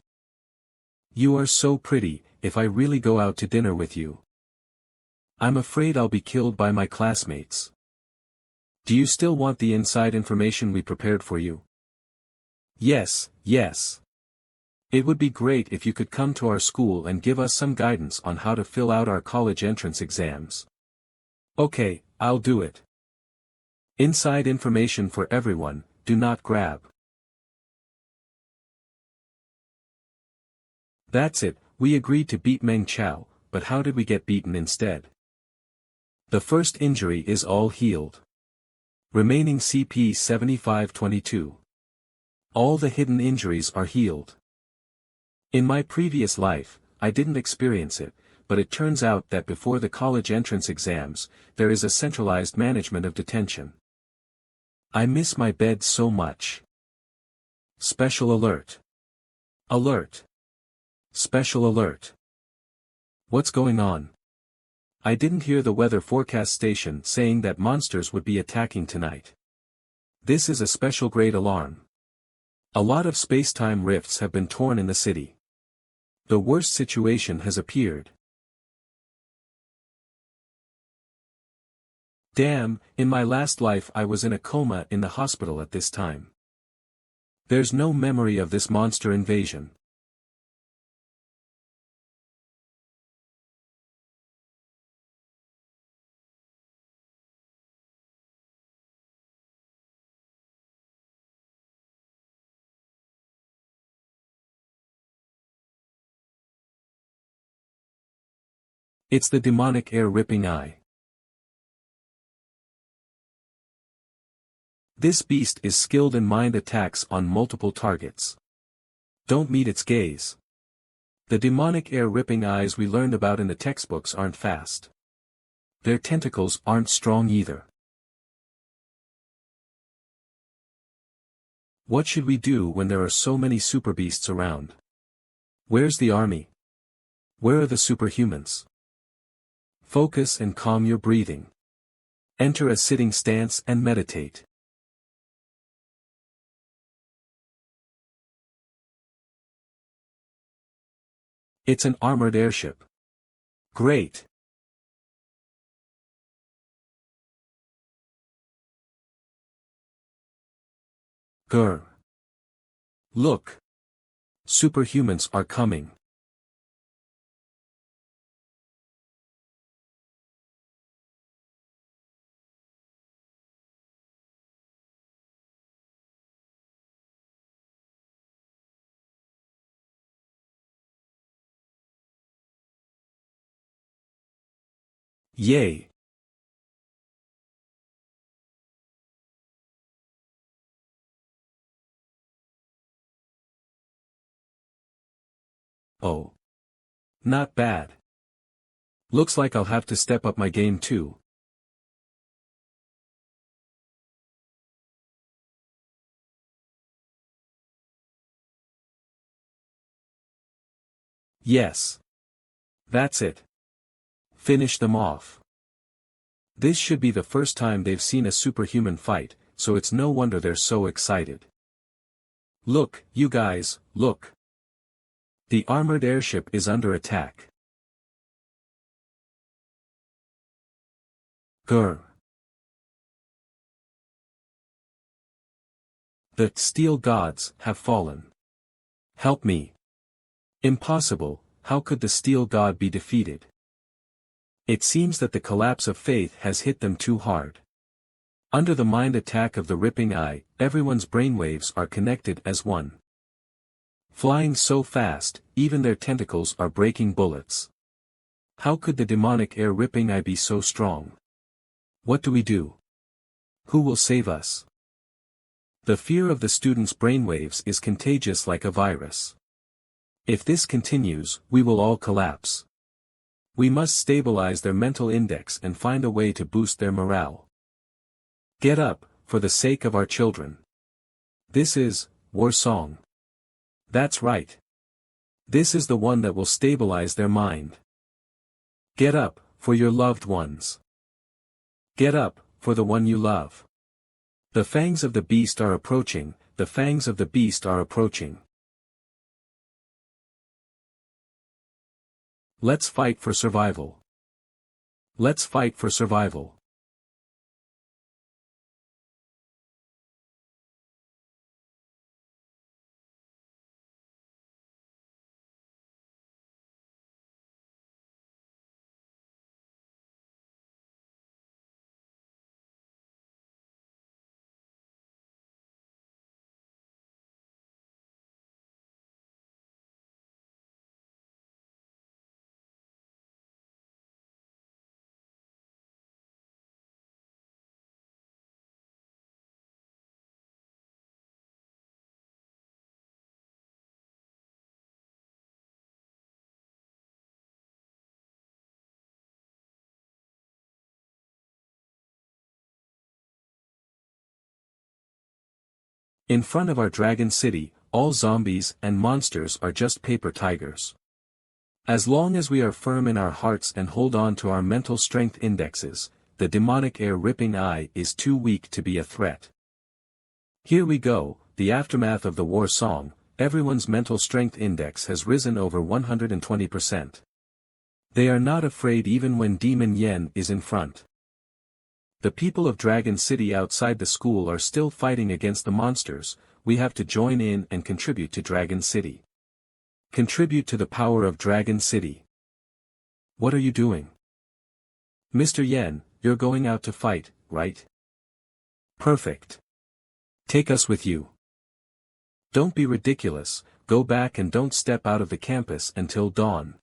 [SPEAKER 1] You are so pretty, if I really go out to dinner with you, I'm afraid I'll be killed by my classmates. Do you still want the inside information we prepared for you? Yes, yes. It would be great if you could come to our school and give us some guidance on how to fill out our college entrance exams. Okay, I'll do it. Inside information for everyone, do not grab. That's it, we agreed to beat Meng Chao, but how did we get beaten instead? The first injury is all healed. Remaining CP 7522. All the hidden injuries are healed. In my previous life, I didn't experience it, but it turns out that before the college entrance exams, there is a centralized management of detention. I miss my bed so much. Special alert. Alert. Special alert. What's going on? I didn't hear the weather forecast station saying that monsters would be attacking tonight. This is a special grade alarm. A lot of space-time rifts have been torn in the city. The worst situation has appeared. Damn, in my last life I was in a coma in the hospital at this time. There's no memory of this monster invasion. It's the demonic air-ripping eye. This beast is skilled in mind attacks on multiple targets. Don't meet its gaze. The demonic air-ripping eyes we learned about in the textbooks aren't fast. Their tentacles aren't strong either. What should we do when there are so many super beasts around? Where's the army? Where are the superhumans? Focus and calm your breathing. Enter a sitting stance and meditate. It's an armored airship. Great. Grr. Look. Superhumans are coming. Yay! Oh. Not bad. Looks like I'll have to step up my game too. Yes. That's it. Finish them off. This should be the first time they've seen a superhuman fight, so it's no wonder they're so excited. Look, you guys, look. The armored airship is under attack. Grr. The steel gods have fallen. Help me. Impossible, how could the steel god be defeated? It seems that the collapse of faith has hit them too hard. Under the mind attack of the ripping eye, everyone's brainwaves are connected as one. Flying so fast, even their tentacles are breaking bullets. How could the demonic air ripping eye be so strong? What do we do? Who will save us? The fear of the students' brainwaves is contagious like a virus. If this continues, we will all collapse. We must stabilize their mental index and find a way to boost their morale. Get up, for the sake of our children. This is, war song. That's right. This is the one that will stabilize their mind. Get up, for your loved ones. Get up, for the one you love. The fangs of the beast are approaching, the fangs of the beast are approaching. Let's fight for survival. Let's fight for survival. In front of our dragon city, all zombies and monsters are just paper tigers. As long as we are firm in our hearts and hold on to our mental strength indexes, the demonic air ripping eye is too weak to be a threat. Here we go, the aftermath of the war song, everyone's mental strength index has risen over 120%. They are not afraid even when Demon Yen is in front. The people of Dragon City outside the school are still fighting against the monsters, we have to join in and contribute to Dragon City. Contribute to the power of Dragon City. What are you doing? Mr. Yen, you're going out to fight, right? Perfect. Take us with you. Don't be ridiculous, go back and don't step out of the campus until dawn.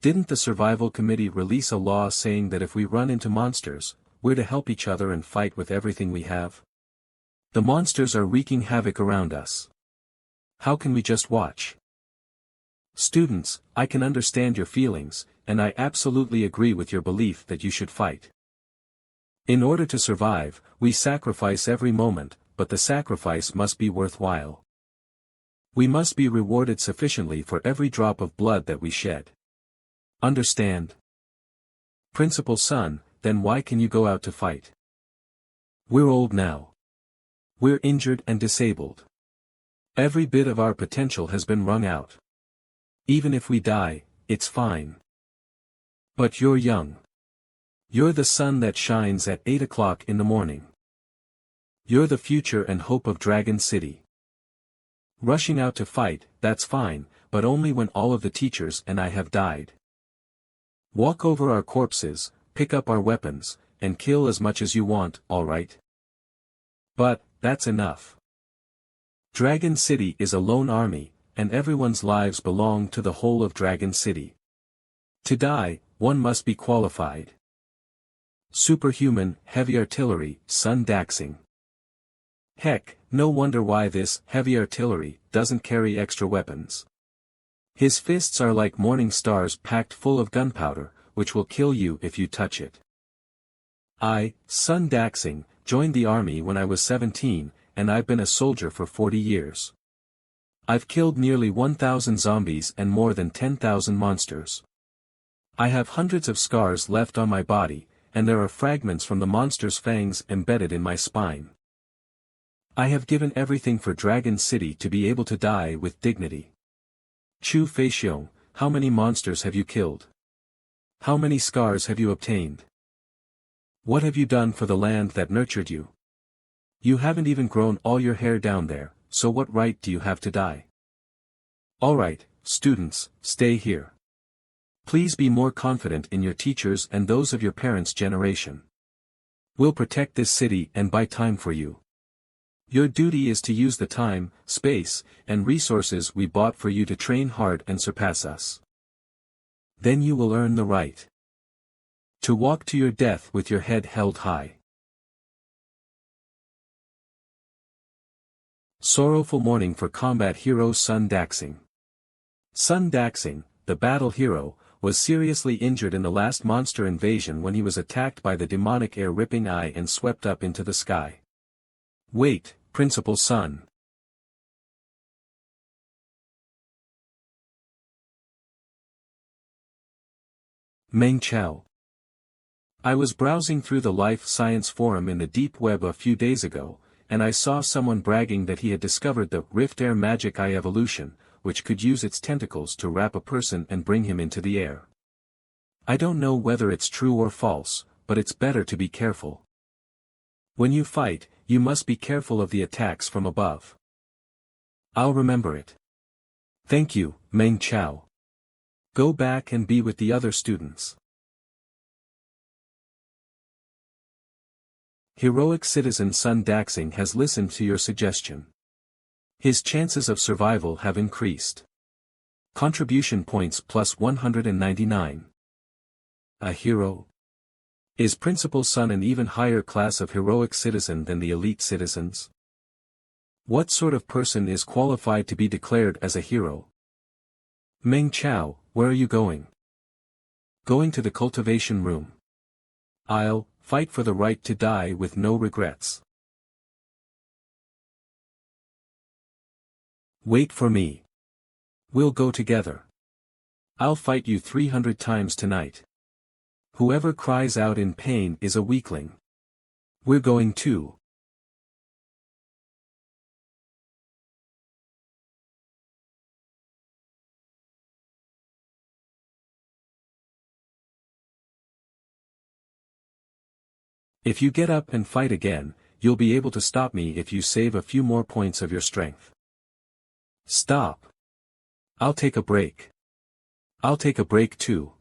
[SPEAKER 1] Didn't the Survival Committee release a law saying that if we run into monsters, we're to help each other and fight with everything we have? The monsters are wreaking havoc around us. How can we just watch? Students, I can understand your feelings, and I absolutely agree with your belief that you should fight. In order to survive, we sacrifice every moment, but the sacrifice must be worthwhile. We must be rewarded sufficiently for every drop of blood that we shed. Understand? Principal Son, then why can you go out to fight? We're old now. We're injured and disabled. Every bit of our potential has been wrung out. Even if we die, it's fine. But you're young. You're the sun that shines at 8 o'clock in the morning. You're the future and hope of Dragon City. Rushing out to fight, that's fine, but only when all of the teachers and I have died. Walk over our corpses, pick up our weapons, and kill as much as you want, alright? But, that's enough. Dragon City is a lone army, and everyone's lives belong to the whole of Dragon City. To die, one must be qualified. Superhuman, heavy artillery, Sun Daxing. Heck, no wonder why this heavy artillery doesn't carry extra weapons. His fists are like morning stars packed full of gunpowder, which will kill you if you touch it. I, Sun Daxing, joined the army when I was 17, and I've been a soldier for 40 years. I've killed nearly 1,000 zombies and more than 10,000 monsters. I have hundreds of scars left on my body, and there are fragments from the monster's fangs embedded in my spine. I have given everything for Dragon City to be able to die with dignity. Chu Feixiong, how many monsters have you killed? How many scars have you obtained? What have you done for the land that nurtured you? You haven't even grown all your hair down there, so what right do you have to die? Alright, students, stay here. Please be more confident in your teachers and those of your parents' generation. We'll protect this city and buy time for you. Your duty is to use the time, space, and resources we bought for you to train hard and surpass us. Then you will earn the right to walk to your death with your head held high. Sorrowful morning for combat hero Sun Daxing. Sun Daxing, the battle hero, was seriously injured in the last monster invasion when he was attacked by the demonic air-ripping eye and swept up into the sky. Wait, Principal Sun. Meng Chao. I was browsing through the Life Science Forum in the deep web a few days ago, and I saw someone bragging that he had discovered the Rift Air Magic Eye evolution, which could use its tentacles to wrap a person and bring him into the air. I don't know whether it's true or false, but it's better to be careful. When you fight, you must be careful of the attacks from above. I'll remember it. Thank you, Meng Chao. Go back and be with the other students. Heroic citizen Sun Daxing has listened to your suggestion. His chances of survival have increased. Contribution points plus 199. A hero? Is Principal Sun an even higher class of heroic citizen than the elite citizens? What sort of person is qualified to be declared as a hero? Meng Chao, where are you going? Going to the cultivation room. I'll fight for the right to die with no regrets. Wait for me. We'll go together. I'll fight you 300 times tonight. Whoever cries out in pain is a weakling. We're going too. If you get up and fight again, you'll be able to stop me if you save a few more points of your strength. Stop. I'll take a break. I'll take a break too.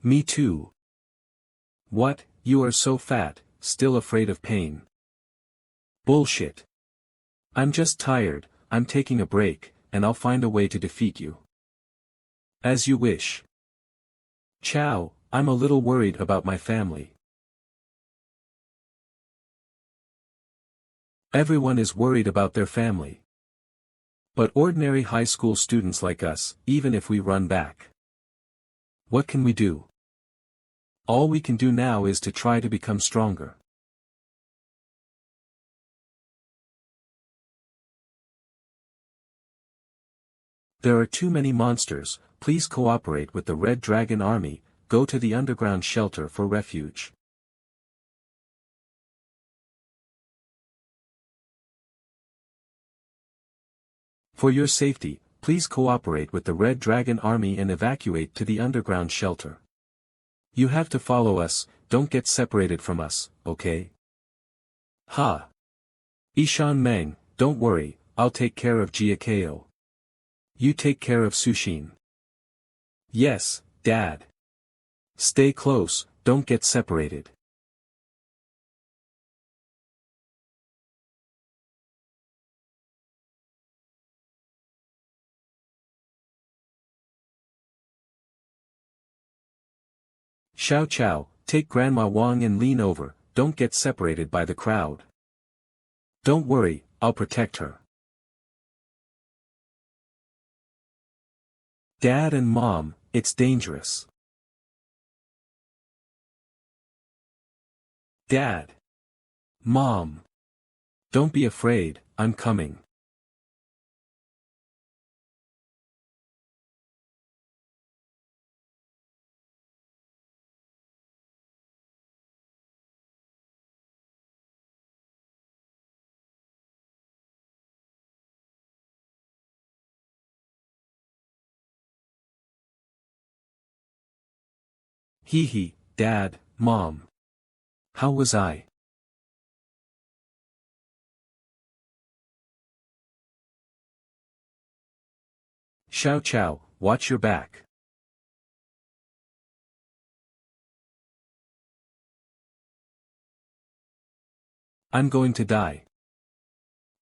[SPEAKER 1] Me too. What, you are so fat, still afraid of pain? Bullshit. I'm just tired, I'm taking a break, and I'll find a way to defeat you. As you wish. Chao, I'm a little worried about my family. Everyone is worried about their family. But ordinary high school students like us, even if we run back. What can we do? All we can do now is to try to become stronger. There are too many monsters, please cooperate with the Red Dragon Army, go to the underground shelter for refuge. For your safety, please cooperate with the Red Dragon Army and evacuate to the underground shelter. You have to follow us, don't get separated from us, okay? Ha! Ishan Meng, don't worry, I'll take care of Jiakeo. You take care of Sushin. Yes, Dad. Stay close, don't get separated. Xiao Chao, take Grandma Wang and lean over, don't get separated by the crowd. Don't worry, I'll protect her. Dad and Mom, it's dangerous. Dad. Mom. Don't be afraid, I'm coming. Hee hee, Dad, Mom. How was I? Xiao Chao, watch your back. I'm going to die.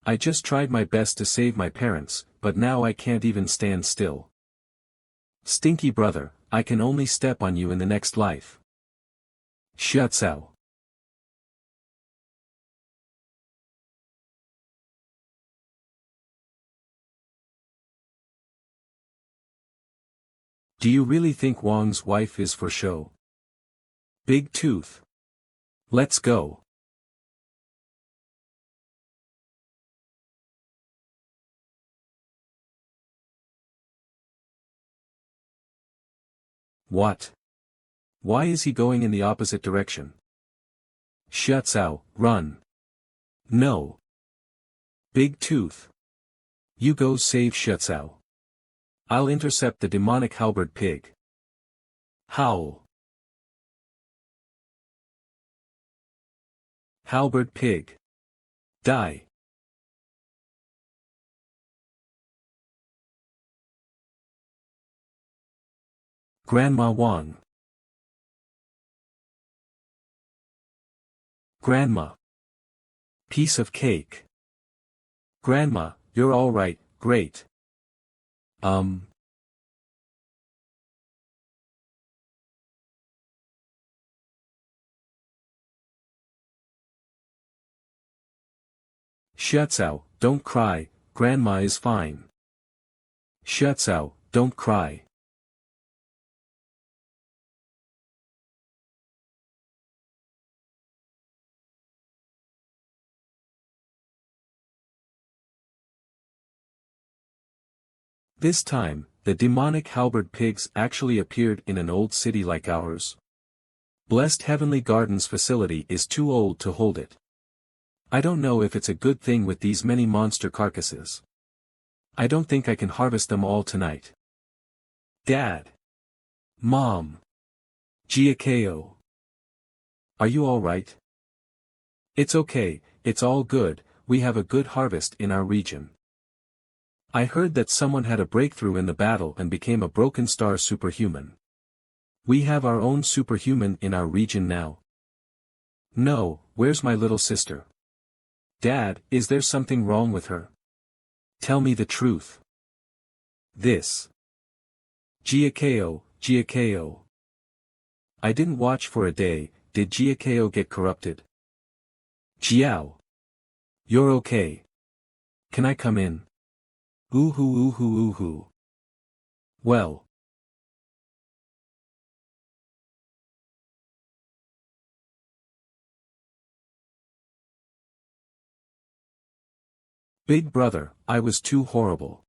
[SPEAKER 1] I just tried my best to save my parents, but now I can't even stand still. Stinky brother, I can only step on you in the next life. Xiao. Do you really think Wang's wife is for show? Big tooth. Let's go. What? Why is he going in the opposite direction? Xiao, run. No. Big tooth. You go save Xiao. I'll intercept the demonic halberd pig. Howl. Halberd pig. Die. Grandma Wang. Grandma. Piece of cake. Grandma, you're all right, great. Xiao, don't cry, Grandma is fine. Xiao, don't cry. This time, the demonic halberd pigs actually appeared in an old city like ours. Blessed Heavenly Gardens facility is too old to hold it. I don't know if it's a good thing with these many monster carcasses. I don't think I can harvest them all tonight. Dad. Mom. Giakeo. Are you all right? It's okay, it's all good, we have a good harvest in our region. I heard that someone had a breakthrough in the battle and became a broken star superhuman. We have our own superhuman in our region now. No, where's my little sister? Dad, is there something wrong with her? Tell me the truth. This. Giakeo. I didn't watch for a day, did Giakeo get corrupted? Jiao. You're okay. Can I come in? Oohoo. Well. Big brother, I was too horrible.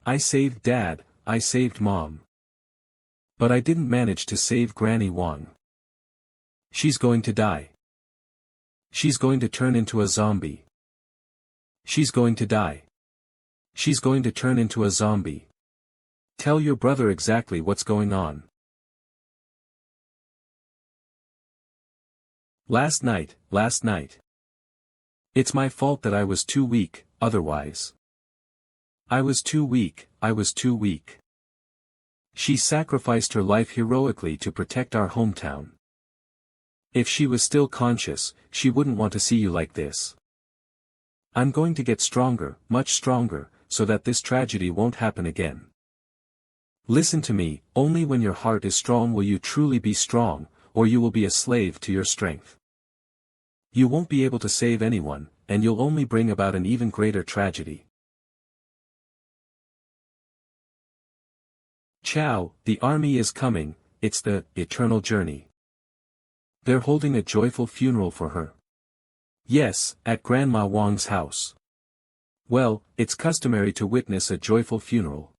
[SPEAKER 1] I saved Dad, I saved Mom. But I didn't manage to save Granny Wang. She's going to die. She's going to turn into a zombie. She's going to die. She's going to turn into a zombie. Tell your brother exactly what's going on. Last night. It's my fault that I was too weak, otherwise. I was too weak. She sacrificed her life heroically to protect our hometown. If she was still conscious, she wouldn't want to see you like this. I'm going to get stronger, much stronger, so that this tragedy won't happen again. Listen to me, only when your heart is strong will you truly be strong, or you will be a slave to your strength. You won't be able to save anyone, and you'll only bring about an even greater tragedy. Chow, the army is coming, it's the eternal journey. They're holding a joyful funeral for her. Yes, at Grandma Wang's house. Well, it's customary to witness a joyful funeral.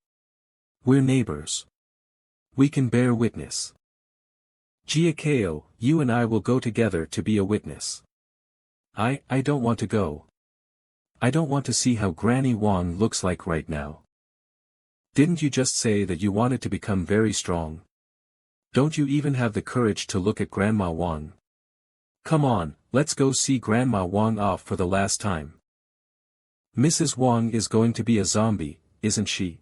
[SPEAKER 1] We're neighbors. We can bear witness. Giacao, you and I will go together to be a witness. I don't want to go. I don't want to see how Granny Wang looks like right now. Didn't you just say that you wanted to become very strong? Don't you even have the courage to look at Grandma Wang? Come on, let's go see Grandma Wang off for the last time. Mrs. Wang is going to be a zombie, isn't she?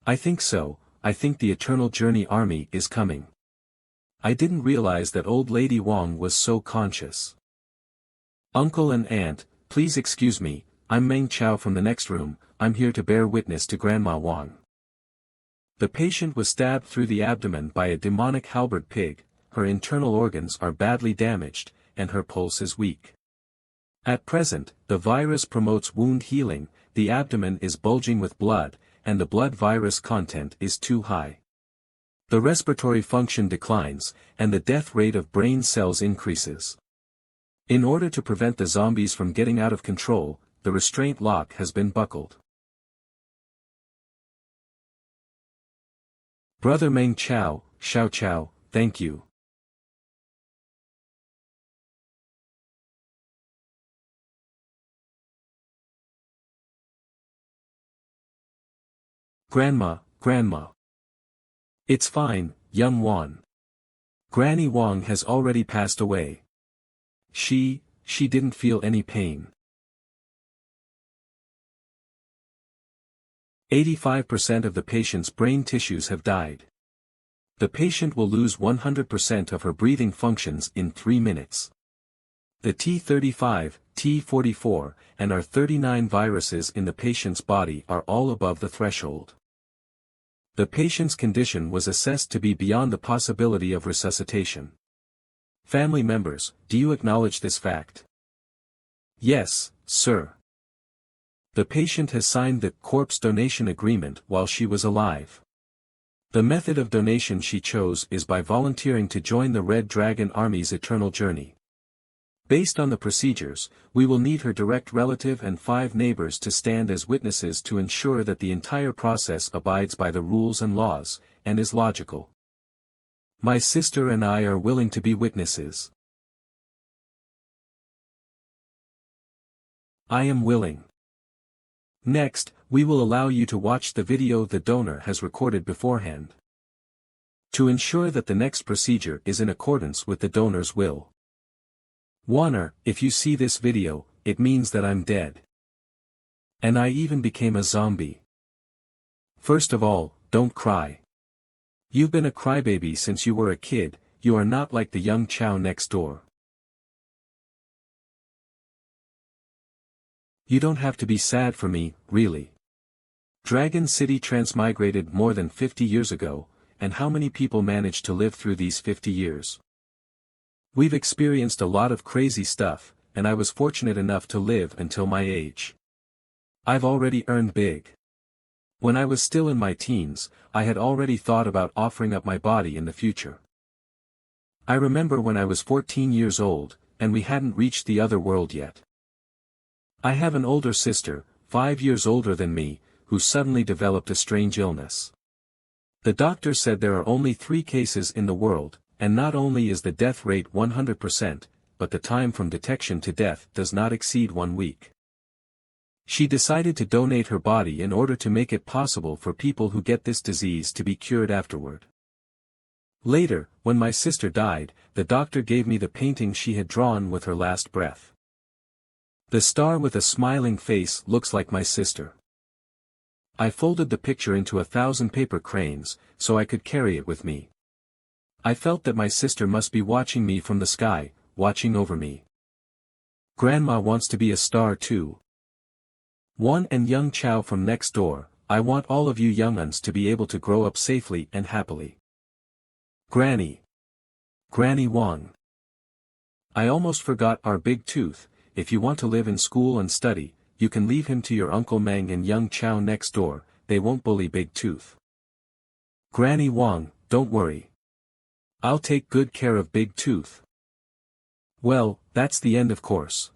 [SPEAKER 1] I think so, I think the Eternal Journey Army is coming. I didn't realize that old lady Wang was so conscious. Uncle and aunt, please excuse me, I'm Meng Chao from the next room, I'm here to bear witness to Grandma Wang. The patient was stabbed through the abdomen by a demonic halberd pig, her internal organs are badly damaged, and her pulse is weak. At present, the virus promotes wound healing, the abdomen is bulging with blood, and the blood virus content is too high. The respiratory function declines, and the death rate of brain cells increases. In order to prevent the zombies from getting out of control, the restraint lock has been buckled. Brother Meng Chao, Xiao Chao, thank you. Grandma, Grandma. It's fine, young Wan. Granny Wang has already passed away. She didn't feel any pain. 85% of the patient's brain tissues have died. The patient will lose 100% of her breathing functions in 3 minutes. The T35, T44, and R39 viruses in the patient's body are all above the threshold. The patient's condition was assessed to be beyond the possibility of resuscitation. Family members, do you acknowledge this fact? Yes, sir. The patient has signed the corpse donation agreement while she was alive. The method of donation she chose is by volunteering to join the Red Dragon Army's eternal journey. Based on the procedures, we will need her direct relative and 5 neighbors to stand as witnesses to ensure that the entire process abides by the rules and laws, and is logical. My sister and I are willing to be witnesses. I am willing. Next, we will allow you to watch the video the donor has recorded beforehand. To ensure that the next procedure is in accordance with the donor's will. Warner, if you see this video, it means that I'm dead. And I even became a zombie. First of all, don't cry. You've been a crybaby since you were a kid, you are not like the young Chow next door. You don't have to be sad for me, really. Dragon City transmigrated more than 50 years ago, and how many people managed to live through these 50 years? We've experienced a lot of crazy stuff, and I was fortunate enough to live until my age. I've already earned big. When I was still in my teens, I had already thought about offering up my body in the future. I remember when I was 14 years old, and we hadn't reached the other world yet. I have an older sister, 5 years older than me, who suddenly developed a strange illness. The doctor said there are only 3 cases in the world, and not only is the death rate 100%, but the time from detection to death does not exceed 1 week. She decided to donate her body in order to make it possible for people who get this disease to be cured afterward. Later, when my sister died, the doctor gave me the painting she had drawn with her last breath. The star with a smiling face looks like my sister. I folded the picture into 1,000 paper cranes, so I could carry it with me. I felt that my sister must be watching me from the sky, watching over me. Grandma wants to be a star too. Wan and young Chow from next door, I want all of you young uns to be able to grow up safely and happily. Granny. Granny Wang. I almost forgot our big tooth. If you want to live in school and study, you can leave him to your Uncle Meng and young Chow next door, they won't bully Big Tooth. Granny Wang, don't worry. I'll take good care of Big Tooth. Well, that's the end of course.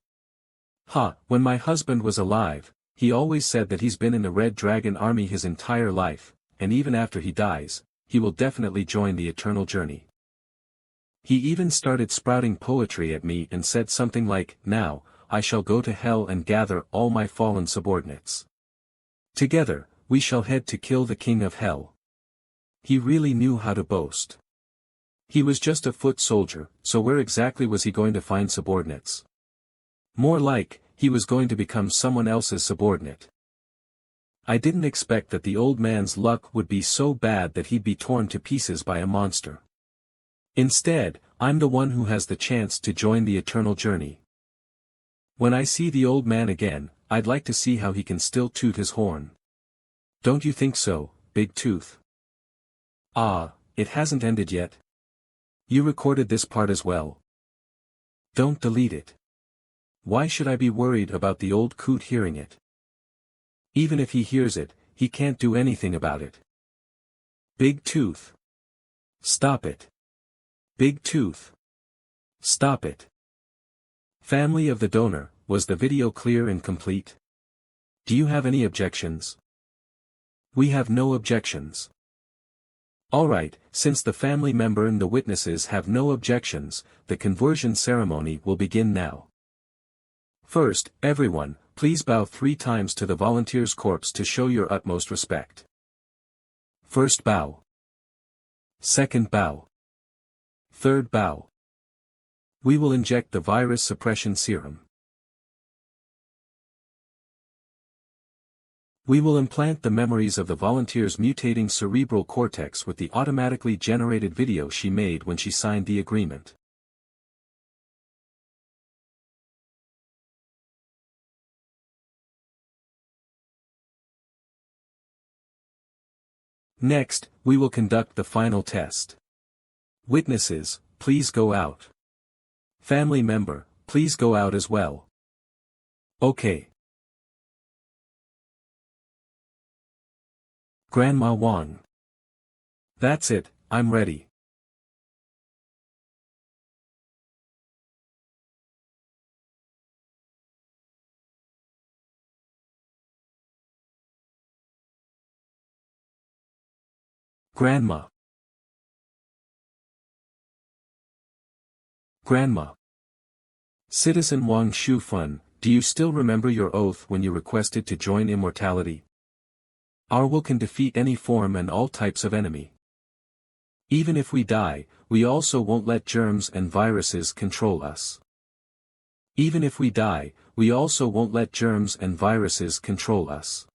[SPEAKER 1] When my husband was alive, he always said that he's been in the Red Dragon Army his entire life, and even after he dies, he will definitely join the eternal journey. He even started sprouting poetry at me and said something like, "Now, I shall go to hell and gather all my fallen subordinates. Together, we shall head to kill the king of hell." He really knew how to boast. He was just a foot soldier, so where exactly was he going to find subordinates? More like, he was going to become someone else's subordinate. I didn't expect that the old man's luck would be so bad that he'd be torn to pieces by a monster. Instead, I'm the one who has the chance to join the eternal journey. When I see the old man again, I'd like to see how he can still toot his horn. Don't you think so, Big Tooth? It hasn't ended yet. You recorded this part as well. Don't delete it. Why should I be worried about the old coot hearing it? Even if he hears it, he can't do anything about it. Big Tooth. Stop it. Big Tooth. Stop it. Family of the donor, was the video clear and complete? Do you have any objections? We have no objections. Alright, since the family member and the witnesses have no objections, the conversion ceremony will begin now. First, everyone, please bow 3 times to the volunteer's corpse to show your utmost respect. First bow. Second bow. Third bow. We will inject the virus suppression serum. We will implant the memories of the volunteer's mutating cerebral cortex with the automatically generated video she made when she signed the agreement. Next, we will conduct the final test. Witnesses, please go out. Family member, please go out as well. Okay. Grandma Wang. That's it, I'm ready. Grandma. Grandma. Citizen Wang Shufun, do you still remember your oath when you requested to join immortality? Our will can defeat any form and all types of enemy. Even if we die, we also won't let germs and viruses control us. Even if we die, we also won't let germs and viruses control us.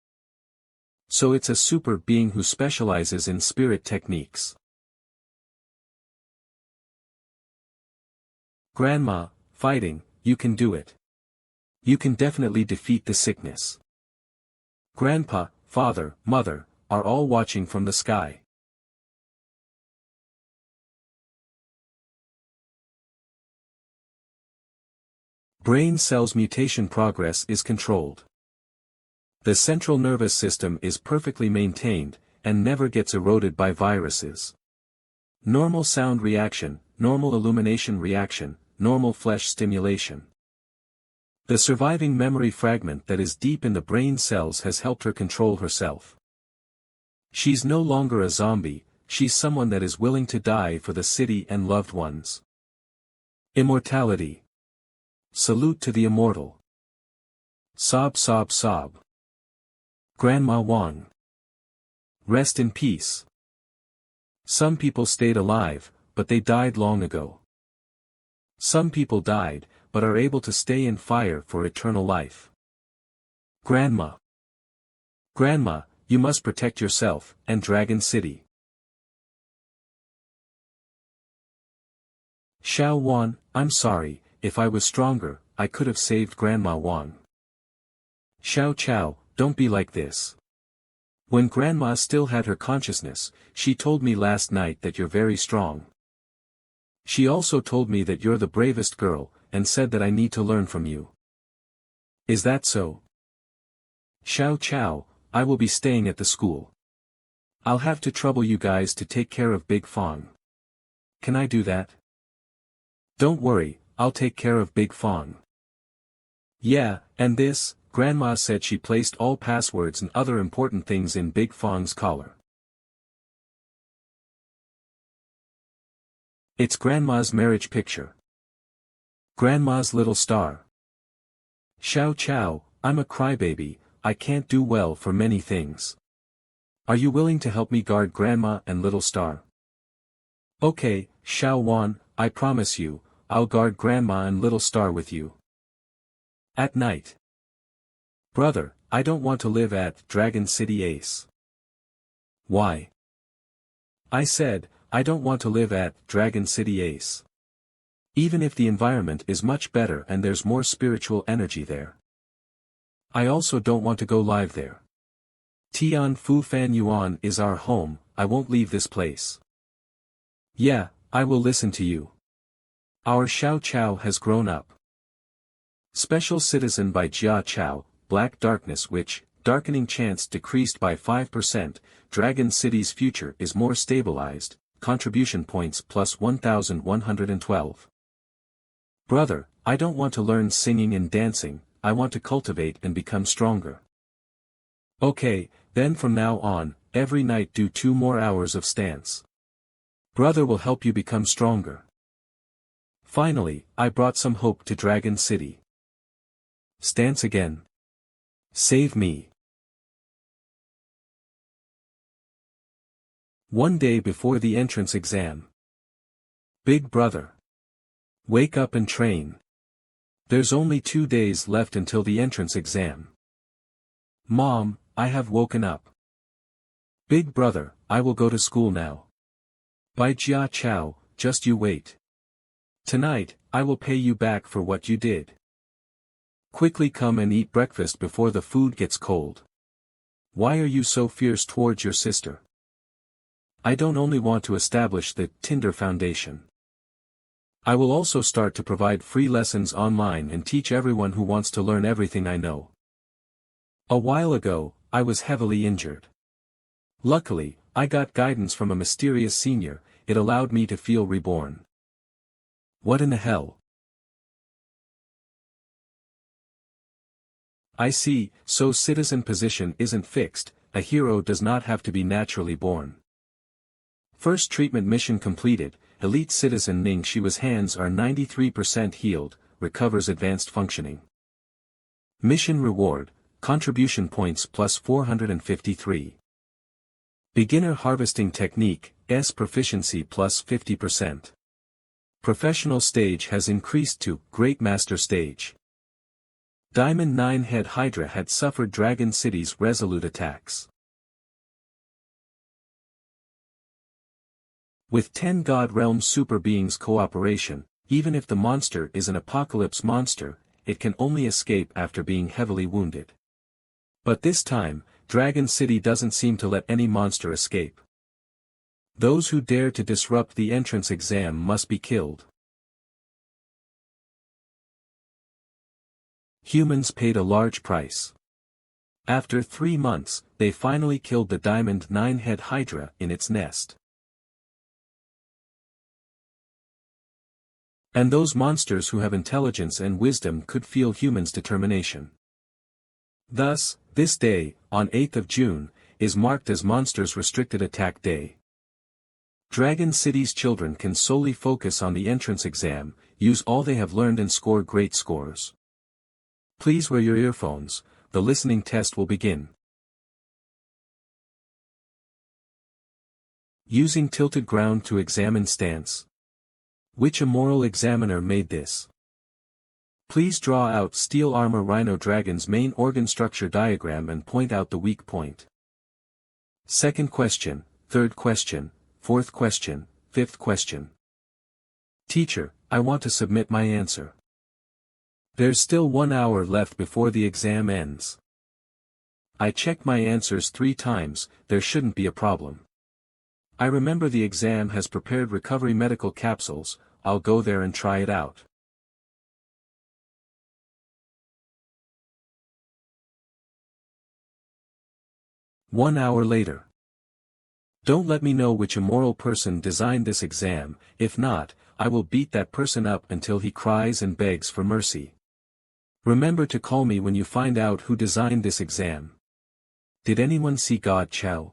[SPEAKER 1] So it's a super being who specializes in spirit techniques. Grandma, fighting, you can do it. You can definitely defeat the sickness. Grandpa, father, mother, are all watching from the sky. Brain cells mutation progress is controlled. The central nervous system is perfectly maintained, and never gets eroded by viruses. Normal sound reaction, normal illumination reaction, normal flesh stimulation. The surviving memory fragment that is deep in the brain cells has helped her control herself. She's no longer a zombie, she's someone that is willing to die for the city and loved ones. Immortality. Salute to the immortal. Sob sob sob. Grandma Wang. Rest in peace. Some people stayed alive, but they died long ago. Some people died, but are able to stay in fire for eternal life. Grandma. Grandma, you must protect yourself, and Dragon City. Xiao Wan, I'm sorry, if I was stronger, I could have saved Grandma Wang. Xiao Chao, don't be like this. When Grandma still had her consciousness, she told me last night that you're very strong. She also told me that you're the bravest girl, and said that I need to learn from you. Is that so? Xiao Chao, I will be staying at the school. I'll have to trouble you guys to take care of Big Fong. Can I do that? Don't worry, I'll take care of Big Fong. Yeah, and this, Grandma said she placed all passwords and other important things in Big Fong's collar. It's Grandma's marriage picture. Grandma's little star. Xiao Chao, I'm a crybaby, I can't do well for many things. Are you willing to help me guard Grandma and little star? Okay, Xiao Wan, I promise you, I'll guard Grandma and little star with you. At night. Brother, I don't want to live at Dragon City Ace. Why? I said, I don't want to live at Dragon City Ace. Even if the environment is much better and there's more spiritual energy there. I also don't want to go live there. Tian Fu Fan Yuan is our home, I won't leave this place. Yeah, I will listen to you. Our Xiao Chao has grown up. Special Citizen by Jia Chao, Black Darkness Witch, Darkening Chance decreased by 5%, Dragon City's future is more stabilized, contribution points plus 1112. Brother, I don't want to learn singing and dancing, I want to cultivate and become stronger. Okay, then from now on, every night do 2 more hours of stance. Brother will help you become stronger. Finally, I brought some hope to Dragon City. Stance again. Save me. One day before the entrance exam. Big brother. Wake up and train. There's only 2 days left until the entrance exam. Mom, I have woken up. Big brother, I will go to school now. By Jia Chao, just you wait. Tonight, I will pay you back for what you did. Quickly come and eat breakfast before the food gets cold. Why are you so fierce towards your sister? I don't only want to establish the Tinder Foundation. I will also start to provide free lessons online and teach everyone who wants to learn everything I know. A while ago, I was heavily injured. Luckily, I got guidance from a mysterious senior, it allowed me to feel reborn. What in the hell? I see, so citizen position isn't fixed, a hero does not have to be naturally born. First treatment mission completed, elite citizen Ning Shiwa's hands are 93% healed, recovers advanced functioning. Mission reward, contribution points plus 453. Beginner harvesting technique, S proficiency plus 50%. Professional stage has increased to Great Master stage. Diamond 9-head Hydra had suffered Dragon City's resolute attacks. With 10 God Realm super beings cooperation, even if the monster is an apocalypse monster, it can only escape after being heavily wounded. But this time, Dragon City doesn't seem to let any monster escape. Those who dare to disrupt the entrance exam must be killed. Humans paid a large price. After 3 months, they finally killed the Diamond 9-head Hydra in its nest. And those monsters who have intelligence and wisdom could feel humans' determination. Thus, this day, on 8th of June, is marked as Monsters Restricted Attack Day. Dragon City's children can solely focus on the entrance exam, use all they have learned and score great scores. Please wear your earphones, the listening test will begin. Using tilted ground to examine stance. Which immoral examiner made this? Please draw out Steel Armor Rhino Dragon's main organ structure diagram and point out the weak point. Second question, third question, fourth question, fifth question. Teacher, I want to submit my answer. There's still 1 hour left before the exam ends. I checked my answers 3 times, there shouldn't be a problem. I remember the exam has prepared recovery medical capsules, I'll go there and try it out. One hour later. Don't let me know which immoral person designed this exam, if not, I will beat that person up until he cries and begs for mercy. Remember to call me when you find out who designed this exam. Did anyone see God Chow?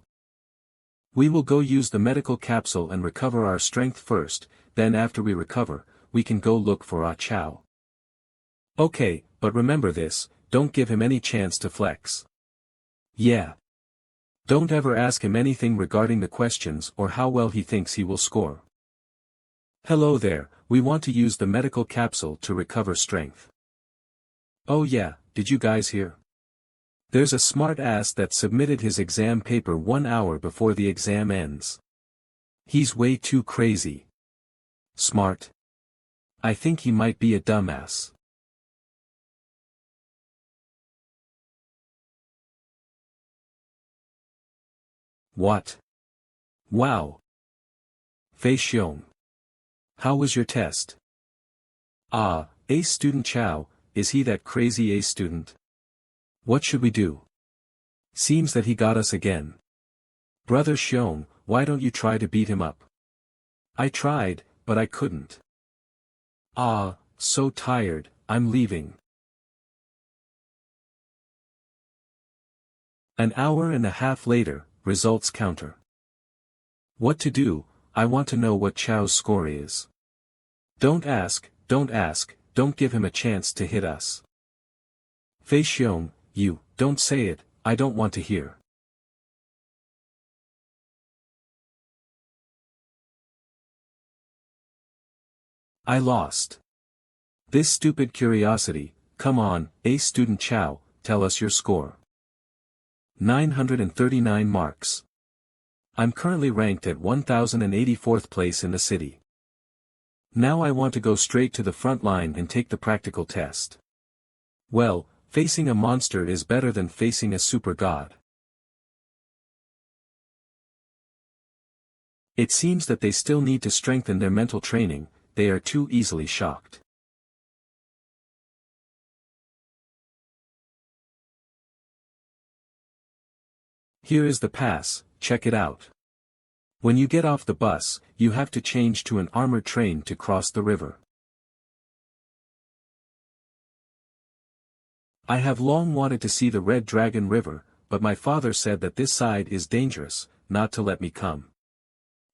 [SPEAKER 1] We will go use the medical capsule and recover our strength first, then after we recover, we can go look for Ah Chow. Okay, but remember this, don't give him any chance to flex. Yeah. Don't ever ask him anything regarding the questions or how well he thinks he will score. Hello there, we want to use the medical capsule to recover strength. Oh yeah, did you guys hear? There's a smart ass that submitted his exam paper 1 hour before the exam ends. He's way too crazy. Smart? I think he might be a dumbass. What? Wow. Fei Xiong. How was your test? Ah, ace student Chow, is he that crazy ace student? What should we do? Seems that he got us again. Brother Xiong, why don't you try to beat him up? I tried, but I couldn't. Ah, so tired, I'm leaving. An hour and a half later, results counter. What to do? I want to know what Chow's score is. Don't ask, don't give him a chance to hit us. Fei Xiong, you, don't say it, I don't want to hear. I lost. This stupid curiosity, come on, ace student Chow, tell us your score. 939 marks. I'm currently ranked at 1084th place in the city. Now I want to go straight to the front line and take the practical test. Well, facing a monster is better than facing a super god. It seems that they still need to strengthen their mental training, they are too easily shocked. Here is the pass, check it out. When you get off the bus, you have to change to an armored train to cross the river. I have long wanted to see the Red Dragon River, but my father said that this side is dangerous, not to let me come.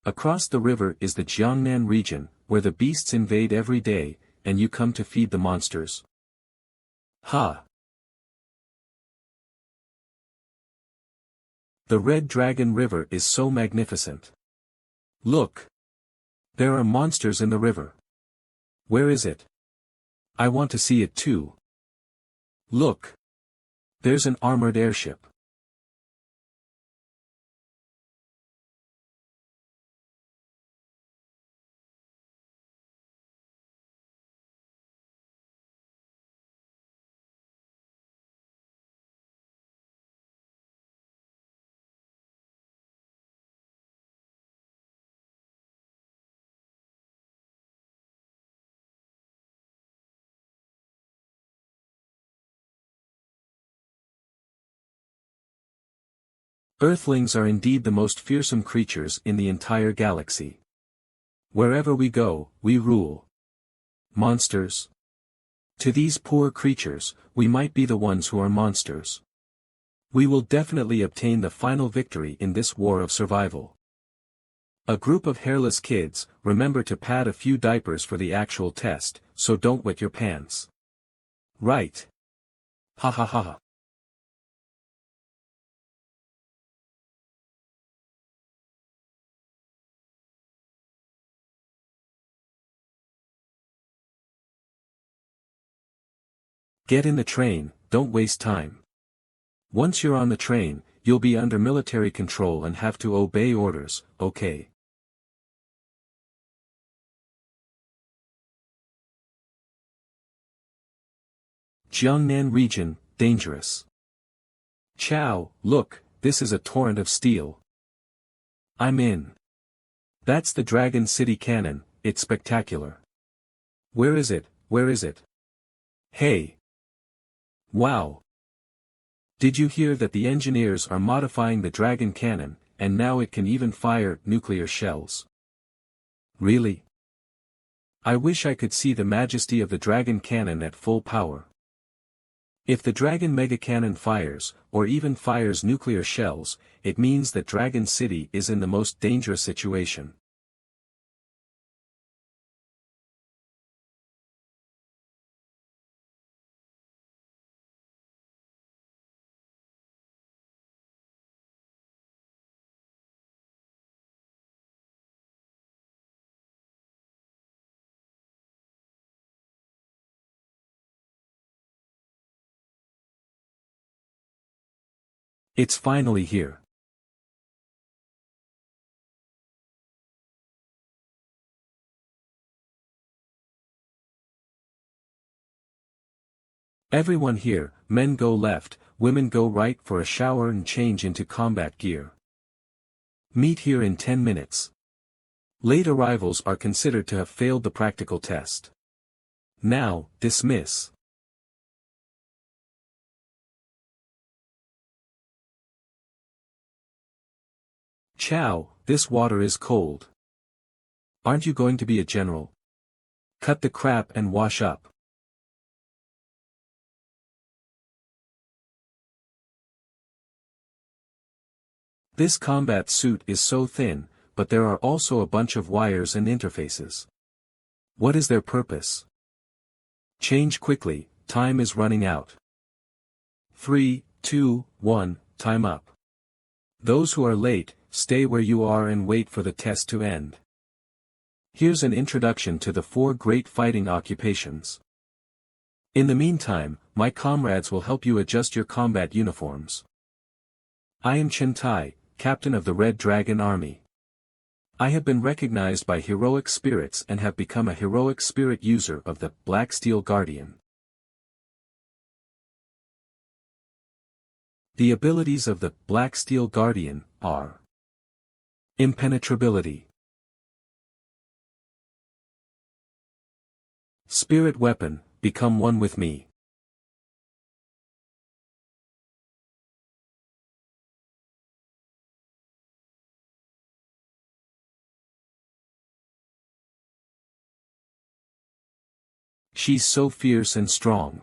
[SPEAKER 1] Across the river is the Jiangnan region, where the beasts invade every day, and you come to feed the monsters. Ha! The Red Dragon River is so magnificent. Look! There are monsters in the river. Where is it? I want to see it too. Look! There's an armored airship. Earthlings are indeed the most fearsome creatures in the entire galaxy. Wherever we go, we rule. Monsters. To these poor creatures, we might be the ones who are monsters. We will definitely obtain the final victory in this war of survival. A group of hairless kids, remember to pad a few diapers for the actual test, so don't wet your pants. Right. Ha ha ha ha. Get in the train, don't waste time. Once you're on the train, you'll be under military control and have to obey orders, okay? Jiangnan region, dangerous. Chow, look, this is a torrent of steel. I'm in. That's the Dragon City cannon, it's spectacular. Where is it, where is it? Hey. Wow. Did you hear that the engineers are modifying the Dragon cannon, and now it can even fire nuclear shells? Really? I wish I could see the majesty of the Dragon cannon at full power. If the Dragon Mega Cannon fires, or even fires nuclear shells, it means that Dragon City is in the most dangerous situation. It's finally here. Everyone here, men go left, women go right for a shower and change into combat gear. Meet here in 10 minutes. Late arrivals are considered to have failed the practical test. Now, dismiss. Chow, this water is cold. Aren't you going to be a general? Cut the crap and wash up. This combat suit is so thin, but there are also a bunch of wires and interfaces. What is their purpose? Change quickly, time is running out. 3, 2, 1, time up. Those who are late, stay where you are and wait for the test to end. Here's an introduction to the 4 great fighting occupations. In the meantime, my comrades will help you adjust your combat uniforms. I am Chen Tai, captain of the Red Dragon Army. I have been recognized by heroic spirits and have become a heroic spirit user of the Black Steel Guardian. The abilities of the Black Steel Guardian are impenetrability, spirit weapon, become one with me. She's so fierce and strong.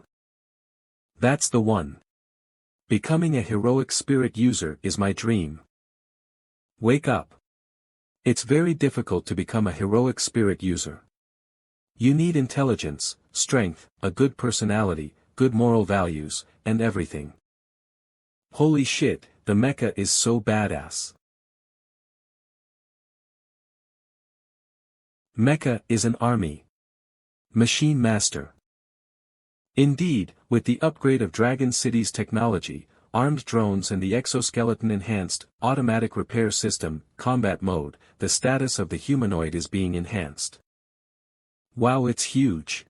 [SPEAKER 1] That's the one. Becoming a heroic spirit user is my dream. Wake up. It's very difficult to become a heroic spirit user. You need intelligence, strength, a good personality, good moral values, and everything. Holy shit, the mecha is so badass. Mecha is an army. Machine Master. Indeed, with the upgrade of Dragon City's technology, armed drones and the exoskeleton-enhanced, automatic repair system, combat mode, the status of the humanoid is being enhanced. Wow, it's huge.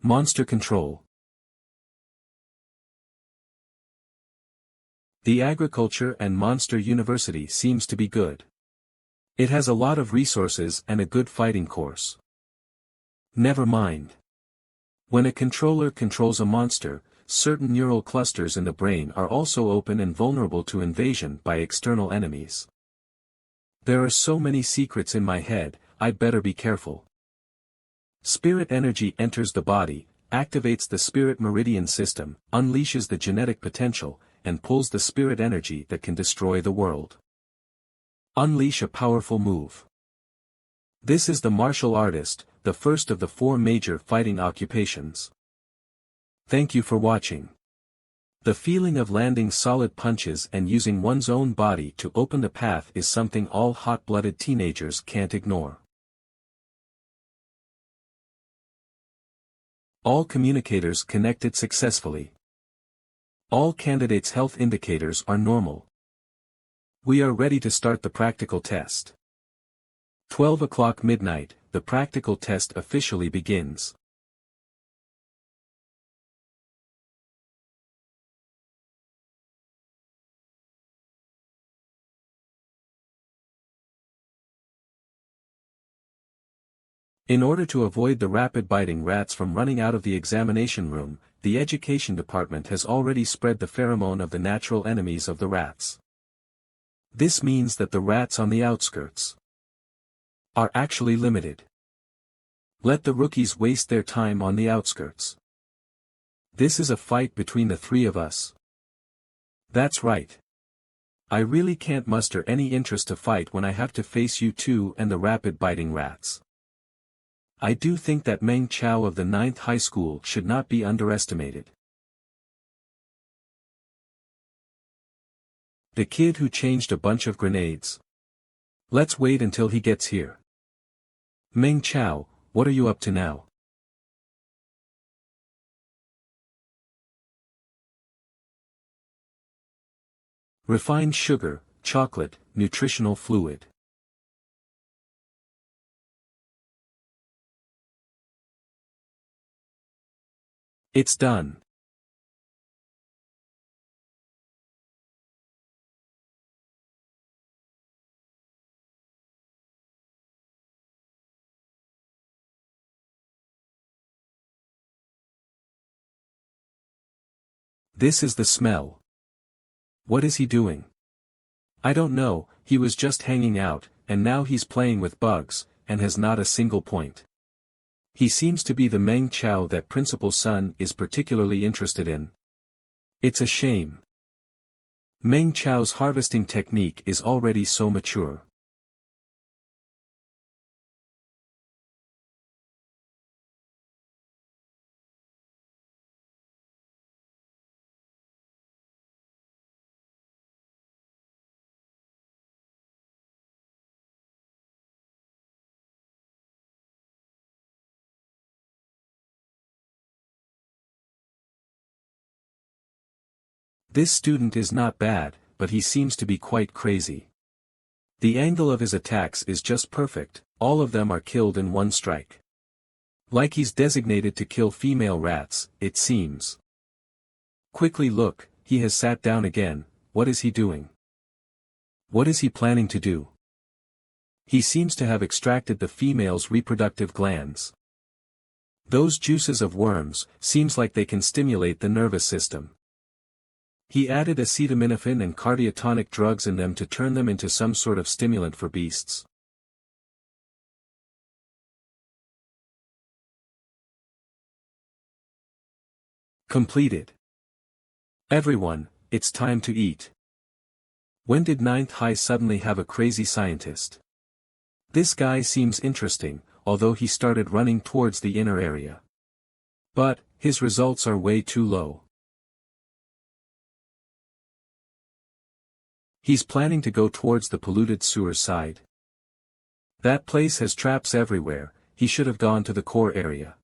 [SPEAKER 1] Monster control. The Agriculture and Monster University seems to be good. It has a lot of resources and a good fighting course. Never mind. When a controller controls a monster, certain neural clusters in the brain are also open and vulnerable to invasion by external enemies. There are so many secrets in my head, I'd better be careful. Spirit energy enters the body, activates the spirit meridian system, unleashes the genetic potential, and pulls the spirit energy that can destroy the world. Unleash a powerful move. This is the martial artist, the first of the 4 major fighting occupations. Thank you for watching. The feeling of landing solid punches and using one's own body to open the path is something all hot-blooded teenagers can't ignore. All communicators connected successfully. All candidates' health indicators are normal. We are ready to start the practical test. 12 o'clock midnight, the practical test officially begins. In order to avoid the rapid-biting rats from running out of the examination room, the education department has already spread the pheromone of the natural enemies of the rats. This means that the rats on the outskirts are actually limited. Let the rookies waste their time on the outskirts. This is a fight between the three of us. That's right. I really can't muster any interest to fight when I have to face you two and the rapid-biting rats. I do think that Meng Chao of the 9th High School should not be underestimated. The kid who changed a bunch of grenades. Let's wait until he gets here. Meng Chao, what are you up to now? Refined sugar, chocolate, nutritional fluid. It's done. This is the smell. What is he doing? I don't know, he was just hanging out, and now he's playing with bugs, and has not a single point. He seems to be the Meng Chao that Principal Sun is particularly interested in. It's a shame. Meng Chao's harvesting technique is already so mature. This student is not bad, but he seems to be quite crazy. The angle of his attacks is just perfect, all of them are killed in one strike. Like he's designated to kill female rats, it seems. Quickly look, he has sat down again, what is he doing? What is he planning to do? He seems to have extracted the female's reproductive glands. Those juices of worms, seems like they can stimulate the nervous system. He added acetaminophen and cardiotonic drugs in them to turn them into some sort of stimulant for beasts. Completed. Everyone, it's time to eat. When did 9th High suddenly have a crazy scientist? This guy seems interesting, although he started running towards the inner area. But, his results are way too low. He's planning to go towards the polluted sewer side. That place has traps everywhere, he should have gone to the core area.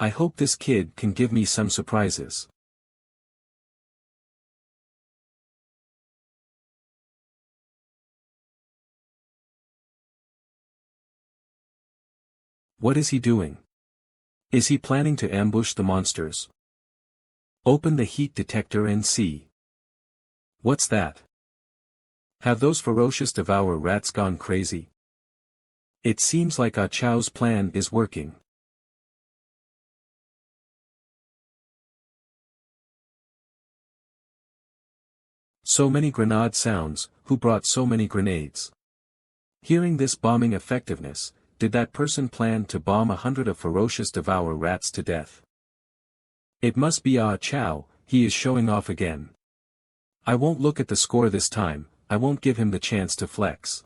[SPEAKER 1] I hope this kid can give me some surprises. What is he doing? Is he planning to ambush the monsters? Open the heat detector and see. What's that? Have those ferocious devourer rats gone crazy? It seems like Ah Chao's plan is working. So many grenade sounds, who brought so many grenades? Hearing this bombing effectiveness, did that person plan to bomb 100 of ferocious devourer rats to death? It must be Ah Chao, he is showing off again. I won't look at the score this time, I won't give him the chance to flex.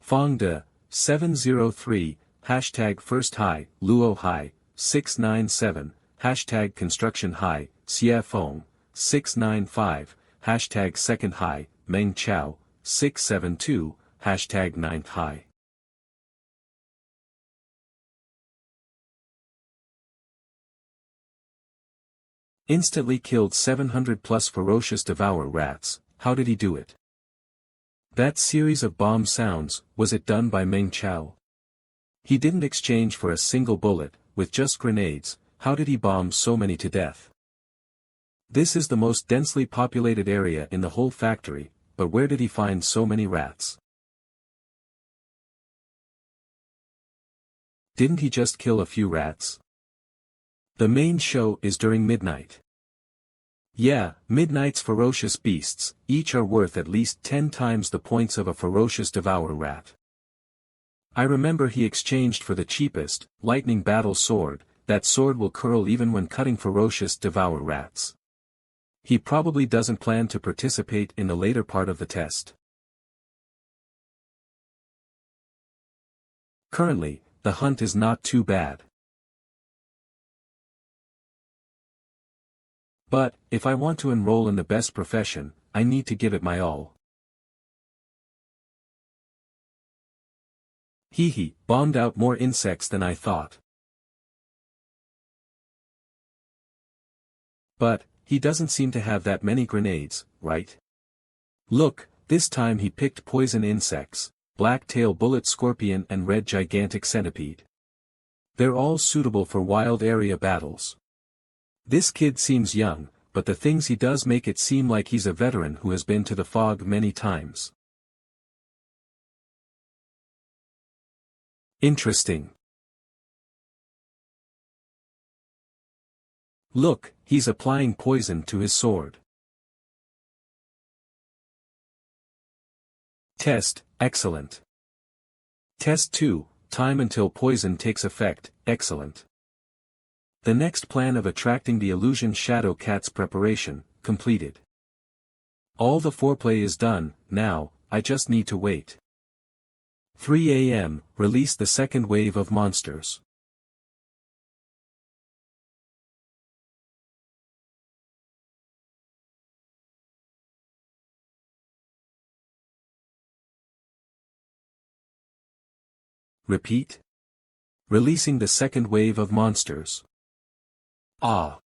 [SPEAKER 1] Fong De, 703, hashtag First High, Luo High, 697, hashtag Construction High, Xie Fong, 695, hashtag Second High, Meng Chao, 672, hashtag 9th High. Instantly killed 700 plus ferocious devourer rats, how did he do it? That series of bomb sounds, was it done by Meng Chao? He didn't exchange for a single bullet, with just grenades. How did he bomb so many to death? This is the most densely populated area in the whole factory, but where did he find so many rats? Didn't he just kill a few rats? The main show is during midnight. Yeah, midnight's ferocious beasts, each are worth at least 10 times the points of a ferocious devour rat. I remember he exchanged for the cheapest, lightning battle sword. That sword will curl even when cutting ferocious devour rats. He probably doesn't plan to participate in the later part of the test. Currently, the hunt is not too bad. But, if I want to enroll in the best profession, I need to give it my all. Hee, bombed out more insects than I thought. But, he doesn't seem to have that many grenades, right? Look, this time he picked poison insects, black-tail bullet scorpion and red gigantic centipede. They're all suitable for wild area battles. This kid seems young, but the things he does make it seem like he's a veteran who has been to the fog many times. Interesting. Look, he's applying poison to his sword. Test, excellent. Test 2, time until poison takes effect, excellent. The next plan of attracting the illusion shadow cat's preparation, completed. All the foreplay is done, now, I just need to wait. 3 a.m., release the second wave of monsters. Repeat. Releasing the second wave of monsters. Ah.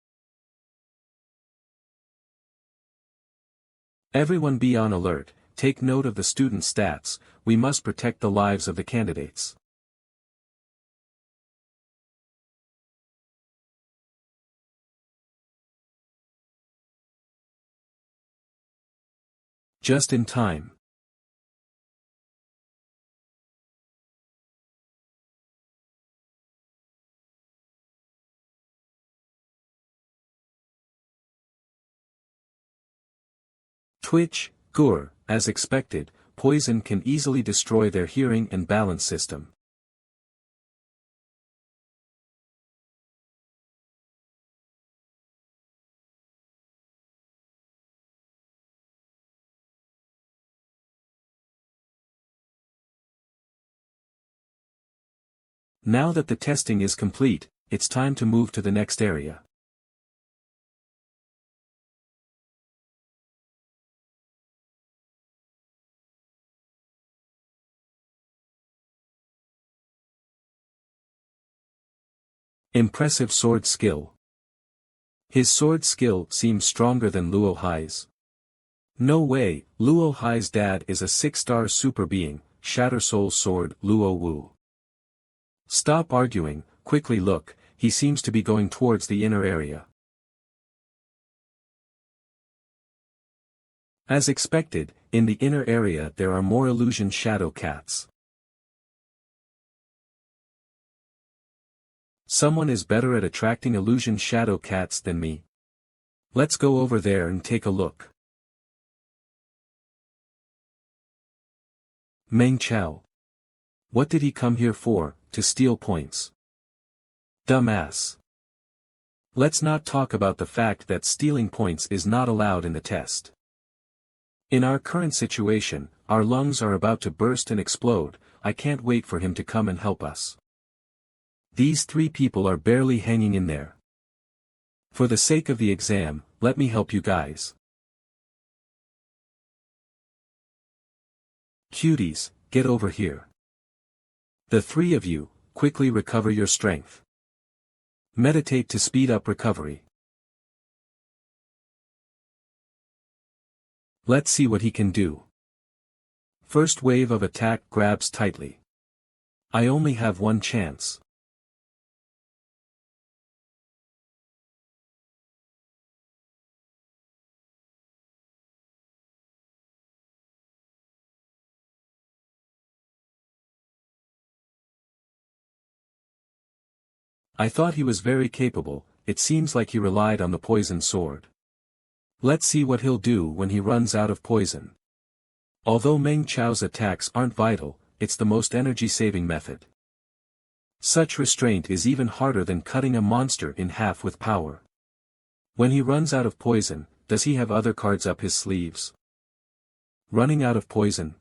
[SPEAKER 1] Everyone be on alert, take note of the student stats, we must protect the lives of the candidates. Just in time. Twitch, Gur, as expected, poison can easily destroy their hearing and balance system. Now that the testing is complete, it's time to move to the next area. Impressive sword skill. His sword skill seems stronger than Luo Hai's. No way, Luo Hai's dad is a 6-star super being, Shatter Soul Sword Luo Wu. Stop arguing, quickly look, he seems to be going towards the inner area. As expected, in the inner area there are more illusion shadow cats. Someone is better at attracting illusion shadow cats than me. Let's go over there and take a look. Meng Chao. What did he come here for, to steal points? Dumbass. Let's not talk about the fact that stealing points is not allowed in the test. In our current situation, our lungs are about to burst and explode, I can't wait for him to come and help us. These 3 people are barely hanging in there. For the sake of the exam, let me help you guys. Cuties, get over here. The 3 of you, quickly recover your strength. Meditate to speed up recovery. Let's see what he can do. First wave of attack grabs tightly. I only have one chance. I thought he was very capable, it seems like he relied on the poison sword. Let's see what he'll do when he runs out of poison. Although Meng Chao's attacks aren't vital, it's the most energy-saving method. Such restraint is even harder than cutting a monster in half with power. When he runs out of poison, does he have other cards up his sleeves? Running out of poison?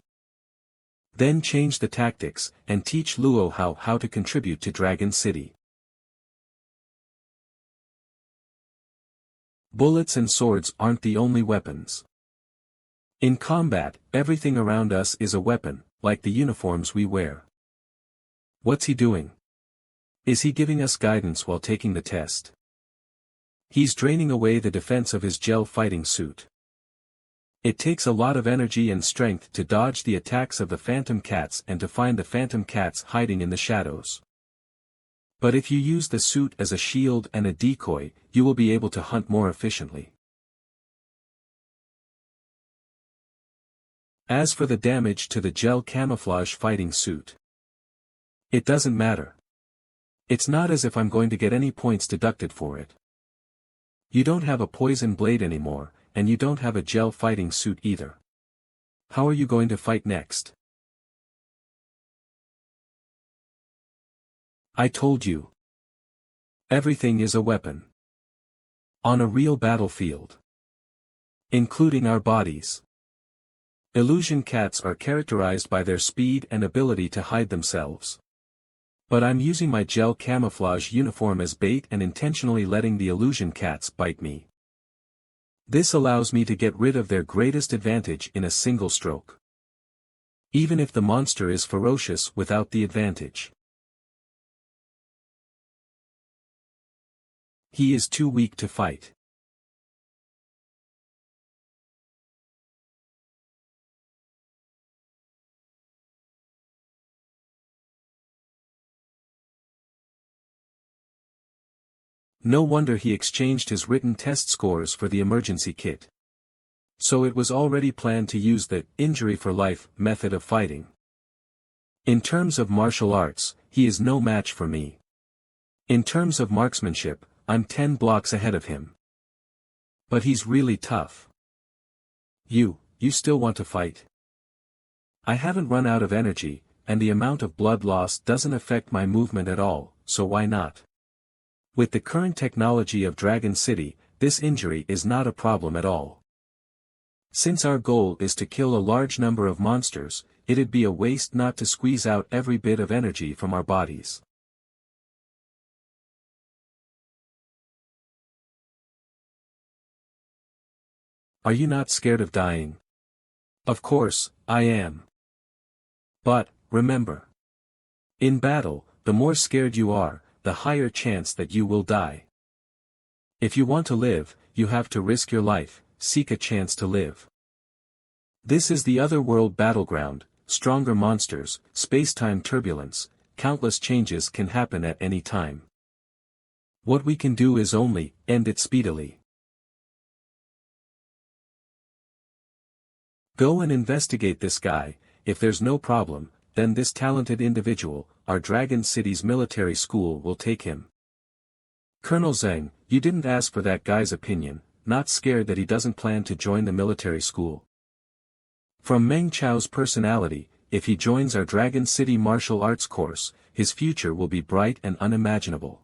[SPEAKER 1] Then change the tactics, and teach Luo how to contribute to Dragon City. Bullets and swords aren't the only weapons. In combat, everything around us is a weapon, like the uniforms we wear. What's he doing? Is he giving us guidance while taking the test? He's draining away the defense of his gel fighting suit. It takes a lot of energy and strength to dodge the attacks of the phantom cats and to find the phantom cats hiding in the shadows. But if you use the suit as a shield and a decoy, you will be able to hunt more efficiently. As for the damage to the gel camouflage fighting suit, it doesn't matter. It's not as if I'm going to get any points deducted for it. You don't have a poison blade anymore, and you don't have a gel fighting suit either. How are you going to fight next? I told you. Everything is a weapon. On a real battlefield. Including our bodies. Illusion cats are characterized by their speed and ability to hide themselves. But I'm using my gel camouflage uniform as bait and intentionally letting the illusion cats bite me. This allows me to get rid of their greatest advantage in a single stroke. Even if the monster is ferocious without the advantage. He is too weak to fight. No wonder he exchanged his written test scores for the emergency kit. So it was already planned to use the injury for life method of fighting. In terms of martial arts, he is no match for me. In terms of marksmanship, I'm 10 blocks ahead of him. But he's really tough. You still want to fight? I haven't run out of energy, and the amount of blood loss doesn't affect my movement at all, so why not? With the current technology of Dragon City, this injury is not a problem at all. Since our goal is to kill a large number of monsters, it'd be a waste not to squeeze out every bit of energy from our bodies. Are you not scared of dying? Of course, I am. But, remember. In battle, the more scared you are, the higher chance that you will die. If you want to live, you have to risk your life, seek a chance to live. This is the other-world battleground, stronger monsters, space-time turbulence, countless changes can happen at any time. What we can do is only end it speedily. Go and investigate this guy. If there's no problem, then this talented individual, our Dragon City's military school will take him. Colonel Zhang, you didn't ask for that guy's opinion, not scared that he doesn't plan to join the military school. From Meng Chao's personality, if he joins our Dragon City martial arts course, his future will be bright and unimaginable.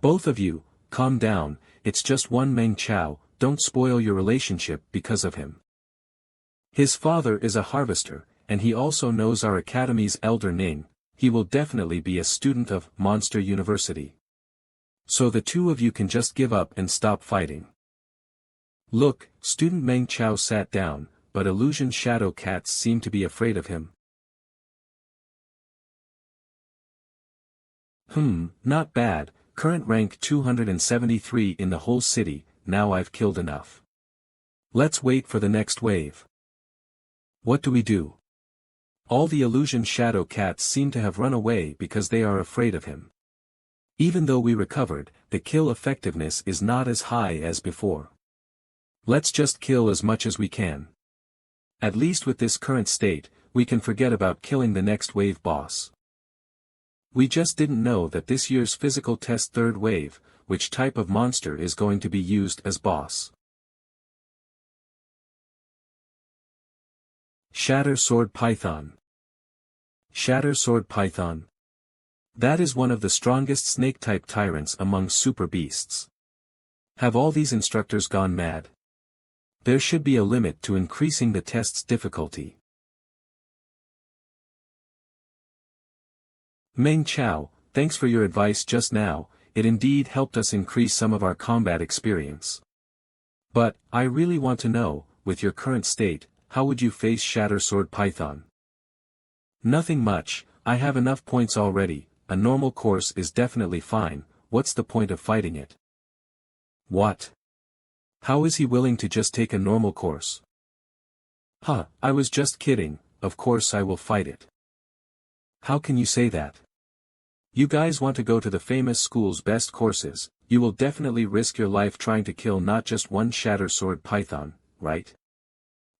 [SPEAKER 1] Both of you, calm down, it's just one Meng Chao, don't spoil your relationship because of him. His father is a harvester, and he also knows our academy's elder Ning. He will definitely be a student of Monster University. So the two of you can just give up and stop fighting. Look, student Meng Chao sat down, but illusion shadow cats seem to be afraid of him. Not bad, current rank 273 in the whole city, now I've killed enough. Let's wait for the next wave. What do we do? All the illusion shadow cats seem to have run away because they are afraid of him. Even though we recovered, the kill effectiveness is not as high as before. Let's just kill as much as we can. At least with this current state, we can forget about killing the next wave boss. We just didn't know that this year's physical test third wave, which type of monster is going to be used as boss. Shatter Sword Python. Shatter Sword Python. That is one of the strongest snake-type tyrants among super beasts. Have all these instructors gone mad? There should be a limit to increasing the test's difficulty. Meng Chao, thanks for your advice just now, it indeed helped us increase some of our combat experience. But, I really want to know, with your current state, how would you face Shatter Sword Python? Nothing much, I have enough points already, a normal course is definitely fine, what's the point of fighting it? What? How is he willing to just take a normal course? Huh, I was just kidding, of course I will fight it. How can you say that? You guys want to go to the famous school's best courses, you will definitely risk your life trying to kill not just one Shatter Sword Python, right?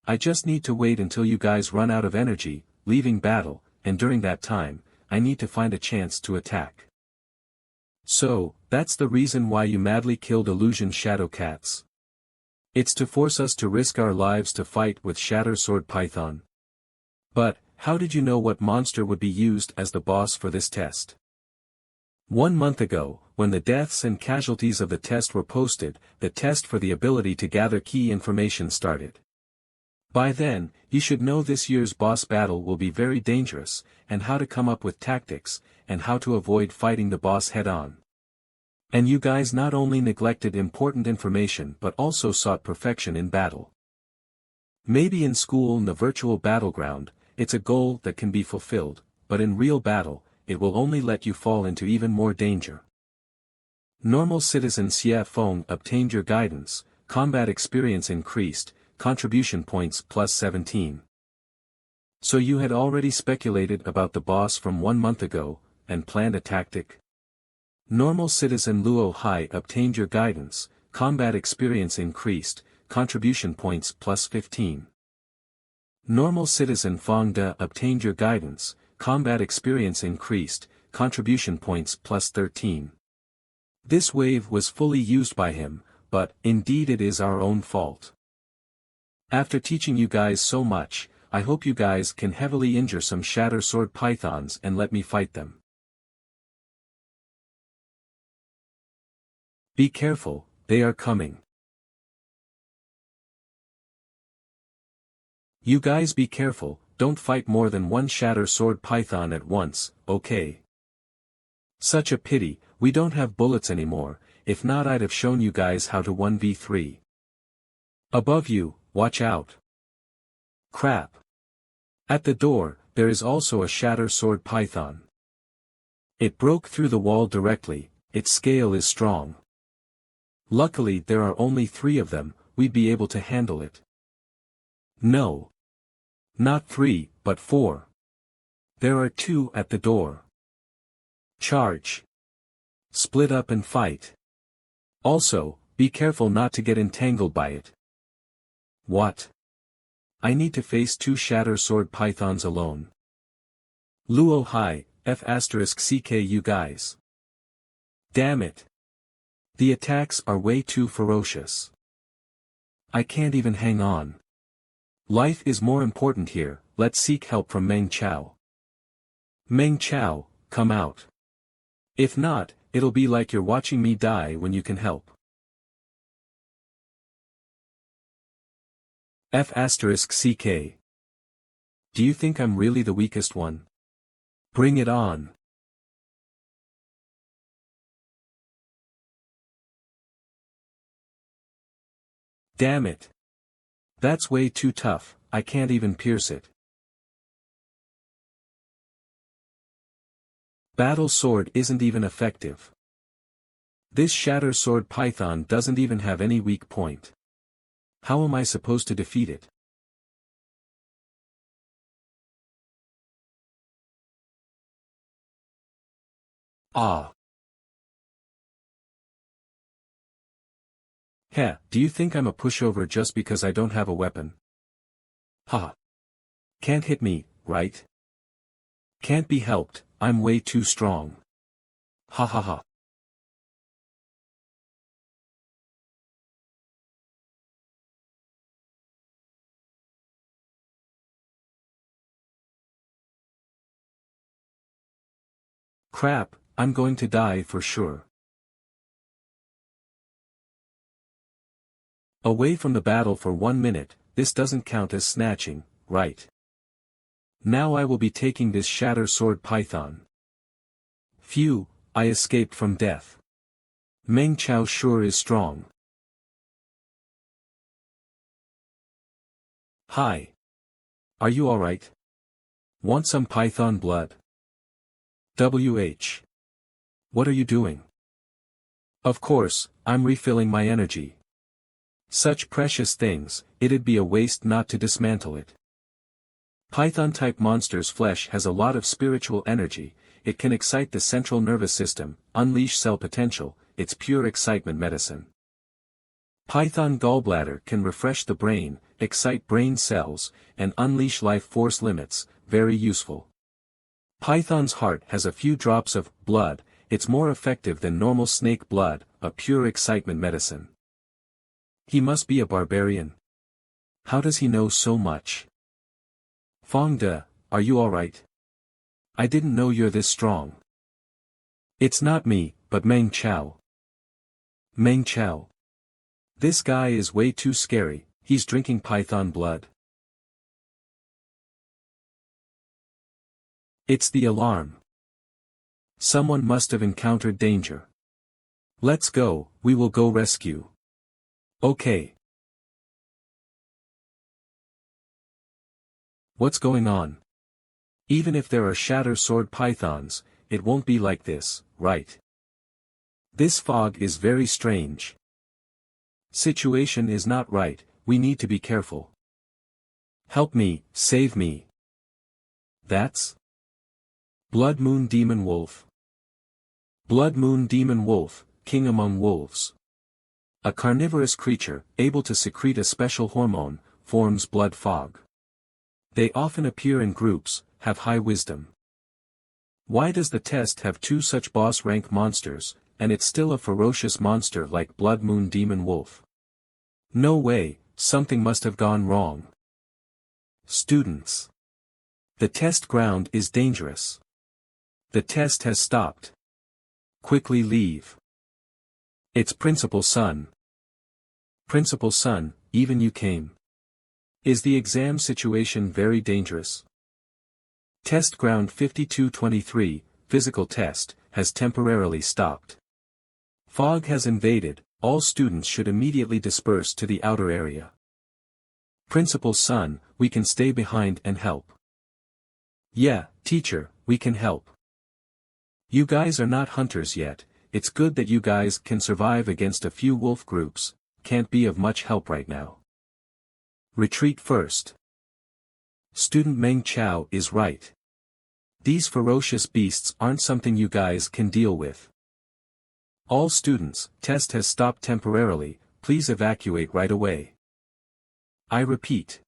[SPEAKER 1] I just need to wait until you guys run out of energy, leaving battle, and during that time, I need to find a chance to attack. So, that's the reason why you madly killed illusion shadow cats. It's to force us to risk our lives to fight with Shatter Sword Python. But, how did you know what monster would be used as the boss for this test? 1 month ago, when the deaths and casualties of the test were posted, the test for the ability to gather key information started. By then, you should know this year's boss battle will be very dangerous, and how to come up with tactics, and how to avoid fighting the boss head-on. And you guys not only neglected important information but also sought perfection in battle. Maybe in school in the virtual battleground, it's a goal that can be fulfilled, but in real battle, it will only let you fall into even more danger. Normal citizen Xie Feng obtained your guidance, combat experience increased, contribution points plus 17. So you had already speculated about the boss from 1 month ago, and planned a tactic? Normal citizen Luo Hai obtained your guidance, combat experience increased, contribution points plus 15. Normal citizen Fang De obtained your guidance, combat experience increased, contribution points plus 13. This wave was fully used by him, but, indeed it is our own fault. After teaching you guys so much, I hope you guys can heavily injure some Shatter Sword Pythons and let me fight them. Be careful, they are coming. You guys be careful, don't fight more than one Shatter Sword Python at once, okay? Such a pity, we don't have bullets anymore, if not I'd have shown you guys how to 1v3. Above you, watch out. Crap. At the door, there is also a Shatter Sword Python. It broke through the wall directly, its scale is strong. Luckily there are only 3 of them, we'd be able to handle it. No. Not 3, but 4. There are 2 at the door. Charge. Split up and fight. Also, be careful not to get entangled by it. What? I need to face 2 Shatter Sword Pythons alone. Luo Hai, F***CK you guys. Damn it. The attacks are way too ferocious. I can't even hang on. Life is more important here, let's seek help from Meng Chao. Meng Chao, come out. If not, it'll be like you're watching me die when you can help. F***CK. Do you think I'm really the weakest one? Bring it on. Damn it. That's way too tough, I can't even pierce it. Battle Sword isn't even effective. This Shatter Sword Python doesn't even have any weak point. How am I supposed to defeat it? Ah. Heh, do you think I'm a pushover just because I don't have a weapon? Ha. Can't hit me, right? Can't be helped, I'm way too strong. Ha ha ha. Crap, I'm going to die for sure. Away from the battle for 1 minute, this doesn't count as snatching, right? Now I will be taking this shatter sword python. Phew, I escaped from death. Meng Chao sure is strong. Hi. Are you alright? Want some python blood? WH. What are you doing? Of course, I'm refilling my energy. Such precious things, it'd be a waste not to dismantle it. Python-type monster's flesh has a lot of spiritual energy, it can excite the central nervous system, unleash cell potential, it's pure excitement medicine. Python gallbladder can refresh the brain, excite brain cells, and unleash life force limits, very useful. Python's heart has a few drops of blood, it's more effective than normal snake blood, a pure excitement medicine. He must be a barbarian. How does he know so much? Fong De, are you alright? I didn't know you're this strong. It's not me, but Meng Chao. Meng Chao. This guy is way too scary, he's drinking python blood. It's the alarm. Someone must have encountered danger. Let's go, we will go rescue. Okay. What's going on? Even if there are shatter sword pythons, it won't be like this, right? This fog is very strange. Situation is not right, we need to be careful. Help me, save me. That's Blood Moon Demon Wolf. Blood Moon Demon Wolf, king among wolves. A carnivorous creature, able to secrete a special hormone, forms blood fog. They often appear in groups, have high wisdom. Why does the test have two such boss rank monsters, and it's still a ferocious monster like Blood Moon Demon Wolf? No way, something must have gone wrong. Students. The test ground is dangerous. The test has stopped. Quickly leave. It's Principal Sun. Principal Sun, even you came. Is the exam situation very dangerous? Test ground 5223, physical test, has temporarily stopped. Fog has invaded, all students should immediately disperse to the outer area. Principal Sun, we can stay behind and help. Yeah, teacher, we can help. You guys are not hunters yet, it's good that you guys can survive against a few wolf groups, can't be of much help right now. Retreat first. Student Meng Chao is right. These ferocious beasts aren't something you guys can deal with. All students, test has stopped temporarily, please evacuate right away. I repeat.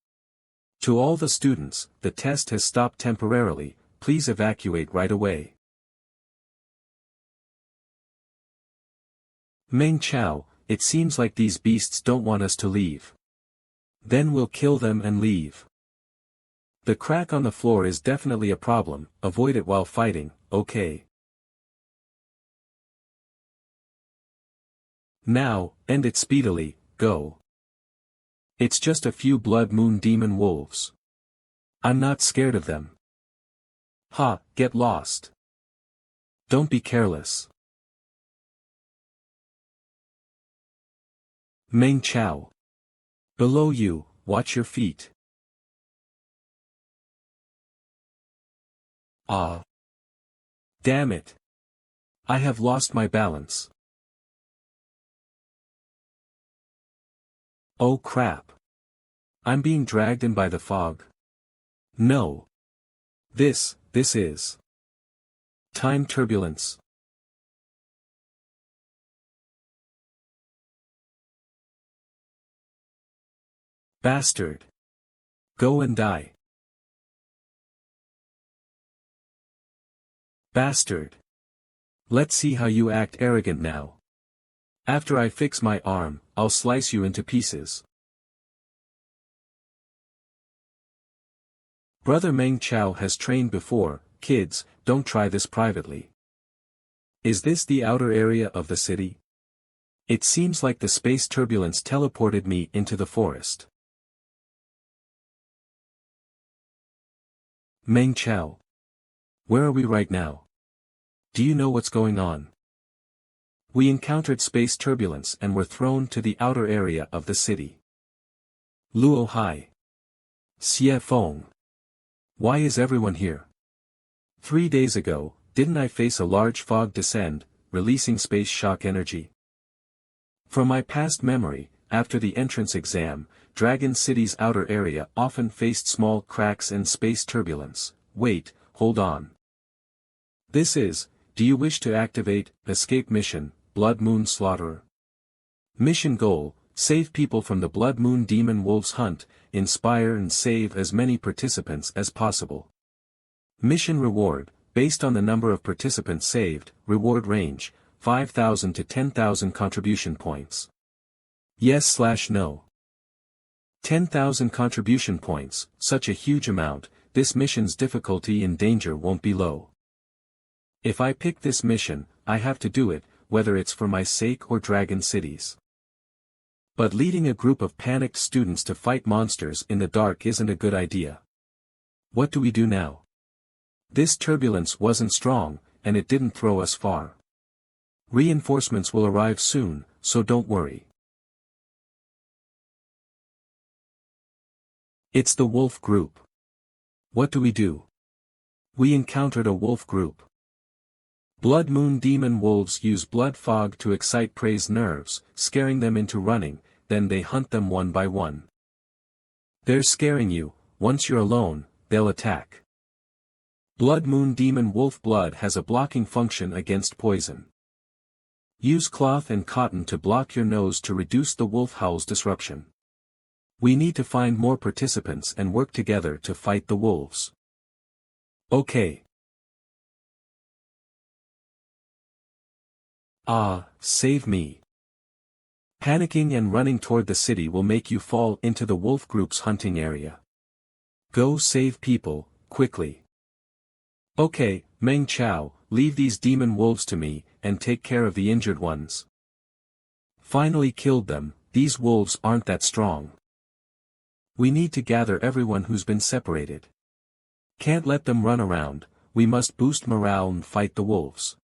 [SPEAKER 1] To all the students, the test has stopped temporarily, please evacuate right away. Meng Chao, it seems like these beasts don't want us to leave. Then we'll kill them and leave. The crack on the floor is definitely a problem, avoid it while fighting, okay? Now, end it speedily, go. It's just a few Blood Moon Demon Wolves. I'm not scared of them. Ha, get lost. Don't be careless. Meng Chao. Below you, watch your feet. Ah. Damn it. I have lost my balance. Oh crap. I'm being dragged in by the fog. No. This is time turbulence. Bastard. Go and die. Bastard. Let's see how you act arrogant now. After I fix my arm, I'll slice you into pieces. Brother Meng Chao has trained before. Kids, don't try this privately. Is this the outer area of the city? It seems like the space turbulence teleported me into the forest. Meng Chao. Where are we right now? Do you know what's going on? We encountered space turbulence and were thrown to the outer area of the city. Luo Hai. Xie Feng. Why is everyone here? 3 days ago, didn't I face a large fog descend, releasing space shock energy? From my past memory, after the entrance exam, Dragon City's outer area often faced small cracks and space turbulence. Wait, hold on. This is, do you wish to activate, escape mission, Blood Moon Slaughterer? Mission goal, save people from the Blood Moon Demon Wolves hunt, inspire and save as many participants as possible. Mission reward, based on the number of participants saved, reward range, 5,000 to 10,000 contribution points. Yes/no. 10,000 contribution points, such a huge amount, this mission's difficulty and danger won't be low. If I pick this mission, I have to do it, whether it's for my sake or Dragon City's. But leading a group of panicked students to fight monsters in the dark isn't a good idea. What do we do now? This turbulence wasn't strong, and it didn't throw us far. Reinforcements will arrive soon, so don't worry. It's the wolf group. What do we do? We encountered a wolf group. Blood Moon Demon Wolves use blood fog to excite prey's nerves, scaring them into running, then they hunt them one by one. They're scaring you, once you're alone, they'll attack. Blood Moon Demon Wolf blood has a blocking function against poison. Use cloth and cotton to block your nose to reduce the wolf howl's disruption. We need to find more participants and work together to fight the wolves. Okay. Ah, save me. Panicking and running toward the city will make you fall into the wolf group's hunting area. Go save people, quickly. Okay, Meng Chao, leave these demon wolves to me, and take care of the injured ones. Finally killed them, these wolves aren't that strong. We need to gather everyone who's been separated. Can't let them run around, we must boost morale and fight the wolves.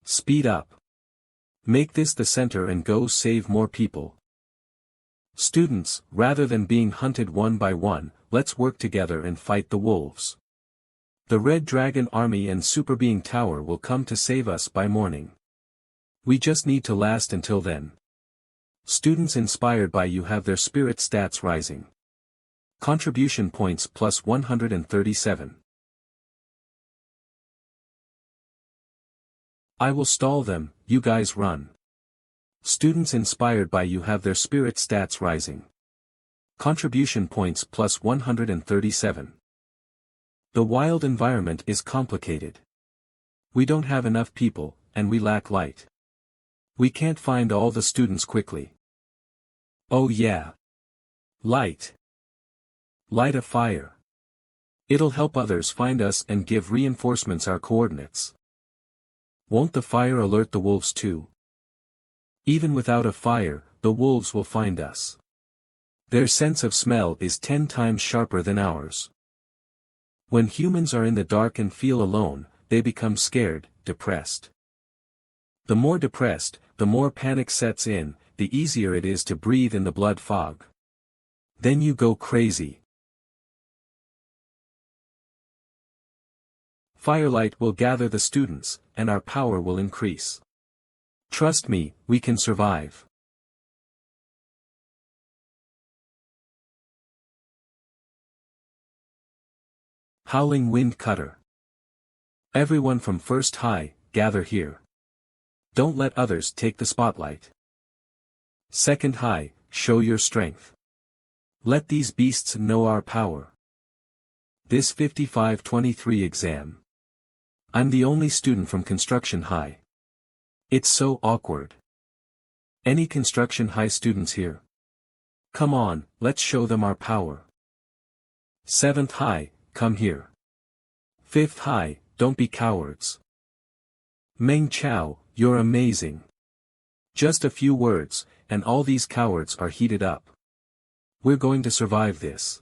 [SPEAKER 1] Speed up. Make this the center and go save more people. Students, rather than being hunted one by one, let's work together and fight the wolves. The Red Dragon Army and Super Being Tower will come to save us by morning. We just need to last until then. Students inspired by you have their spirit stats rising. Contribution points plus 137. I will stall them, you guys run. Students inspired by you have their spirit stats rising. Contribution points plus 137. The wild environment is complicated. We don't have enough people, and we lack light. We can't find all the students quickly. Oh yeah. Light. Light a fire. It'll help others find us and give reinforcements our coordinates. Won't the fire alert the wolves too? Even without a fire, the wolves will find us. Their sense of smell is 10 times sharper than ours. When humans are in the dark and feel alone, they become scared, depressed. The more depressed, the more panic sets in, the easier it is to breathe in the blood fog. Then you go crazy. Firelight will gather the students, and our power will increase. Trust me, we can survive. Howling Wind Cutter. Everyone from First High, gather here. Don't let others take the spotlight. Second High, show your strength. Let these beasts know our power. This 5523 exam. I'm the only student from Construction High. It's so awkward. Any Construction High students here? Come on, let's show them our power. 7th High, come here. 5th High, don't be cowards. Meng Chao, you're amazing. Just a few words, and all these cowards are heated up. We're going to survive this.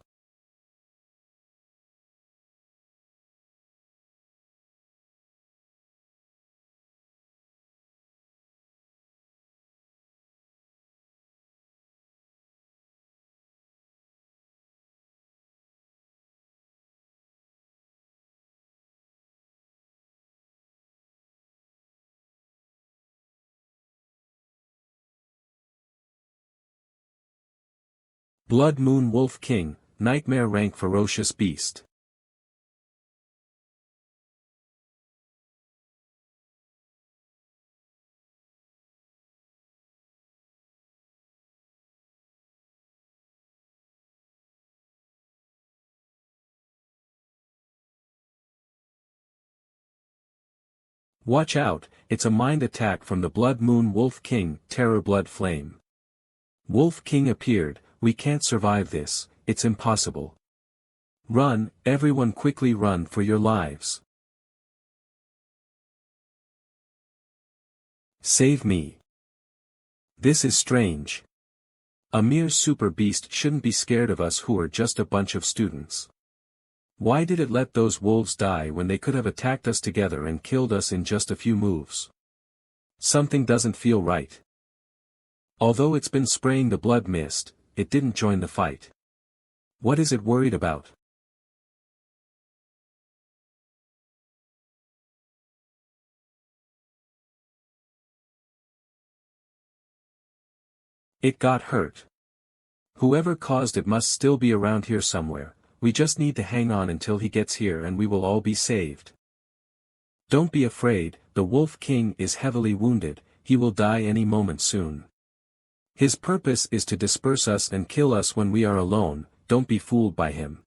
[SPEAKER 1] Blood Moon Wolf King, Nightmare Rank Ferocious Beast. Watch out, it's a mind attack from the Blood Moon Wolf King, Terror Blood Flame. Wolf King appeared, we can't survive this, it's impossible. Run, everyone quickly run for your lives. Save me. This is strange. A mere super beast shouldn't be scared of us who are just a bunch of students. Why did it let those wolves die when they could have attacked us together and killed us in just a few moves? Something doesn't feel right. Although it's been spraying the blood mist, it didn't join the fight. What is it worried about? It got hurt. Whoever caused it must still be around here somewhere, we just need to hang on until he gets here and we will all be saved. Don't be afraid, the Wolf King is heavily wounded, he will die any moment soon. His purpose is to disperse us and kill us when we are alone, don't be fooled by him.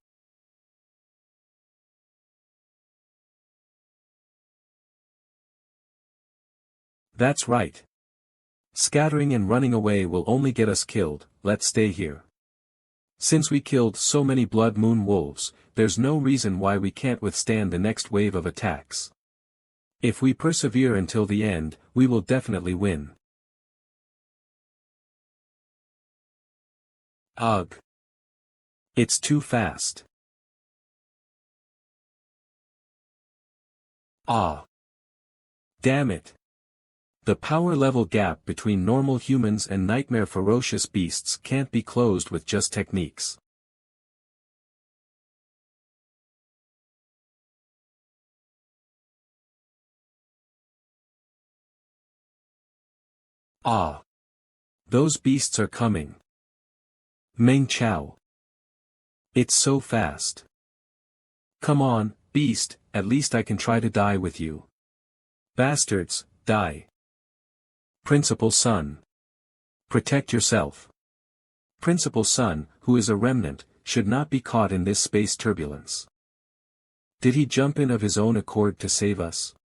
[SPEAKER 1] That's right. Scattering and running away will only get us killed, let's stay here. Since we killed so many Blood Moon wolves, there's no reason why we can't withstand the next wave of attacks. If we persevere until the end, we will definitely win. Ugh. It's too fast. Ah. Damn it. The power level gap between normal humans and nightmare ferocious beasts can't be closed with just techniques. Ah. Those beasts are coming. Meng Chao. It's so fast. Come on, beast, at least I can try to die with you. Bastards, die. Principal Sun. Protect yourself. Principal Sun, who is a remnant, should not be caught in this space turbulence. Did he jump in of his own accord to save us?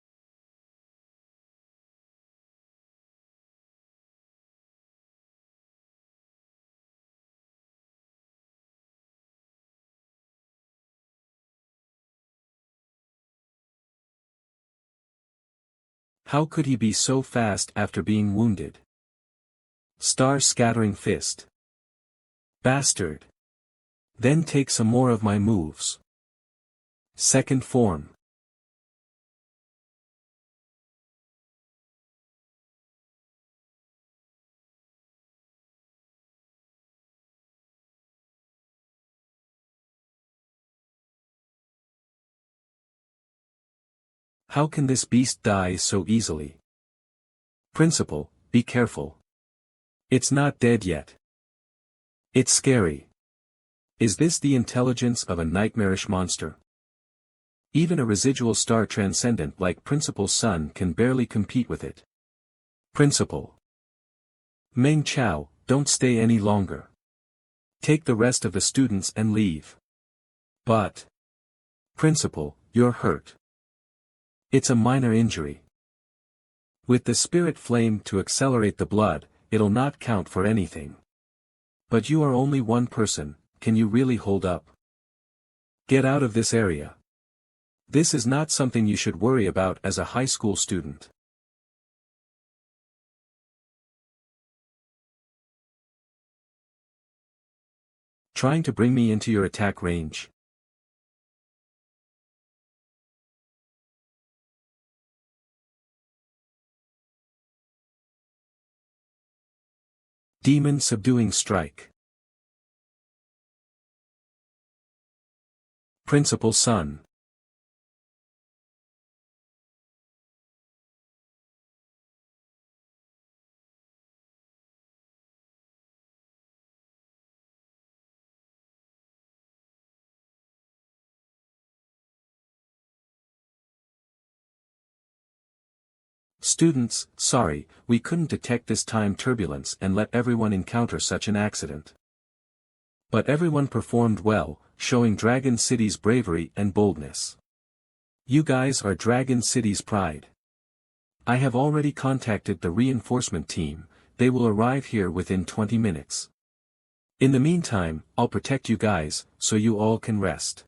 [SPEAKER 1] How could he be so fast after being wounded? Star Scattering Fist. Bastard. Then take some more of my moves. Second form. How can this beast die so easily? Principal, be careful. It's not dead yet. It's scary. Is this the intelligence of a nightmarish monster? Even a residual star transcendent like Principal Sun can barely compete with it. Principal. Meng Chao, don't stay any longer. Take the rest of the students and leave. But. Principal, you're hurt. It's a minor injury. With the spirit flame to accelerate the blood, it'll not count for anything. But you are only one person, can you really hold up? Get out of this area. This is not something you should worry about as a high school student. Trying to bring me into your attack range. Demon subduing strike. Principal Sun. Students, sorry, we couldn't detect this time turbulence and let everyone encounter such an accident. But everyone performed well, showing Dragon City's bravery and boldness. You guys are Dragon City's pride. I have already contacted the reinforcement team, they will arrive here within 20 minutes. In the meantime, I'll protect you guys, so you all can rest.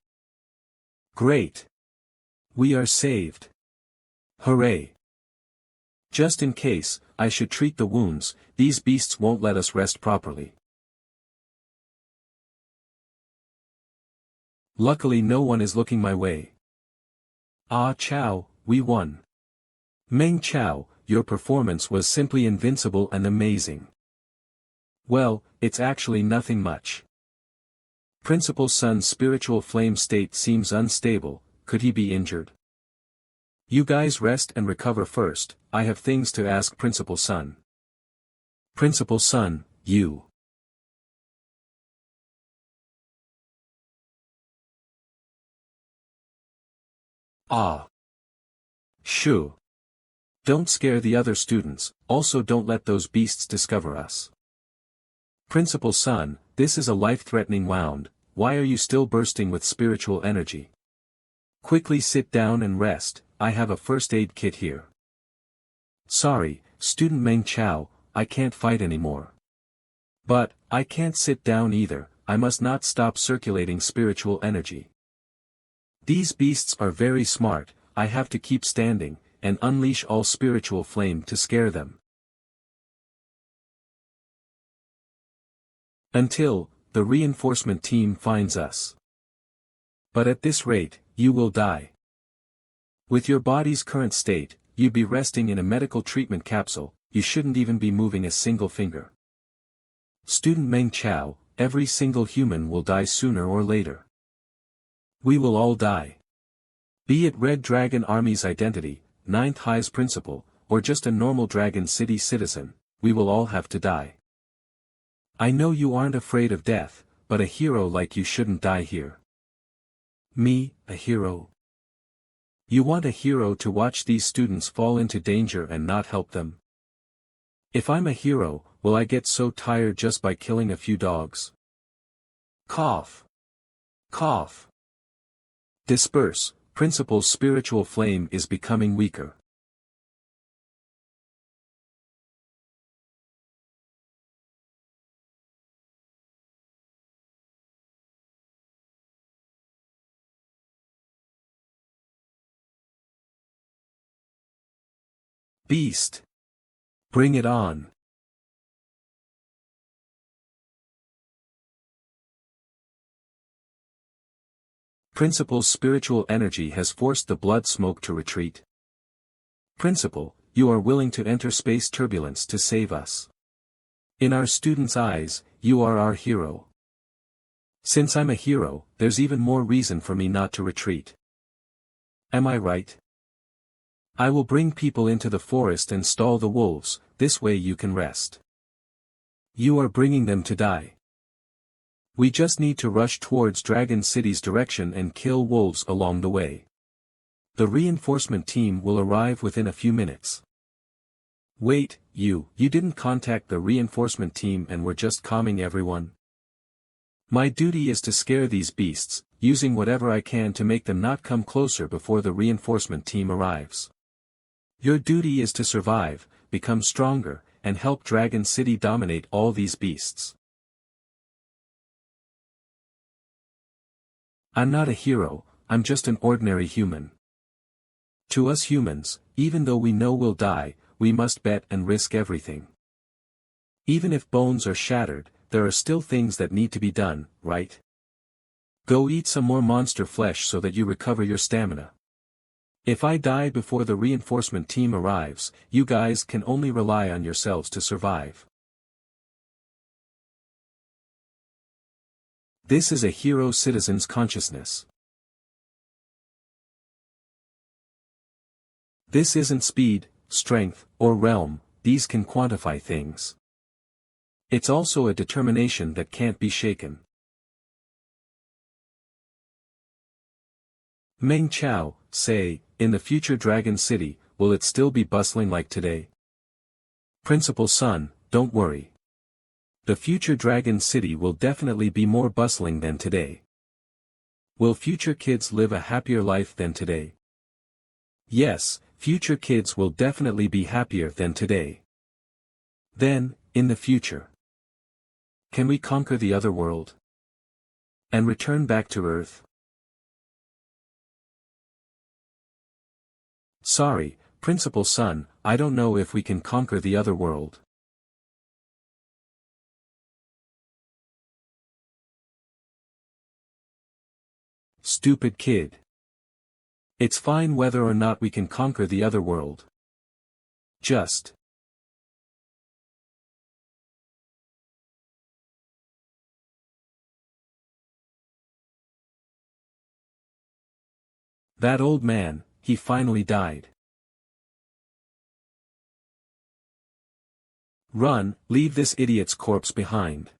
[SPEAKER 1] Great! We are saved. Hooray! Just in case, I should treat the wounds, these beasts won't let us rest properly. Luckily no one is looking my way. Ah Chow, we won. Meng Chow, your performance was simply invincible and amazing. Well, it's actually nothing much. Principal Sun's spiritual flame state seems unstable, could he be injured? You guys rest and recover first, I have things to ask Principal Sun. Principal Sun, you. Ah. Shoo. Don't scare the other students, also don't let those beasts discover us. Principal Sun, this is a life-threatening wound, why are you still bursting with spiritual energy? Quickly sit down and rest, I have a first aid kit here. Sorry, Student Meng Chow, I can't fight anymore. But, I can't sit down either, I must not stop circulating spiritual energy. These beasts are very smart, I have to keep standing, and unleash all spiritual flame to scare them. Until, the reinforcement team finds us. But at this rate, you will die. With your body's current state, you'd be resting in a medical treatment capsule, you shouldn't even be moving a single finger. Student Meng Chow, every single human will die sooner or later. We will all die. Be it Red Dragon Army's identity, Ninth High's principal, or just a normal Dragon City citizen, we will all have to die. I know you aren't afraid of death, but a hero like you shouldn't die here. Me, a hero? You want a hero to watch these students fall into danger and not help them? If I'm a hero, will I get so tired just by killing a few dogs? Cough. Cough. Disperse, Principal's spiritual flame is becoming weaker. Beast. Bring it on. Principal's spiritual energy has forced the blood smoke to retreat. Principal, you are willing to enter space turbulence to save us. In our students' eyes, you are our hero. Since I'm a hero, there's even more reason for me not to retreat. Am I right? I will bring people into the forest and stall the wolves, this way you can rest. You are bringing them to die. We just need to rush towards Dragon City's direction and kill wolves along the way. The reinforcement team will arrive within a few minutes. Wait, you didn't contact the reinforcement team and were just calming everyone? My duty is to scare these beasts, using whatever I can to make them not come closer before the reinforcement team arrives. Your duty is to survive, become stronger, and help Dragon City dominate all these beasts. I'm not a hero, I'm just an ordinary human. To us humans, even though we know we'll die, we must bet and risk everything. Even if bones are shattered, there are still things that need to be done, right? Go eat some more monster flesh so that you recover your stamina. If I die before the reinforcement team arrives, you guys can only rely on yourselves to survive. This is a hero citizen's consciousness. This isn't speed, strength, or realm, these can quantify things. It's also a determination that can't be shaken. Meng Chao, say, in the future Dragon City, will it still be bustling like today? Principal Sun, don't worry. The future Dragon City will definitely be more bustling than today. Will future kids live a happier life than today? Yes, future kids will definitely be happier than today. Then, in the future, can we conquer the other world? And return back to Earth? Sorry, Principal Sun, I don't know if we can conquer the other world. Stupid kid. It's fine whether or not we can conquer the other world. Just that old man, he finally died. Run, leave this idiot's corpse behind.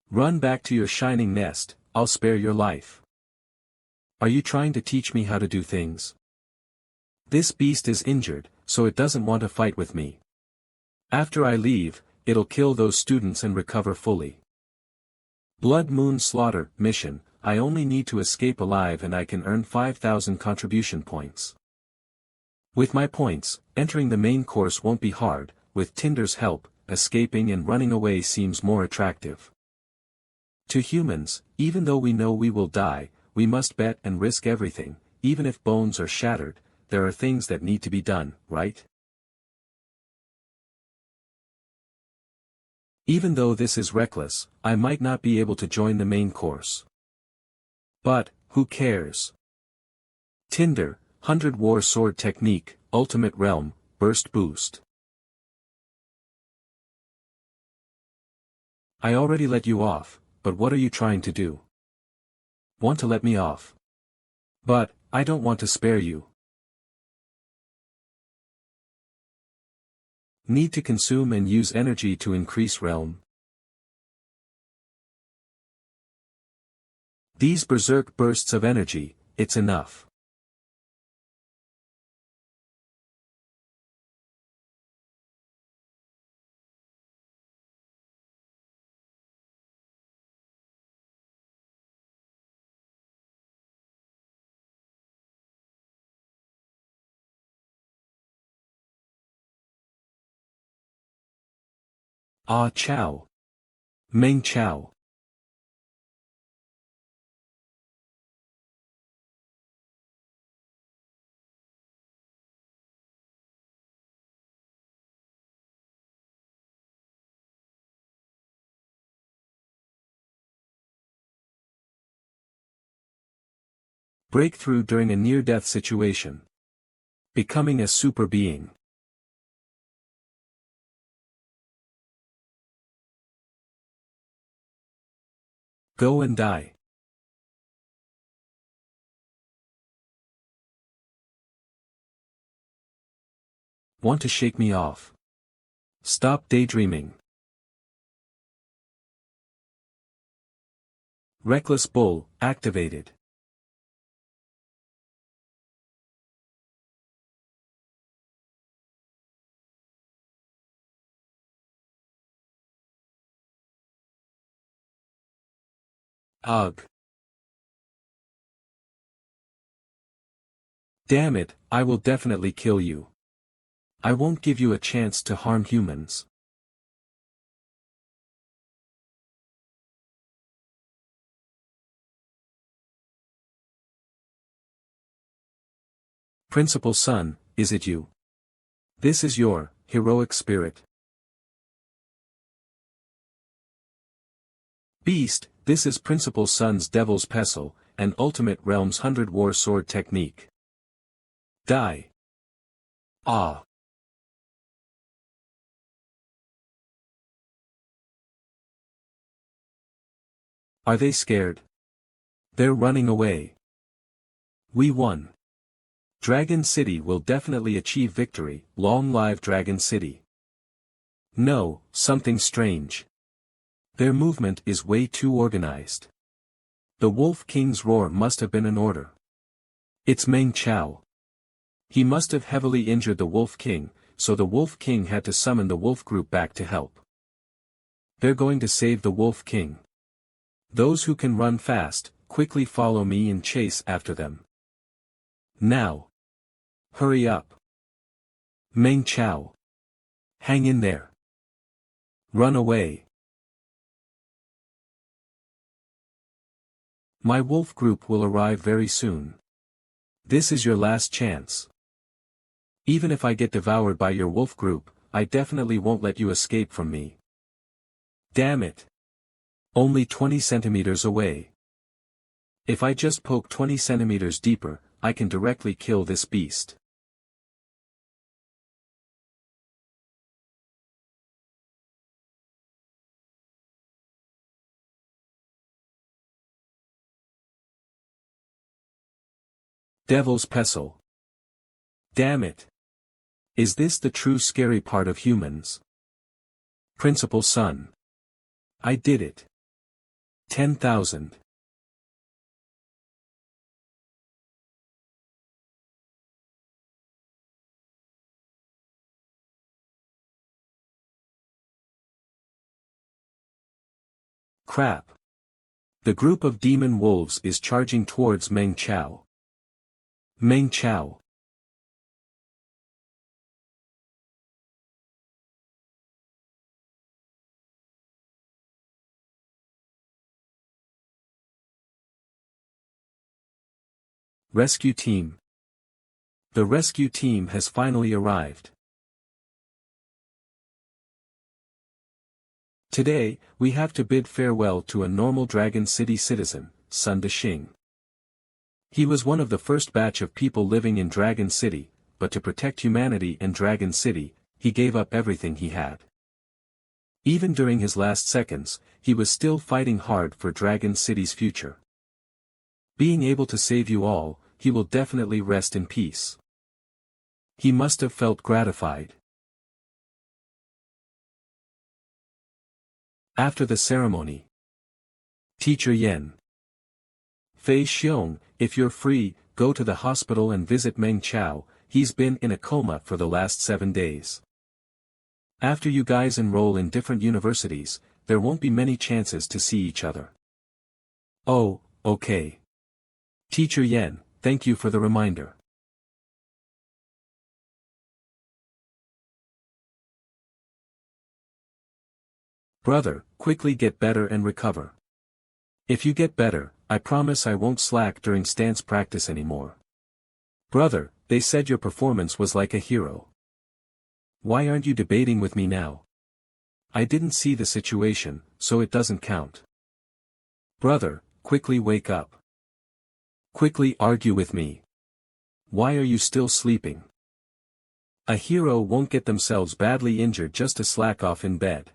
[SPEAKER 1] Run back to your shining nest, I'll spare your life. Are you trying to teach me how to do things? This beast is injured, so it doesn't want to fight with me. After I leave, it'll kill those students and recover fully. Blood Moon Slaughter, mission, I only need to escape alive and I can earn 5,000 contribution points. With my points, entering the main course won't be hard, with Tinder's help, escaping and running away seems more attractive. To humans, even though we know we will die, we must bet and risk everything, even if bones are shattered, there are things that need to be done, right? Even though this is reckless, I might not be able to join the main course. But, who cares? Tinder, 100 War Sword Technique, Ultimate Realm, Burst Boost. I already let you off, but what are you trying to do? Want to let me off? But, I don't want to spare you. Need to consume and use energy to increase realm. These berserk bursts of energy, it's enough. Ah Chao. Meng Chao. Breakthrough during a near-death situation. Becoming a super being. Go and die. Want to shake me off? Stop daydreaming. Reckless Bull, activated. Ugh. Damn it, I will definitely kill you. I won't give you a chance to harm humans. Principal Son, is it you? This is your heroic spirit. Beast, this is Principal Son's Devil's Pestle, and Ultimate Realm's 100 War Sword technique. Die. Ah. Are they scared? They're running away. We won. Dragon City will definitely achieve victory. Long live Dragon City. No, something strange. Their movement is way too organized. The Wolf King's roar must have been an order. It's Meng Chao. He must have heavily injured the Wolf King, so the Wolf King had to summon the Wolf Group back to help. They're going to save the Wolf King. Those who can run fast, quickly follow me and chase after them. Now. Hurry up. Meng Chao. Hang in there. Run away. My wolf group will arrive very soon. This is your last chance. Even if I get devoured by your wolf group, I definitely won't let you escape from me. Damn it. Only 20 centimeters away. If I just poke 20 centimeters deeper, I can directly kill this beast. Devil's Pestle. Damn it. Is this the true scary part of humans? Principal Son. I did it. 10,000. Crap. The group of demon wolves is charging towards Meng Chao. Meng Chao. Rescue team. The rescue team has finally arrived. Today, we have to bid farewell to a normal Dragon City citizen, Sun Deshing. He was one of the first batch of people living in Dragon City, but to protect humanity and Dragon City, he gave up everything he had. Even during his last seconds, he was still fighting hard for Dragon City's future. Being able to save you all, he will definitely rest in peace. He must have felt gratified. After the ceremony. Teacher Yen. Fei Xiong, if you're free, go to the hospital and visit Meng Chao, he's been in a coma for the last 7 days. After you guys enroll in different universities, there won't be many chances to see each other. Oh, okay. Teacher Yen, thank you for the reminder. Brother, quickly get better and recover. If you get better, I promise I won't slack during stance practice anymore. Brother, they said your performance was like a hero. Why aren't you debating with me now? I didn't see the situation, so it doesn't count. Brother, quickly wake up. Quickly argue with me. Why are you still sleeping? A hero won't get themselves badly injured just to slack off in bed.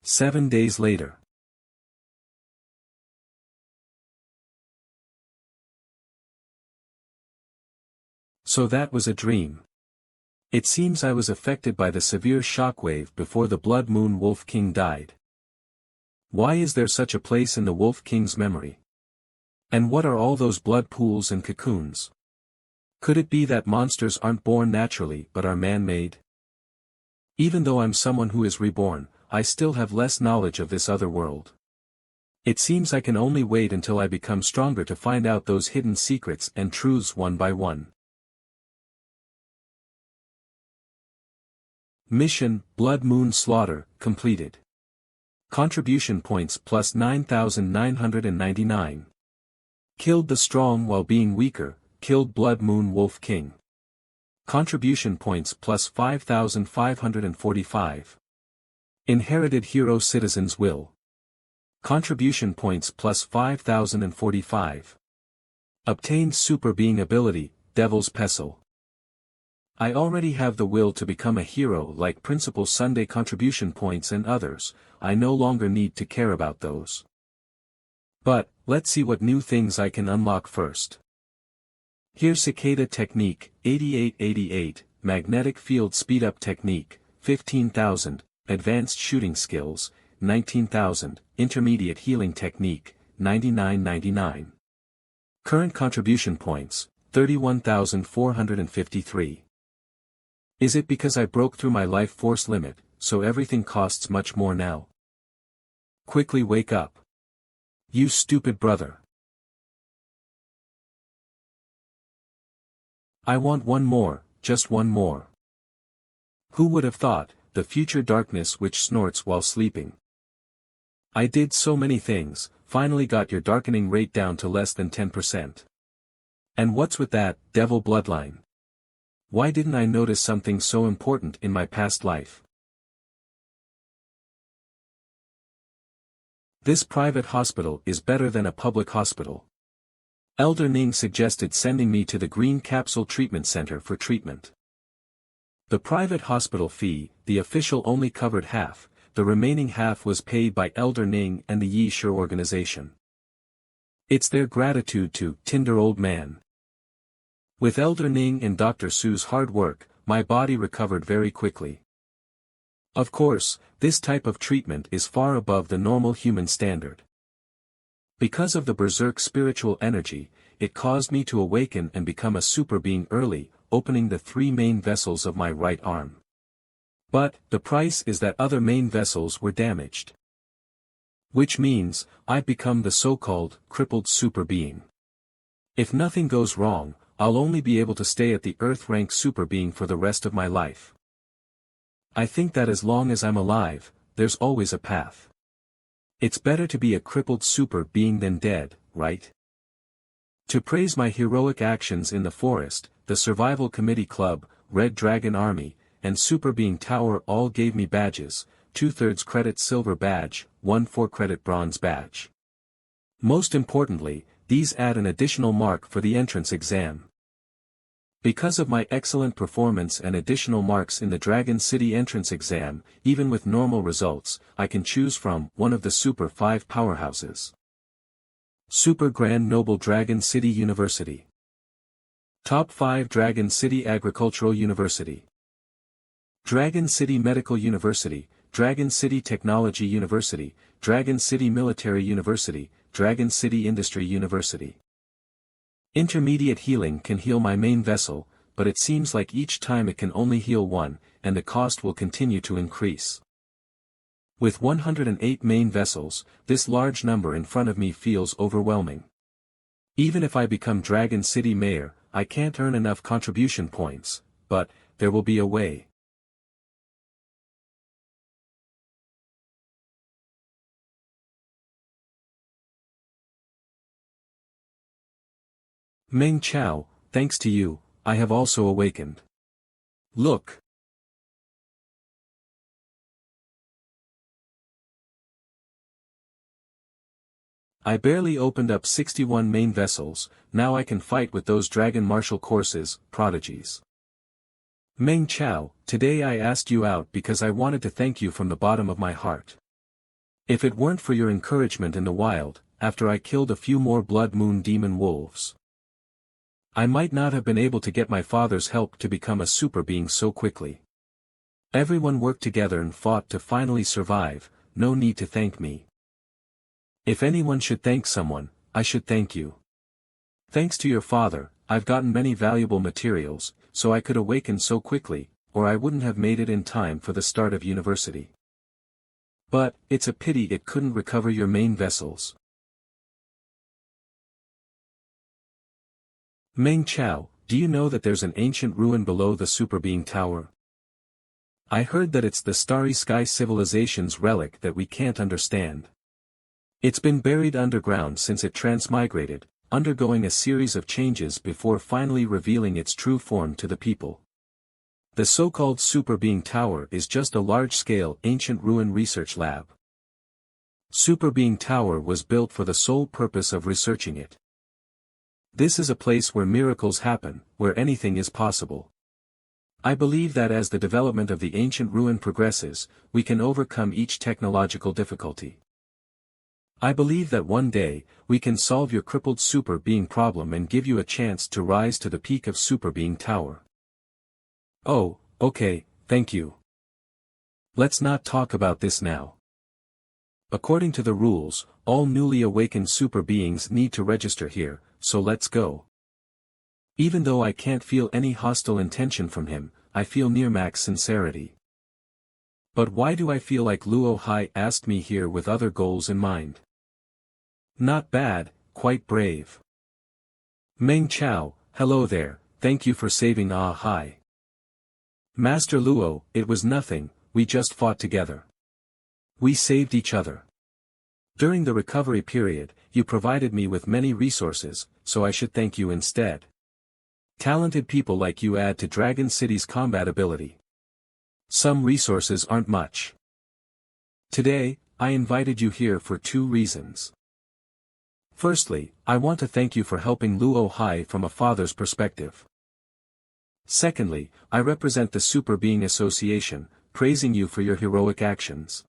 [SPEAKER 1] Seven days later. So that was a dream. It seems I was affected by the severe shockwave before the Blood Moon Wolf King died. Why is there such a place in the Wolf King's memory? And what are all those blood pools and cocoons? Could it be that monsters aren't born naturally but are man-made? Even though I'm someone who is reborn, I still have less knowledge of this other world. It seems I can only wait until I become stronger to find out those hidden secrets and truths one by one. Mission, Blood Moon Slaughter, completed. Contribution points plus 9,999. Killed the strong while being weaker, killed Blood Moon Wolf King. Contribution points plus 5,545. Inherited Hero Citizen's Will. Contribution points plus 5,045. Obtained Super Being Ability, Devil's Pestle. I already have the will to become a hero like Principal Sunday contribution points and others, I no longer need to care about those. But, let's see what new things I can unlock first. Here Cicada Technique, 8888, Magnetic Field Speed-Up Technique, 15,000, Advanced Shooting Skills, 19,000, Intermediate Healing Technique, 9999. Current contribution points, 31,453. Is it because I broke through my life force limit, so everything costs much more now? Quickly wake up. You stupid brother. I want one more, just one more. Who would have thought, the future darkness which snorts while sleeping. I did so many things, finally got your darkening rate down to less than 10%. And what's with that, devil bloodline? Why didn't I notice something so important in my past life? This private hospital is better than a public hospital. Elder Ning suggested sending me to the Green Capsule Treatment Center for treatment. The private hospital fee, the official only covered half, the remaining half was paid by Elder Ning and the Yi Shi organization. It's their gratitude to Tinder Old Man. With Elder Ning and Dr. Su's hard work, my body recovered very quickly. Of course, this type of treatment is far above the normal human standard. Because of the berserk spiritual energy, it caused me to awaken and become a super being early, opening the 3 main vessels of my right arm. But, the price is that other main vessels were damaged. Which means, I've become the so-called, crippled super being. If nothing goes wrong, I'll only be able to stay at the Earth rank super being for the rest of my life. I think that as long as I'm alive, there's always a path. It's better to be a crippled super being than dead, right? To praise my heroic actions in the forest, the Survival Committee Club, Red Dragon Army, and Super Being Tower all gave me badges, 2/3 credit silver badge, 1/4 credit bronze badge. Most importantly, these add an additional mark for the entrance exam. Because of my excellent performance and additional marks in the Dragon City entrance exam, even with normal results, I can choose from one of the Super 5 powerhouses. Super Grand Noble Dragon City University. Top 5 Dragon City Agricultural University. Dragon City Medical University, Dragon City Technology University, Dragon City Military University, Dragon City Industry University. Intermediate healing can heal my main vessel, but it seems like each time it can only heal one, and the cost will continue to increase. With 108 main vessels, this large number in front of me feels overwhelming. Even if I become Dragon City Mayor, I can't earn enough contribution points, but, there will be a way. Meng Chao, thanks to you, I have also awakened. Look. I barely opened up 61 main vessels, now I can fight with those dragon martial courses, prodigies. Meng Chao, today I asked you out because I wanted to thank you from the bottom of my heart. If it weren't for your encouragement in the wild, after I killed a few more Blood Moon demon wolves, I might not have been able to get my father's help to become a super being so quickly. Everyone worked together and fought to finally survive, no need to thank me. If anyone should thank someone, I should thank you. Thanks to your father, I've gotten many valuable materials, so I could awaken so quickly, or I wouldn't have made it in time for the start of university. But, it's a pity it couldn't recover your main vessels. Meng Chao, do you know that there's an ancient ruin below the Super Being Tower? I heard that it's the Starry Sky civilization's relic that we can't understand. It's been buried underground since it transmigrated, undergoing a series of changes before finally revealing its true form to the people. The so-called Super Being Tower is just a large-scale ancient ruin research lab. Super Being Tower was built for the sole purpose of researching it. This is a place where miracles happen, where anything is possible. I believe that as the development of the ancient ruin progresses, we can overcome each technological difficulty. I believe that one day, we can solve your crippled super being problem and give you a chance to rise to the peak of Super Being Tower. Oh, okay, thank you. Let's not talk about this now. According to the rules, all newly awakened super beings need to register here, so let's go. Even though I can't feel any hostile intention from him, I feel near max sincerity. But why do I feel like Luo Hai asked me here with other goals in mind? Not bad, quite brave. Meng Chao, hello there, thank you for saving Ah Hai. Master Luo, it was nothing, we just fought together. We saved each other. During the recovery period, you provided me with many resources, so I should thank you instead. Talented people like you add to Dragon City's combat ability. Some resources aren't much. Today, I invited you here for two reasons. Firstly, I want to thank you for helping Luo Hai from a father's perspective. Secondly, I represent the Super Being Association, praising you for your heroic actions.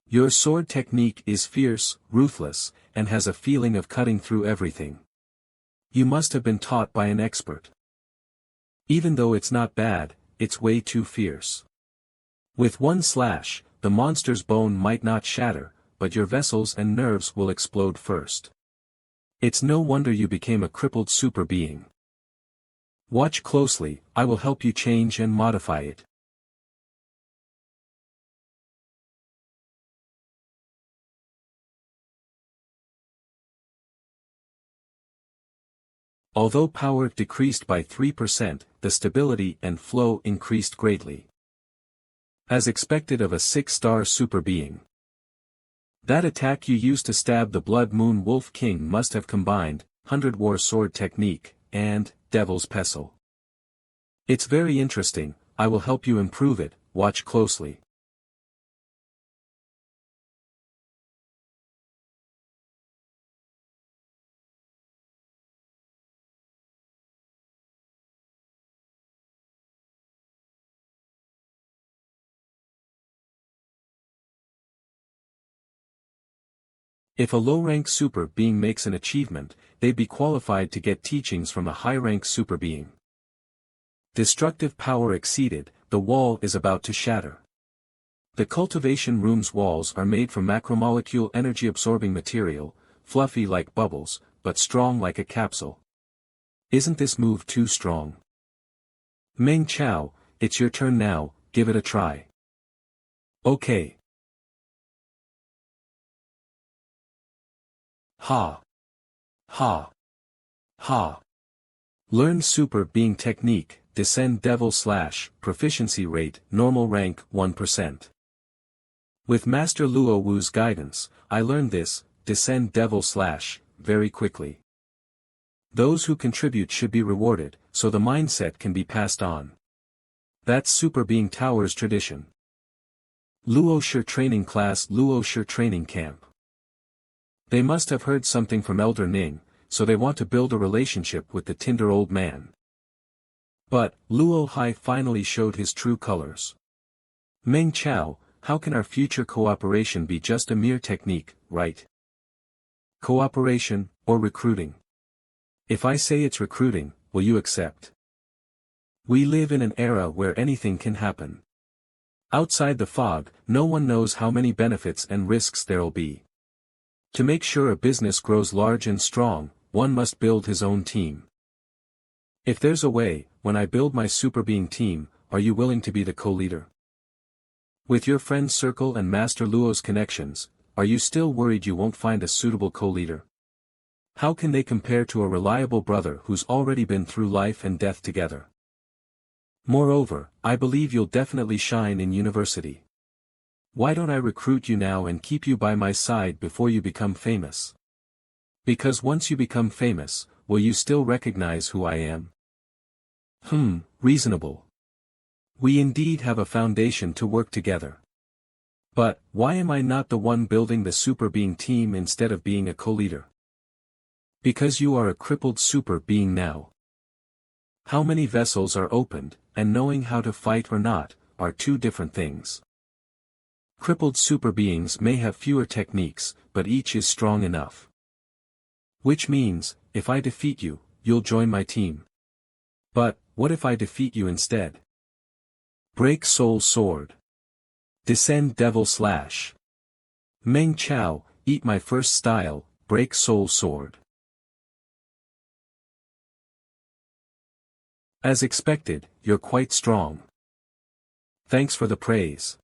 [SPEAKER 1] Your sword technique is fierce, ruthless, and has a feeling of cutting through everything. You must have been taught by an expert. Even though it's not bad, it's way too fierce. With one slash, the monster's bone might not shatter, but your vessels and nerves will explode first. It's no wonder you became a crippled super being. Watch closely, I will help you change and modify it. Although power decreased by 3%, the stability and flow increased greatly. As expected of a 6-star super being. That attack you used to stab the Blood Moon Wolf King must have combined 100 War Sword Technique and Devil's Pestle. It's very interesting, I will help you improve it, watch closely. If a low-rank super being makes an achievement, they'd be qualified to get teachings from a high-rank super being. Destructive power exceeded, the wall is about to shatter. The cultivation room's walls are made from macromolecule energy-absorbing material, fluffy like bubbles, but strong like a capsule. Isn't this move too strong? Meng Chao, it's your turn now, give it a try. Okay. Ha. Ha. Ha. Learn Super Being Technique, Descend Devil Slash, Proficiency Rate, Normal Rank 1%. With Master Luo Wu's guidance, I learned this, Descend Devil Slash, very quickly. Those who contribute should be rewarded, so the mindset can be passed on. That's Super Being Tower's tradition. Luo Shi Training Class, Luo Shi Training Camp. They must have heard something from Elder Ning, so they want to build a relationship with the Tinder old man. But, Luo Hai finally showed his true colors. Meng Chao, how can our future cooperation be just a mere technique, right? Cooperation, or recruiting? If I say it's recruiting, will you accept? We live in an era where anything can happen. Outside the fog, no one knows how many benefits and risks there'll be. To make sure a business grows large and strong, one must build his own team. If there's a way, when I build my super being team, are you willing to be the co-leader? With your friend circle and Master Luo's connections, are you still worried you won't find a suitable co-leader? How can they compare to a reliable brother who's already been through life and death together? Moreover, I believe you'll definitely shine in university. Why don't I recruit you now and keep you by my side before you become famous? Because once you become famous, will you still recognize who I am? Reasonable. We indeed have a foundation to work together. But, why am I not the one building the super being team instead of being a co-leader? Because you are a crippled super being now. How many vessels are opened, and knowing how to fight or not, are two different things. Crippled super beings may have fewer techniques, but each is strong enough. Which means, if I defeat you, you'll join my team. But, what if I defeat you instead? Break Soul Sword. Descend Devil Slash. Meng Chao, eat my first style, Break Soul Sword. As expected, you're quite strong. Thanks for the praise.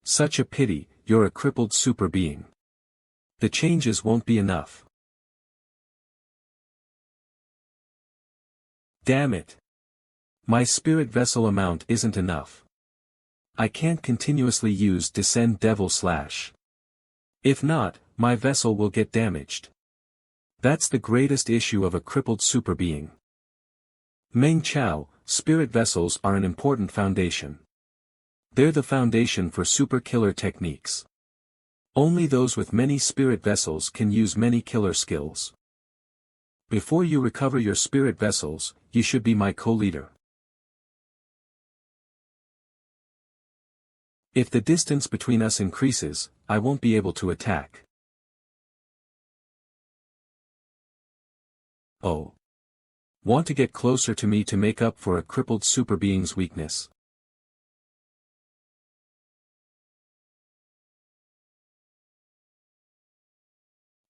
[SPEAKER 1] Such a pity, you're a crippled super being. The changes won't be enough. Damn it. My spirit vessel amount isn't enough. I can't continuously use Descend Devil Slash. If not, my vessel will get damaged. That's the greatest issue of a crippled super being. Meng Chao, spirit vessels are an important foundation. They're the foundation for super killer techniques. Only those with many spirit vessels can use many killer skills. Before you recover your spirit vessels, you should be my co-leader. If the distance between us increases, I won't be able to attack. Oh. Want to get closer to me to make up for a crippled super being's weakness?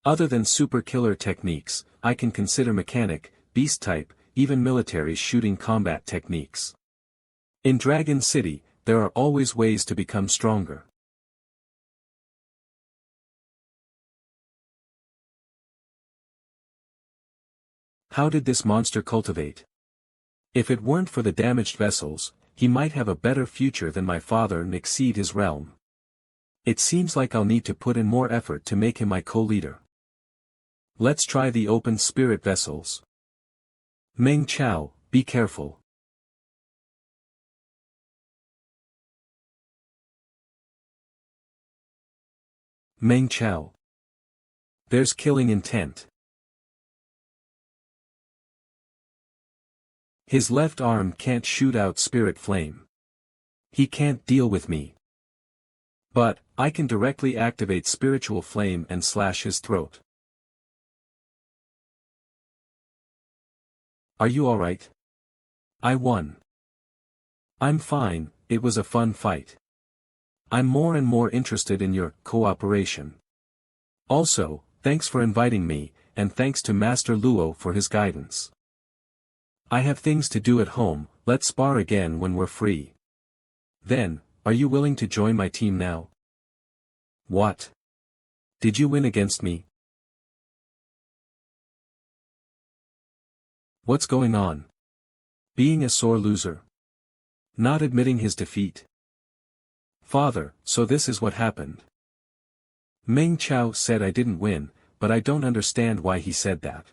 [SPEAKER 1] Other than super killer techniques, I can consider mechanic, beast type, even military shooting combat techniques. In Dragon City, there are always ways to become stronger. How did this monster cultivate? If it weren't for the damaged vessels, he might have a better future than my father and exceed his realm. It seems like I'll need to put in more effort to make him my co-leader. Let's try the open spirit vessels. Meng Chao, be careful. Meng Chao. There's killing intent. His left arm can't shoot out spirit flame. He can't deal with me. But, I can directly activate spiritual flame and slash his throat. Are you alright? I won. I'm fine, it was a fun fight. I'm more and more interested in your cooperation. Also, thanks for inviting me, and thanks to Master Luo for his guidance. I have things to do at home, let's spar again when we're free. Then, are you willing to join my team now? What? Did you win against me? What's going on? Being a sore loser. Not admitting his defeat. Father, so this is what happened. Meng Chao said I didn't win, but I don't understand why he said that.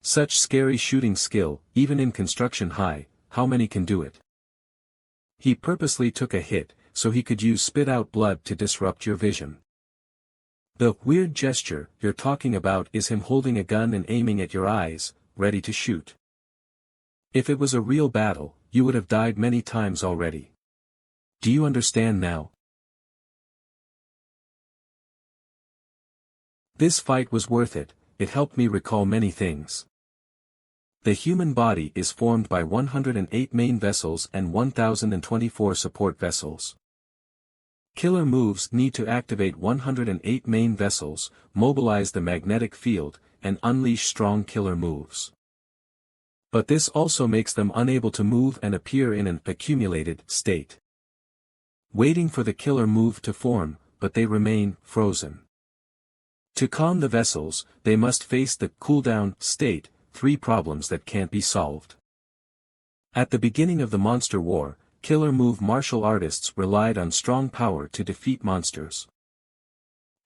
[SPEAKER 1] Such scary shooting skill, even in construction high, how many can do it? He purposely took a hit, so he could use spit out blood to disrupt your vision. The weird gesture you're talking about is him holding a gun and aiming at your eyes, ready to shoot. If it was a real battle, you would have died many times already. Do you understand now? This fight was worth it, it helped me recall many things. The human body is formed by 108 main vessels and 1024 support vessels. Killer moves need to activate 108 main vessels, mobilize the magnetic field, and unleash strong killer moves. But this also makes them unable to move and appear in an accumulated state, waiting for the killer move to form, but they remain frozen. To calm the vessels, they must face the cooldown state, 3 problems that can't be solved. At the beginning of the monster war, killer move martial artists relied on strong power to defeat monsters.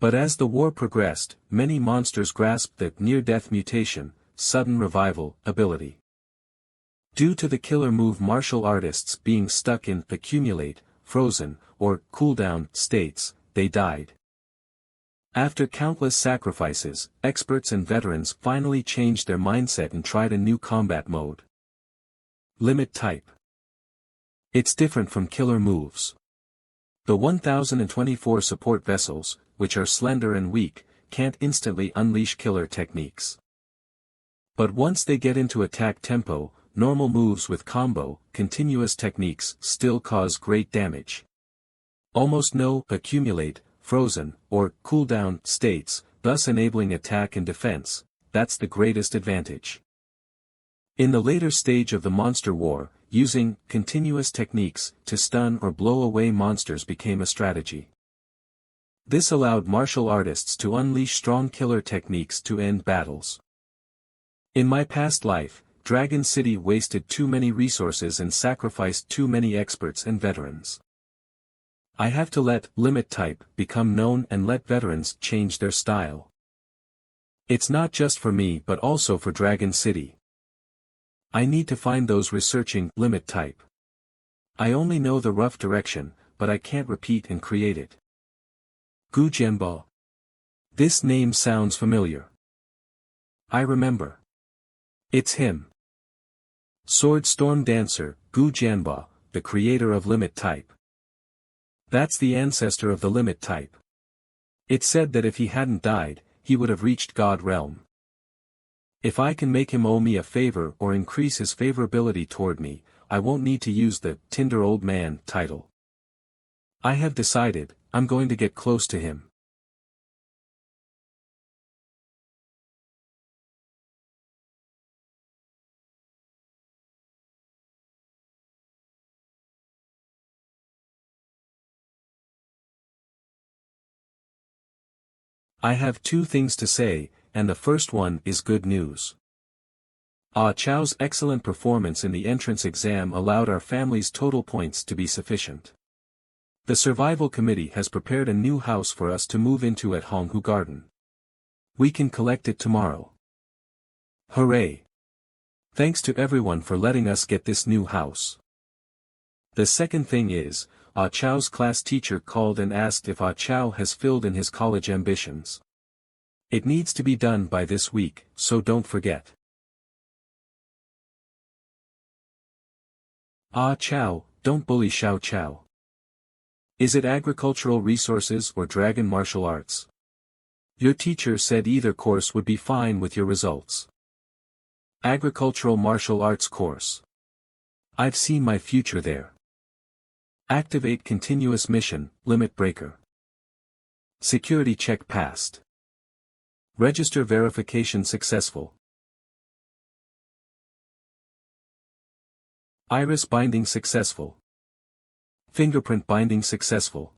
[SPEAKER 1] But as the war progressed, many monsters grasped the near-death mutation, sudden revival, ability. Due to the killer move martial artists being stuck in accumulate, frozen, or cooldown states, they died. After countless sacrifices, experts and veterans finally changed their mindset and tried a new combat mode. Limit type. It's different from killer moves. The 1024 support vessels, which are slender and weak, can't instantly unleash killer techniques. But once they get into attack tempo, normal moves with combo, continuous techniques still cause great damage. Almost no accumulate, frozen, or cooldown states, thus enabling attack and defense. That's the greatest advantage. In the later stage of the monster war, using continuous techniques to stun or blow away monsters became a strategy. This allowed martial artists to unleash strong killer techniques to end battles. In my past life, Dragon City wasted too many resources and sacrificed too many experts and veterans. I have to let limit type become known and let veterans change their style. It's not just for me but also for Dragon City. I need to find those researching limit type. I only know the rough direction, but I can't repeat and create it. Gu Jianbo. This name sounds familiar. I remember. It's him. Sword Storm Dancer, Gu Jianbo, the creator of limit type. That's the ancestor of the limit type. It said that if he hadn't died, he would have reached God Realm. If I can make him owe me a favor or increase his favorability toward me, I won't need to use the Tinder Old Man title. I have decided, I'm going to get close to him. I have 2 things to say, and the first one is good news. Ah Chow's excellent performance in the entrance exam allowed our family's total points to be sufficient. The survival committee has prepared a new house for us to move into at Honghu Garden. We can collect it tomorrow. Hooray! Thanks to everyone for letting us get this new house. The second thing is, Ah Chow's class teacher called and asked if Ah Chow has filled in his college ambitions. It needs to be done by this week, so don't forget. Ah Chow, don't bully Xiao Chow. Is it agricultural resources or dragon martial arts? Your teacher said either course would be fine with your results. Agricultural martial arts course. I've seen my future there. Activate continuous mission, limit breaker. Security check passed. Register verification successful. Iris binding successful. Fingerprint binding successful.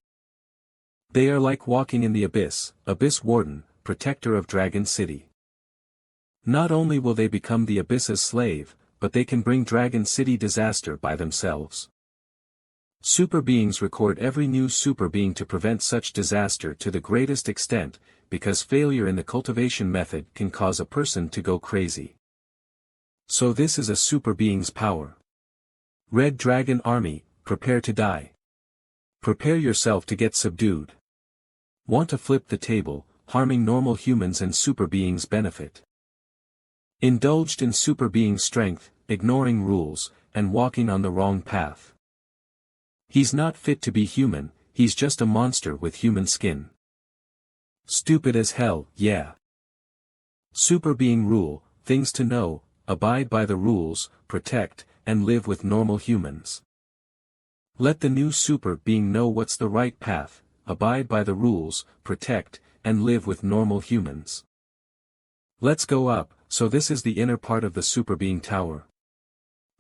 [SPEAKER 1] They are like walking in the abyss, Abyss Warden, protector of Dragon City. Not only will they become the Abyss's slave, but they can bring Dragon City disaster by themselves. Super beings record every new super being to prevent such disaster to the greatest extent, because failure in the cultivation method can cause a person to go crazy. So this is a super being's power. Red Dragon Army, prepare to die. Prepare yourself to get subdued. Want to flip the table, harming normal humans and super beings benefit. Indulged in super being strength, ignoring rules, and walking on the wrong path. He's not fit to be human, he's just a monster with human skin. Stupid as hell, yeah. Super being rule, things to know, abide by the rules, protect, and live with normal humans. Let the new super being know what's the right path, abide by the rules, protect, and live with normal humans. Let's go up. So this is the inner part of the super being tower.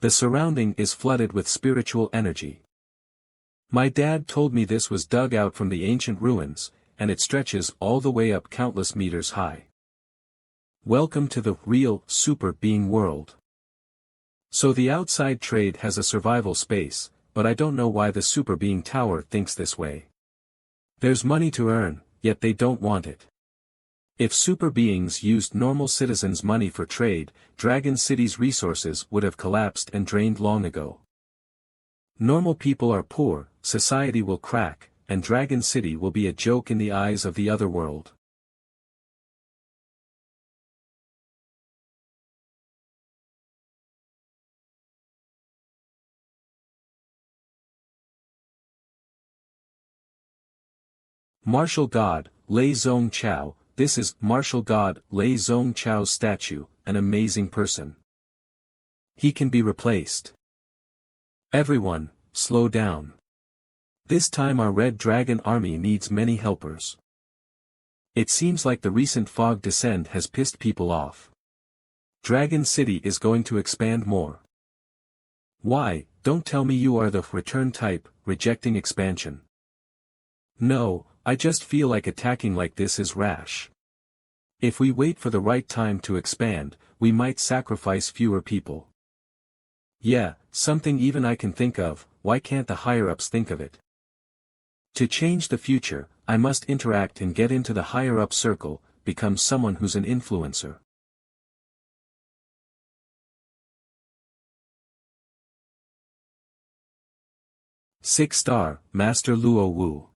[SPEAKER 1] The surrounding is flooded with spiritual energy. My dad told me this was dug out from the ancient ruins, and it stretches all the way up countless meters high. Welcome to the real super being world. So the outside trade has a survival space, but I don't know why the super being tower thinks this way. There's money to earn, yet they don't want it. If super beings used normal citizens' money for trade, Dragon City's resources would have collapsed and drained long ago. Normal people are poor, society will crack, and Dragon City will be a joke in the eyes of the other world. Martial God, Lei Zong Chao. This is Martial God Lei Zong Chao's statue, an amazing person. He can be replaced. Everyone, slow down. This time our Red Dragon army needs many helpers. It seems like the recent fog descent has pissed people off. Dragon City is going to expand more. Why, don't tell me you are the return type, rejecting expansion. No, I just feel like attacking like this is rash. If we wait for the right time to expand, we might sacrifice fewer people. Yeah, something even I can think of. Why can't the higher-ups think of it? To change the future, I must interact and get into the higher-up circle, become someone who's an influencer. Six-star, Master Luo Wu.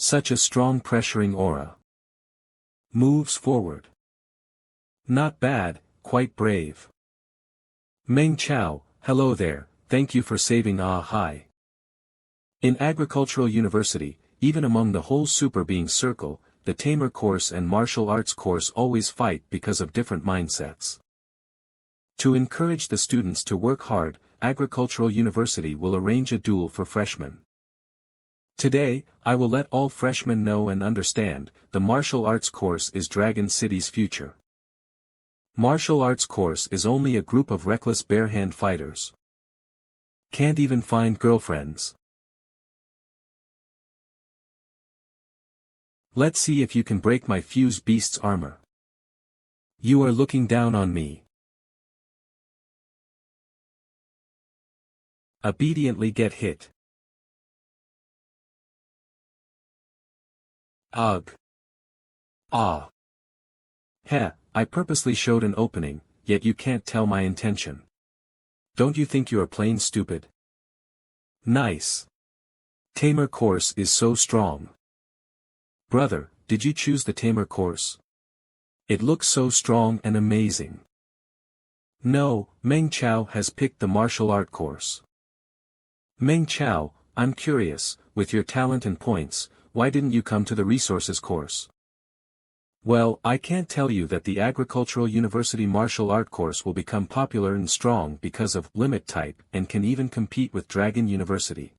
[SPEAKER 1] Such a strong pressuring aura. Moves forward. Not bad, quite brave. Meng Chao, hello there, thank you for saving Ah Hai. In Agricultural University, even among the whole super being circle, the Tamer course and martial arts course always fight because of different mindsets. To encourage the students to work hard, Agricultural University will arrange a duel for freshmen. Today, I will let all freshmen know and understand, the martial arts course is Dragon City's future. Martial arts course is only a group of reckless bare-hand fighters. Can't even find girlfriends. Let's see if you can break my fused beast's armor. You are looking down on me. Obediently get hit. Ugh. Ah. Heh, I purposely showed an opening, yet you can't tell my intention. Don't you think you are plain stupid? Nice. Tamer course is so strong. Brother, did you choose the Tamer course? It looks so strong and amazing. No, Meng Chao has picked the martial art course. Meng Chao, I'm curious, with your talent and points, why didn't you come to the resources course? Well, I can't tell you that the Agricultural University martial art course will become popular and strong because of limit type and can even compete with Dragon University.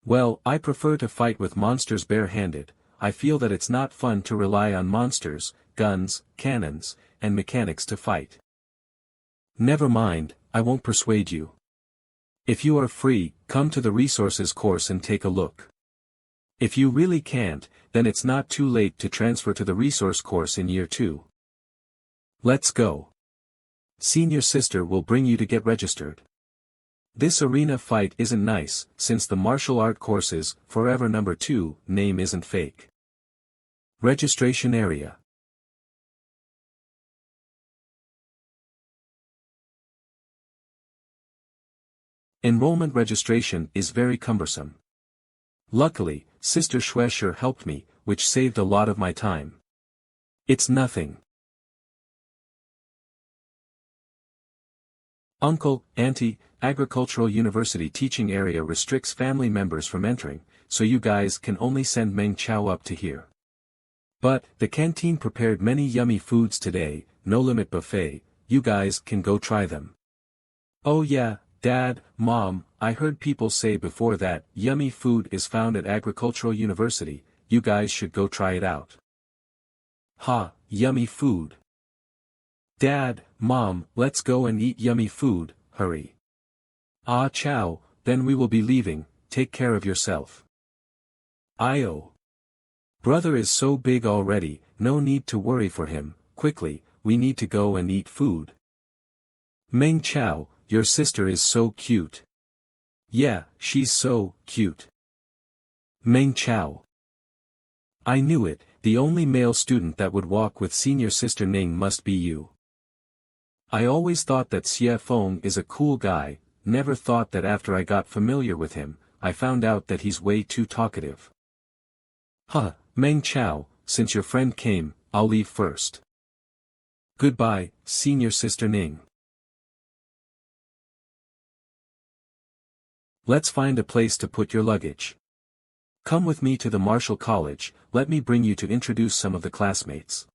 [SPEAKER 1] Well, I prefer to fight with monsters bare-handed. I feel that it's not fun to rely on monsters, guns, cannons, and mechanics to fight. Never mind, I won't persuade you. If you are free, come to the resources course and take a look. If you really can't, then it's not too late to transfer to the resource course in year 2. Let's go. Senior sister will bring you to get registered. This arena fight isn't nice, since the martial art course's Forever Number 2 name isn't fake. Registration area. Enrollment registration is very cumbersome. Luckily, Sister Schwescher helped me, which saved a lot of my time. It's nothing. Uncle, Auntie, Agricultural University teaching area restricts family members from entering, so you guys can only send Meng Chao up to here. But, the canteen prepared many yummy foods today, no limit buffet, you guys can go try them. Oh yeah, Dad, Mom, I heard people say before that yummy food is found at Agricultural University, you guys should go try it out. Ha, yummy food. Dad, Mom, let's go and eat yummy food, hurry. Ah chow, then we will be leaving, take care of yourself. Io. Brother is so big already, no need to worry for him, quickly, we need to go and eat food. Meng Chow, your sister is so cute. Yeah, she's so cute. Meng Chow. I knew it, the only male student that would walk with senior sister Ning must be you. I always thought that Xie Feng is a cool guy, never thought that after I got familiar with him, I found out that he's way too talkative. Huh, Meng Chow, since your friend came, I'll leave first. Goodbye, senior sister Ning. Let's find a place to put your luggage. Come with me to the Martial College, let me bring you to introduce some of the classmates.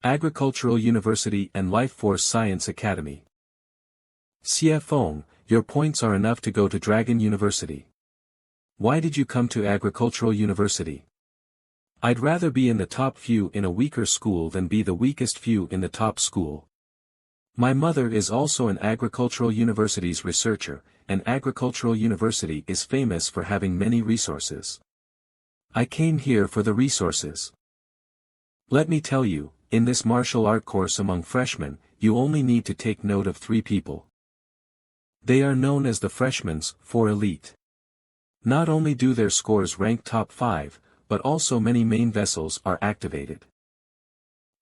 [SPEAKER 1] Agricultural University and Life Force Science Academy. Xie Feng, your points are enough to go to Dragon University. Why did you come to Agricultural University? I'd rather be in the top few in a weaker school than be the weakest few in the top school. My mother is also an Agricultural University's researcher, and Agricultural University is famous for having many resources. I came here for the resources. Let me tell you, in this martial art course among freshmen, you only need to take note of 3 people. They are known as the freshmen's 4 elite. Not only do their scores rank top 5, but also many main vessels are activated.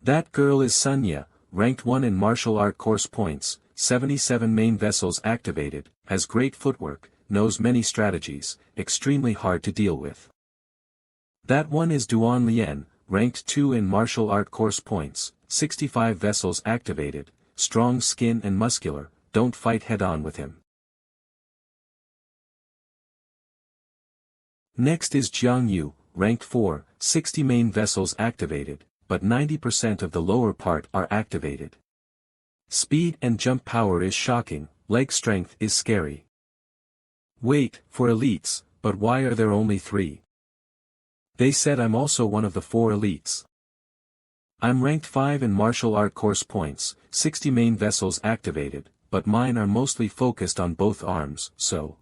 [SPEAKER 1] That girl is Sunya, ranked 1 in martial art course points, 77 main vessels activated, has great footwork, knows many strategies, extremely hard to deal with. That one is Duan Lian, ranked 2 in martial art course points, 65 vessels activated, strong skin and muscular, don't fight head-on with him. Next is Jiang Yu, ranked 4, 60 main vessels activated, but 90% of the lower part are activated. Speed and jump power is shocking, leg strength is scary. Wait, for elites, but why are there only 3? They said I'm also one of the 4 elites. I'm ranked 5 in martial art course points, 60 main vessels activated, but mine are mostly focused on both arms, so.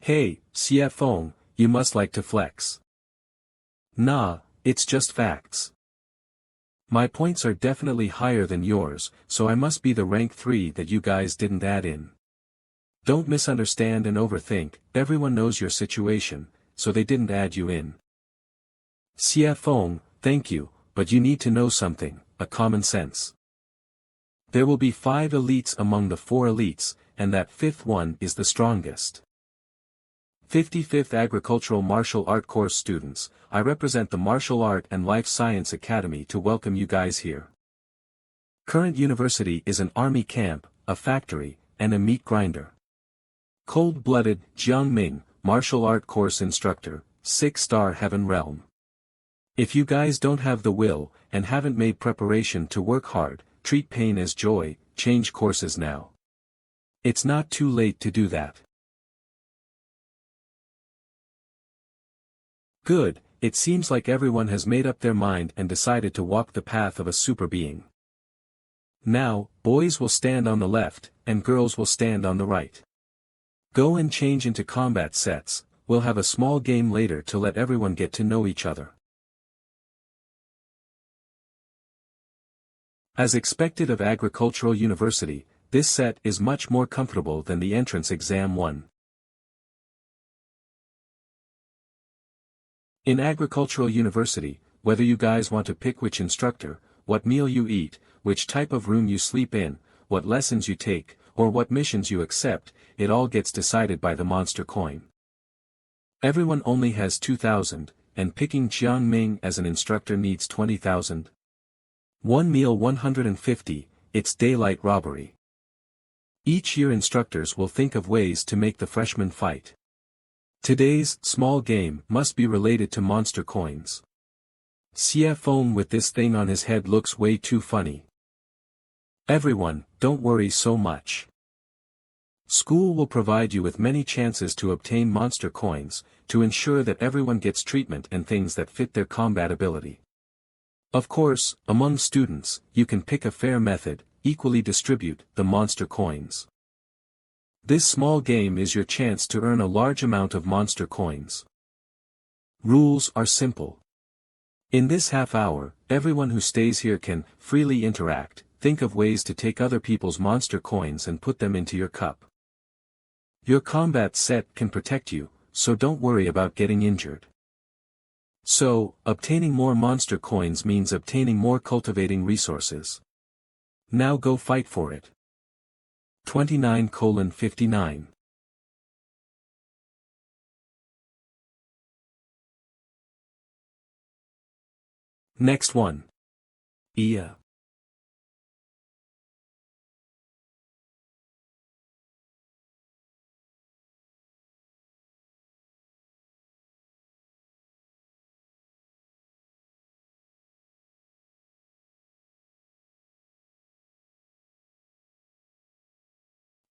[SPEAKER 1] Hey, Xie Feng, you must like to flex. Nah, it's just facts. My points are definitely higher than yours, so I must be the rank 3 that you guys didn't add in. Don't misunderstand and overthink, everyone knows your situation, so they didn't add you in. Xie Feng, thank you, but you need to know something, a common sense. There will be 5 elites among the 4 elites, and that 5th one is the strongest. 55th Agricultural Martial Art Course students, I represent the Martial Art and Life Science Academy to welcome you guys here. Current university is an army camp, a factory, and a meat grinder. Cold-blooded, Jiang Ming, Martial Art Course instructor, 6-star Heaven Realm. If you guys don't have the will, and haven't made preparation to work hard, treat pain as joy, change courses now. It's not too late to do that. Good, it seems like everyone has made up their mind and decided to walk the path of a super being. Now, boys will stand on the left, and girls will stand on the right. Go and change into combat sets, we'll have a small game later to let everyone get to know each other. As expected of Agricultural University, this set is much more comfortable than the entrance exam one. In Agricultural University, whether you guys want to pick which instructor, what meal you eat, which type of room you sleep in, what lessons you take, or what missions you accept, it all gets decided by the monster coin. Everyone only has 2,000, and picking Jiang Ming as an instructor needs 20,000. One meal 150, it's daylight robbery. Each year instructors will think of ways to make the freshmen fight. Today's small game must be related to monster coins. Xie Feng with this thing on his head looks way too funny. Everyone, don't worry so much. School will provide you with many chances to obtain monster coins, to ensure that everyone gets treatment and things that fit their combat ability. Of course, among students, you can pick a fair method, equally distribute the monster coins. This small game is your chance to earn a large amount of monster coins. Rules are simple. In this half hour, everyone who stays here can freely interact, think of ways to take other people's monster coins and put them into your cup. Your combat set can protect you, so don't worry about getting injured. So, obtaining more monster coins means obtaining more cultivating resources. Now go fight for it. 29:59. Next one. Ia.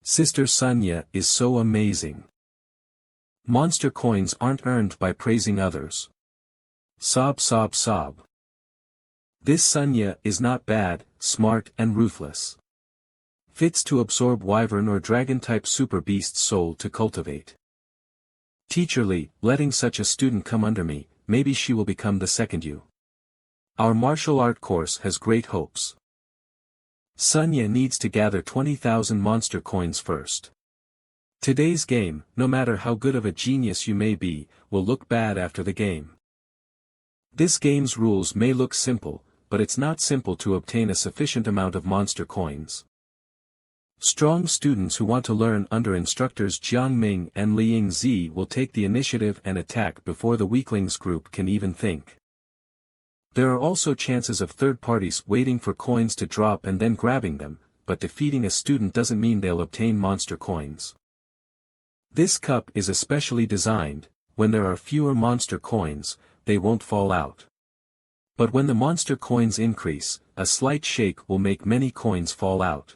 [SPEAKER 1] Sister Sonia is so amazing. Monster coins aren't earned by praising others. Sob sob sob. This Sonia is not bad, smart and ruthless. Fits to absorb wyvern or dragon-type super beast soul to cultivate. Teacherly, letting such a student come under me, maybe she will become the second you. Our martial art course has great hopes. Sonia needs to gather 20,000 monster coins first. Today's game, no matter how good of a genius you may be, will look bad after the game. This game's rules may look simple, but it's not simple to obtain a sufficient amount of monster coins. Strong students who want to learn under instructors Jiang Ming and Liang Zi will take the initiative and attack before the weaklings group can even think. There are also chances of third parties waiting for coins to drop and then grabbing them, but defeating a student doesn't mean they'll obtain monster coins. This cup is especially designed, when there are fewer monster coins, they won't fall out. But when the monster coins increase, a slight shake will make many coins fall out.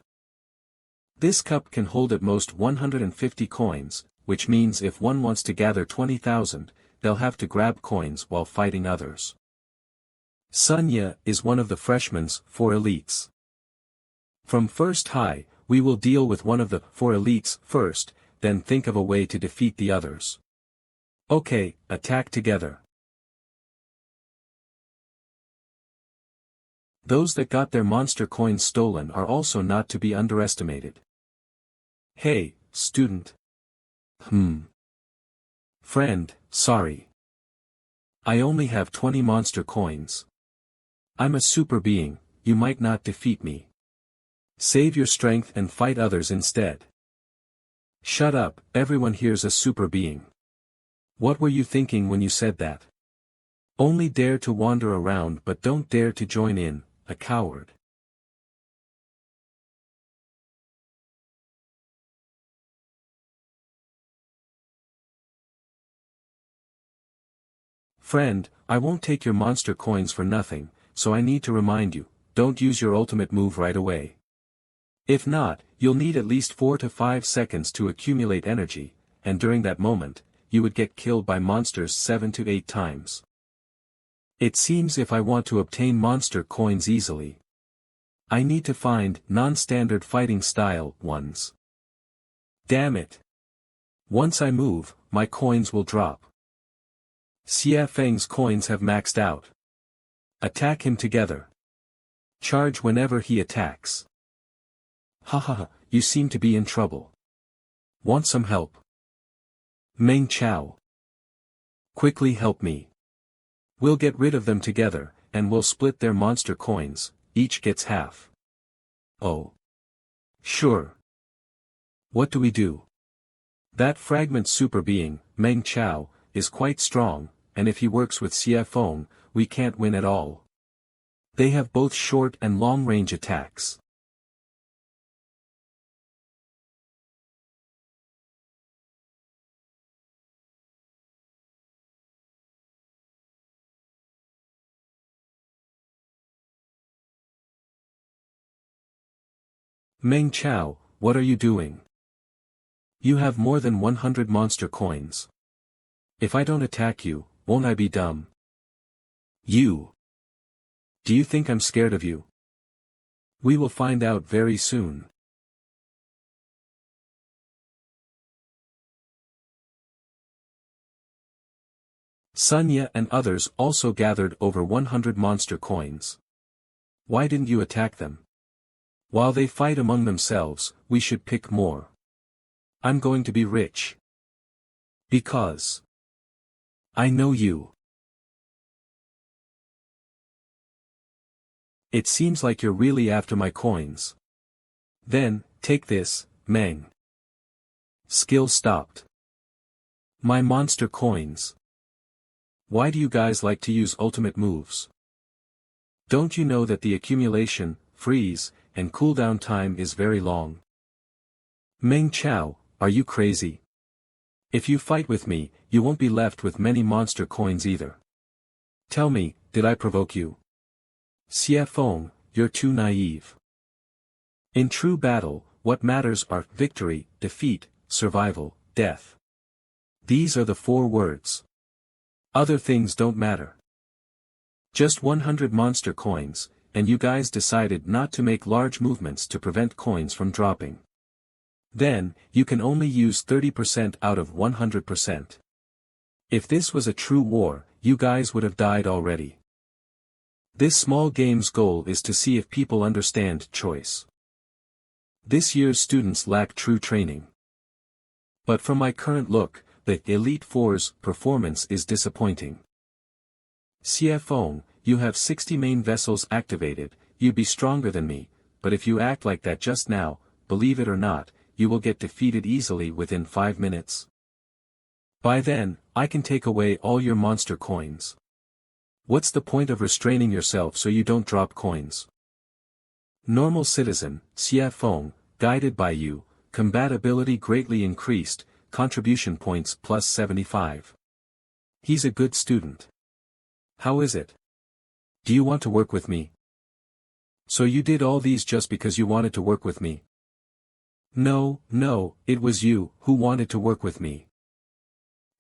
[SPEAKER 1] This cup can hold at most 150 coins, which means if one wants to gather 20,000, they'll have to grab coins while fighting others. Sonia is one of the freshmen's 4 elites. From first high, we will deal with one of the 4 elites first, then think of a way to defeat the others. Okay, attack together. Those that got their monster coins stolen are also not to be underestimated. Hey, student. Friend, sorry. I only have 20 monster coins. I'm a super being, you might not defeat me. Save your strength and fight others instead. Shut up, everyone here's a super being. What were you thinking when you said that? Only dare to wander around but don't dare to join in, a coward. Friend, I won't take your monster coins for nothing, so I need to remind you, don't use your ultimate move right away. If not, you'll need at least 4 to 5 seconds to accumulate energy, and during that moment, you would get killed by monsters 7 to 8 times. It seems if I want to obtain monster coins easily, I need to find non-standard fighting style ones. Damn it. Once I move, my coins will drop. Xie Feng's coins have maxed out. Attack him together. Charge whenever he attacks. Haha, you seem to be in trouble. Want some help? Meng Chao. Quickly help me. We'll get rid of them together, and we'll split their monster coins, each gets half. Oh. Sure. What do we do? That fragment super being, Meng Chao, is quite strong, and if he works with Xie Feng, we can't win at all. They have both short and long-range attacks. Meng Chao, what are you doing? You have more than 100 monster coins. If I don't attack you, won't I be dumb? You. Do you think I'm scared of you? We will find out very soon. Sunya and others also gathered over 100 monster coins. Why didn't you attack them? While they fight among themselves, we should pick more. I'm going to be rich. Because I know you. It seems like you're really after my coins. Then, take this, Meng. Skill stopped. My monster coins. Why do you guys like to use ultimate moves? Don't you know that the accumulation, freeze, and cooldown time is very long? Meng Chao, are you crazy? If you fight with me, you won't be left with many monster coins either. Tell me, did I provoke you? Xie Feng, you're too naive. In true battle, what matters are victory, defeat, survival, death. These are the 4 words. Other things don't matter. Just 100 monster coins, and you guys decided not to make large movements to prevent coins from dropping. Then, you can only use 30% out of 100%. If this was a true war, you guys would have died already. This small game's goal is to see if people understand choice. This year's students lack true training. But from my current look, the Elite Four's performance is disappointing. Xie Feng, you have 60 main vessels activated, you'd be stronger than me, but if you act like that just now, believe it or not, you will get defeated easily within 5 minutes. By then, I can take away all your monster coins. What's the point of restraining yourself so you don't drop coins? Normal citizen, Xie Feng, guided by you, combat ability greatly increased, contribution points plus 75. He's a good student. How is it? Do you want to work with me? So you did all these just because you wanted to work with me? No, it was you who wanted to work with me.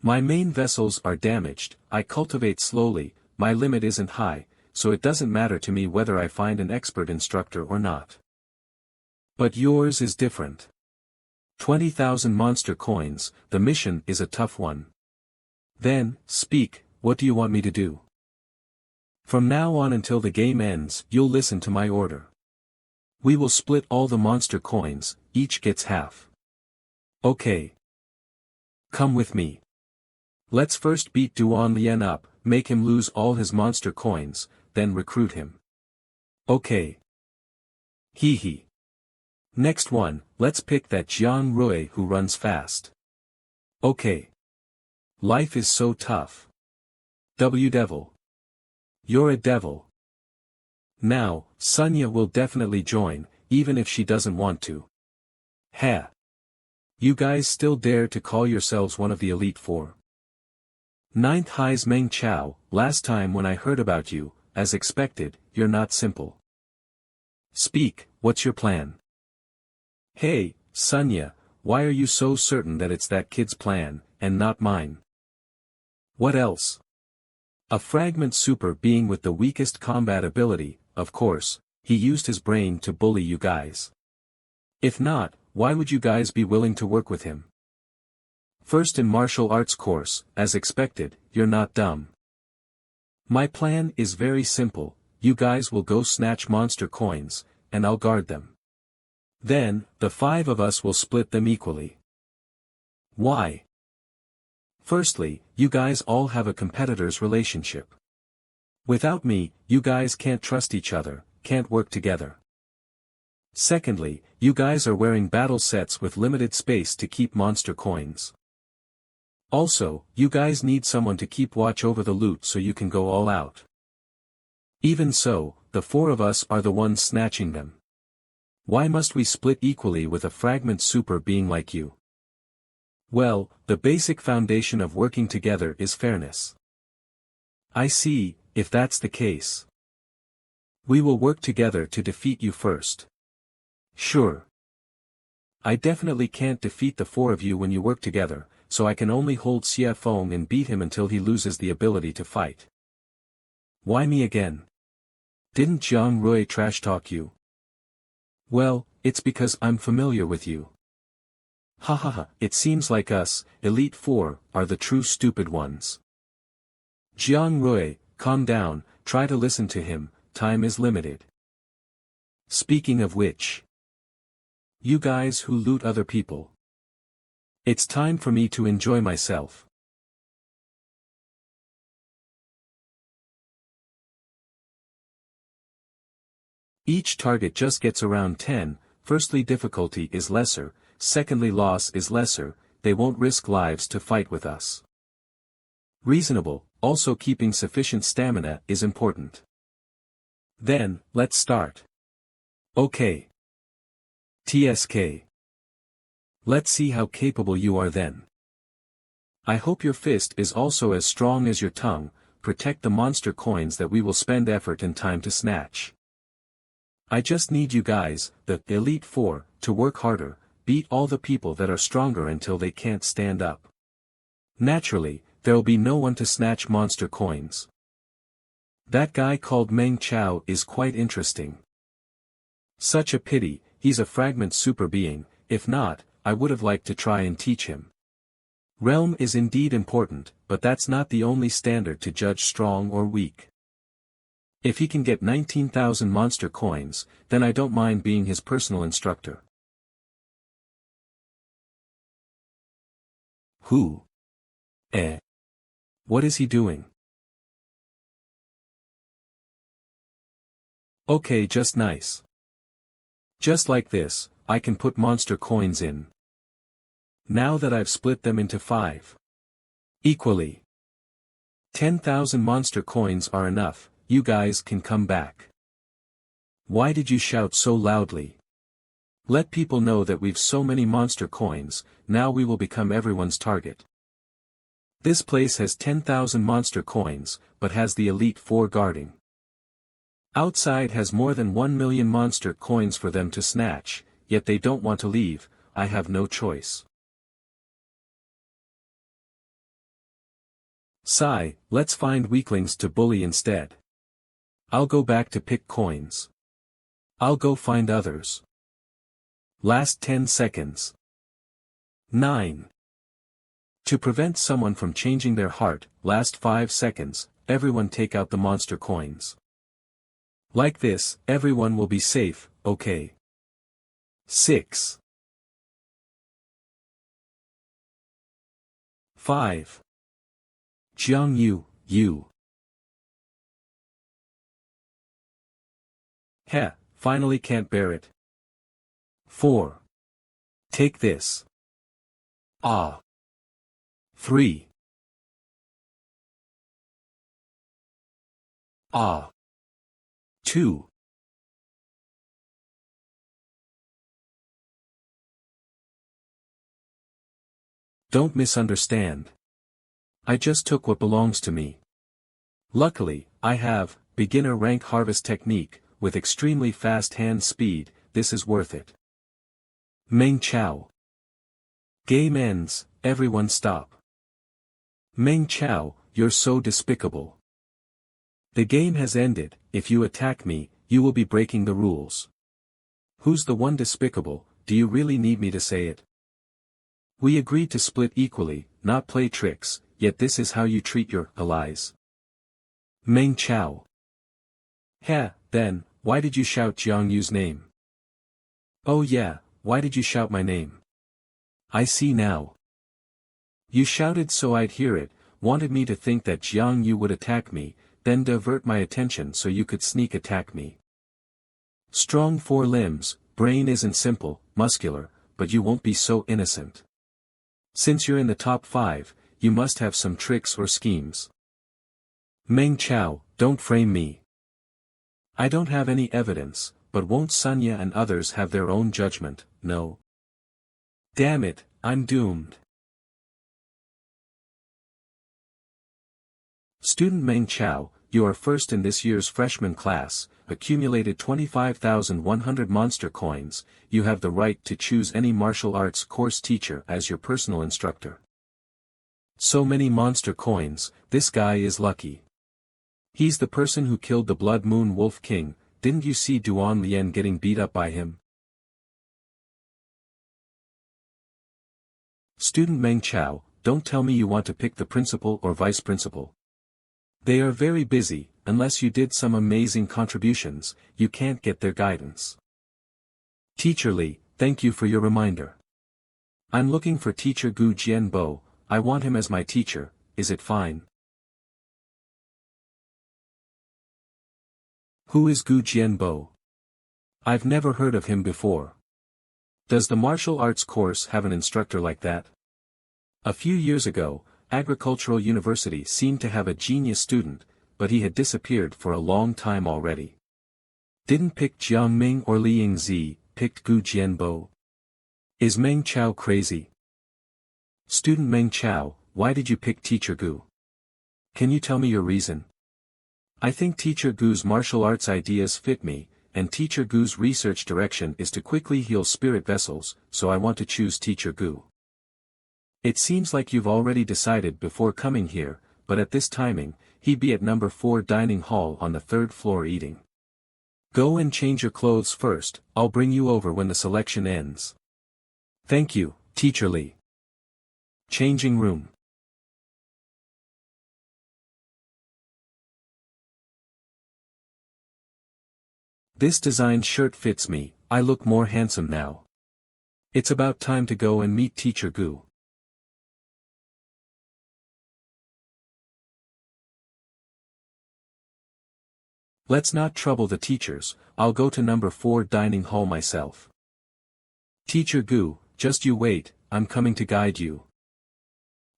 [SPEAKER 1] My main vessels are damaged, I cultivate slowly, my limit isn't high, so it doesn't matter to me whether I find an expert instructor or not. But yours is different. 20,000 monster coins, the mission is a tough one. Then, speak, what do you want me to do? From now on until the game ends, you'll listen to my order. We will split all the monster coins, each gets half. Okay. Come with me. Let's first beat Duan Lian up, make him lose all his monster coins, then recruit him. Okay. Hee hee. Next one, let's pick that Jiang Rui who runs fast. Okay. Life is so tough. Devil. You're a devil. Now, Sunya will definitely join, even if she doesn't want to. Heh. You guys still dare to call yourselves one of the Elite Four? Ninth High's Meng Chao, last time when I heard about you, as expected, you're not simple. Speak, what's your plan? Hey, Sunya, why are you so certain that it's that kid's plan, and not mine? What else? A fragment super being with the weakest combat ability, of course, he used his brain to bully you guys. If not, why would you guys be willing to work with him? First in martial arts course, as expected, you're not dumb. My plan is very simple, you guys will go snatch monster coins, and I'll guard them. Then, the 5 of us will split them equally. Why? Firstly, you guys all have a competitor's relationship. Without me, you guys can't trust each other, can't work together. Secondly, you guys are wearing battle sets with limited space to keep monster coins. Also, you guys need someone to keep watch over the loot so you can go all out. Even so, the 4 of us are the ones snatching them. Why must we split equally with a fragment super being like you? Well, the basic foundation of working together is fairness. I see, if that's the case. We will work together to defeat you first. Sure. I definitely can't defeat the four of you when you work together, so I can only hold Xie Feng and beat him until he loses the ability to fight. Why me again? Didn't Jiang Rui trash-talk you? Well, it's because I'm familiar with you. Ha ha ha, it seems like us, Elite Four, are the true stupid ones. Jiang Rui, calm down, try to listen to him, time is limited. Speaking of which, you guys who loot other people, it's time for me to enjoy myself. Each target just gets around 10, firstly difficulty is lesser, secondly loss is lesser, they won't risk lives to fight with us. Reasonable, also keeping sufficient stamina is important. Then, let's start. Okay. TSK. Let's see how capable you are then. I hope your fist is also as strong as your tongue, protect the monster coins that we will spend effort and time to snatch. I just need you guys, the Elite Four, to work harder, beat all the people that are stronger until they can't stand up. Naturally, there'll be no one to snatch monster coins. That guy called Meng Chao is quite interesting. Such a pity, he's a fragment super being, if not, I would have liked to try and teach him. Realm is indeed important, but that's not the only standard to judge strong or weak. If he can get 19,000 monster coins, then I don't mind being his personal instructor. Who? What is he doing? Okay, just nice. Just like this, I can put monster coins in. Now that I've split them into 5. Equally. 10,000 monster coins are enough. You guys can come back. Why did you shout so loudly? Let people know that we've so many monster coins, now we will become everyone's target. This place has 10,000 monster coins, but has the Elite Four guarding. Outside has more than 1 million monster coins for them to snatch, yet they don't want to leave, I have no choice. Sigh, let's find weaklings to bully instead. I'll go back to pick coins. I'll go find others. Last 10 seconds. 9. To prevent someone from changing their heart, last 5 seconds, everyone take out the monster coins. Like this, everyone will be safe, okay. 6. 5. Jiang Yu, you. Heh, finally can't bear it. 4. Take this. Ah. 3. Ah. 2. Don't misunderstand. I just took what belongs to me. Luckily, I have, beginner rank harvest technique, with extremely fast hand speed, this is worth it. Meng Chao. Game ends, everyone stop. Meng Chao, you're so despicable. The game has ended, if you attack me, you will be breaking the rules. Who's the one despicable, do you really need me to say it? We agreed to split equally, not play tricks, yet this is how you treat your allies. Meng Chao. Heh, then, why did you shout Jiang Yu's name? Oh yeah, why did you shout my name? I see now. You shouted so I'd hear it, wanted me to think that Jiang Yu would attack me, then divert my attention so you could sneak attack me. Strong 4 limbs, brain isn't simple, muscular, but you won't be so innocent. Since you're in the top 5, you must have some tricks or schemes. Meng Chao, don't frame me. I don't have any evidence, but won't Sunya and others have their own judgment, no? Damn it, I'm doomed. Student Meng Chao, you are first in this year's freshman class, accumulated 25,100 monster coins, you have the right to choose any martial arts course teacher as your personal instructor. So many monster coins, this guy is lucky. He's the person who killed the Blood Moon Wolf King, didn't you see Duan Lien getting beat up by him? Student Meng Chao, don't tell me you want to pick the principal or vice principal. They are very busy, unless you did some amazing contributions, you can't get their guidance. Teacher Li, thank you for your reminder. I'm looking for Teacher Gu Jianbo, I want him as my teacher, is it fine? Who is Gu Jianbo? I've never heard of him before. Does the martial arts course have an instructor like that? A few years ago, Agricultural University seemed to have a genius student, but he had disappeared for a long time already. Didn't pick Jiang Ming or Li Yingzi, picked Gu Jianbo. Is Meng Chao crazy? Student Meng Chao, why did you pick Teacher Gu? Can you tell me your reason? I think Teacher Gu's martial arts ideas fit me, and Teacher Gu's research direction is to quickly heal spirit vessels, so I want to choose Teacher Gu. It seems like you've already decided before coming here, but at this timing, he'd be at number 4 dining hall on the 3rd floor eating. Go and change your clothes first, I'll bring you over when the selection ends. Thank you, Teacher Li. Changing room. This design shirt fits me, I look more handsome now. It's about time to go and meet Teacher Gu. Let's not trouble the teachers, I'll go to number 4 dining hall myself. Teacher Gu, just you wait, I'm coming to guide you.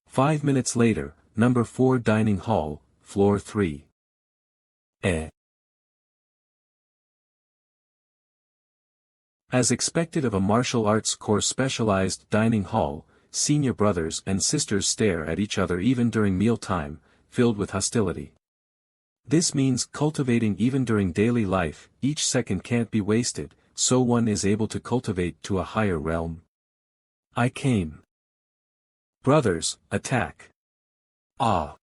[SPEAKER 1] 5 minutes later, number 4 dining hall, floor 3. As expected of a martial arts course specialized dining hall, senior brothers and sisters stare at each other even during mealtime, filled with hostility. This means cultivating even during daily life, each second can't be wasted, so one is able to cultivate to a higher realm. I came. Brothers, attack. Ah.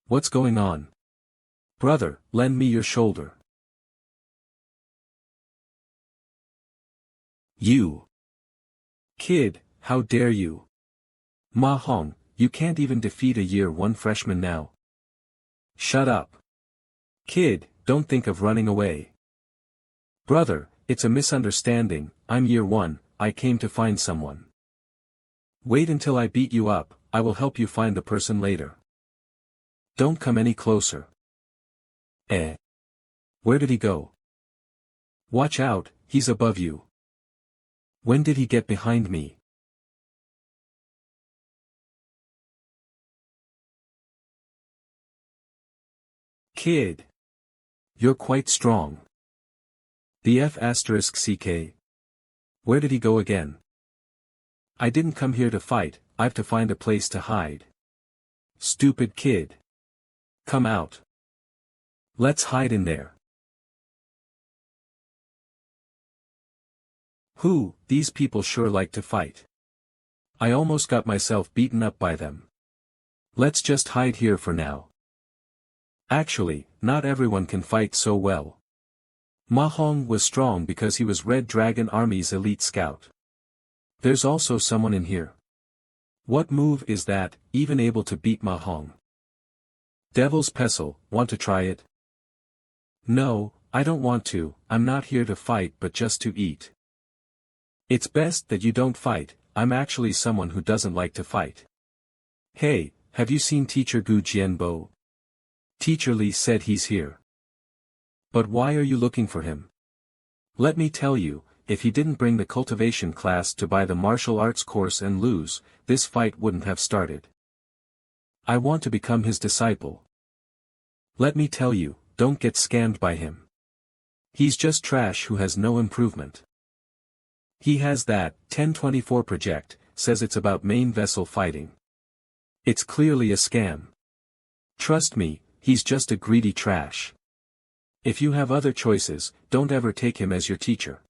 [SPEAKER 1] What's going on? Brother, lend me your shoulder. You. Kid, how dare you? Ma Hong, you can't even defeat a year 1 freshman now. Shut up. Kid, don't think of running away. Brother, it's a misunderstanding, I'm year 1, I came to find someone. Wait until I beat you up, I will help you find the person later. Don't come any closer. Where did he go? Watch out, he's above you. When did he get behind me? Kid. You're quite strong. The F***CK. Where did he go again? I didn't come here to fight, I've to find a place to hide. Stupid kid. Come out. Let's hide in there. These people sure like to fight. I almost got myself beaten up by them. Let's just hide here for now. Actually, not everyone can fight so well. Ma Hong was strong because he was Red Dragon Army's elite scout. There's also someone in here. What move is that, even able to beat Ma Hong? Devil's Pestle, want to try it? No, I don't want to, I'm not here to fight but just to eat. It's best that you don't fight, I'm actually someone who doesn't like to fight. Hey, have you seen Teacher Gu Jianbo? Teacher Li said he's here. But why are you looking for him? Let me tell you, if he didn't bring the cultivation class to buy the martial arts course and lose, this fight wouldn't have started. I want to become his disciple. Let me tell you, don't get scammed by him. He's just trash who has no improvement. He has that 1024 project, says it's about main vessel fighting. It's clearly a scam. Trust me, he's just a greedy trash. If you have other choices, don't ever take him as your teacher.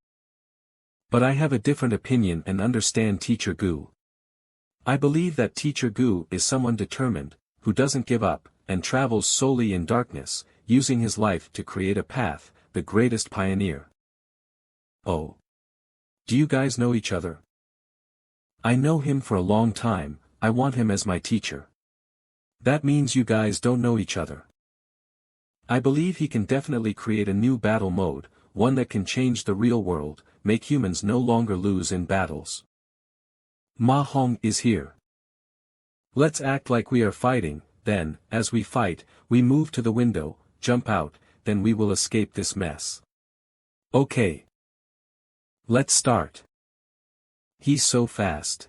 [SPEAKER 1] But I have a different opinion and understand Teacher Gu. I believe that Teacher Gu is someone determined, who doesn't give up, and travels solely in darkness, using his life to create a path, the greatest pioneer. Oh. Do you guys know each other? I know him for a long time, I want him as my teacher. That means you guys don't know each other. I believe he can definitely create a new battle mode, one that can change the real world, make humans no longer lose in battles. Ma Hong is here. Let's act like we are fighting, then, as we fight, we move to the window, jump out, then we will escape this mess. Okay. Let's start. He's so fast.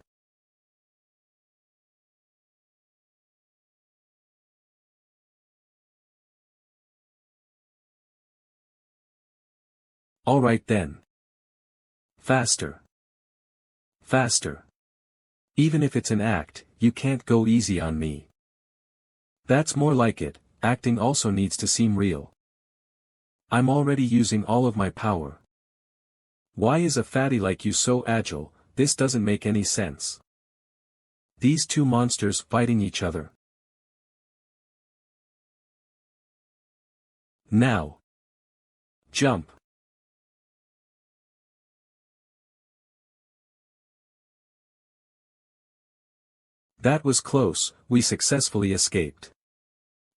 [SPEAKER 1] Alright then. Faster. Faster. Even if it's an act, you can't go easy on me. That's more like it, acting also needs to seem real. I'm already using all of my power. Why is a fatty like you so agile? This doesn't make any sense. These two monsters fighting each other. Now. Jump. That was close, we successfully escaped.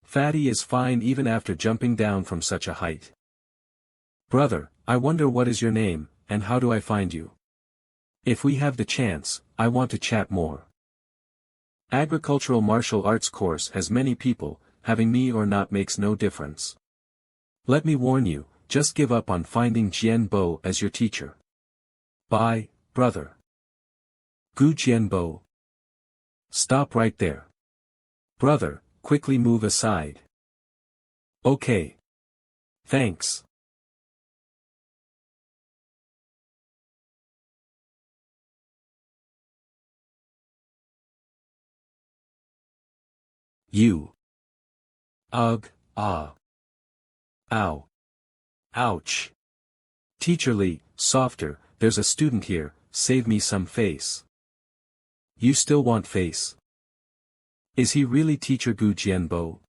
[SPEAKER 1] Fatty is fine even after jumping down from such a height. Brother, I wonder what is your name, and how do I find you? If we have the chance, I want to chat more. Agricultural martial arts course has many people, having me or not makes no difference. Let me warn you, just give up on finding Jianbo as your teacher. Bye, brother. Gu Jianbo. Stop right there. Brother, quickly move aside. Okay. Thanks. You. Ugh, ah. Ow. Ouch. Teacher Lee, softer, there's a student here, save me some face. You still want face? Is he really Teacher Gu Jianbo?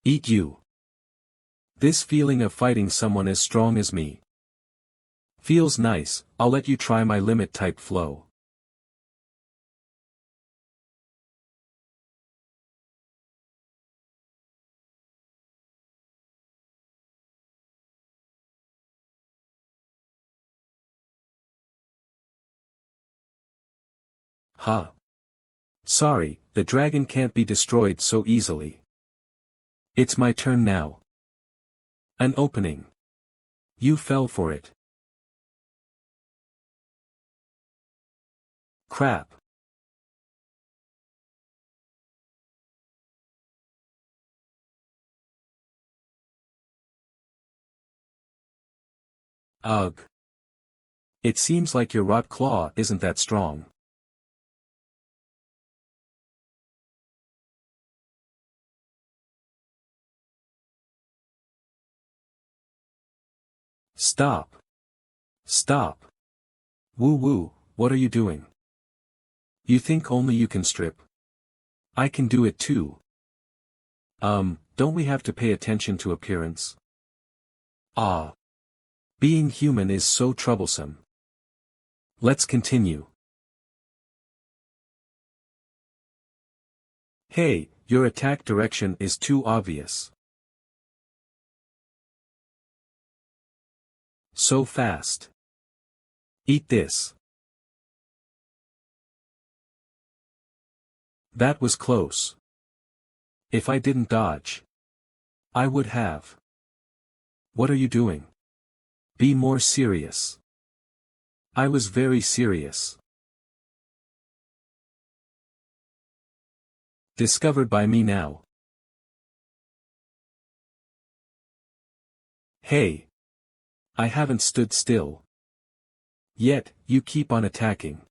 [SPEAKER 1] Eat you. This feeling of fighting someone as strong as me. Feels nice, I'll let you try my limit type flow. Huh. Sorry, the dragon can't be destroyed so easily. It's my turn now. An opening. You fell for it. Crap. Ugh. It seems like your rot claw isn't that strong. Stop. Stop. Woo woo, what are you doing? You think only you can strip? I can do it too. Don't we have to pay attention to appearance? Ah. Being human is so troublesome. Let's continue. Hey, your attack direction is too obvious. So fast. Eat this. That was close. If I didn't dodge, I would have. What are you doing? Be more serious. I was very serious. Discovered by me now. Hey! I haven't stood still. Yet, you keep on attacking.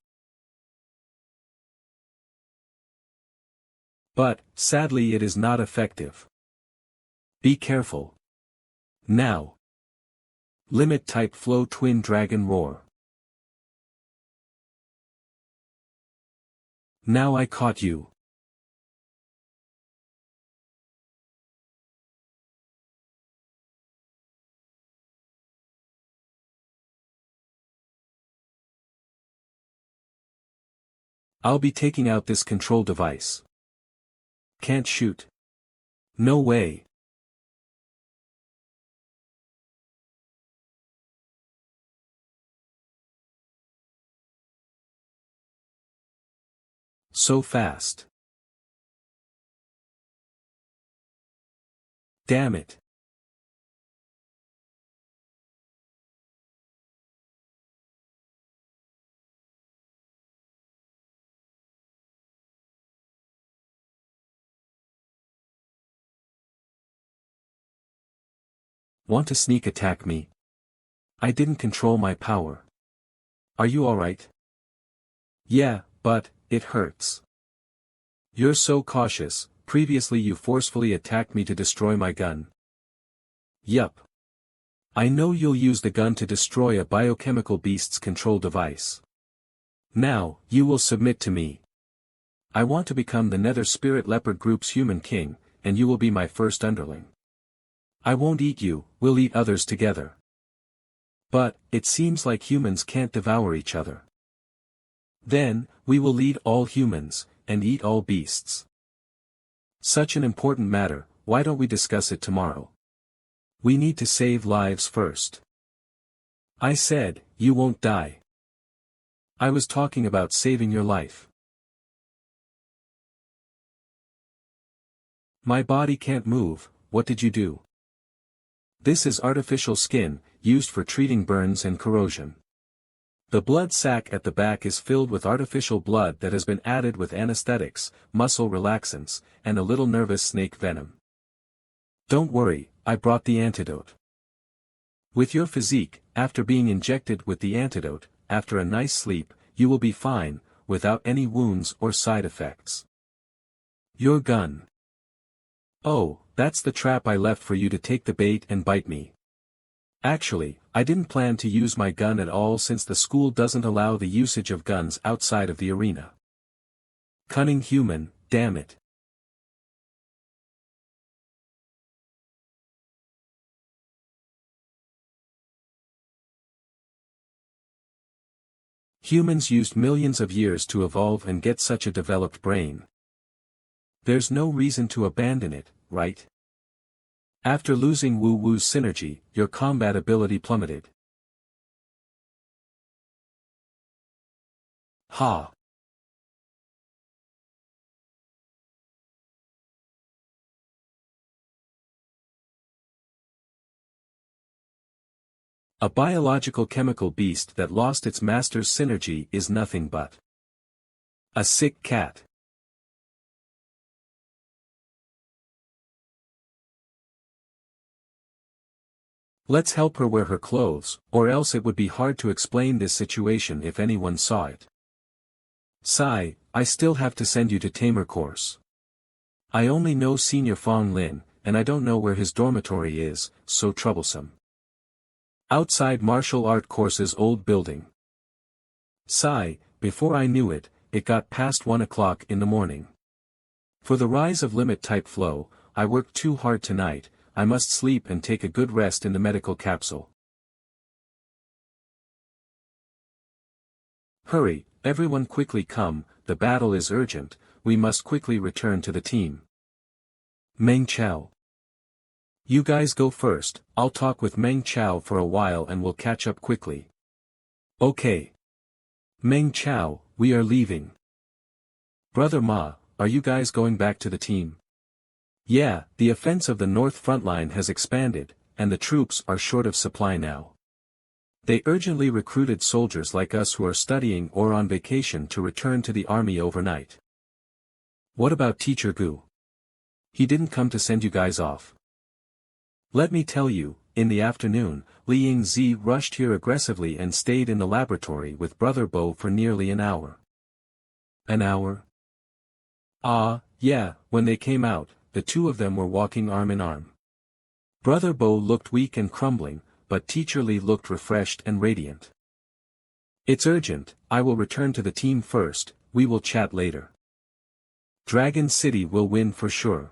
[SPEAKER 1] But, sadly it is not effective. Be careful. Now. Limit type flow twin dragon roar. Now I caught you. I'll be taking out this control device. Can't shoot. No way. So fast. Damn it. Want to sneak attack me? I didn't control my power. Are you alright? Yeah, but, it hurts. You're so cautious, previously you forcefully attacked me to destroy my gun. Yup. I know you'll use the gun to destroy a biochemical beast's control device. Now, you will submit to me. I want to become the Nether Spirit Leopard Group's human king, and you will be my first underling. I won't eat you, we'll eat others together. But, it seems like humans can't devour each other. Then, we will lead all humans, and eat all beasts. Such an important matter, why don't we discuss it tomorrow? We need to save lives first. I said, you won't die. I was talking about saving your life. My body can't move, what did you do? This is artificial skin, used for treating burns and corrosion. The blood sac at the back is filled with artificial blood that has been added with anesthetics, muscle relaxants, and a little nervous snake venom. Don't worry, I brought the antidote. With your physique, after being injected with the antidote, after a nice sleep, you will be fine, without any wounds or side effects. Your gun. Oh, that's the trap I left for you to take the bait and bite me. Actually, I didn't plan to use my gun at all since the school doesn't allow the usage of guns outside of the arena. Cunning human, damn it. Humans used millions of years to evolve and get such a developed brain. There's no reason to abandon it, right? After losing Wu Wu's synergy, your combat ability plummeted. Ha! A biological chemical beast that lost its master's synergy is nothing but a sick cat. Let's help her wear her clothes, or else it would be hard to explain this situation if anyone saw it. Sigh, I still have to send you to Tamer course. I only know Senior Fong Lin, and I don't know where his dormitory is, so troublesome. Outside martial art course's old building. Sigh, before I knew it, it got past 1 o'clock in the morning. For the rise of limit type flow, I worked too hard tonight, I must sleep and take a good rest in the medical capsule. Hurry, everyone quickly come, the battle is urgent, we must quickly return to the team. Meng Chao. You guys go first, I'll talk with Meng Chao for a while and we'll catch up quickly. Okay. Meng Chao, we are leaving. Brother Ma, are you guys going back to the team? Yeah, the offense of the North front line has expanded, and the troops are short of supply now. They urgently recruited soldiers like us who are studying or on vacation to return to the army overnight. What about Teacher Gu? He didn't come to send you guys off. Let me tell you, in the afternoon, Liang Zi rushed here aggressively and stayed in the laboratory with Brother Bo for nearly an hour. An hour? Ah, yeah, when they came out, the two of them were walking arm in arm. Brother Bo looked weak and crumbling, but Teacher Li looked refreshed and radiant. It's urgent, I will return to the team first, we will chat later. Dragon City will win for sure.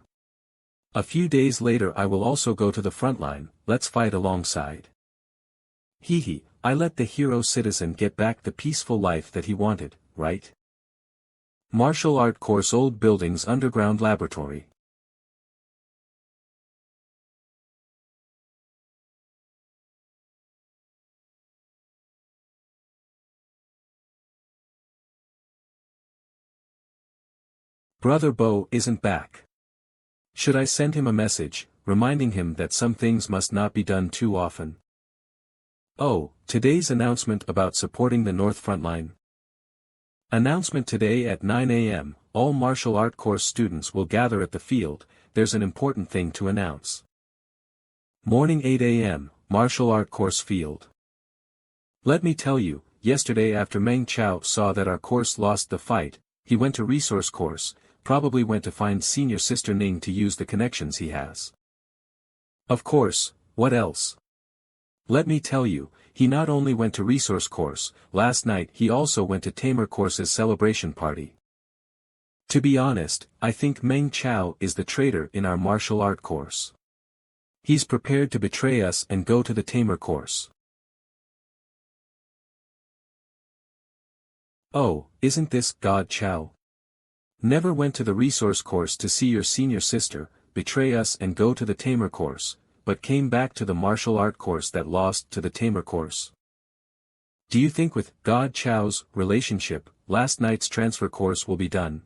[SPEAKER 1] A few days later I will also go to the front line, let's fight alongside. Hee, I let the hero citizen get back the peaceful life that he wanted, right? Martial art course, old buildings, underground laboratory. Brother Bo isn't back. Should I send him a message, reminding him that some things must not be done too often? Oh, today's announcement about supporting the North Frontline. Announcement today at 9 a.m., all martial art course students will gather at the field, there's an important thing to announce. Morning 8 a.m., martial art course field. Let me tell you, yesterday after Meng Chao saw that our course lost the fight, he went to resource course, probably went to find senior sister Ning to use the connections he has. Of course, what else? Let me tell you, he not only went to resource course, last night he also went to Tamer course's celebration party. To be honest, I think Meng Chao is the traitor in our martial art course. He's prepared to betray us and go to the Tamer course. Oh, isn't this God Chao? Never went to the resource course to see your senior sister, betray us and go to the Tamer course, but came back to the martial art course that lost to the Tamer course. Do you think with God Chao's relationship, last night's transfer course will be done?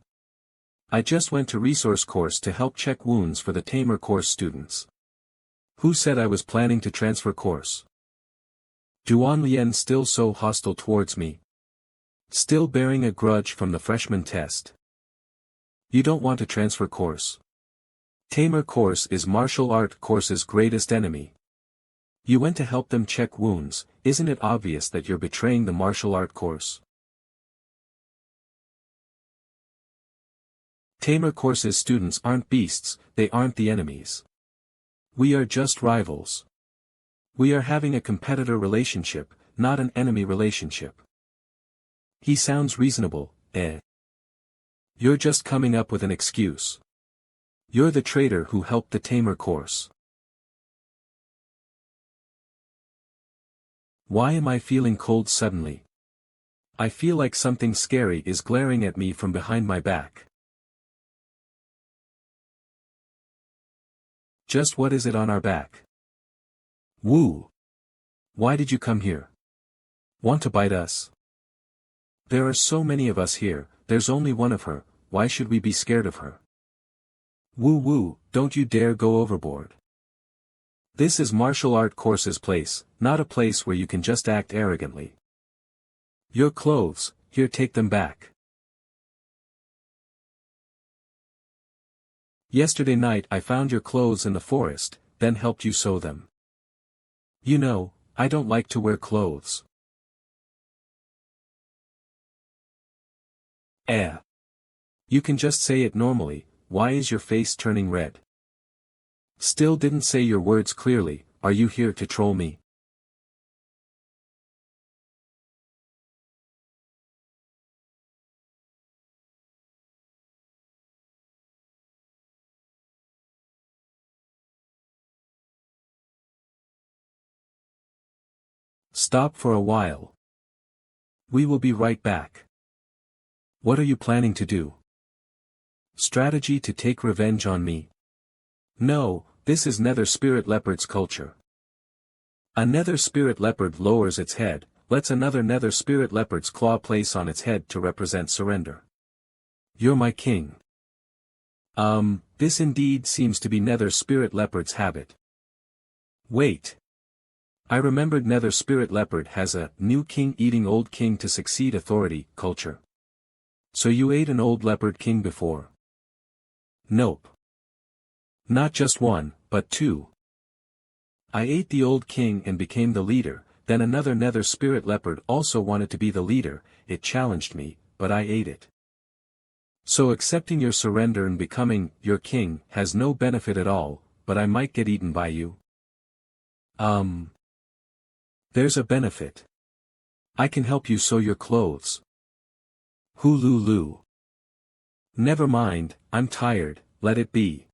[SPEAKER 1] I just went to resource course to help check wounds for the Tamer course students. Who said I was planning to transfer course? Duan Lian still so hostile towards me? Still bearing a grudge from the freshman test? You don't want to transfer course. Tamer course is martial art course's greatest enemy. You went to help them check wounds, isn't it obvious that you're betraying the martial art course? Tamer course's students aren't beasts, they aren't the enemies. We are just rivals. We are having a competitor relationship, not an enemy relationship. He sounds reasonable, eh? You're just coming up with an excuse. You're the traitor who helped the Tamer course. Why am I feeling cold suddenly? I feel like something scary is glaring at me from behind my back. Just what is it on our back? Woo! Why did you come here? Want to bite us? There are so many of us here, there's only one of her, why should we be scared of her? Woo, don't you dare go overboard. This is martial art course's place, not a place where you can just act arrogantly. Your clothes, here, take them back. Yesterday night I found your clothes in the forest, then helped you sew them. You know, I don't like to wear clothes. You can just say it normally, why is your face turning red? Still didn't say your words clearly, are you here to troll me? Stop for a while. We will be right back. What are you planning to do? Strategy to take revenge on me? No, this is Nether Spirit Leopard's culture. A Nether Spirit Leopard lowers its head, lets another Nether Spirit Leopard's claw place on its head to represent surrender. You're my king. This indeed seems to be Nether Spirit Leopard's habit. Wait. I remembered Nether Spirit Leopard has a new king eating old king to succeed authority culture. So you ate an old leopard king before? Nope. Not just one, but two. I ate the old king and became the leader, then another nether spirit leopard also wanted to be the leader, it challenged me, but I ate it. So accepting your surrender and becoming your king has no benefit at all, but I might get eaten by you. There's a benefit. I can help you sew your clothes. Hululu. Never mind, I'm tired, let it be.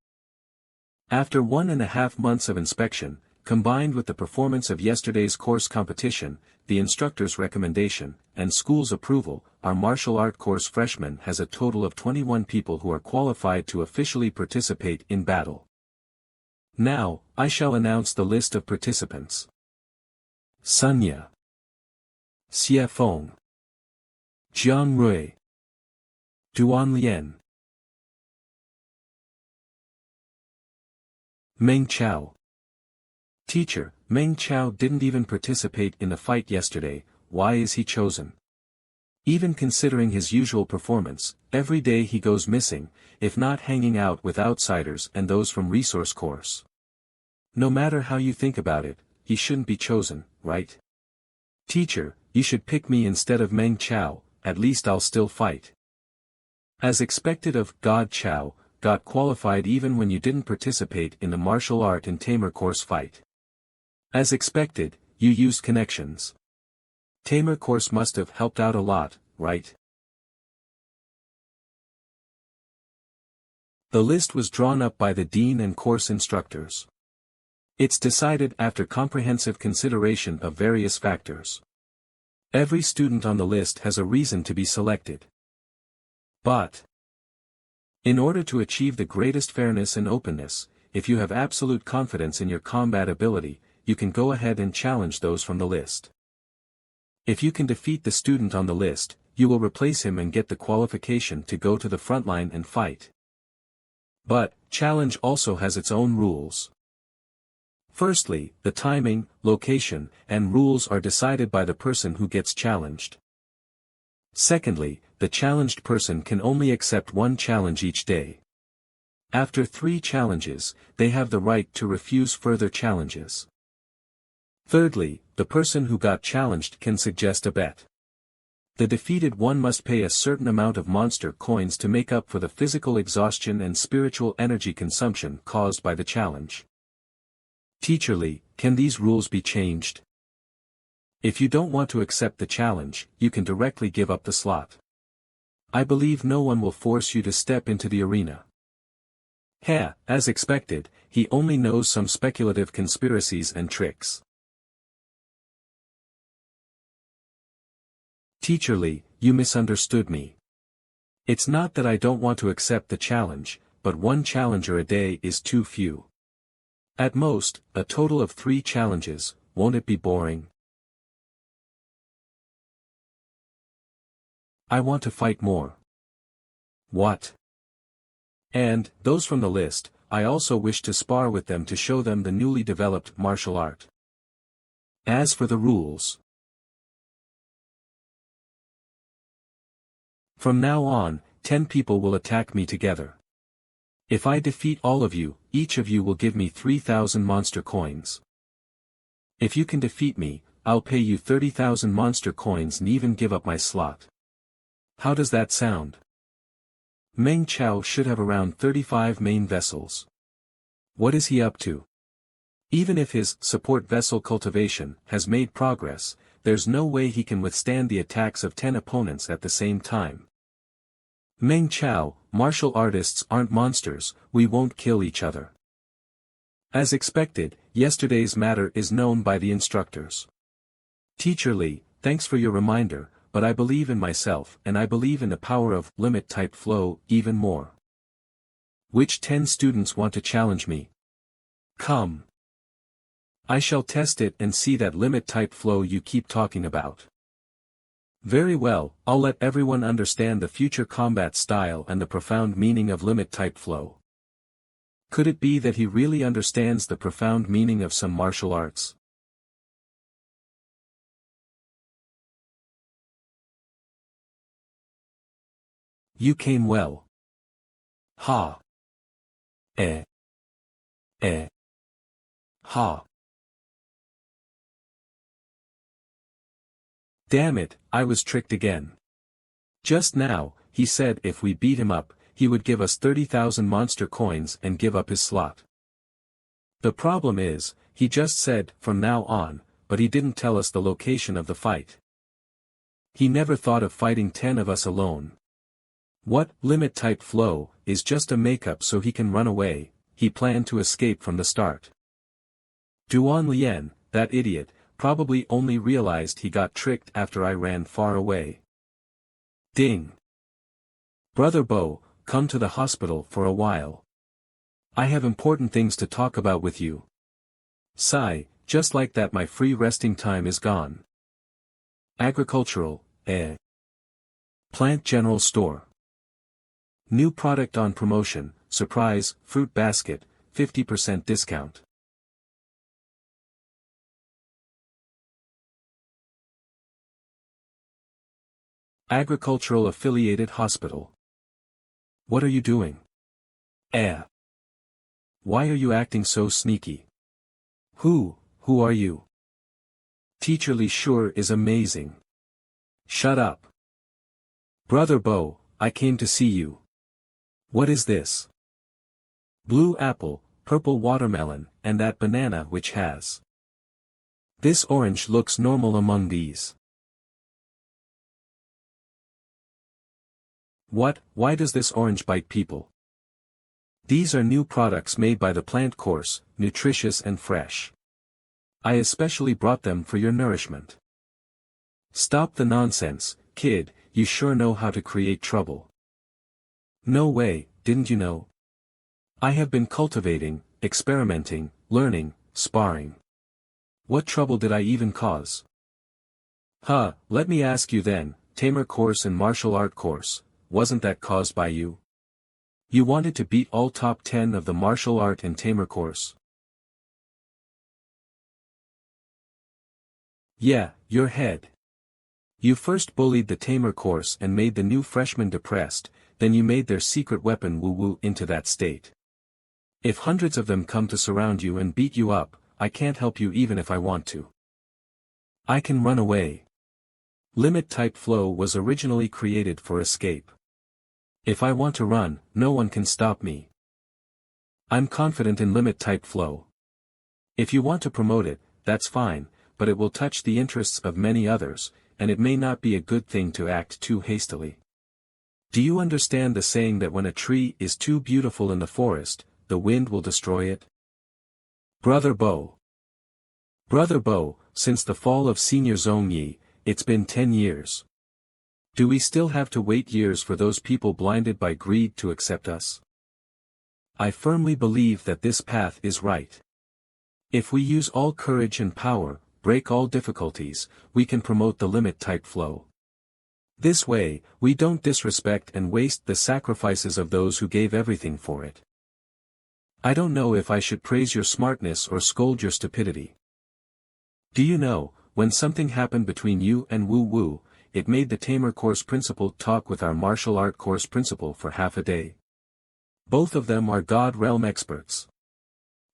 [SPEAKER 1] After 1.5 months of inspection, combined with the performance of yesterday's course competition, the instructor's recommendation, and school's approval, our martial art course freshman has a total of 21 people who are qualified to officially participate in battle. Now, I shall announce the list of participants. Sunya, Xie Feng, Jiang Rui, Duan Lian, Meng Chao. Teacher, Meng Chao didn't even participate in the fight yesterday, why is he chosen? Even considering his usual performance, every day he goes missing, if not hanging out with outsiders and those from resource course. No matter how you think about it, he shouldn't be chosen, right? Teacher, you should pick me instead of Meng Chao, at least I'll still fight. As expected of God Chao, got qualified even when you didn't participate in the martial art and tamer course fight. As expected, you used connections. Tamer course must have helped out a lot, right? The list was drawn up by the dean and course instructors. It's decided after comprehensive consideration of various factors. Every student on the list has a reason to be selected. But in order to achieve the greatest fairness and openness, if you have absolute confidence in your combat ability, you can go ahead and challenge those from the list. If you can defeat the student on the list, you will replace him and get the qualification to go to the front line and fight. But, challenge also has its own rules. Firstly, the timing, location, and rules are decided by the person who gets challenged. Secondly, the challenged person can only accept one challenge each day. After 3 challenges, they have the right to refuse further challenges. Thirdly, the person who got challenged can suggest a bet. The defeated one must pay a certain amount of monster coins to make up for the physical exhaustion and spiritual energy consumption caused by the challenge. Teacher Lee, can these rules be changed? If you don't want to accept the challenge, you can directly give up the slot. I believe no one will force you to step into the arena. As expected, he only knows some speculative conspiracies and tricks. Teacher Lee, you misunderstood me. It's not that I don't want to accept the challenge, but 1 challenger a day is too few. At most, a total of 3 challenges, won't it be boring? I want to fight more. What? And, those from the list, I also wish to spar with them to show them the newly developed martial art. As for the rules. From now on, 10 people will attack me together. If I defeat all of you, each of you will give me 3,000 monster coins. If you can defeat me, I'll pay you 30,000 monster coins and even give up my slot. How does that sound? Meng Chao should have around 35 main vessels. What is he up to? Even if his support vessel cultivation has made progress, there's no way he can withstand the attacks of 10 opponents at the same time. Meng Chao, martial artists aren't monsters, we won't kill each other. As expected, yesterday's matter is known by the instructors. Teacher Lee, thanks for your reminder, but I believe in myself and I believe in the power of limit type flow even more. Which 10 students want to challenge me? Come. I shall test it and see that limit type flow you keep talking about. Very well, I'll let everyone understand the future combat style and the profound meaning of limit type flow. Could it be that he really understands the profound meaning of some martial arts? You came well. Ha. Ha. Damn it, I was tricked again. Just now, he said if we beat him up, he would give us 30,000 monster coins and give up his slot. The problem is, he just said, from now on, but he didn't tell us the location of the fight. He never thought of fighting 10 of us alone. What, limit type flow, is just a makeup so he can run away, he planned to escape from the start. Duan Lian, that idiot, probably only realized he got tricked after I ran far away. Ding. Brother Bo, come to the hospital for a while. I have important things to talk about with you. Sigh, just like that my free resting time is gone. Agricultural, Plant General Store. New product on promotion, surprise, fruit basket, 50% discount. Agricultural Affiliated Hospital. What are you doing? Why are you acting so sneaky? Who are you? Teacher Li sure is amazing. Shut up. Brother Bo, I came to see you. What is this? Blue apple, purple watermelon, and that banana which has. This orange looks normal among these. What, why does this orange bite people? These are new products made by the plant course, nutritious and fresh. I especially brought them for your nourishment. Stop the nonsense, kid, you sure know how to create trouble. No way, didn't you know? I have been cultivating, experimenting, learning, sparring. What trouble did I even cause? Let me ask you then, tamer course and martial art course, wasn't that caused by you? You wanted to beat all top 10 of the martial art and tamer course. Yeah, your head. You first bullied the tamer course and made the new freshmen depressed, then you made their secret weapon woo-woo into that state. If hundreds of them come to surround you and beat you up, I can't help you even if I want to. I can run away. Limit type flow was originally created for escape. If I want to run, no one can stop me. I'm confident in limit type flow. If you want to promote it, that's fine, but it will touch the interests of many others, and it may not be a good thing to act too hastily. Do you understand the saying that when a tree is too beautiful in the forest, the wind will destroy it? Brother Bo. Brother Bo, since the fall of Senior Zhong Yi, it's been 10 years. Do we still have to wait years for those people blinded by greed to accept us? I firmly believe that this path is right. If we use all courage and power, break all difficulties, we can promote the limit type flow. This way, we don't disrespect and waste the sacrifices of those who gave everything for it. I don't know if I should praise your smartness or scold your stupidity. Do you know, when something happened between you and Wu Wu, it made the tamer course principal talk with our martial art course principal for half a day. Both of them are God realm experts.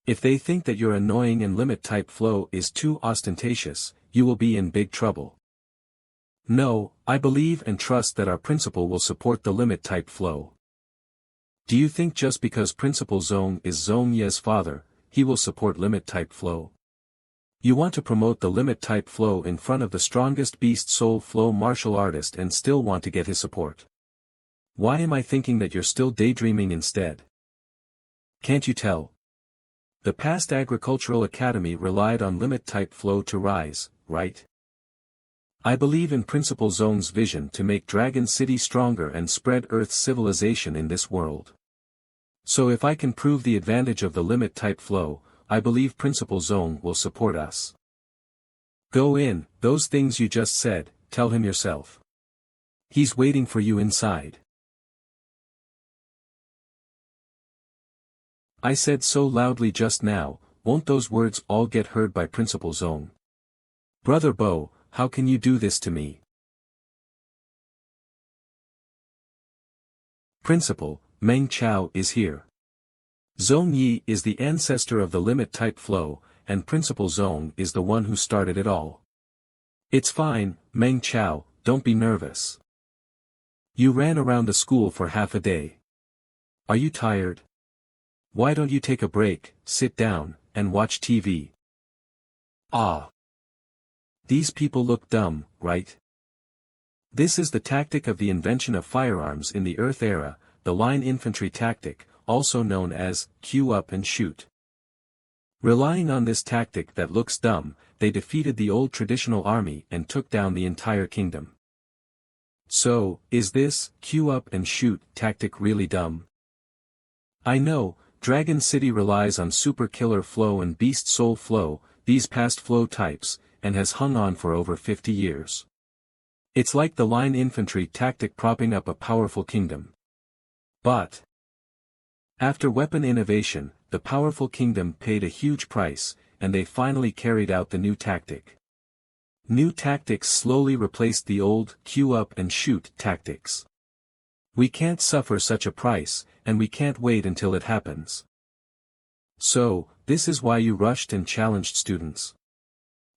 [SPEAKER 1] If they think that your annoying and limit type flow is too ostentatious, you will be in big trouble. No, I believe and trust that our principal will support the limit type flow. Do you think just because Principal Zong is Zong Ye's father, he will support limit type flow? You want to promote the limit type flow in front of the strongest beast soul flow martial artist and still want to get his support. Why am I thinking that you're still daydreaming instead? Can't you tell? The past agricultural academy relied on limit type flow to rise, right? I believe in Principal Zong's vision to make Dragon City stronger and spread Earth's civilization in this world. So if I can prove the advantage of the limit type flow, I believe Principal Zong will support us. Go in, those things you just said, tell him yourself. He's waiting for you inside. I said so loudly just now, won't those words all get heard by Principal Zong? Brother Bo, how can you do this to me? Principal, Meng Chao is here. Zong Yi is the ancestor of the limit type flow, and Principal Zong is the one who started it all. It's fine, Meng Chao, don't be nervous. You ran around the school for half a day. Are you tired? Why don't you take a break, sit down, and watch TV? Ah. These people look dumb, right? This is the tactic of the invention of firearms in the Earth era, the line infantry tactic, also known as, queue up and shoot. Relying on this tactic that looks dumb, they defeated the old traditional army and took down the entire kingdom. So, is this, queue up and shoot, tactic really dumb? I know, Dragon City relies on Super Killer Flow and Beast Soul Flow, these past flow types, and has hung on for over 50 years. It's like the line infantry tactic propping up a powerful kingdom. But after weapon innovation, the powerful kingdom paid a huge price, and they finally carried out the new tactic. New tactics slowly replaced the old, queue up and shoot, tactics. We can't suffer such a price, and we can't wait until it happens. So, this is why you rushed and challenged students.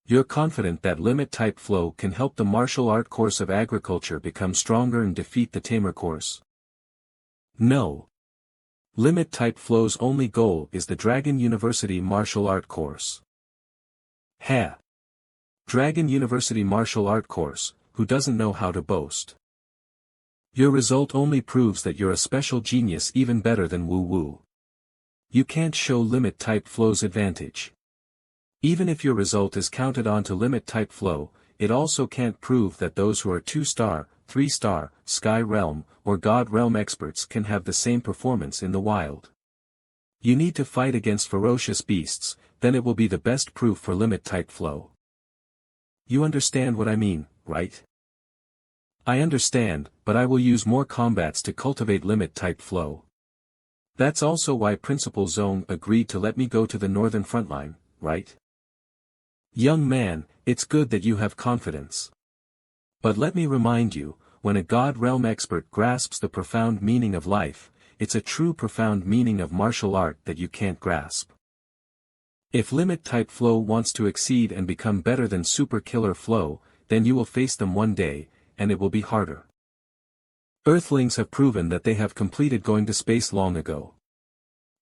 [SPEAKER 1] You're confident that limit-type flow can help the martial art course of agriculture become stronger and defeat the tamer course. No. Limit-type flow's only goal is the Dragon University martial art course. Heh. Dragon University martial art course, who doesn't know how to boast? Your result only proves that you're a special genius, even better than woo-woo. You can't show limit-type flow's advantage. Even if your result is counted onto limit-type flow, it also can't prove that those who are 2-star, 3-star, Sky Realm, or God Realm experts can have the same performance in the wild. You need to fight against ferocious beasts, then it will be the best proof for limit-type flow. You understand what I mean, right? I understand, but I will use more combats to cultivate limit-type flow. That's also why Principal Zong agreed to let me go to the northern frontline, right? Young man, it's good that you have confidence. But let me remind you, when a God Realm expert grasps the profound meaning of life, it's a true profound meaning of martial art that you can't grasp. If limit-type flow wants to exceed and become better than Super Killer Flow, then you will face them one day, and it will be harder. Earthlings have proven that they have completed going to space long ago.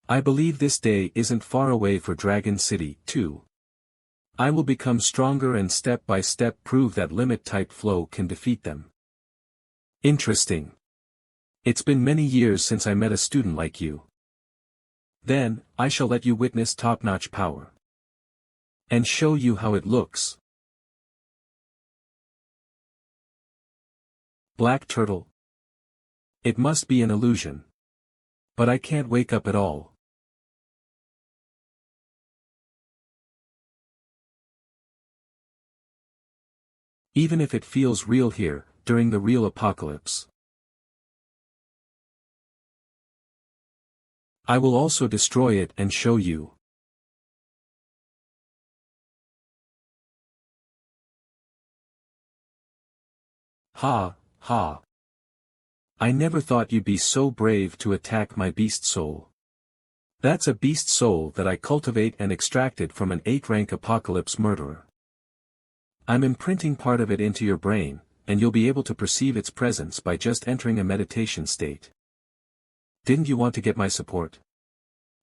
[SPEAKER 1] I believe this day isn't far away for Dragon City, too. I will become stronger and step by step prove that limit-type flow can defeat them. Interesting. It's been many years since I met a student like you. Then, I shall let you witness top-notch power. And show you how it looks. Black Turtle. It must be an illusion. But I can't wake up at all. Even if it feels real here, during the real apocalypse. I will also destroy it and show you. Ha, ha. I never thought you'd be so brave to attack my beast soul. That's a beast soul that I cultivate and extracted from an 8-rank apocalypse murderer. I'm imprinting part of it into your brain, and you'll be able to perceive its presence by just entering a meditation state. Didn't you want to get my support?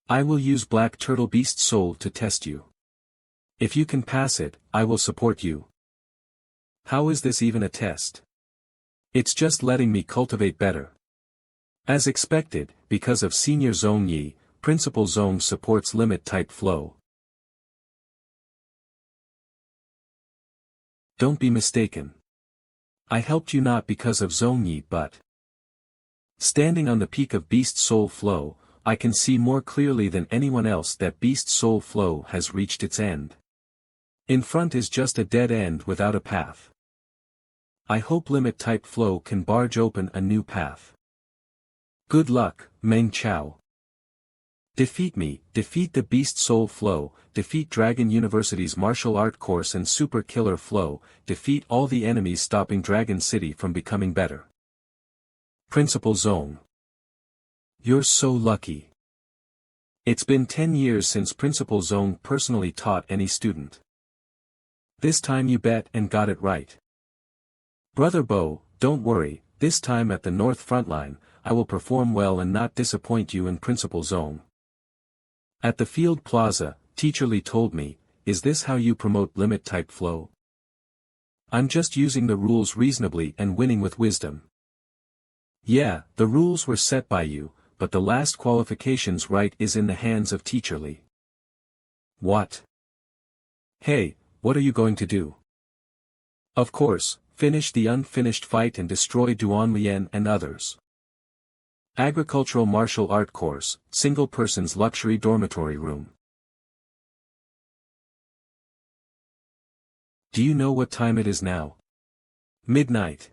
[SPEAKER 1] I will use Black Turtle Beast Soul to test you. If you can pass it, I will support you. How is this even a test? It's just letting me cultivate better. As expected, because of Senior Zong Yi, Principal Zong supports limit-type flow. Don't be mistaken. I helped you not because of Zong Yi but standing on the peak of Beast Soul Flow, I can see more clearly than anyone else that Beast Soul Flow has reached its end. In front is just a dead end without a path. I hope limit-type flow can barge open a new path. Good luck, Meng Chao. Defeat me, defeat the Beast Soul Flow, defeat Dragon University's martial art course and Super Killer Flow, defeat all the enemies stopping Dragon City from becoming better. Principal Zong. You're so lucky. It's been 10 years since Principal Zong personally taught any student. This time you bet and got it right. Brother Bo, don't worry, this time at the North Front Line, I will perform well and not disappoint you in Principal Zone. At the Field Plaza, Teacher Lee told me, is this how you promote limit type flow? I'm just using the rules reasonably and winning with wisdom. Yeah, the rules were set by you, but the last qualifications right is in the hands of Teacher Lee. What? Hey, what are you going to do? Of course, finish the unfinished fight and destroy Duan Lien and others. Agricultural Martial Art Course, Single Person's Luxury Dormitory Room. Do you know what time it is now? Midnight.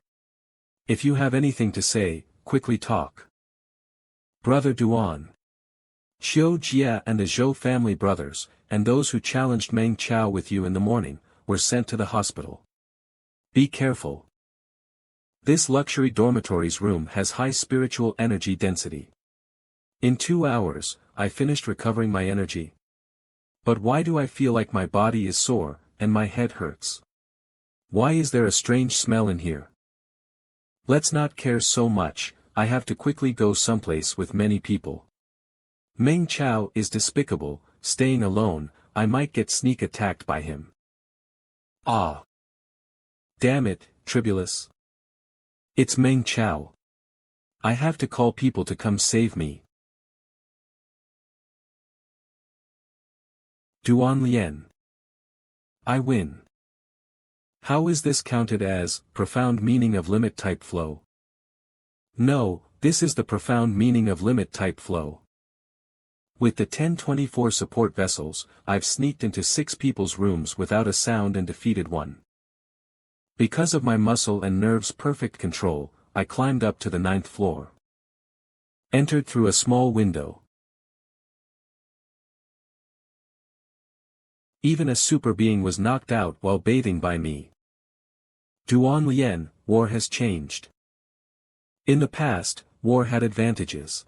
[SPEAKER 1] If you have anything to say, quickly talk. Brother Duan. Xiao Jia and the Zhou family brothers, and those who challenged Meng Chao with you in the morning, were sent to the hospital. Be careful. This luxury dormitory's room has high spiritual energy density. In 2 hours, I finished recovering my energy. But why do I feel like my body is sore, and my head hurts? Why is there a strange smell in here? Let's not care so much, I have to quickly go someplace with many people. Meng Chao is despicable, staying alone, I might get sneak attacked by him. Ah! Damn it, Tribulus. It's Meng Chao. I have to call people to come save me. Duan Lien. I win. How is this counted as profound meaning of limit type flow? No, this is the profound meaning of limit type flow. With the 1024 support vessels, I've sneaked into 6 people's rooms without a sound and defeated one. Because of my muscle and nerves' perfect control, I climbed up to the 9th floor. Entered through a small window. Even a super being was knocked out while bathing by me. Duan Lien, war has changed. In the past, war had advantages.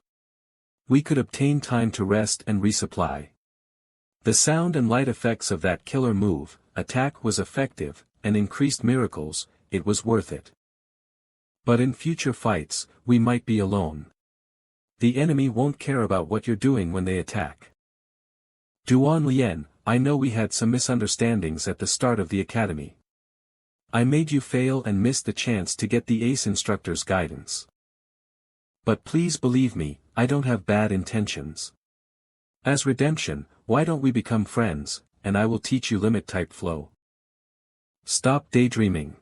[SPEAKER 1] We could obtain time to rest and resupply. The sound and light effects of that killer move, attack was effective, and increased miracles, it was worth it. But in future fights, we might be alone. The enemy won't care about what you're doing when they attack. Duan Lien, I know we had some misunderstandings at the start of the academy. I made you fail and missed the chance to get the ace instructor's guidance. But please believe me, I don't have bad intentions. As redemption, why don't we become friends, and I will teach you limit type flow. Stop daydreaming.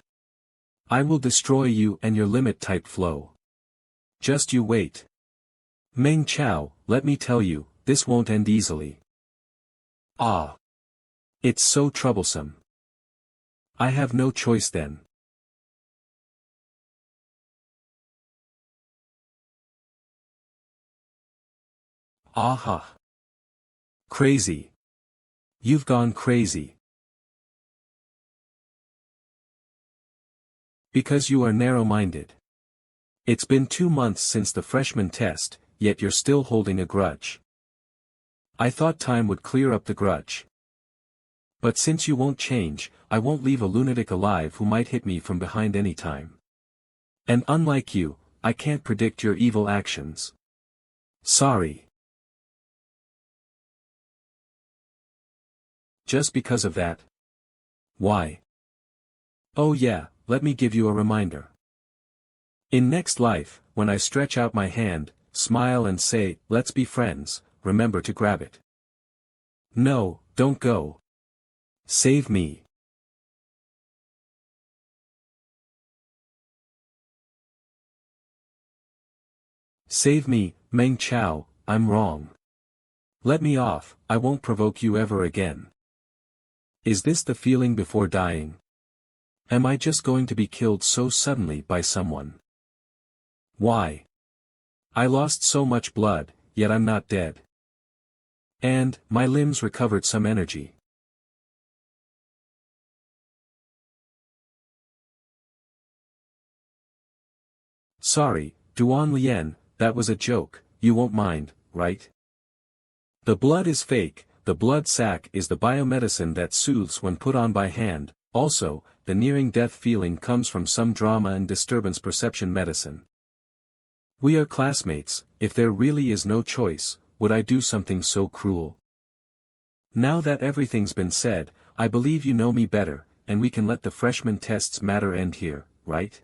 [SPEAKER 1] I will destroy you and your limit type flow. Just you wait. Meng Chao, let me tell you, this won't end easily. Ah. It's so troublesome. I have no choice then. Aha. Crazy. You've gone crazy. Because you are narrow-minded. It's been 2 months since the freshman test, yet you're still holding a grudge. I thought time would clear up the grudge. But since you won't change, I won't leave a lunatic alive who might hit me from behind any time. And unlike you, I can't predict your evil actions. Sorry. Just because of that? Why? Oh yeah, let me give you a reminder. In next life, when I stretch out my hand, smile and say, let's be friends, remember to grab it. No, don't go. Save me. Save me, Meng Chao, I'm wrong. Let me off, I won't provoke you ever again. Is this the feeling before dying? Am I just going to be killed so suddenly by someone? Why? I lost so much blood, yet I'm not dead. And, my limbs recovered some energy. Sorry, Duan Lien, that was a joke, you won't mind, right? The blood is fake, the blood sac is the biomedicine that soothes when put on by hand, Also, the nearing death feeling comes from some drama and disturbance perception medicine. We are classmates, if there really is no choice, would I do something so cruel? Now that everything's been said, I believe you know me better, and we can let the freshman tests matter end here, right?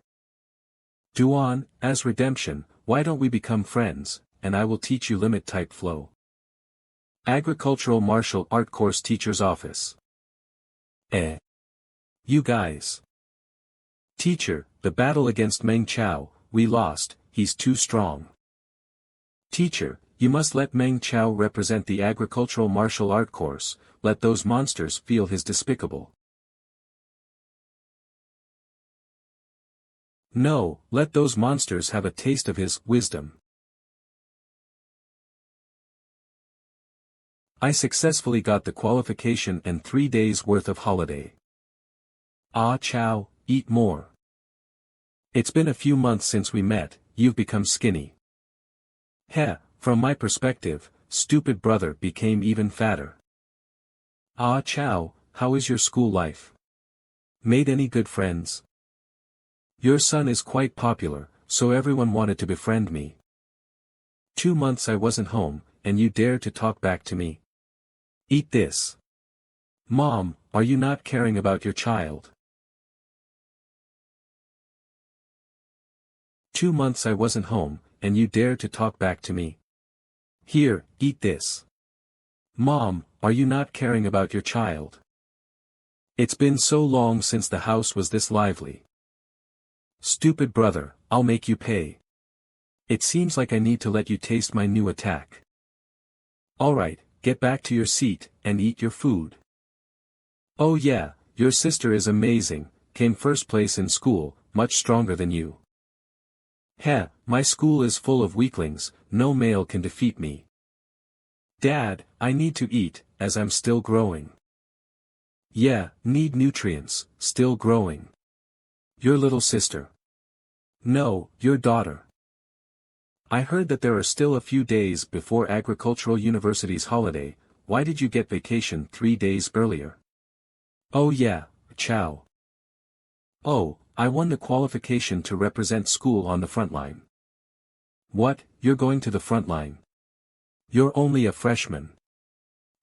[SPEAKER 1] Duan, as redemption, why don't we become friends, and I will teach you limit type flow. Agricultural Martial Art Course Teacher's Office. You guys. Teacher, the battle against Meng Chao, we lost, he's too strong. Teacher, you must let Meng Chao represent the agricultural martial art course, let those monsters feel his despicable. No, let those monsters have a taste of his wisdom. I successfully got the qualification and 3 days worth of holiday. Ah Chao, eat more. It's been a few months since we met, you've become skinny. Heh, from my perspective, stupid brother became even fatter. Ah Chao, how is your school life? Made any good friends? Your son is quite popular, so everyone wanted to befriend me. 2 months I wasn't home, and you dare to talk back to me. Eat this. Mom, are you not caring about your child? 2 months I wasn't home, and you dare to talk back to me. Here, eat this. Mom, are you not caring about your child? It's been so long since the house was this lively. Stupid brother, I'll make you pay. It seems like I need to let you taste my new attack. Alright, get back to your seat, and eat your food. Oh yeah, your sister is amazing, came first place in school, much stronger than you. Heh, my school is full of weaklings, no male can defeat me. Dad, I need to eat, as I'm still growing. Yeah, need nutrients, still growing. Your little sister. No, your daughter. I heard that there are still a few days before Agricultural University's holiday, why did you get vacation 3 days earlier? Oh yeah, Chow. Oh, I won the qualification to represent school on the front line. What, you're going to the front line? You're only a freshman.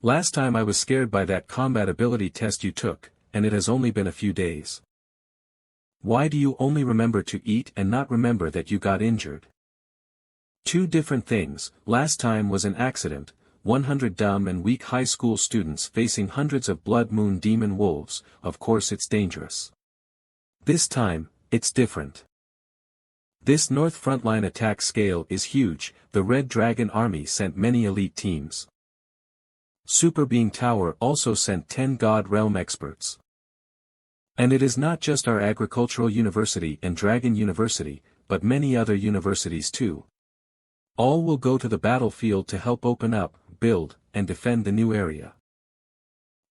[SPEAKER 1] Last time I was scared by that combat ability test you took, and it has only been a few days. Why do you only remember to eat and not remember that you got injured? Two different things. Last time was an accident, 100 dumb and weak high school students facing hundreds of blood moon demon wolves, of course it's dangerous. This time, it's different. This North Frontline attack scale is huge, the Red Dragon Army sent many elite teams. Super Being Tower also sent 10 God Realm experts. And it is not just our Agricultural University and Dragon University, but many other universities too. All will go to the battlefield to help open up, build, and defend the new area.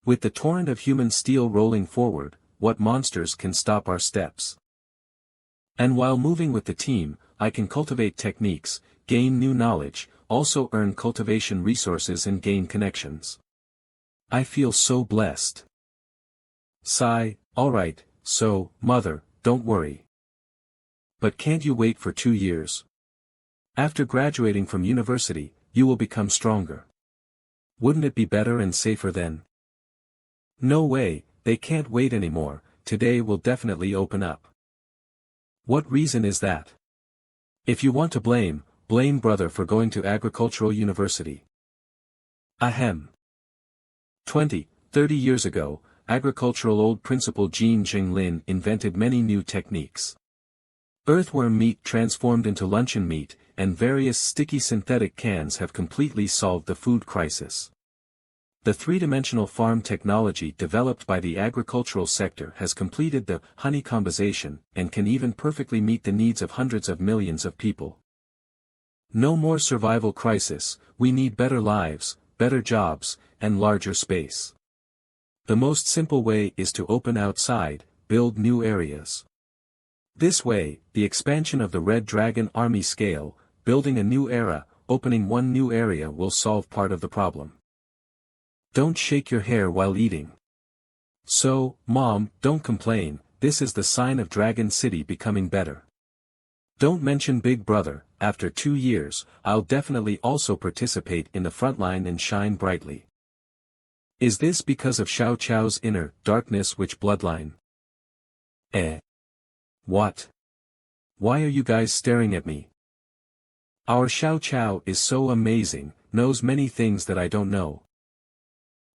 [SPEAKER 1] With the torrent of human steel rolling forward, what monsters can stop our steps? And while moving with the team, I can cultivate techniques, gain new knowledge, also earn cultivation resources and gain connections. I feel so blessed. Sigh, alright, so, mother, don't worry. But can't you wait for 2 years? After graduating from university, you will become stronger. Wouldn't it be better and safer then? No way, they can't wait anymore, today will definitely open up. What reason is that? If you want to blame brother for going to Agricultural University. Ahem. 20, 30 years ago, agricultural old principal Jean Jinglin invented many new techniques. Earthworm meat transformed into luncheon meat, and various sticky synthetic cans have completely solved the food crisis. The three-dimensional farm technology developed by the agricultural sector has completed the honeycombization and can even perfectly meet the needs of hundreds of millions of people. No more survival crisis, we need better lives, better jobs, and larger space. The most simple way is to open outside, build new areas. This way, the expansion of the Red Dragon Army scale, building a new era, opening one new area will solve part of the problem. Don't shake your hair while eating. So, Mom, don't complain, this is the sign of Dragon City becoming better. Don't mention Big Brother, after 2 years, I'll definitely also participate in the frontline and shine brightly. Is this because of Xiao Chao's inner darkness witch bloodline? What? Why are you guys staring at me? Our Xiao Chao is so amazing, knows many things that I don't know.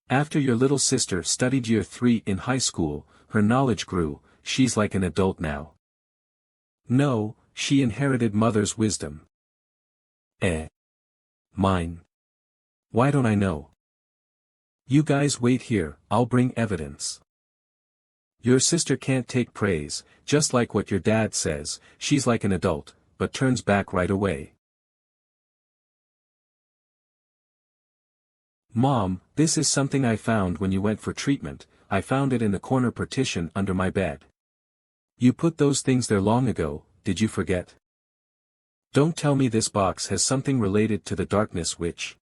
[SPEAKER 1] After your little sister studied year 3 in high school, her knowledge grew, she's like an adult now. No, she inherited mother's wisdom. Mine. Why don't I know? You guys wait here, I'll bring evidence. Your sister can't take praise, just like what your dad says, she's like an adult, but turns back right away. Mom, this is something I found when you went for treatment, I found it in the corner partition under my bed. You put those things there long ago, did you forget? Don't tell me this box has something related to the darkness witch.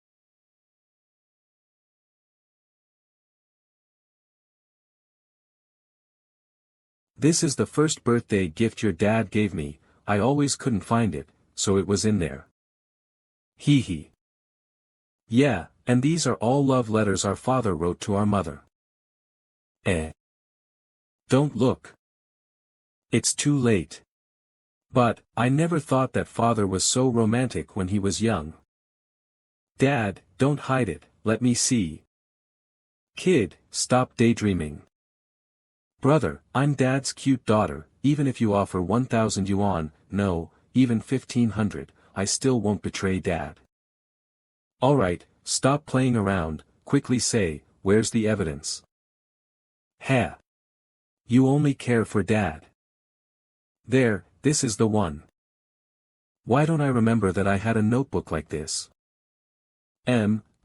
[SPEAKER 1] This is the first birthday gift your dad gave me, I always couldn't find it, so it was in there. Hee hee. Yeah, and these are all love letters our father wrote to our mother. Don't look. It's too late. But, I never thought that father was so romantic when he was young. Dad, don't hide it, let me see. Kid, stop daydreaming. Brother, I'm Dad's cute daughter, even if you offer 1,000 yuan, no, even 1,500, I still won't betray Dad. Alright, stop playing around, quickly say, where's the evidence? Ha! You only care for Dad. There, this is the one. Why don't I remember that I had a notebook like this?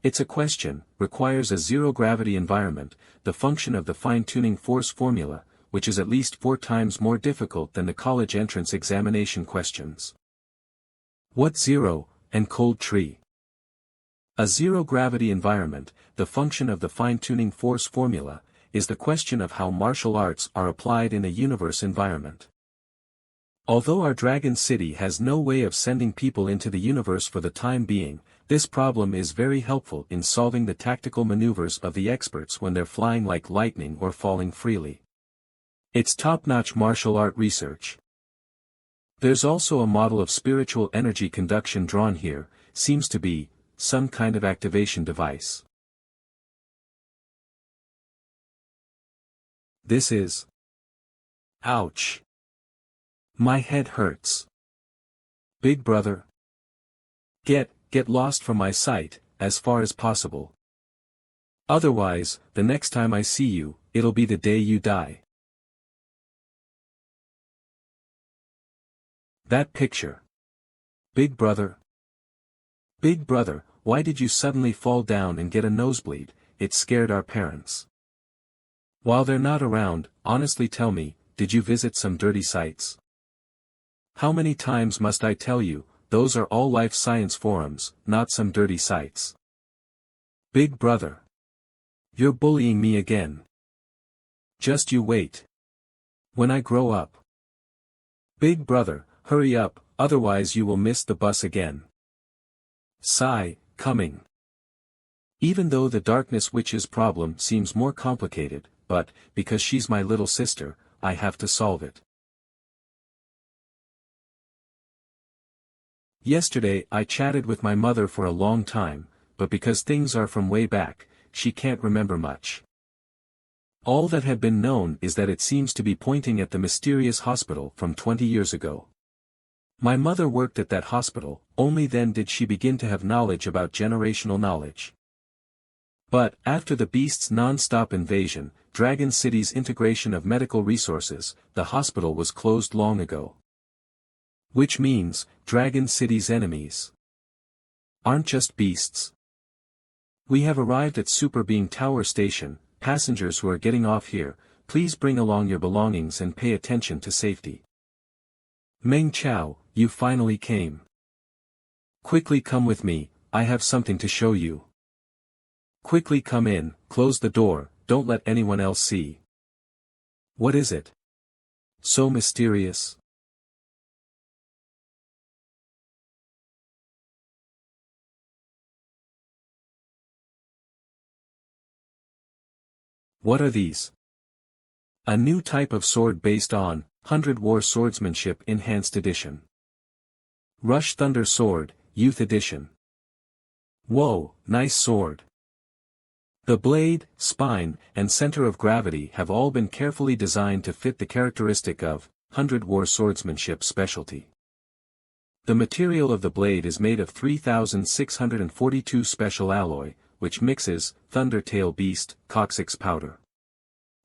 [SPEAKER 1] It's a question, requires a zero-gravity environment, the function of the fine-tuning force formula, which is at least 4 times more difficult than the college entrance examination questions. What zero, and cold tree? A zero-gravity environment, the function of the fine-tuning force formula, is the question of how martial arts are applied in a universe environment. Although our Dragon City has no way of sending people into the universe for the time being, this problem is very helpful in solving the tactical maneuvers of the experts when they're flying like lightning or falling freely. It's top-notch martial art research. There's also a model of spiritual energy conduction drawn here, seems to be some kind of activation device. This is... Ouch! My head hurts. Big Brother. Get lost from my sight, as far as possible. Otherwise, the next time I see you, it'll be the day you die. That picture. Big Brother. Big Brother, why did you suddenly fall down and get a nosebleed? It scared our parents. While they're not around, honestly tell me, did you visit some dirty sites? How many times must I tell you, those are all life science forums, not some dirty sites. Big Brother. You're bullying me again. Just you wait. When I grow up. Big Brother, hurry up, otherwise you will miss the bus again. Sigh, coming. Even though the darkness witch's problem seems more complicated, but, because she's my little sister, I have to solve it. Yesterday I chatted with my mother for a long time, but because things are from way back, she can't remember much. All that had been known is that it seems to be pointing at the mysterious hospital from 20 years ago. My mother worked at that hospital, only then did she begin to have knowledge about generational knowledge. But, after the beast's non-stop invasion, Dragon City's integration of medical resources, the hospital was closed long ago. Which means, Dragon City's enemies aren't just beasts. We have arrived at Super Being Tower Station, passengers who are getting off here, please bring along your belongings and pay attention to safety. Meng Chao, you finally came. Quickly come with me, I have something to show you. Quickly come in, close the door, don't let anyone else see. What is it? So mysterious. What are these? A new type of sword based on 100 War Swordsmanship Enhanced Edition. Rush Thunder Sword, Youth Edition. Whoa, nice sword. The blade, spine, and center of gravity have all been carefully designed to fit the characteristic of 100 War Swordsmanship specialty. The material of the blade is made of 3642 special alloy, which mixes Thunder Tail Beast coccyx powder.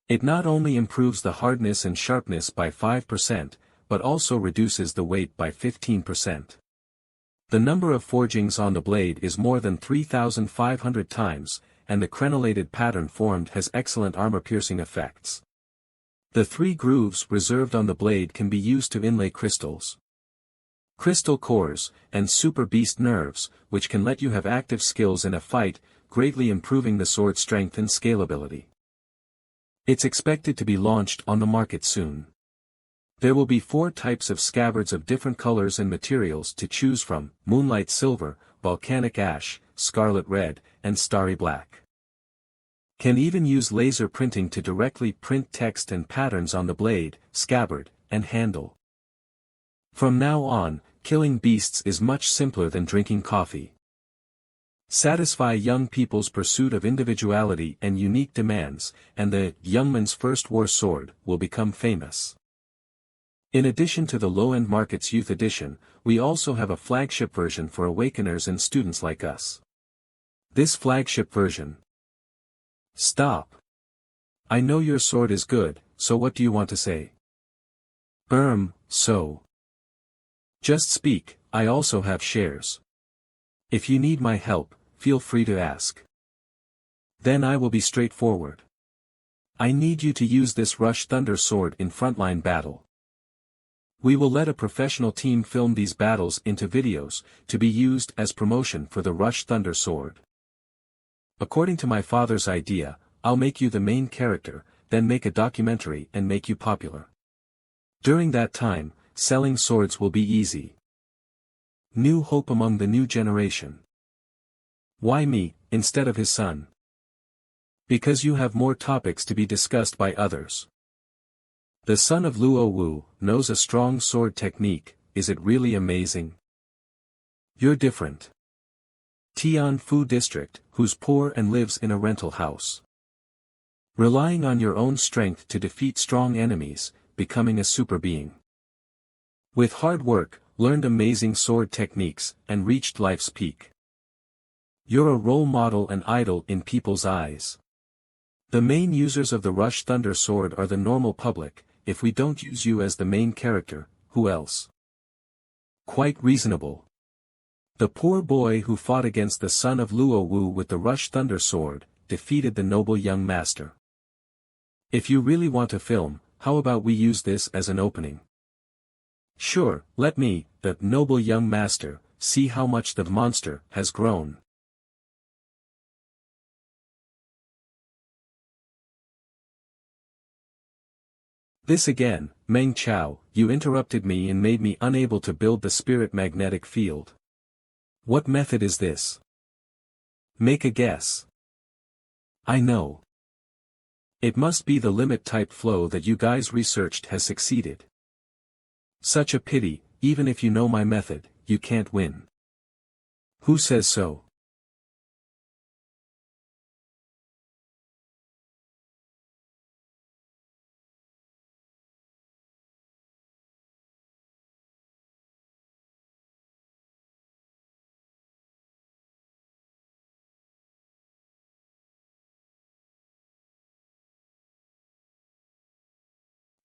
[SPEAKER 1] It not only improves the hardness and sharpness by 5%, but also reduces the weight by 15%. The number of forgings on the blade is more than 3,500 times, and the crenellated pattern formed has excellent armor-piercing effects. The 3 grooves reserved on the blade can be used to inlay crystals, crystal cores, and super beast nerves, which can let you have active skills in a fight, greatly improving the sword's strength and scalability. It's expected to be launched on the market soon. There will be 4 types of scabbards of different colors and materials to choose from: Moonlight Silver, Volcanic Ash, Scarlet Red, and Starry Black. Can even use laser printing to directly print text and patterns on the blade, scabbard, and handle. From now on, killing beasts is much simpler than drinking coffee. Satisfy young people's pursuit of individuality and unique demands, and the Youngman's First War Sword will become famous. In addition to the low-end market's Youth Edition, we also have a flagship version for awakeners and students like us. This flagship version. Stop. I know your sword is good, so what do you want to say? So. Just speak, I also have shares. If you need my help, feel free to ask. Then I will be straightforward. I need you to use this Rush Thunder sword in frontline battle. We will let a professional team film these battles into videos, to be used as promotion for the Rush Thunder sword. According to my father's idea, I'll make you the main character, then make a documentary and make you popular. During that time, selling swords will be easy. New hope among the new generation. Why me, instead of his son? Because you have more topics to be discussed by others. The son of Luo Wu knows a strong sword technique. Is it really amazing? You're different. Tian Fu District, who's poor and lives in a rental house. Relying on your own strength to defeat strong enemies, becoming a super being. With hard work, learned amazing sword techniques, and reached life's peak. You're a role model and idol in people's eyes. The main users of the Rush Thunder sword are the normal public. If we don't use you as the main character, who else? Quite reasonable. The poor boy who fought against the son of Luo Wu with the Rush Thunder sword, defeated the noble young master. If you really want to film, how about we use this as an opening? Sure, let me, the noble young master, see how much the monster has grown. This again, Meng Chao, you interrupted me and made me unable to build the spirit magnetic field. What method is this? Make a guess. I know. It must be the limit type flow that you guys researched has succeeded. Such a pity, even if you know my method, you can't win. Who says so?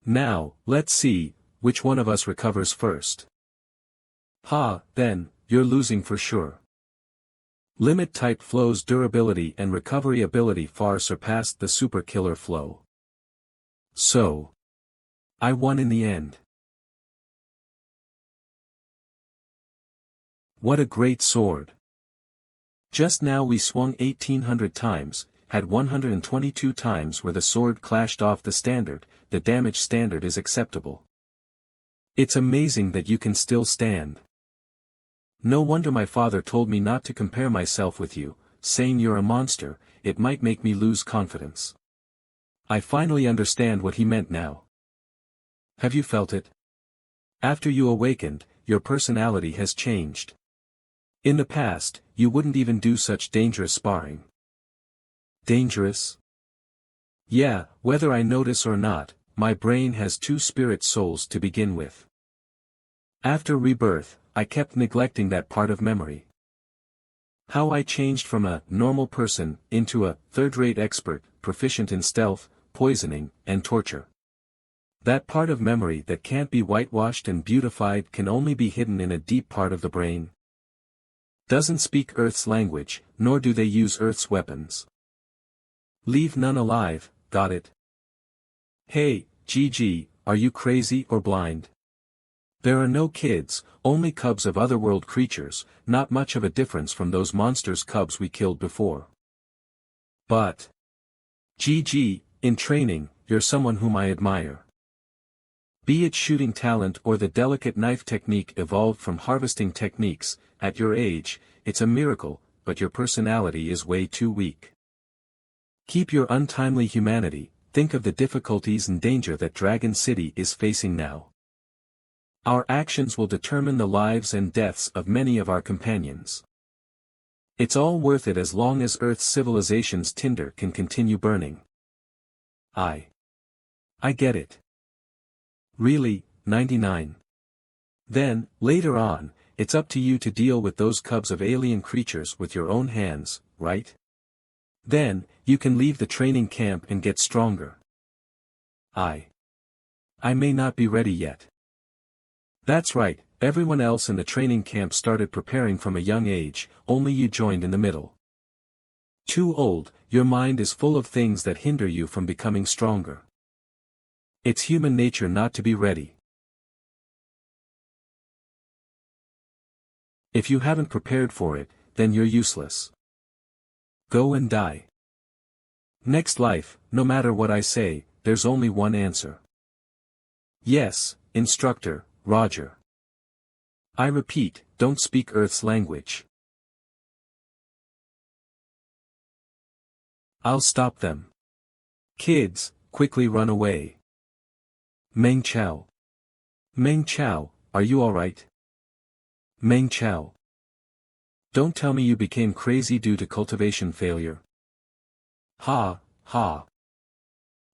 [SPEAKER 1] Now, let's see, which one of us recovers first. Then, you're losing for sure. Limit type flow's durability and recovery ability far surpassed the super killer flow. So, I won in the end. What a great sword. Just now we swung 1800 times, had 122 times where the sword clashed off the standard. The damage standard is acceptable. It's amazing that you can still stand. No wonder my father told me not to compare myself with you, saying you're a monster, it might make me lose confidence. I finally understand what he meant now. Have you felt it? After you awakened, your personality has changed. In the past, you wouldn't even do such dangerous sparring. Dangerous? Yeah, whether I notice or not, my brain has two spirit souls to begin with. After rebirth, I kept neglecting that part of memory. How I changed from a normal person into a third-rate expert, proficient in stealth, poisoning, and torture. That part of memory that can't be whitewashed and beautified can only be hidden in a deep part of the brain. Doesn't speak Earth's language, nor do they use Earth's weapons. Leave none alive, got it? Hey, GG, are you crazy or blind? There are no kids, only cubs of otherworld creatures, not much of a difference from those monsters' cubs we killed before. But GG, in training, you're someone whom I admire. Be it shooting talent or the delicate knife technique evolved from harvesting techniques, at your age, it's a miracle, but your personality is way too weak. Keep your untimely humanity, think of the difficulties and danger that Dragon City is facing now. Our actions will determine the lives and deaths of many of our companions. It's all worth it as long as Earth's civilization's tinder can continue burning. I get it. Really, 99. Then, later on, it's up to you to deal with those cubs of alien creatures with your own hands, right? Then, you can leave the training camp and get stronger. I may not be ready yet. That's right, everyone else in the training camp started preparing from a young age, only you joined in the middle. Too old, your mind is full of things that hinder you from becoming stronger. It's human nature not to be ready. If you haven't prepared for it, then you're useless. Go and die. Next life, no matter what I say, there's only one answer. Yes, instructor, Roger. I repeat, don't speak Earth's language. I'll stop them. Kids, quickly run away. Meng Chao. Meng Chao, are you alright? Meng Chao. Don't tell me you became crazy due to cultivation failure. Ha, ha.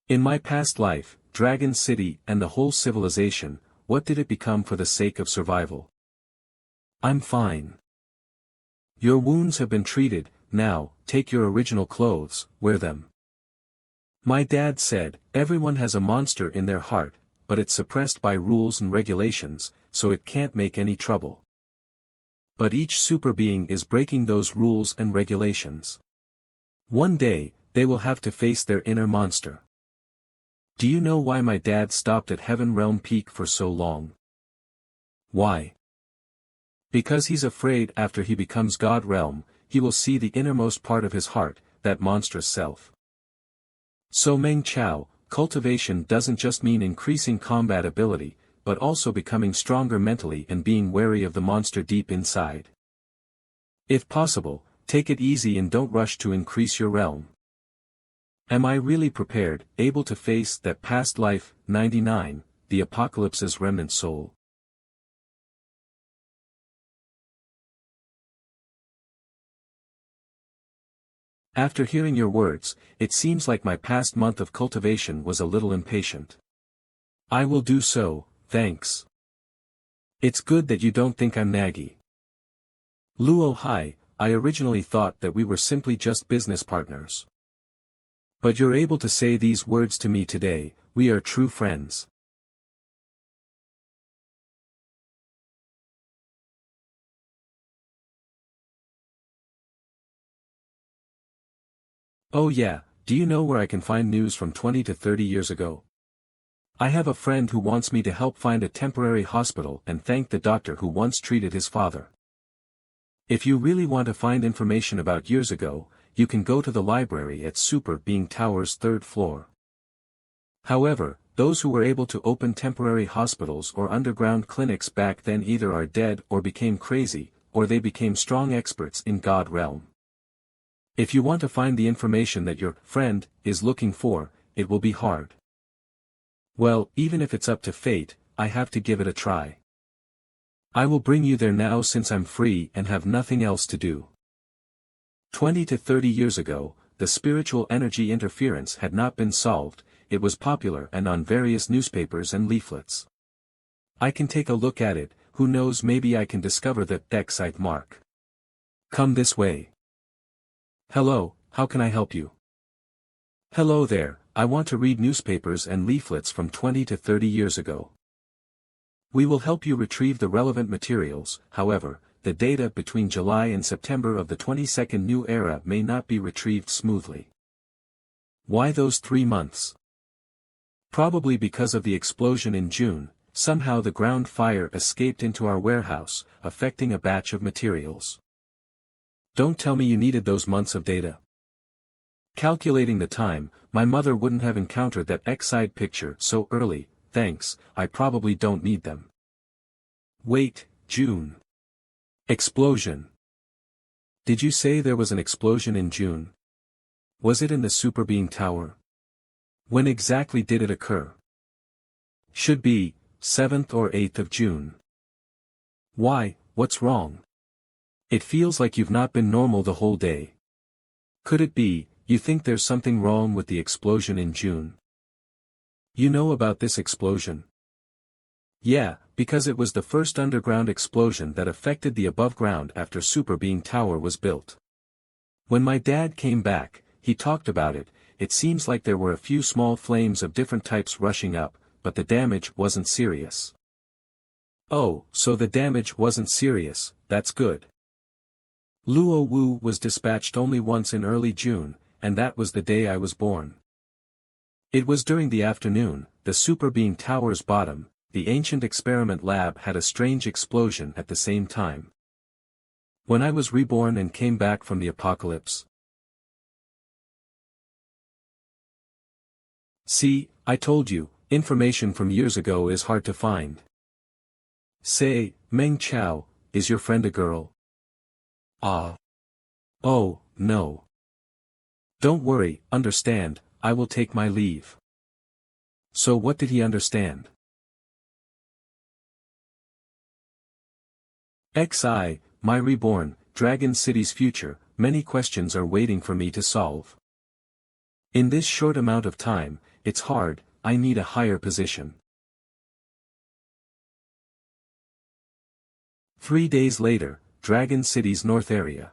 [SPEAKER 1] In my past life, Dragon City and the whole civilization, what did it become for the sake of survival? I'm fine. Your wounds have been treated, now, take your original clothes, wear them. My dad said, everyone has a monster in their heart, but it's suppressed by rules and regulations, so it can't make any trouble. But each super being is breaking those rules and regulations. One day, they will have to face their inner monster. Do you know why my dad stopped at Heaven Realm Peak for so long? Why? Because he's afraid after he becomes God Realm, he will see the innermost part of his heart, that monstrous self. So Meng Chao, cultivation doesn't just mean increasing combat ability, but also becoming stronger mentally and being wary of the monster deep inside. If possible, take it easy and don't rush to increase your realm. Am I really prepared, able to face that past life, 99, the apocalypse's remnant soul? After hearing your words, it seems like my past month of cultivation was a little impatient. I will do so, thanks. It's good that you don't think I'm naggy. Luo Hai, I originally thought that we were simply just business partners. But you're able to say these words to me today, we are true friends. Oh yeah, do you know where I can find news from 20 to 30 years ago? I have a friend who wants me to help find a temporary hospital and thank the doctor who once treated his father. If you really want to find information about years ago, you can go to the library at Super Being Tower's 3rd floor. However, those who were able to open temporary hospitals or underground clinics back then either are dead or became crazy, or they became strong experts in God realm. If you want to find the information that your friend is looking for, it will be hard. Well, even if it's up to fate, I have to give it a try. I will bring you there now since I'm free and have nothing else to do. 20 to 30 years ago, the spiritual energy interference had not been solved. It was popular and on various newspapers and leaflets. I can take a look at it, who knows, maybe I can discover the Exite mark. Come this way. Hello, how can I help you? Hello there, I want to read newspapers and leaflets from 20 to 30 years ago. We will help you retrieve the relevant materials, however, the data between July and September of the 22nd new era may not be retrieved smoothly. Why those 3 months? Probably because of the explosion in June, somehow the ground fire escaped into our warehouse, affecting a batch of materials. Don't tell me you needed those months of data. Calculating the time, my mother wouldn't have encountered that X-side picture so early. Thanks, I probably don't need them. Wait, June. Explosion. Did you say there was an explosion in June? Was it in the Super Being Tower? When exactly did it occur? Should be 7th or 8th of June. Why, what's wrong? It feels like you've not been normal the whole day. Could it be, you think there's something wrong with the explosion in June? You know about this explosion? Yeah, because it was the first underground explosion that affected the above ground after Super Being Tower was built. When my dad came back, he talked about it. It seems like there were a few small flames of different types rushing up, but the damage wasn't serious. Oh, so the damage wasn't serious, that's good. Luo Wu was dispatched only once in early June, and that was the day I was born. It was during the afternoon, the Super Being Tower's bottom, the ancient experiment lab had a strange explosion at the same time. When I was reborn and came back from the apocalypse. See, I told you, information from years ago is hard to find. Say, Meng Chao, is your friend a girl? Ah. Oh, no. Don't worry, understand, I will take my leave. So what did he understand? XI, my reborn, Dragon City's future, many questions are waiting for me to solve. In this short amount of time, it's hard, I need a higher position. 3 days later, Dragon City's north area.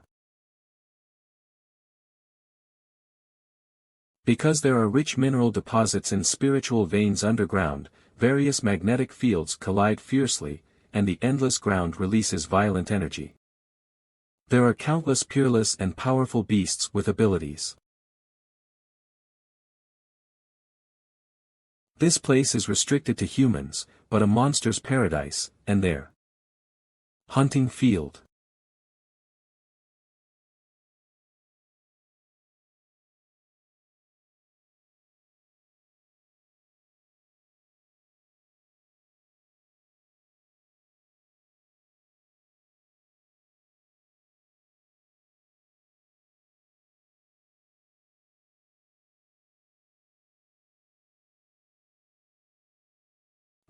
[SPEAKER 1] Because there are rich mineral deposits and spiritual veins underground, various magnetic fields collide fiercely, and the endless ground releases violent energy. There are countless peerless and powerful beasts with abilities. This place is restricted to humans, but a monster's paradise, and their hunting field.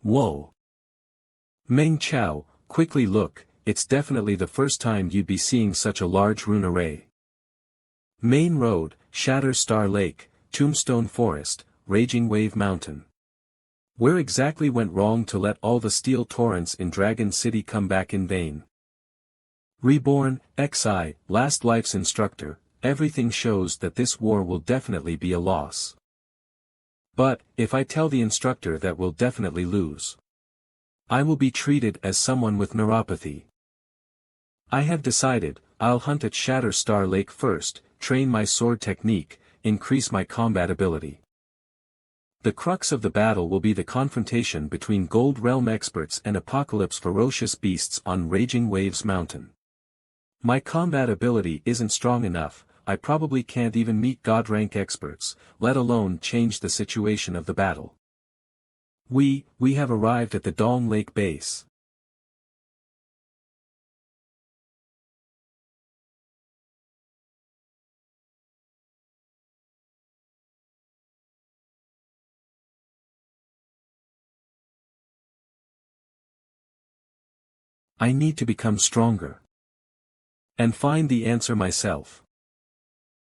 [SPEAKER 1] Whoa. Meng Chao, quickly look, it's definitely the first time you'd be seeing such a large rune array. Main Road, Shatter Star Lake, Tombstone Forest, Raging Wave Mountain. Where exactly went wrong to let all the steel torrents in Dragon City come back in vain? Reborn, XI, Last Life's instructor, everything shows that this war will definitely be a loss. But, if I tell the instructor that we'll definitely lose, I will be treated as someone with neuropathy. I have decided, I'll hunt at Shatter Star Lake first, train my sword technique, increase my combat ability. The crux of the battle will be the confrontation between Gold Realm experts and Apocalypse ferocious beasts on Raging Waves Mountain. My combat ability isn't strong enough, I probably can't even meet God rank experts, let alone change the situation of the battle. We have arrived at the Dong Lake base. I need to become stronger. And find the answer myself.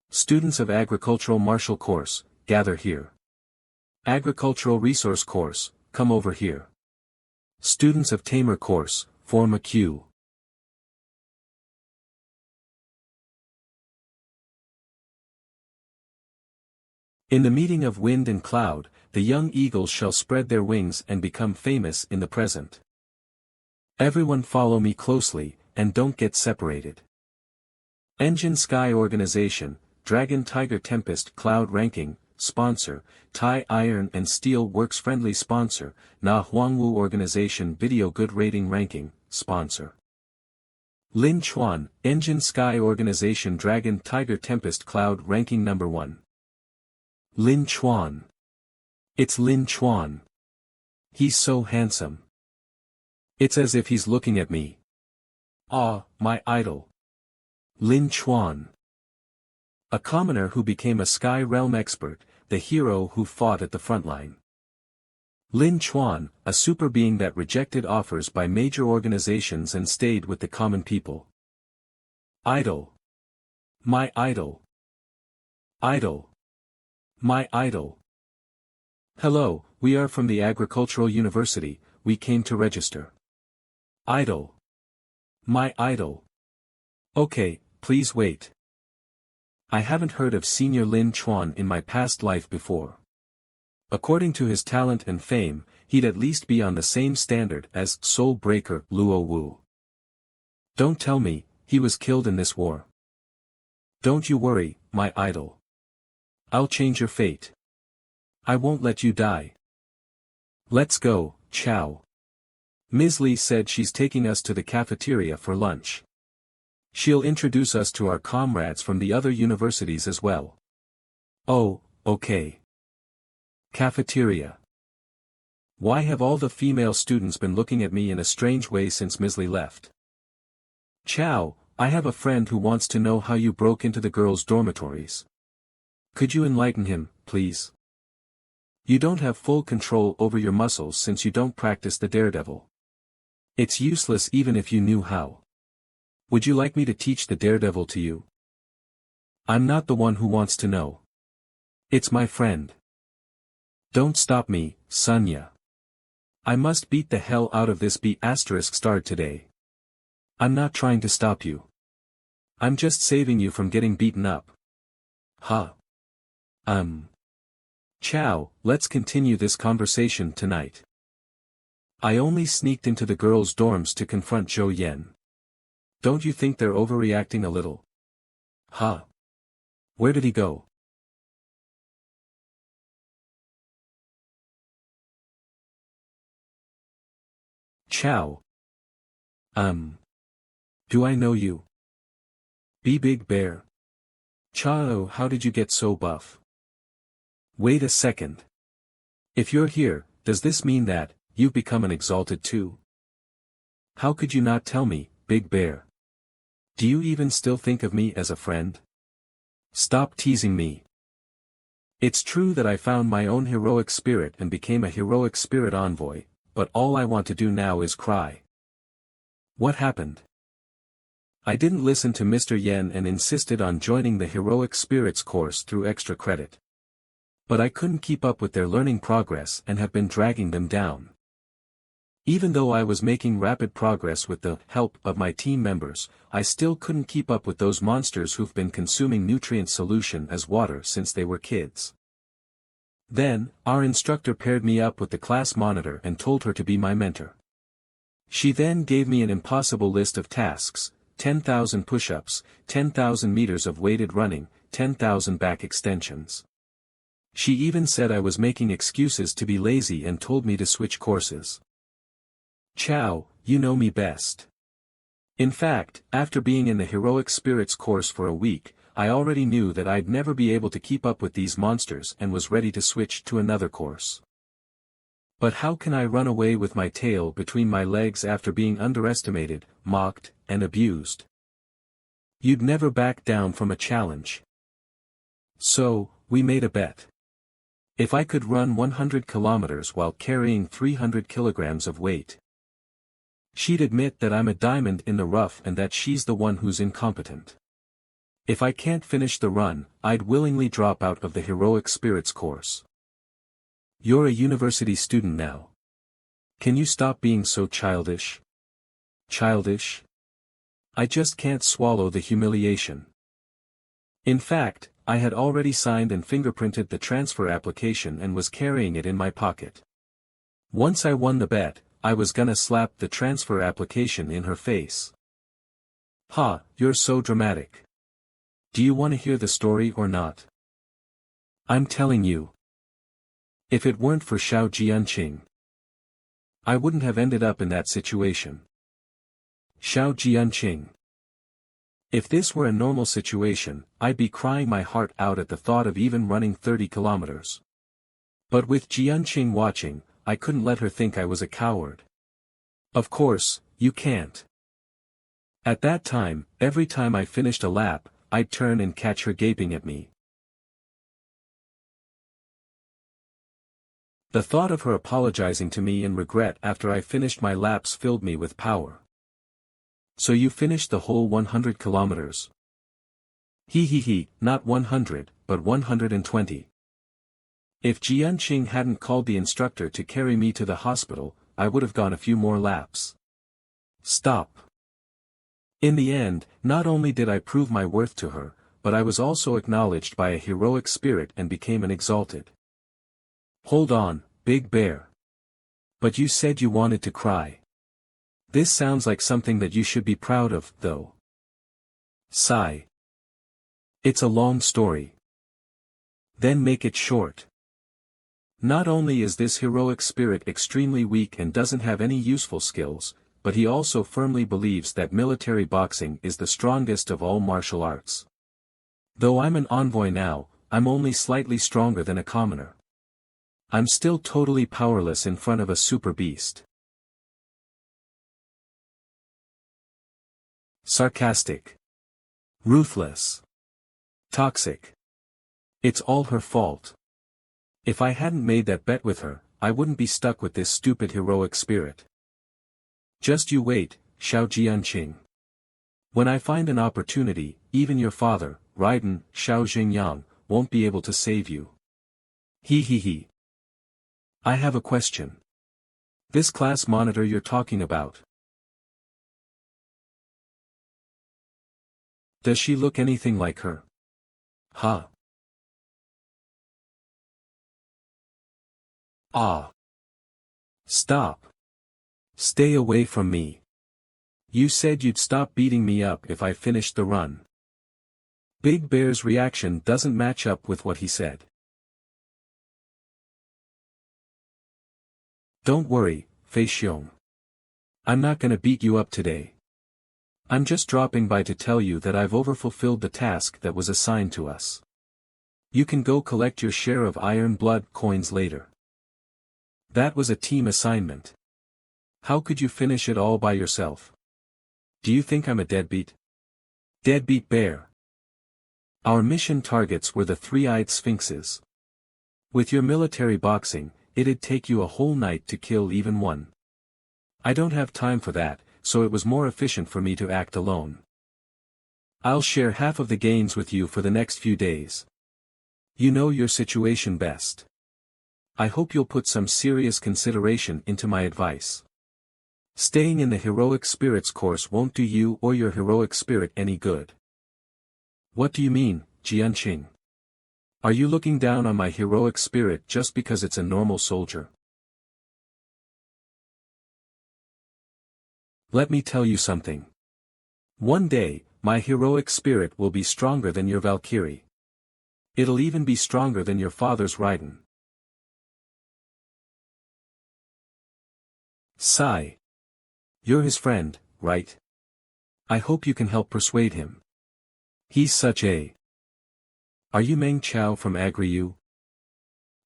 [SPEAKER 1] Students of Agricultural Martial Course, gather here. Agricultural Resource Course, come over here. Students of Tamer Course, form a queue. In the meeting of wind and cloud, the young eagles shall spread their wings and become famous in the present. Everyone follow me closely, and don't get separated. Engine Sky Organization, Dragon Tiger Tempest Cloud Ranking, Sponsor, Thai Iron and Steel Works Friendly Sponsor, Na Huangwu Organization Video Good Rating Ranking, Sponsor. Lin Chuan, Engine Sky Organization Dragon Tiger Tempest Cloud Ranking Number 1. Lin Chuan. It's Lin Chuan. He's so handsome. It's as if he's looking at me. Ah, my idol. Lin Chuan. A commoner who became a Sky Realm expert, the hero who fought at the front line. Lin Chuan, a super being that rejected offers by major organizations and stayed with the common people. Idol. My idol. Idol. My idol. Hello, we are from the Agricultural University, we came to register. Idol. My idol. Okay, please wait. I haven't heard of Senior Lin Chuan in my past life before. According to his talent and fame, he'd at least be on the same standard as Soul Breaker Luo Wu. Don't tell me, he was killed in this war. Don't you worry, my idol. I'll change your fate. I won't let you die. Let's go, Chow. Ms. Lee said she's taking us to the cafeteria for lunch. She'll introduce us to our comrades from the other universities as well. Oh, okay. Cafeteria. Why have all the female students been looking at me in a strange way since Ms. Lee left? Chow, I have a friend who wants to know how you broke into the girls' dormitories. Could you enlighten him, please? You don't have full control over your muscles since you don't practice the daredevil. It's useless even if you knew how. Would you like me to teach the daredevil to you? I'm not the one who wants to know. It's my friend. Don't stop me, Sunya. I must beat the hell out of this B***star today. I'm not trying to stop you. I'm just saving you from getting beaten up. Huh. Chow, let's continue this conversation tonight. I only sneaked into the girls' dorms to confront Zhou Yen. Don't you think they're overreacting a little? Huh. Where did he go? Chow. Do I know you? Big Bear. Chao, how did you get so buff? Wait a second. If you're here, does this mean that you've become an exalted too? How could you not tell me, Big Bear? Do you even still think of me as a friend? Stop teasing me. It's true that I found my own heroic spirit and became a heroic spirit envoy, but all I want to do now is cry. What happened? I didn't listen to Mr. Yen and insisted on joining the Heroic Spirits course through extra credit. But I couldn't keep up with their learning progress and have been dragging them down. Even though I was making rapid progress with the help of my team members, I still couldn't keep up with those monsters who've been consuming nutrient solution as water since they were kids. Then, our instructor paired me up with the class monitor and told her to be my mentor. She then gave me an impossible list of tasks: 10,000 push-ups, 10,000 meters of weighted running, 10,000 back extensions. She even said I was making excuses to be lazy and told me to switch courses. Chow, you know me best. In fact, after being in the Heroic Spirits course for a week, I already knew that I'd never be able to keep up with these monsters and was ready to switch to another course. But how can I run away with my tail between my legs after being underestimated, mocked, and abused? You'd never back down from a challenge. So, we made a bet. If I could run 100 kilometers while carrying 300 kilograms of weight, she'd admit that I'm a diamond in the rough and that she's the one who's incompetent. If I can't finish the run, I'd willingly drop out of the Heroic Spirits course. You're a university student now. Can you stop being so childish? Childish? I just can't swallow the humiliation. In fact, I had already signed and fingerprinted the transfer application and was carrying it in my pocket. Once I won the bet, I was gonna slap the transfer application in her face. Ha, you're so dramatic. Do you want to hear the story or not? I'm telling you. If it weren't for Xiao Jianqing, I wouldn't have ended up in that situation. Xiao Jianqing. If this were a normal situation, I'd be crying my heart out at the thought of even running 30 kilometers. But with Jianqing watching, I couldn't let her think I was a coward. Of course, you can't. At that time, every time I finished a lap, I'd turn and catch her gaping at me. The thought of her apologizing to me in regret after I finished my laps filled me with power. So you finished the whole 100 kilometers? He, not 100, but 120. If Jianqing hadn't called the instructor to carry me to the hospital, I would have gone a few more laps. Stop. In the end, not only did I prove my worth to her, but I was also acknowledged by a heroic spirit and became an exalted. Hold on, Big Bear. But you said you wanted to cry. This sounds like something that you should be proud of, though. Sigh. It's a long story. Then make it short. Not only is this heroic spirit extremely weak and doesn't have any useful skills, but he also firmly believes that military boxing is the strongest of all martial arts. Though I'm an envoy now, I'm only slightly stronger than a commoner. I'm still totally powerless in front of a super beast. Sarcastic. Ruthless. Toxic. It's all her fault. If I hadn't made that bet with her, I wouldn't be stuck with this stupid heroic spirit. Just you wait, Xiao Jianqing. When I find an opportunity, even your father, Raiden, Xiao Xingyang, won't be able to save you. He. I have a question. This class monitor you're talking about. Does she look anything like her? Huh? Ah. Stop. Stay away from me. You said you'd stop beating me up if I finished the run. Big Bear's reaction doesn't match up with what he said. Don't worry, Fei Xiong. I'm not gonna beat you up today. I'm just dropping by to tell you that I've overfulfilled the task that was assigned to us. You can go collect your share of Iron Blood coins later. That was a team assignment. How could you finish it all by yourself? Do you think I'm a deadbeat? Deadbeat bear. Our mission targets were the three-eyed sphinxes. With your military boxing, it'd take you a whole night to kill even one. I don't have time for that, so it was more efficient for me to act alone. I'll share half of the gains with you for the next few days. You know your situation best. I hope you'll put some serious consideration into my advice. Staying in the heroic spirits course won't do you or your heroic spirit any good. What do you mean, Jianqing? Are you looking down on my heroic spirit just because it's a normal soldier? Let me tell you something. One day, my heroic spirit will be stronger than your Valkyrie. It'll even be stronger than your father's Raiden. Sigh. You're his friend, right? I hope you can help persuade him. He's such a Are you Meng Chao from Agriu?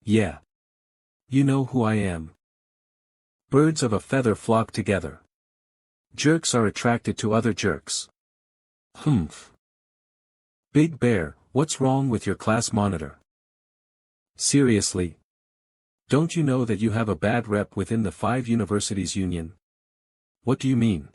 [SPEAKER 1] Yeah. You know who I am. Birds of a feather flock together. Jerks are attracted to other jerks. Humph. Big Bear, what's wrong with your class monitor? Seriously? Don't you know that you have a bad rep within the 5 universities union? What do you mean?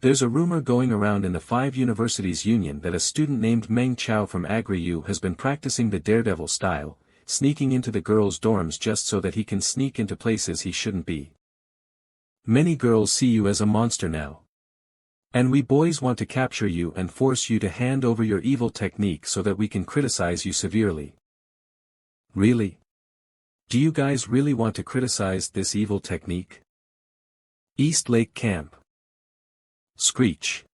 [SPEAKER 1] There's a rumor going around in the 5 universities union that a student named Meng Chao from Agriu has been practicing the daredevil style, sneaking into the girls' dorms just so that he can sneak into places he shouldn't be. Many girls see you as a monster now. And we boys want to capture you and force you to hand over your evil technique so that we can criticize you severely. Really? Do you guys really want to criticize this evil technique? East Lake Camp. Screech.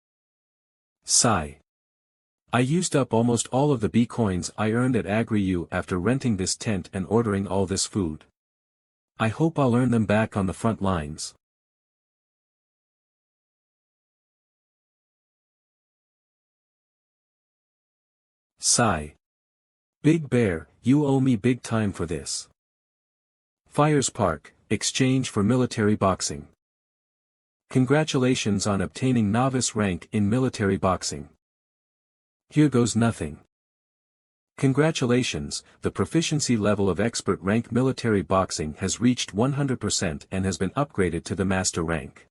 [SPEAKER 1] Sigh. I used up almost all of the B coins I earned at Agriu after renting this tent and ordering all this food. I hope I'll earn them back on the front lines. Sigh. Big Bear, you owe me big time for this. Fires Park, exchange for military boxing. Congratulations on obtaining novice rank in military boxing. Here goes nothing. Congratulations, the proficiency level of expert rank military boxing has reached 100% and has been upgraded to the master rank.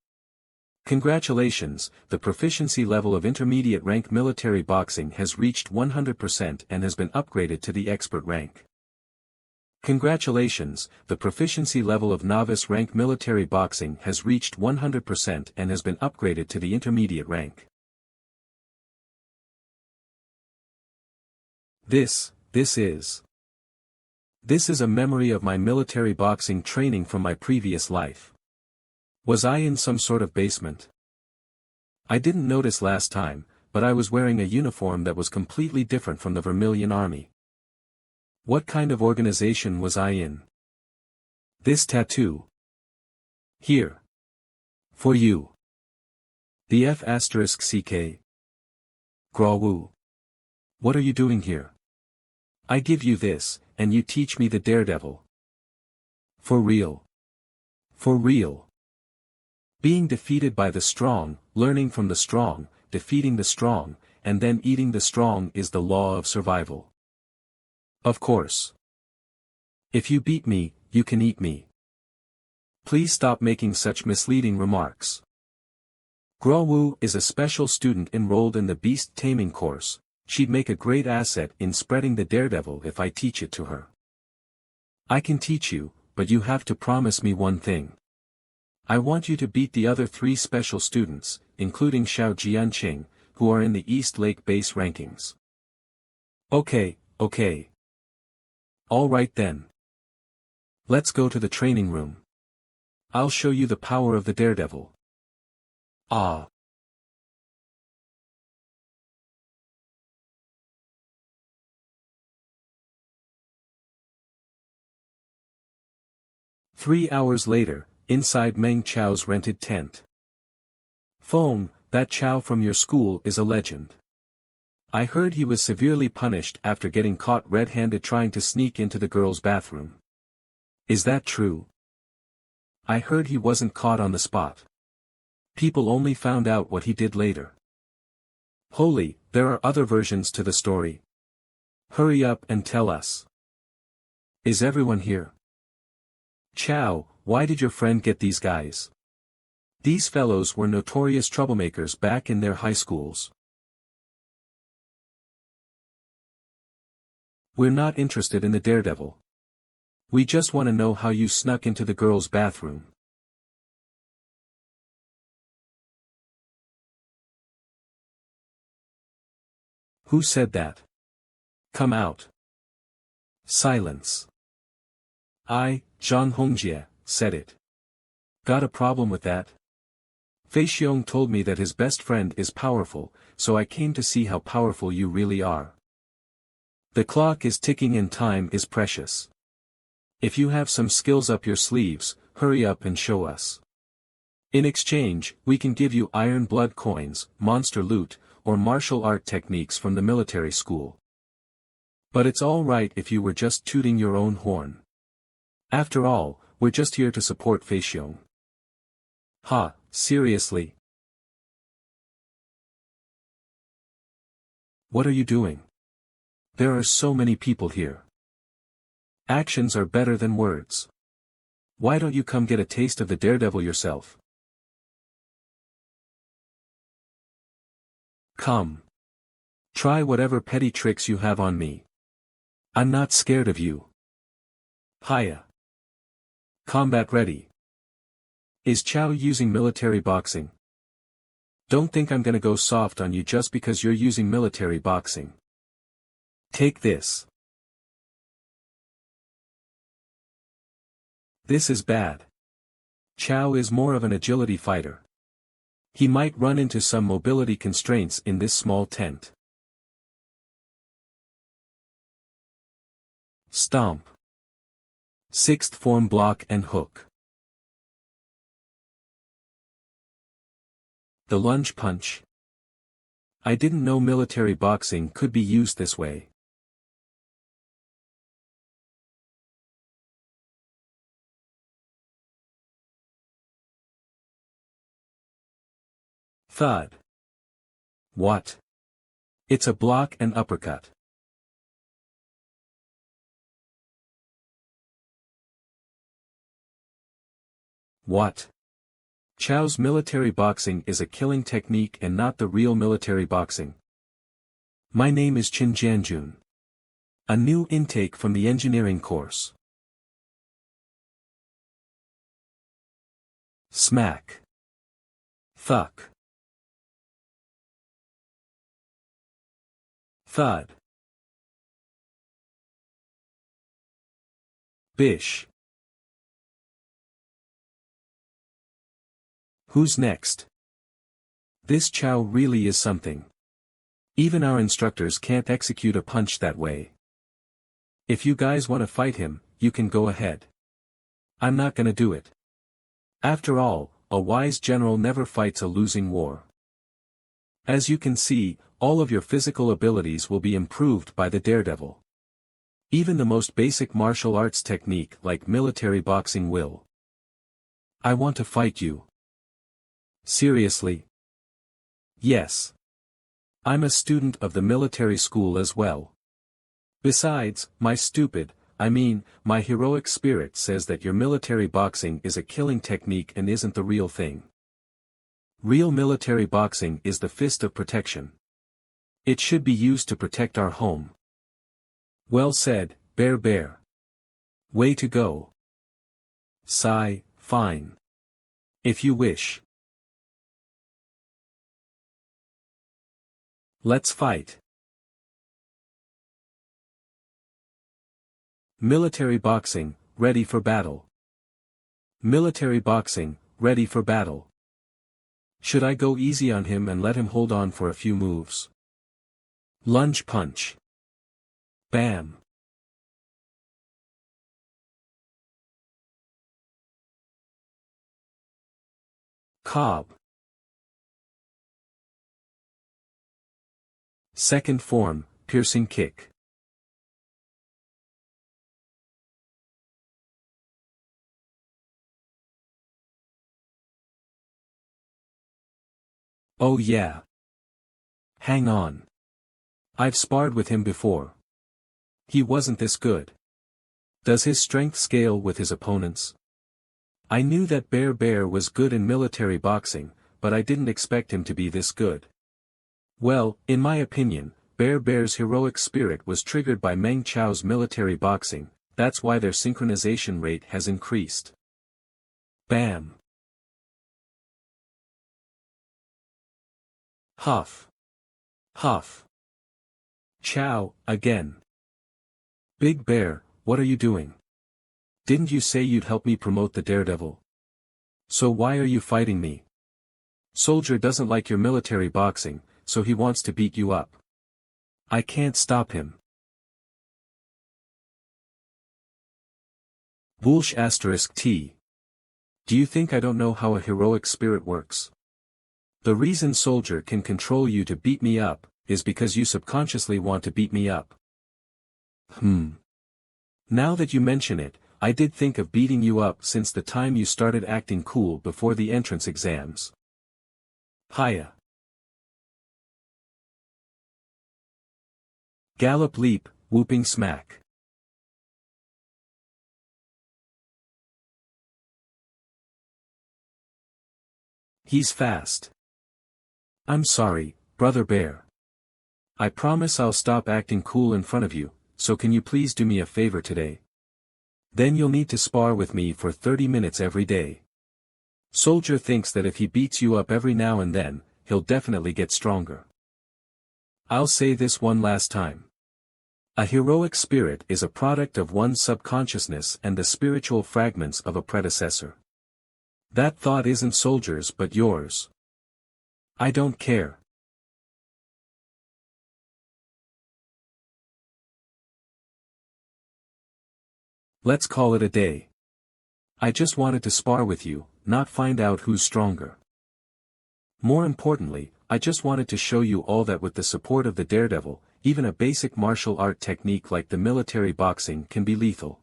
[SPEAKER 1] Congratulations, the proficiency level of intermediate rank military boxing has reached 100% and has been upgraded to the expert rank. Congratulations, the proficiency level of novice rank military boxing has reached 100% and has been upgraded to the intermediate rank. This is a memory of my military boxing training from my previous life. Was I in some sort of basement? I didn't notice last time, but I was wearing a uniform that was completely different from the Vermilion Army. What kind of organization was I in? This tattoo. Here. For you. The F***CK. Grawu. What are you doing here? I give you this, and you teach me the daredevil. For real. For real. Being defeated by the strong, learning from the strong, defeating the strong, and then eating the strong is the law of survival. Of course. If you beat me, you can eat me. Please stop making such misleading remarks. Grawu is a special student enrolled in the beast taming course. She'd make a great asset in spreading the daredevil if I teach it to her. I can teach you, but you have to promise me one thing. I want you to beat the other 3 special students, including Xiao Jianqing, who are in the East Lake base rankings. Okay. All right then. Let's go to the training room. I'll show you the power of the daredevil. Ah. Three hours later, inside Meng Chao's rented tent. Feng, that Chao from your school is a legend. I heard he was severely punished after getting caught red-handed trying to sneak into the girls' bathroom. Is that true? I heard he wasn't caught on the spot. People only found out what he did later. Holy, there are other versions to the story. Hurry up and tell us. Is everyone here? Chao, why did your friend get these guys? These fellows were notorious troublemakers back in their high schools. We're not interested in the daredevil. We just want to know how you snuck into the girls' bathroom. Who said that? Come out. Silence. I, Zhang Hongjie, said it. Got a problem with that? Fei Xiong told me that his best friend is powerful, so I came to see how powerful you really are. The clock is ticking and time is precious. If you have some skills up your sleeves, hurry up and show us. In exchange, we can give you iron blood coins, monster loot, or martial art techniques from the military school. But it's all right if you were just tooting your own horn. After all, we're just here to support Feixiong. Ha, seriously? What are you doing? There are so many people here. Actions are better than words. Why don't you come get a taste of the daredevil yourself? Come. Try whatever petty tricks you have on me. I'm not scared of you. Hiya. Combat ready. Is Chow using military boxing? Don't think I'm gonna go soft on you just because you're using military boxing. Take this. This is bad. Chow is more of an agility fighter. He might run into some mobility constraints in this small tent. Stomp. Sixth form block and hook. The lunge punch. I didn't know military boxing could be used this way. Thud. What? It's a block and uppercut. What? Chow's military boxing is a killing technique and not the real military boxing. My name is Chin Janjun. A new intake from the engineering course. Smack. Thuck. Thud. Bish. Who's next? This Chow really is something. Even our instructors can't execute a punch that way. If you guys want to fight him, you can go ahead. I'm not gonna do it. After all, a wise general never fights a losing war. As you can see, all of your physical abilities will be improved by the daredevil. Even the most basic martial arts technique like military boxing will. I want to fight you. Seriously? Yes. I'm a student of the military school as well. Besides, my heroic spirit says that your military boxing is a killing technique and isn't the real thing. Real military boxing is the fist of protection. It should be used to protect our home. Well said, Bear. Way to go. Sigh, fine. If you wish. Let's fight. Military boxing, ready for battle. Military boxing, ready for battle. Should I go easy on him and let him hold on for a few moves? Lunge punch. Bam. Cob. Second form, piercing kick. Oh yeah. Hang on. I've sparred with him before. He wasn't this good. Does his strength scale with his opponents? I knew that Bear was good in military boxing, but I didn't expect him to be this good. Well, in my opinion, Bear's heroic spirit was triggered by Meng Chao's military boxing, that's why their synchronization rate has increased. Bam. Huff. Huff. Chow, again. Big Bear, what are you doing? Didn't you say you'd help me promote the daredevil? So why are you fighting me? Soldier doesn't like your military boxing, so he wants to beat you up. I can't stop him. Bullsh *T. Do you think I don't know how a heroic spirit works? The reason Soldier can control you to beat me up, is because you subconsciously want to beat me up. Now that you mention it, I did think of beating you up since the time you started acting cool before the entrance exams. Hiya. Gallop leap, whooping smack. He's fast. I'm sorry, Brother Bear. I promise I'll stop acting cool in front of you, so can you please do me a favor today? Then you'll need to spar with me for 30 minutes every day. Soldier thinks that if he beats you up every now and then, he'll definitely get stronger. I'll say this one last time. A heroic spirit is a product of one's subconsciousness and the spiritual fragments of a predecessor. That thought isn't soldier's but yours. I don't care. Let's call it a day. I just wanted to spar with you, not find out who's stronger. More importantly, I just wanted to show you all that with the support of the daredevil, even a basic martial art technique like the military boxing can be lethal.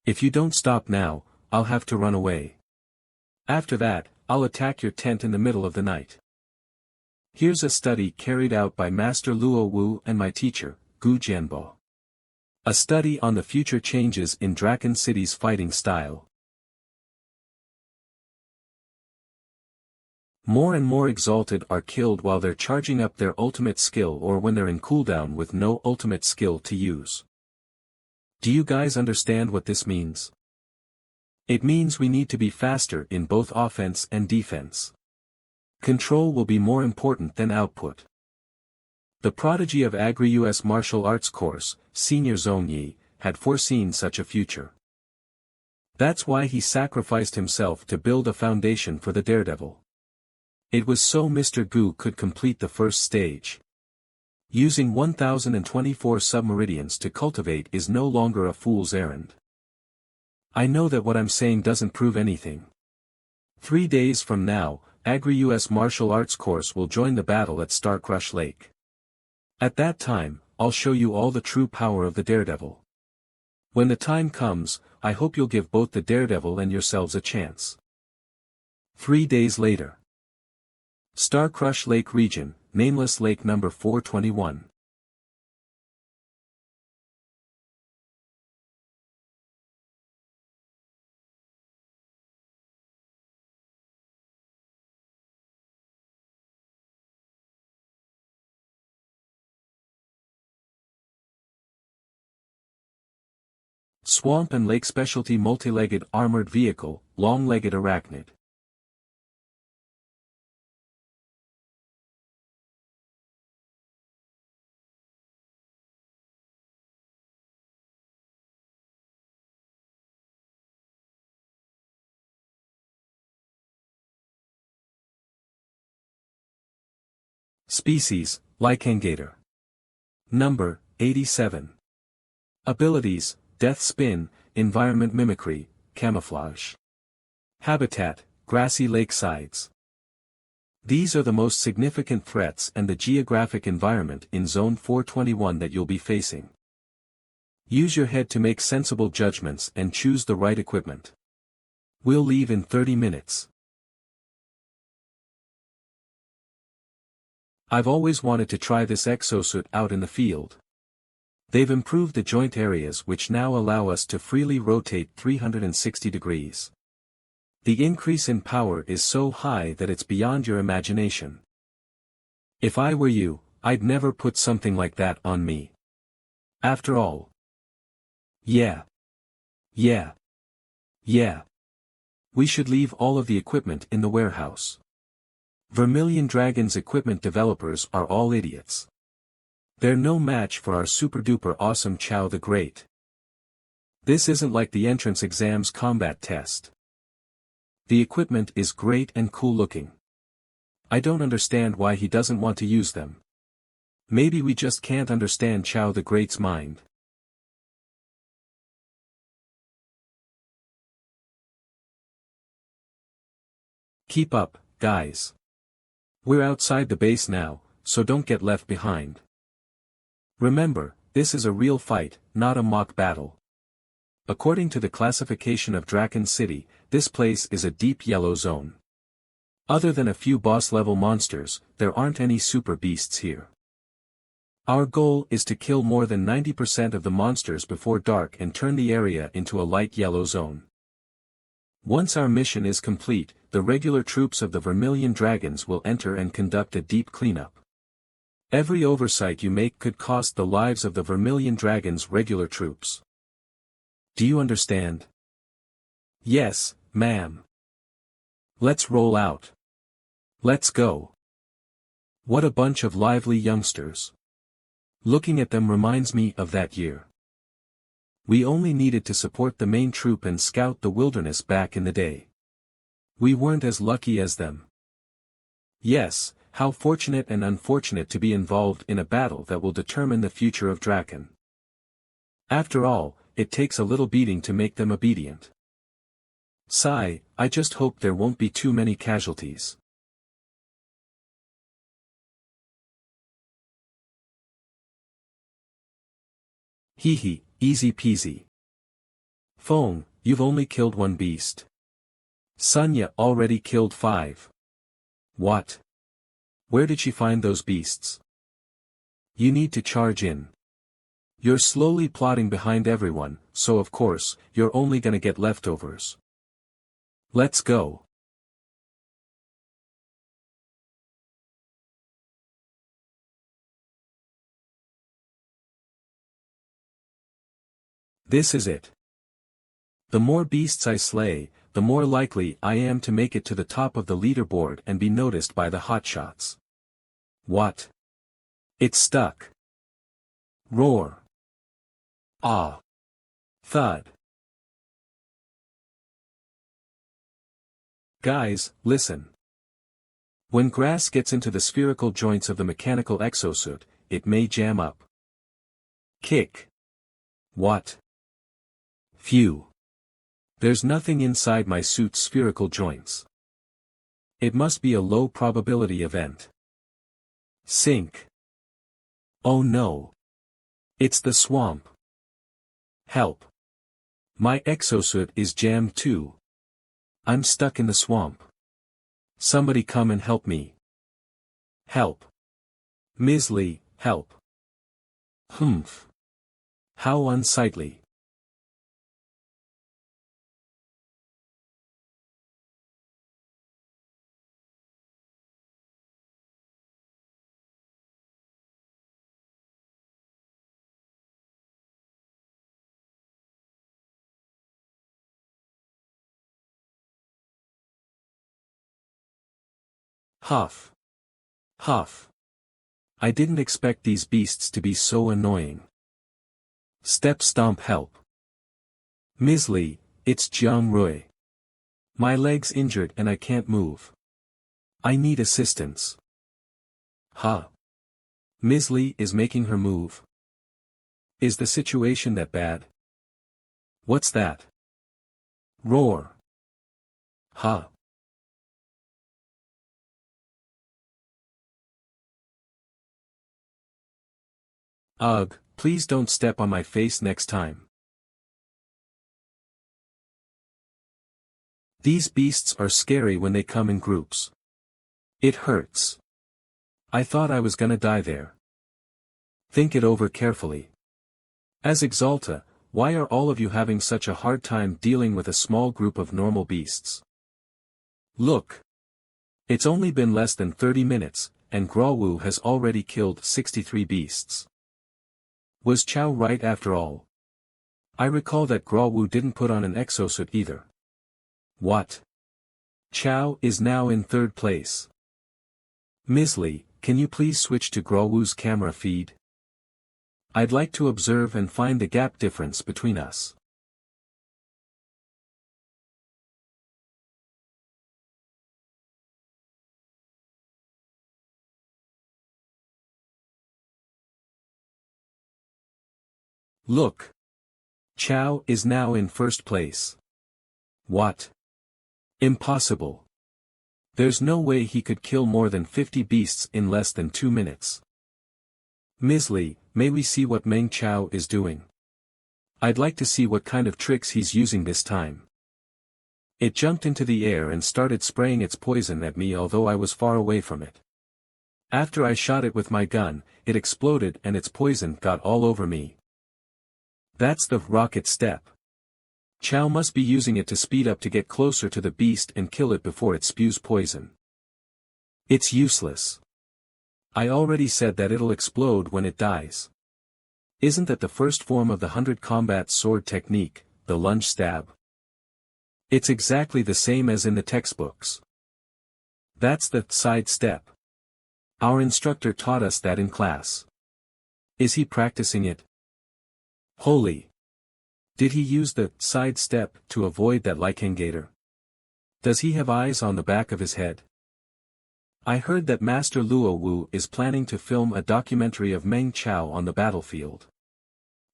[SPEAKER 1] If you don't stop now, I'll have to run away. After that, I'll attack your tent in the middle of the night. Here's a study carried out by Master Luo Wu and my teacher, Gu Jianbo. A study on the future changes in Draken City's fighting style. More and more exalted are killed while they're charging up their ultimate skill or when they're in cooldown with no ultimate skill to use. Do you guys understand what this means? It means we need to be faster in both offense and defense. Control will be more important than output. The prodigy of Agri-US Martial Arts course, Senior Zhong Yi, had foreseen such a future. That's why he sacrificed himself to build a foundation for the daredevil. It was so Mr. Gu could complete the first stage. Using 1024 submeridians to cultivate is no longer a fool's errand. I know that what I'm saying doesn't prove anything. 3 days from now, Agri-US Martial Arts course will join the battle at Starcrush Lake. At that time, I'll show you all the true power of the daredevil. When the time comes, I hope you'll give both the daredevil and yourselves a chance. 3 days later. Starcrush Lake region, nameless lake number 421. Swamp and Lake Specialty Multi-Legged Armored Vehicle, Long-Legged Arachnid. Species, Lycangator. Number, 87. Abilities, Death Spin, Environment Mimicry, Camouflage. Habitat, Grassy lakesides. These are the most significant threats and the geographic environment in Zone 421 that you'll be facing. Use your head to make sensible judgments and choose the right equipment. We'll leave in 30 minutes. I've always wanted to try this exosuit out in the field. They've improved the joint areas which now allow us to freely rotate 360 degrees. The increase in power is so high that it's beyond your imagination. If I were you, I'd never put something like that on me. After all. Yeah. We should leave all of the equipment in the warehouse. Vermilion Dragon's equipment developers are all idiots. They're no match for our super-duper awesome Chao the Great. This isn't like the entrance exams combat test. The equipment is great and cool looking. I don't understand why he doesn't want to use them. Maybe we just can't understand Chao the Great's mind. Keep up, guys. We're outside the base now, so don't get left behind. Remember, this is a real fight, not a mock battle. According to the classification of Draken City, this place is a deep yellow zone. Other than a few boss-level monsters, there aren't any super beasts here. Our goal is to kill more than 90% of the monsters before dark and turn the area into a light yellow zone. Once our mission is complete, the regular troops of the Vermilion Dragons will enter and conduct a deep cleanup. Every oversight you make could cost the lives of the Vermilion Dragons' regular troops. Do you understand? Yes, ma'am. Let's roll out. Let's go. What a bunch of lively youngsters. Looking at them reminds me of that year. We only needed to support the main troop and scout the wilderness back in the day. We weren't as lucky as them. Yes, how fortunate and unfortunate to be involved in a battle that will determine the future of Draken. After all, it takes a little beating to make them obedient. Sigh, I just hope there won't be too many casualties. Hee hee, easy peasy. Phone, you've only killed one beast. Sunya already killed 5. What? Where did she find those beasts? You need to charge in. You're slowly plotting behind everyone, so of course, you're only gonna get leftovers. Let's go. This is it. The more beasts I slay, the more likely I am to make it to the top of the leaderboard and be noticed by the hotshots. What? It's stuck. Roar. Ah. Thud. Guys, listen. When grass gets into the spherical joints of the mechanical exosuit, it may jam up. Kick. What? Phew. There's nothing inside my suit's spherical joints. It must be a low probability event. Sink. Oh no. It's the swamp. Help. My exosuit is jammed too. I'm stuck in the swamp. Somebody come and help me. Help. Ms. Lee, help. Humph. How unsightly. Huff. Huff. I didn't expect these beasts to be so annoying. Step stomp help. Ms. Lee, it's Jiang Rui. My leg's injured and I can't move. I need assistance. Huh. Ms. Lee is making her move. Is the situation that bad? What's that? Roar. Huh. Ugh, please don't step on my face next time. These beasts are scary when they come in groups. It hurts. I thought I was gonna die there. Think it over carefully. As Exalta, why are all of you having such a hard time dealing with a small group of normal beasts? Look. It's only been less than 30 minutes, and Grawwu has already killed 63 beasts. Was Chow right after all? I recall that Grawwu didn't put on an exosuit either. What? Chow is now in 3rd place. Ms. Lee, can you please switch to Grawwu's camera feed? I'd like to observe and find the gap difference between us. Look. Chow is now in 1st place. What? Impossible. There's no way he could kill more than 50 beasts in less than 2 minutes. Ms. Lee, may we see what Meng Chao is doing? I'd like to see what kind of tricks he's using this time. It jumped into the air and started spraying its poison at me although I was far away from it. After I shot it with my gun, it exploded and its poison got all over me. That's the rocket step. Chao must be using it to speed up to get closer to the beast and kill it before it spews poison. It's useless. I already said that it'll explode when it dies. Isn't that the first form of the 100 combat sword technique, the lunge stab? It's exactly the same as in the textbooks. That's the side step. Our instructor taught us that in class. Is he practicing it? Holy! Did he use the side step to avoid that Lycangator? Does he have eyes on the back of his head? I heard that Master Luo Wu is planning to film a documentary of Meng Chao on the battlefield.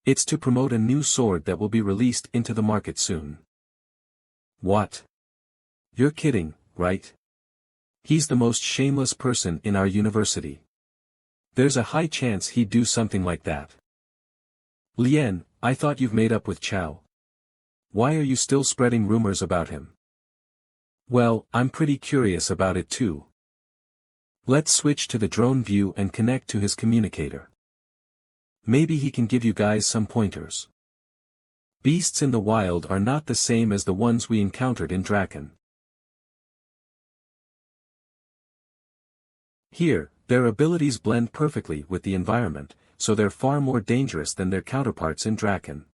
[SPEAKER 1] It's to promote a new sword that will be released into the market soon. What? You're kidding, right? He's the most shameless person in our university. There's a high chance he'd do something like that. Lien, I thought you've made up with Chao. Why are you still spreading rumors about him? Well, I'm pretty curious about it too. Let's switch to the drone view and connect to his communicator. Maybe he can give you guys some pointers. Beasts in the wild are not the same as the ones we encountered in Draken. Here, their abilities blend perfectly with the environment, so they're far more dangerous than their counterparts in Draken.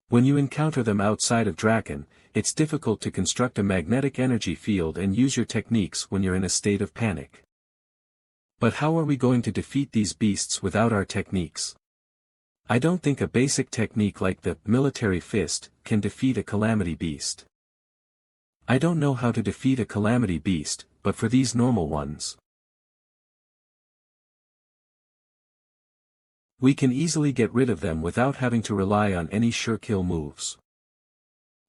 [SPEAKER 1] When you encounter them outside of Draken, it's difficult to construct a magnetic energy field and use your techniques when you're in a state of panic. But how are we going to defeat these beasts without our techniques? I don't think a basic technique like the military fist can defeat a calamity beast. I don't know how to defeat a calamity beast, but for these normal ones, we can easily get rid of them without having to rely on any sure kill moves.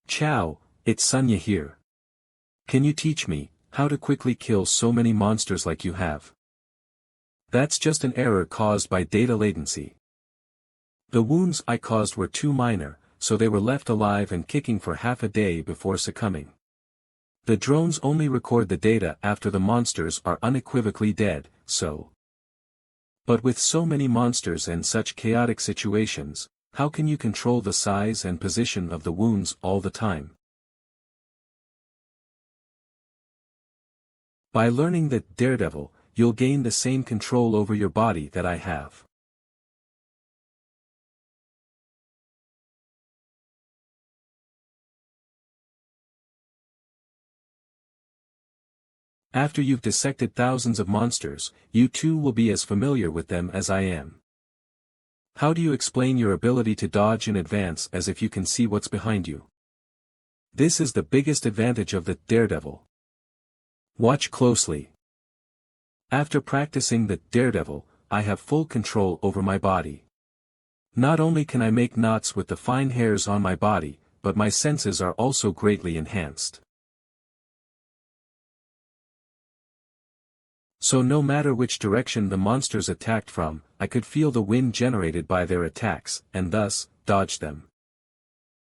[SPEAKER 1] Chao, it's Sunya here. Can you teach me how to quickly kill so many monsters like you have? That's just an error caused by data latency. The wounds I caused were too minor, so they were left alive and kicking for half a day before succumbing. The drones only record the data after the monsters are unequivocally dead, so. But with so many monsters and such chaotic situations, how can you control the size and position of the wounds all the time? By learning the Daredevil, you'll gain the same control over your body that I have. After you've dissected thousands of monsters, you too will be as familiar with them as I am. How do you explain your ability to dodge in advance as if you can see what's behind you? This is the biggest advantage of the Daredevil. Watch closely. After practicing the Daredevil, I have full control over my body. Not only can I make knots with the fine hairs on my body, but my senses are also greatly enhanced. So no matter which direction the monsters attacked from, I could feel the wind generated by their attacks, and thus, dodge them.